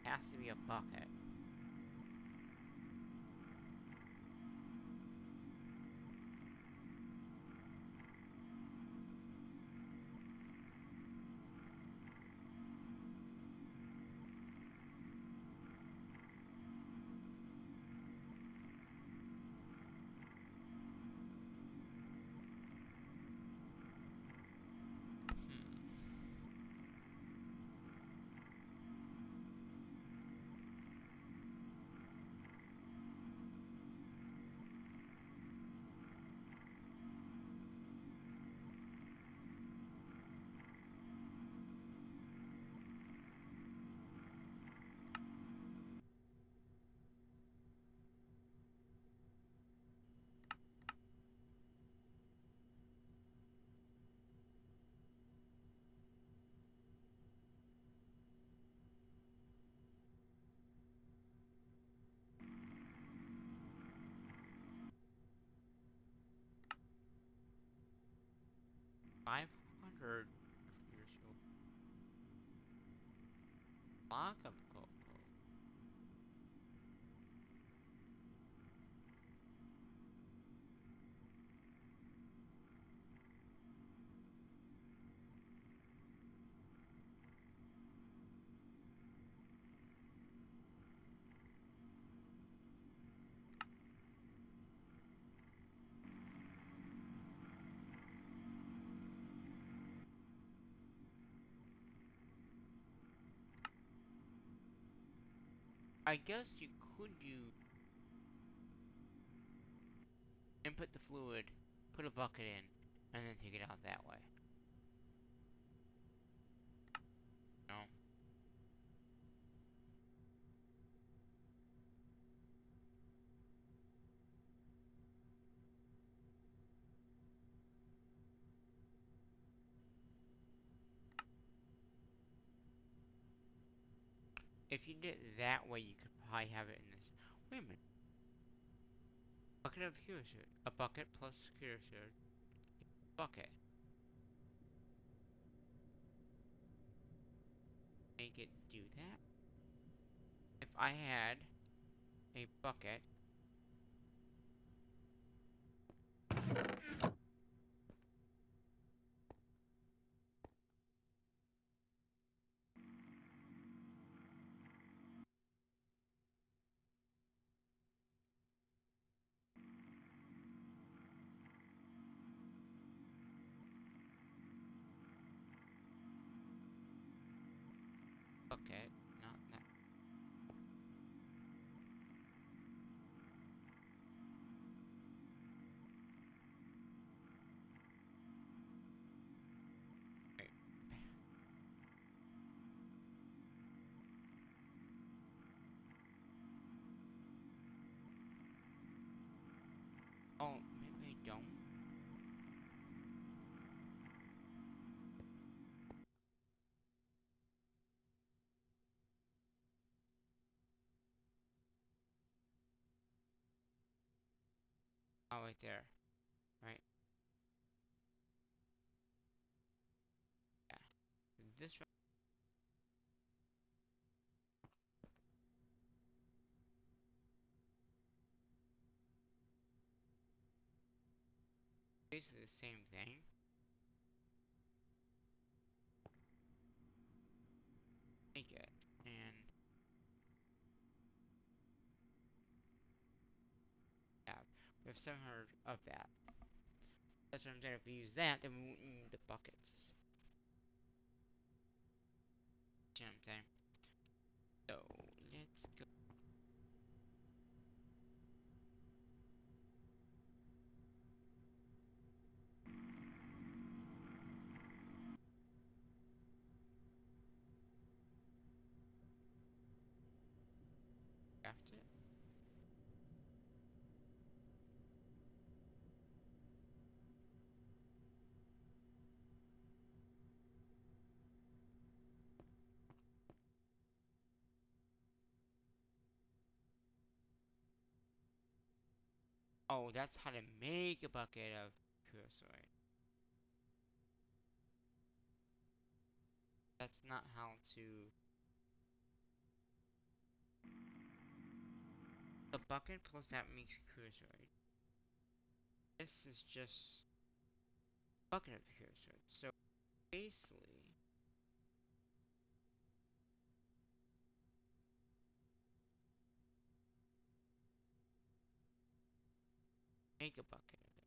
Speaker 1: Has to be a bucket. Hmm. $500 for your block of cocoa. I guess you could use input the fluid, put a bucket in, and then take it out that way. No. If you did it that way, you could probably have it in this. Wait a minute. Bucket of curacid. A bucket plus curacid. Bucket. Make it do that. If I had a bucket. Bucket. Not that. Oh, right there. Right? Yeah. This one is basically the same thing. Make it. And yeah, we have 700 of that. That's what I'm saying. If we use that, then we won't need the buckets. You know what I'm saying? So let's go craft it. Oh, that's how to make a bucket of creosote. That's not how to. The bucket plus that makes creosote. This is just bucket of creosote. So basically, make a bucket of it.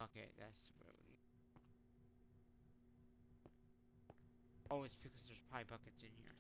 Speaker 1: Okay, that's what we need. Oh, it's because there's probably buckets in here.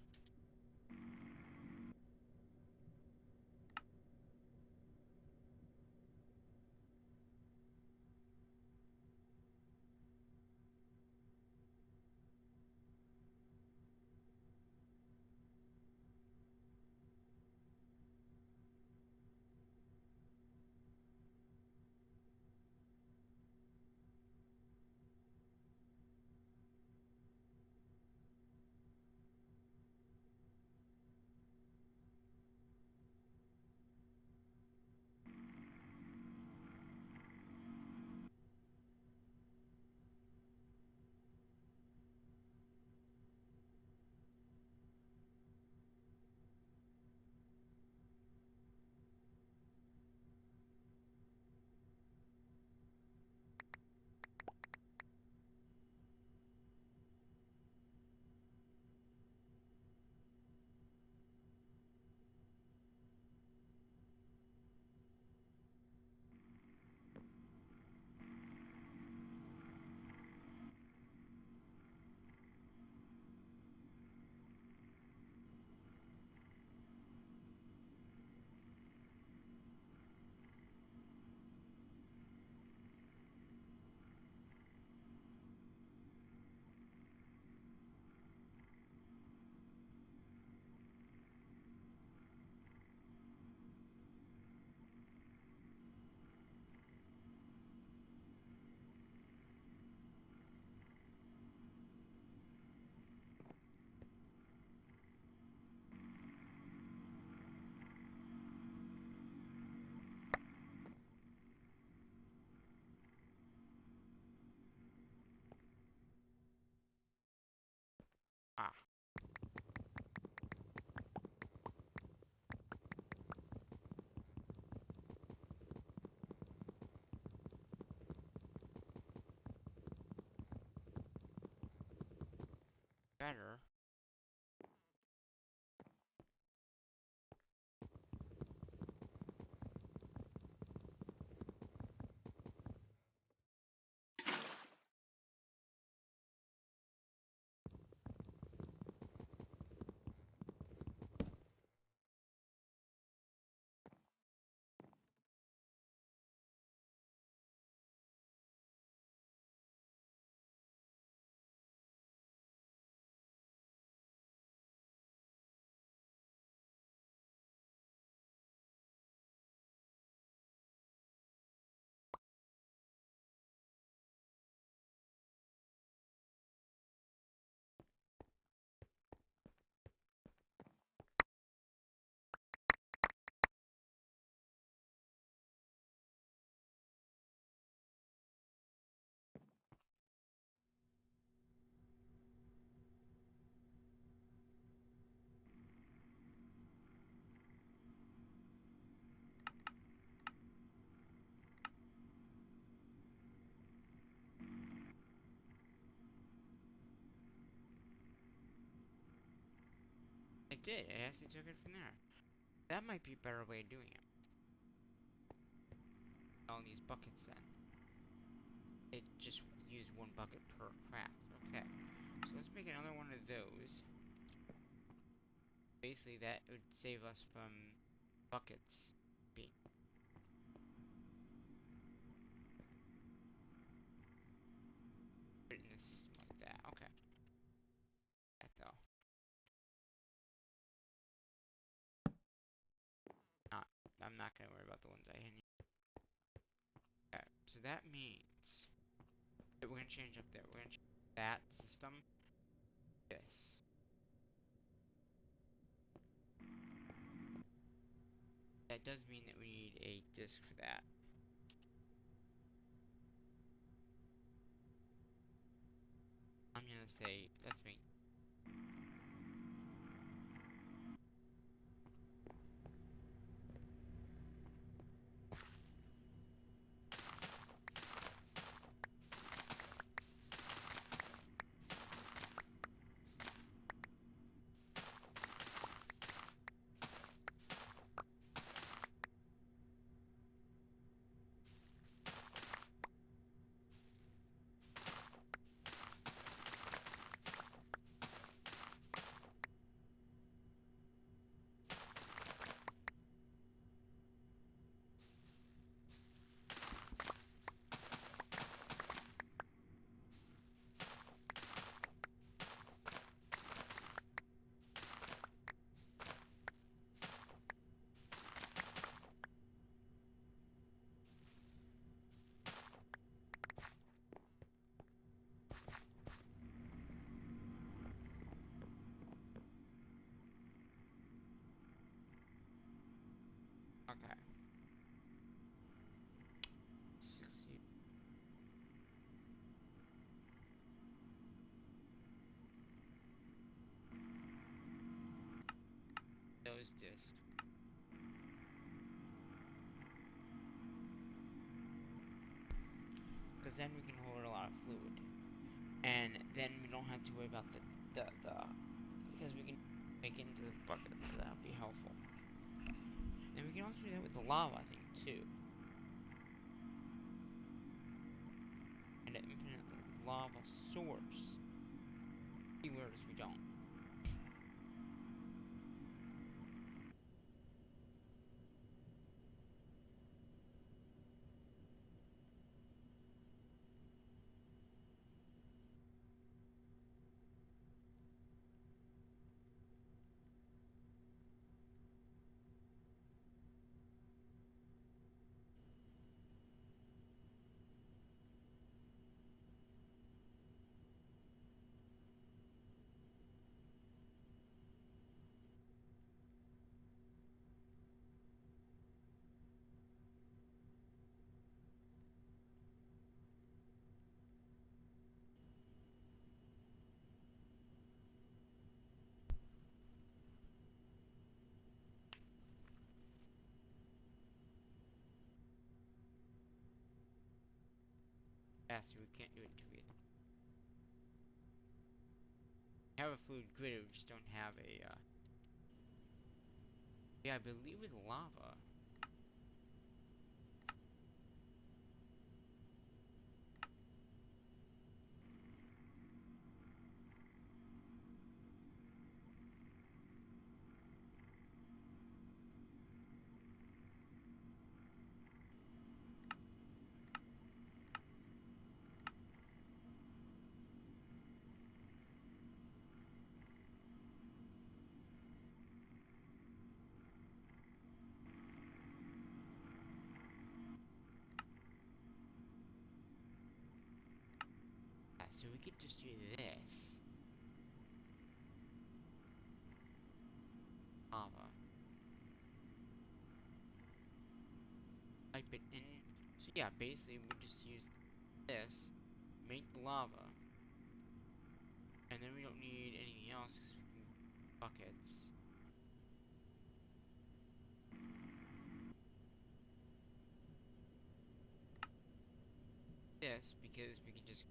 Speaker 1: it did. It actually took it from there. That might be a better way of doing it. All these buckets then. It just used one bucket per craft. Okay. So let's make another one of those. Basically, that would save us from buckets being put in the system like that. Okay. That though. Not. I'm not gonna worry about the ones I need. Okay. So that means that we're gonna change up there. We're gonna change that system. This. That does mean that we need a disk for that. I'm gonna say let's make. Okay. 60. Those disks. Because then we can hold a lot of fluid. And then we don't have to worry about the because we can make it into the bucket, so that would be helpful. And we can also do that with the lava thing too. And an infinite lava source. Keywords we don't. Yeah, so we can't do it until we have a fluid grid, we just don't have a yeah, I believe with lava. Yeah, so we could just do this. Lava. Type it in. So yeah, basically we just use this, make the lava, and then we don't need anything else because we can buckets. This because we can just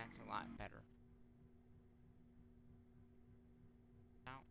Speaker 1: That's a lot better. Now,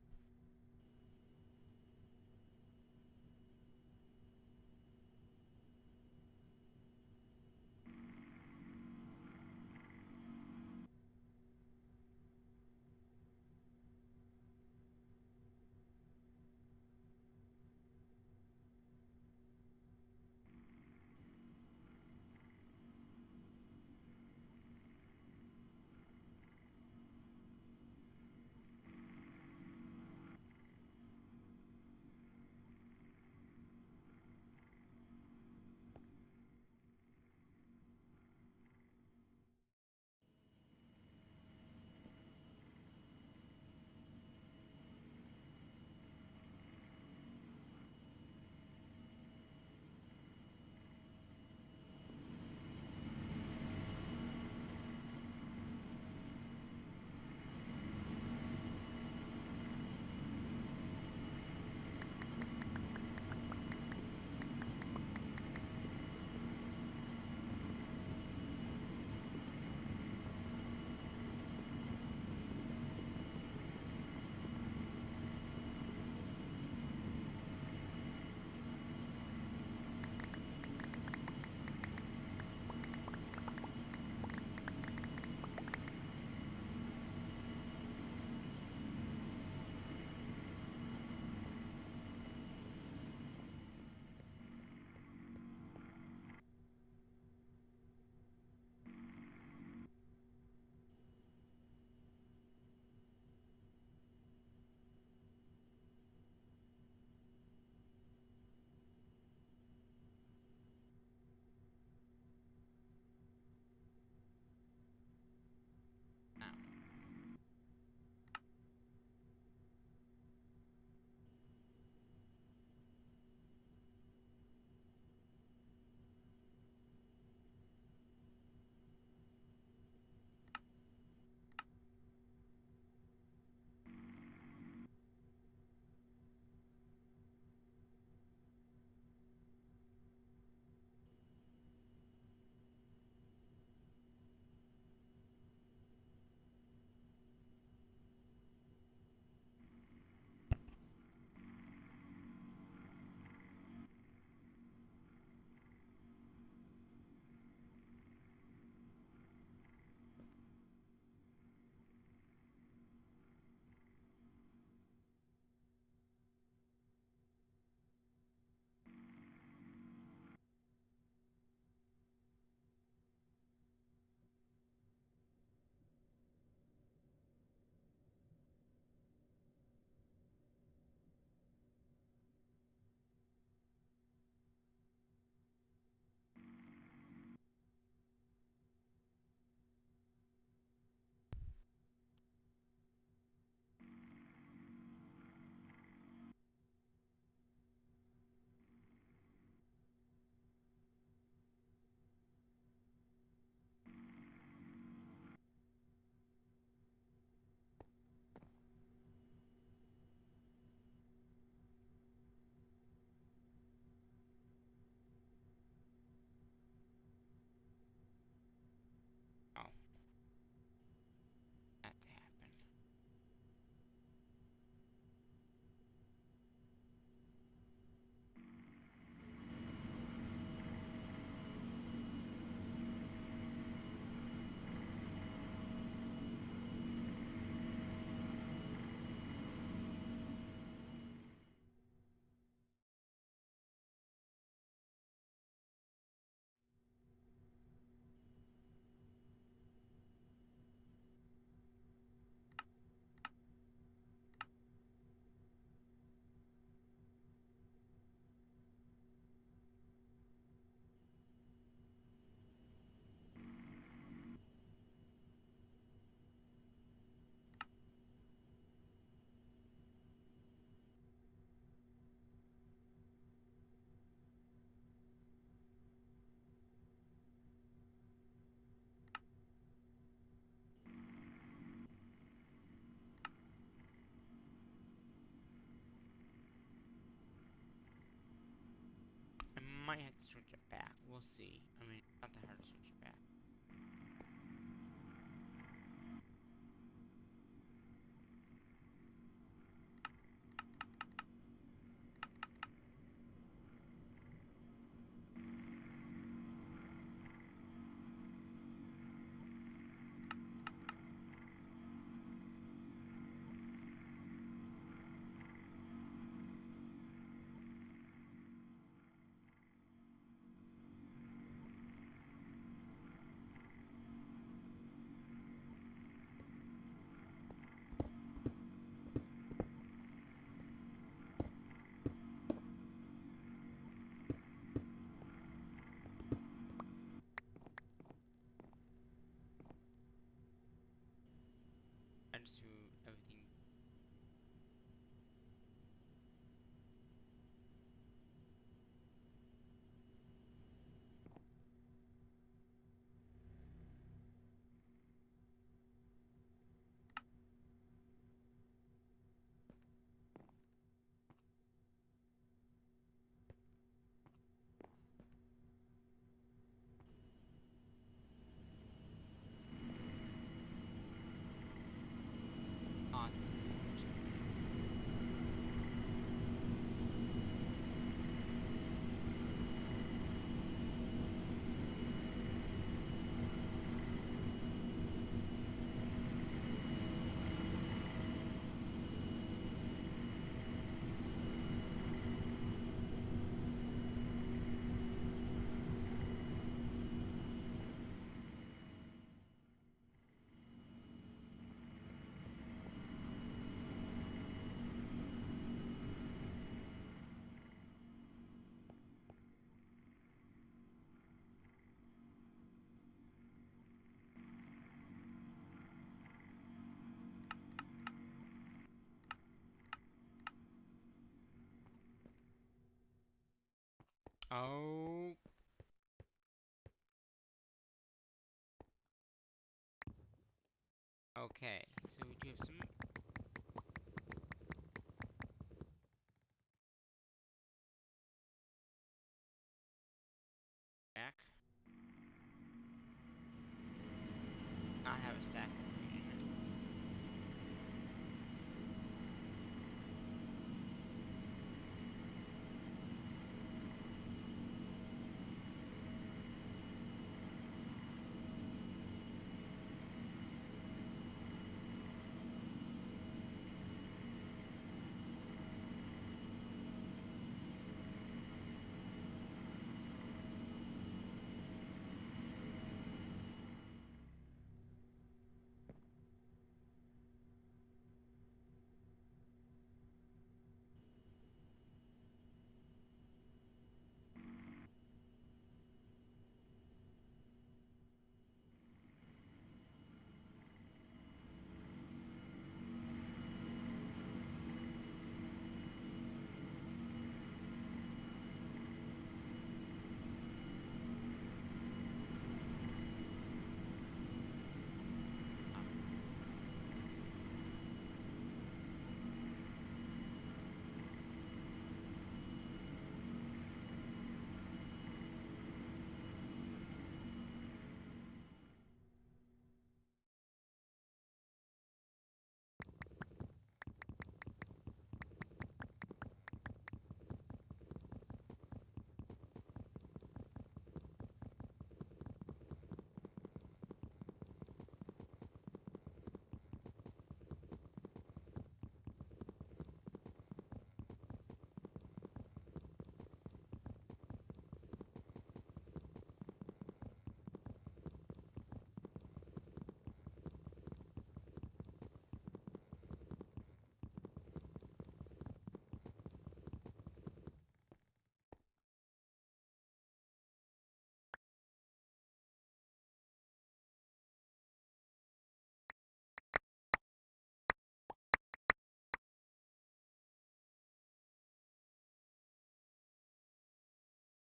Speaker 1: now. Oh, that happened. I might have to switch it back. We'll see. I mean, not that hard to switch it back. Okay, so we do have some back. I have a stack.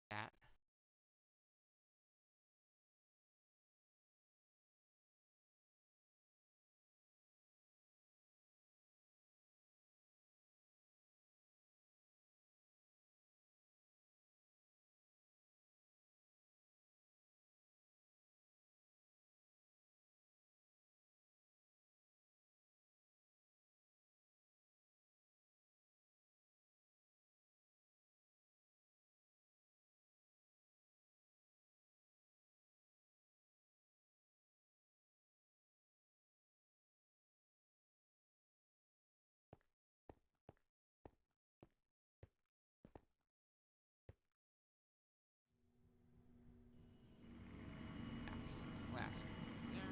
Speaker 1: That. That's the last one there.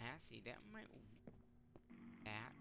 Speaker 1: Ah, see, that might that.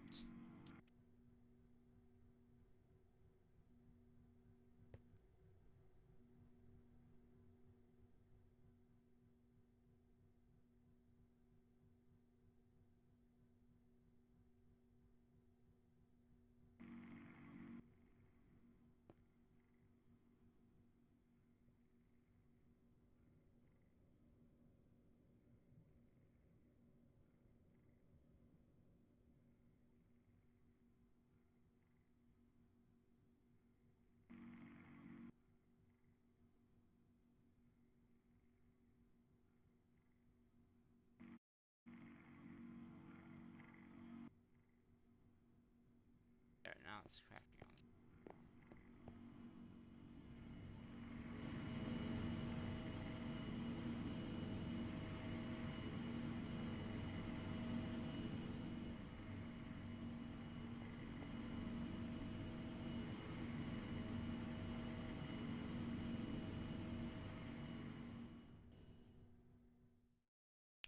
Speaker 1: There, now it's crafting on.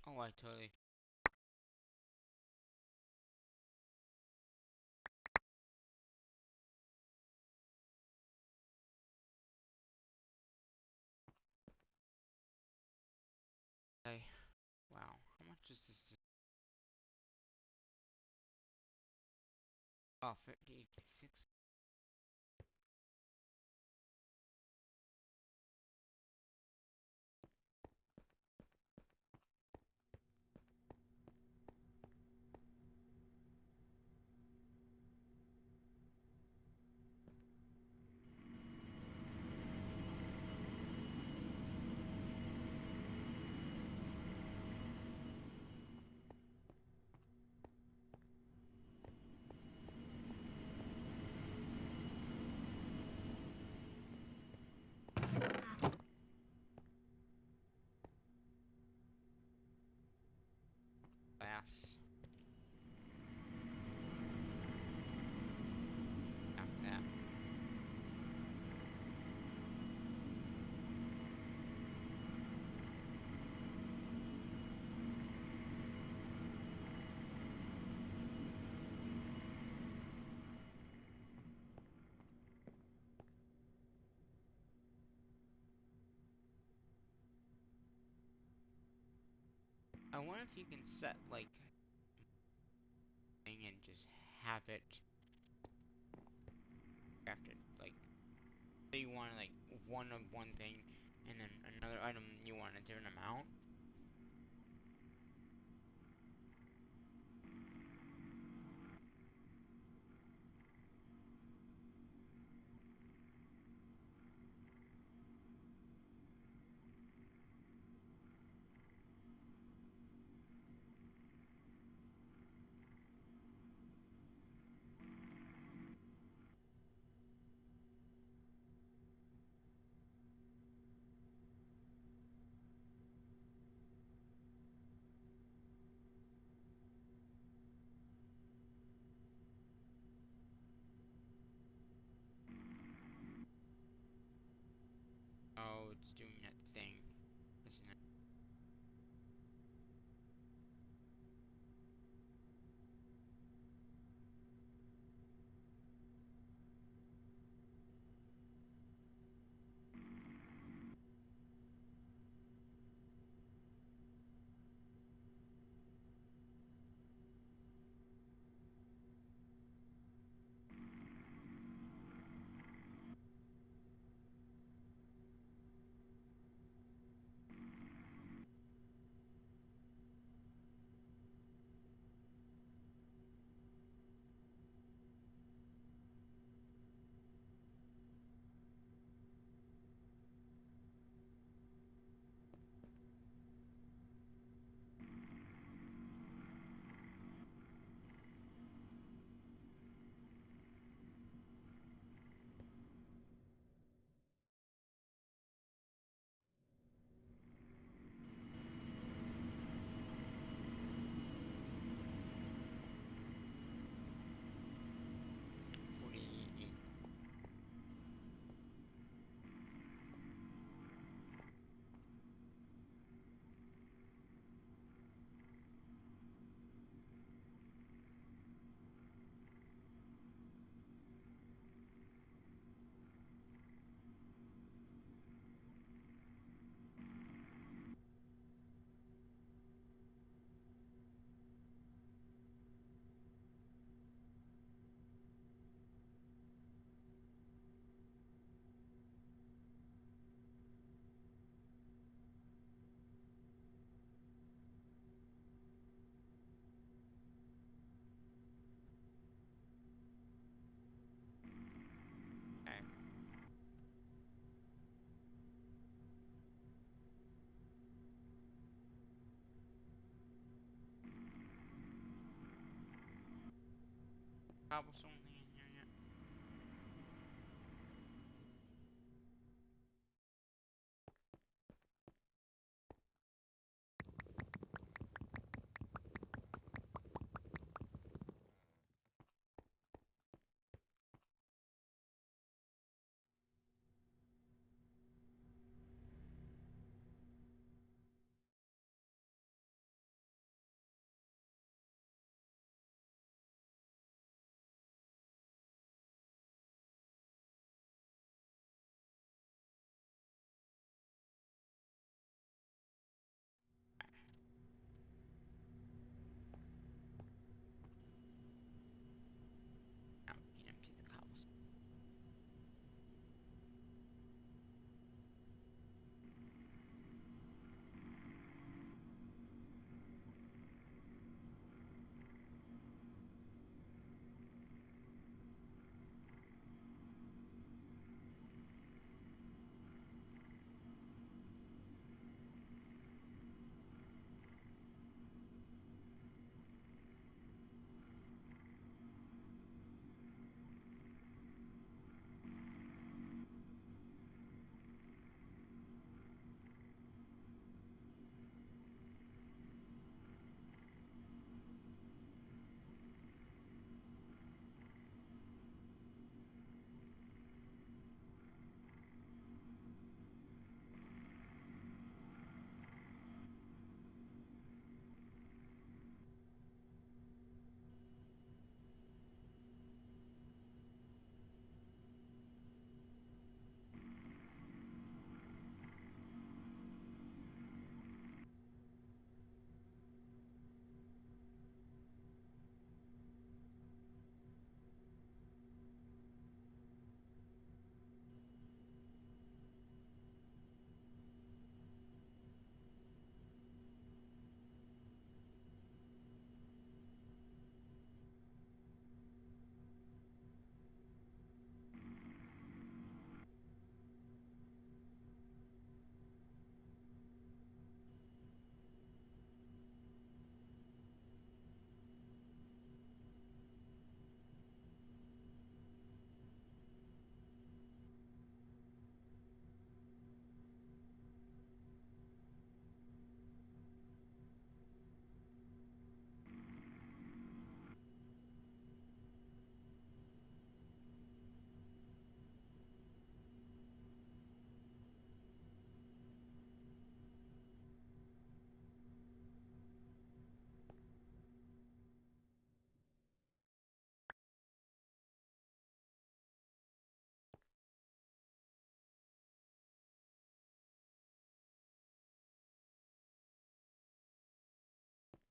Speaker 1: Oh, I totally. Just oh, 50, 56. Glass. Got that. I wonder if you can set like thing and just have it crafted. Like, say you want like one of one thing, and then another item you want a different amount. Oh, it's doing that thing, isn't it? Okay. Cobblestone thing in here yet?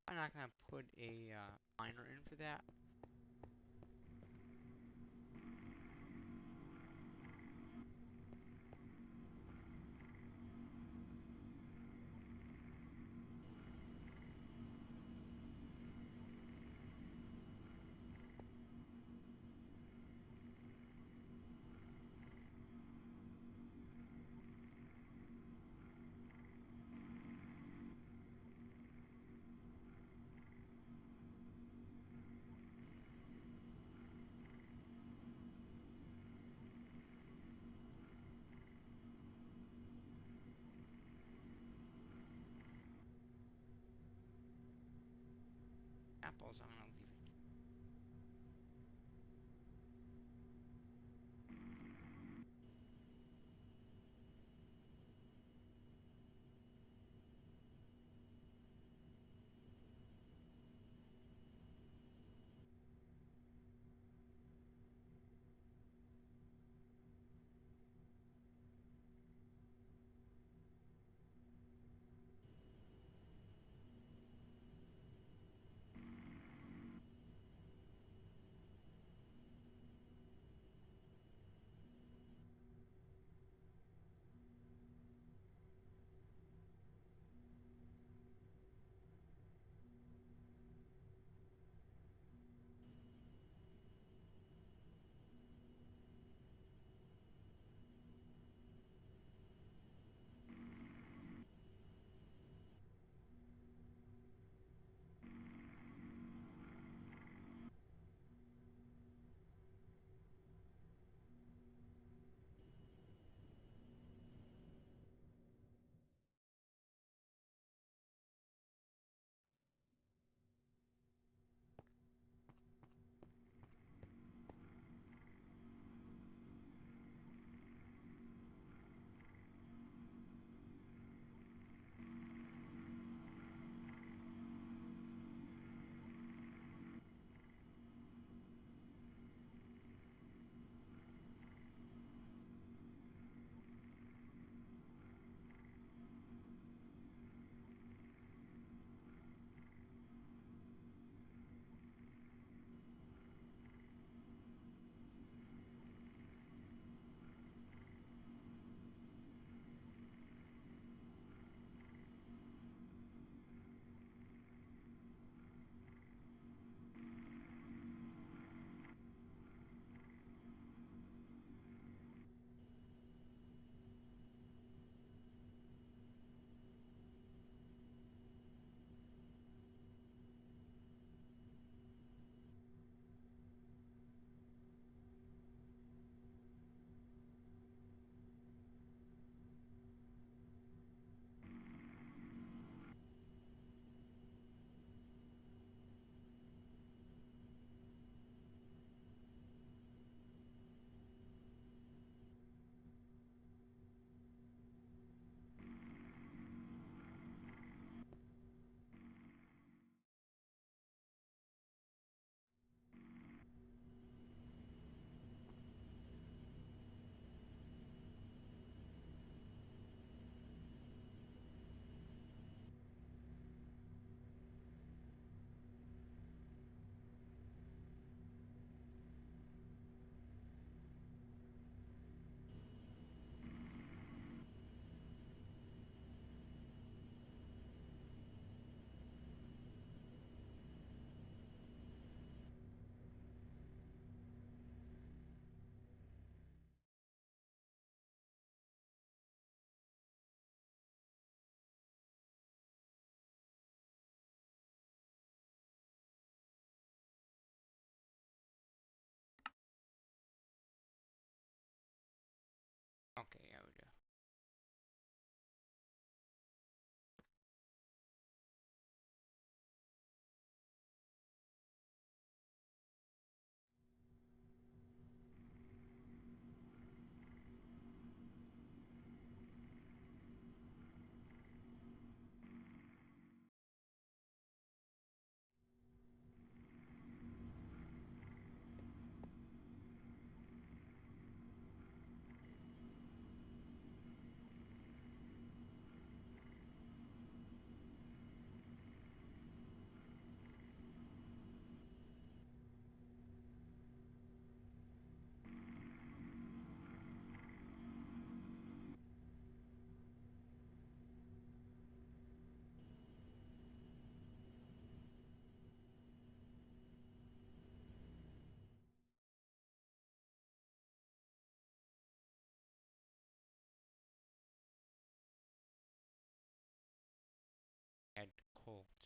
Speaker 1: I'm not gonna put a miner in for that.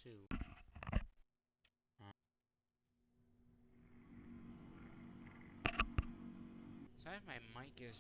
Speaker 1: too. Sorry if my mic is...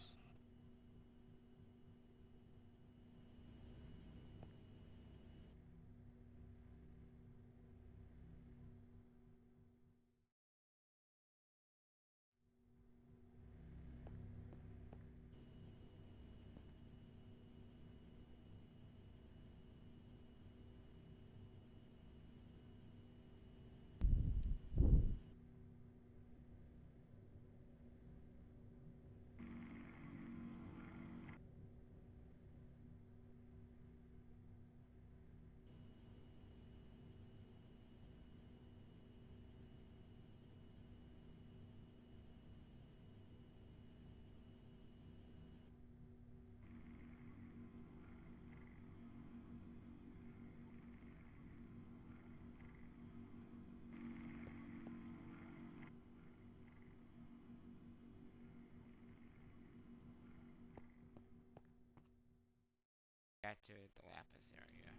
Speaker 1: Back to the lapis area.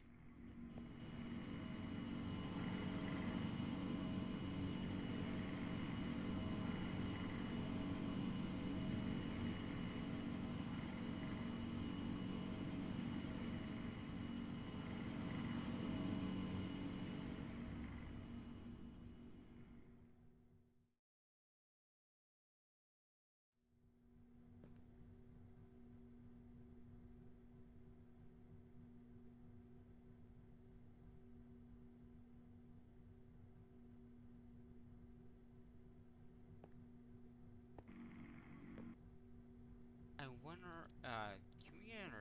Speaker 1: I wonder, can we get an...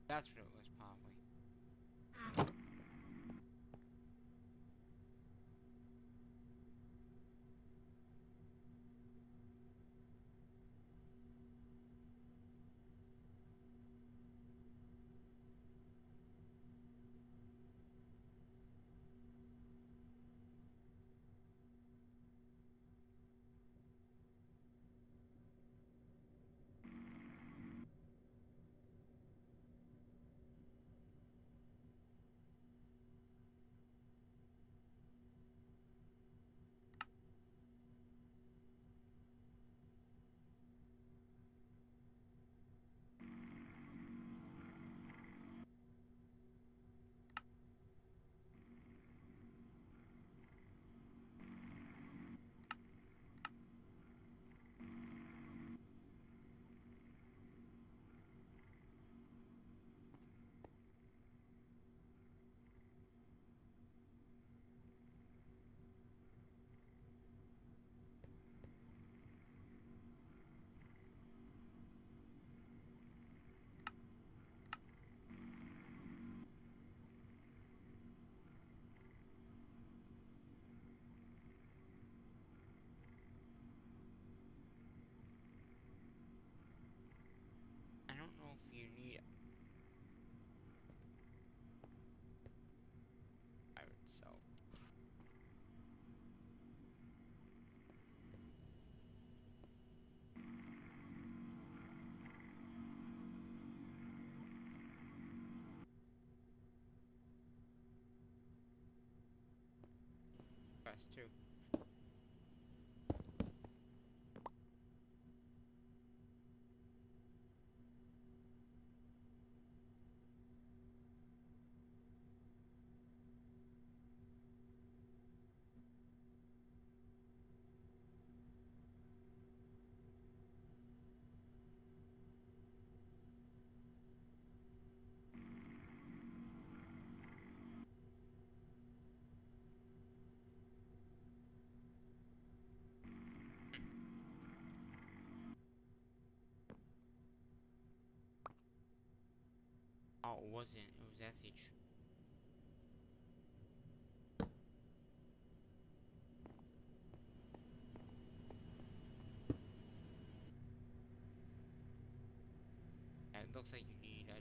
Speaker 1: That's what it was, probably. I don't know if you need iron itself. Best too. Oh, it wasn't. It was actually it looks like you need a...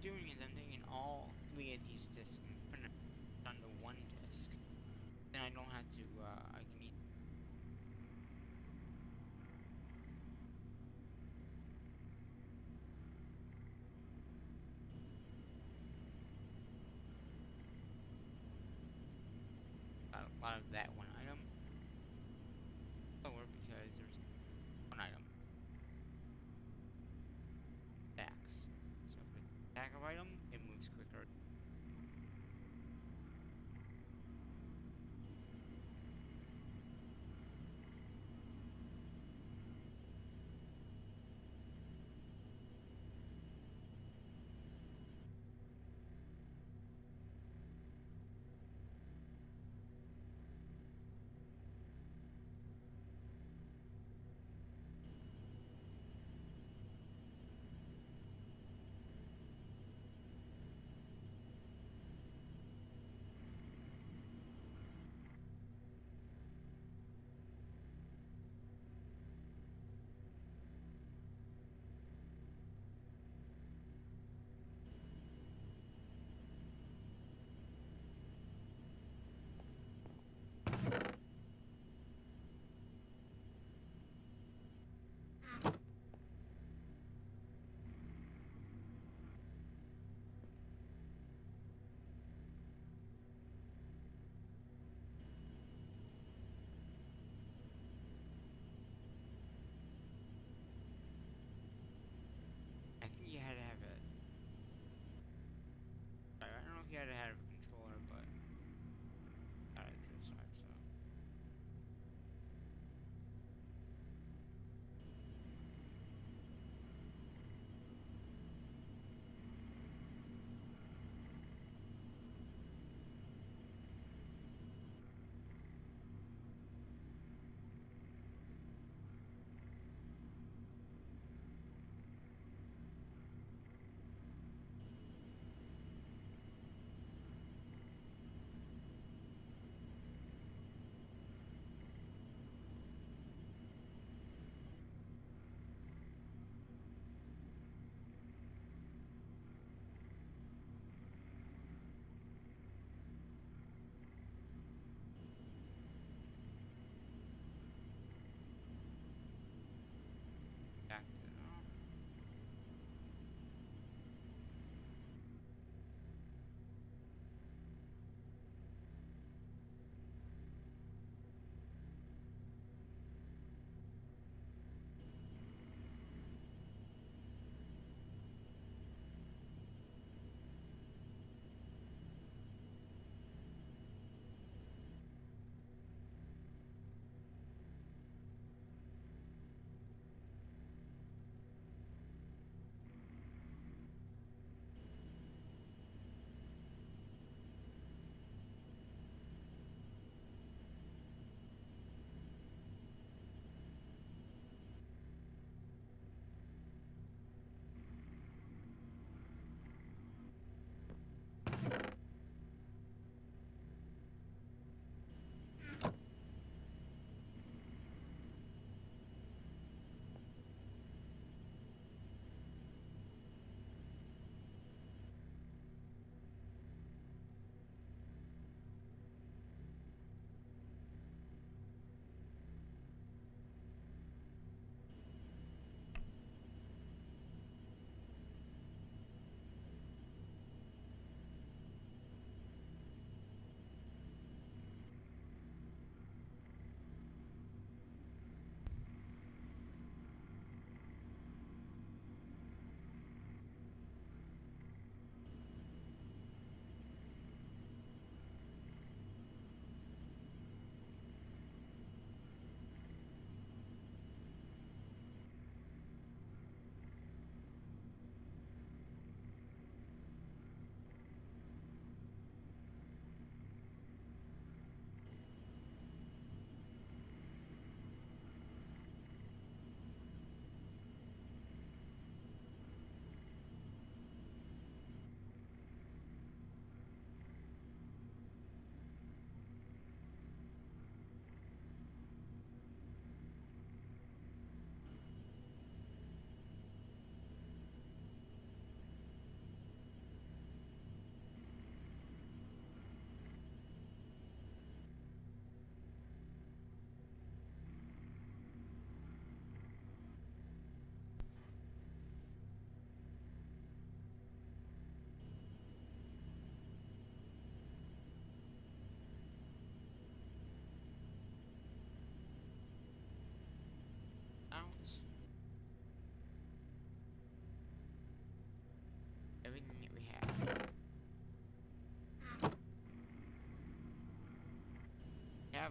Speaker 1: doing is I'm taking all three of these discs and putting it onto one disc. Then I don't have to, I can use a lot of that one item slower because there's one item. Stacks. So if it's a stack of item, it moves quicker.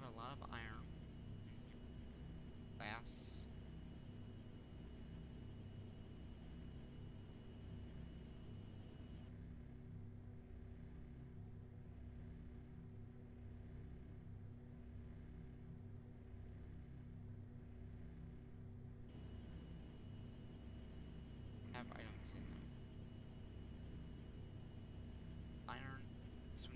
Speaker 1: have a lot of iron, glass. Have items in them. Iron. Some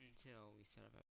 Speaker 1: until we set up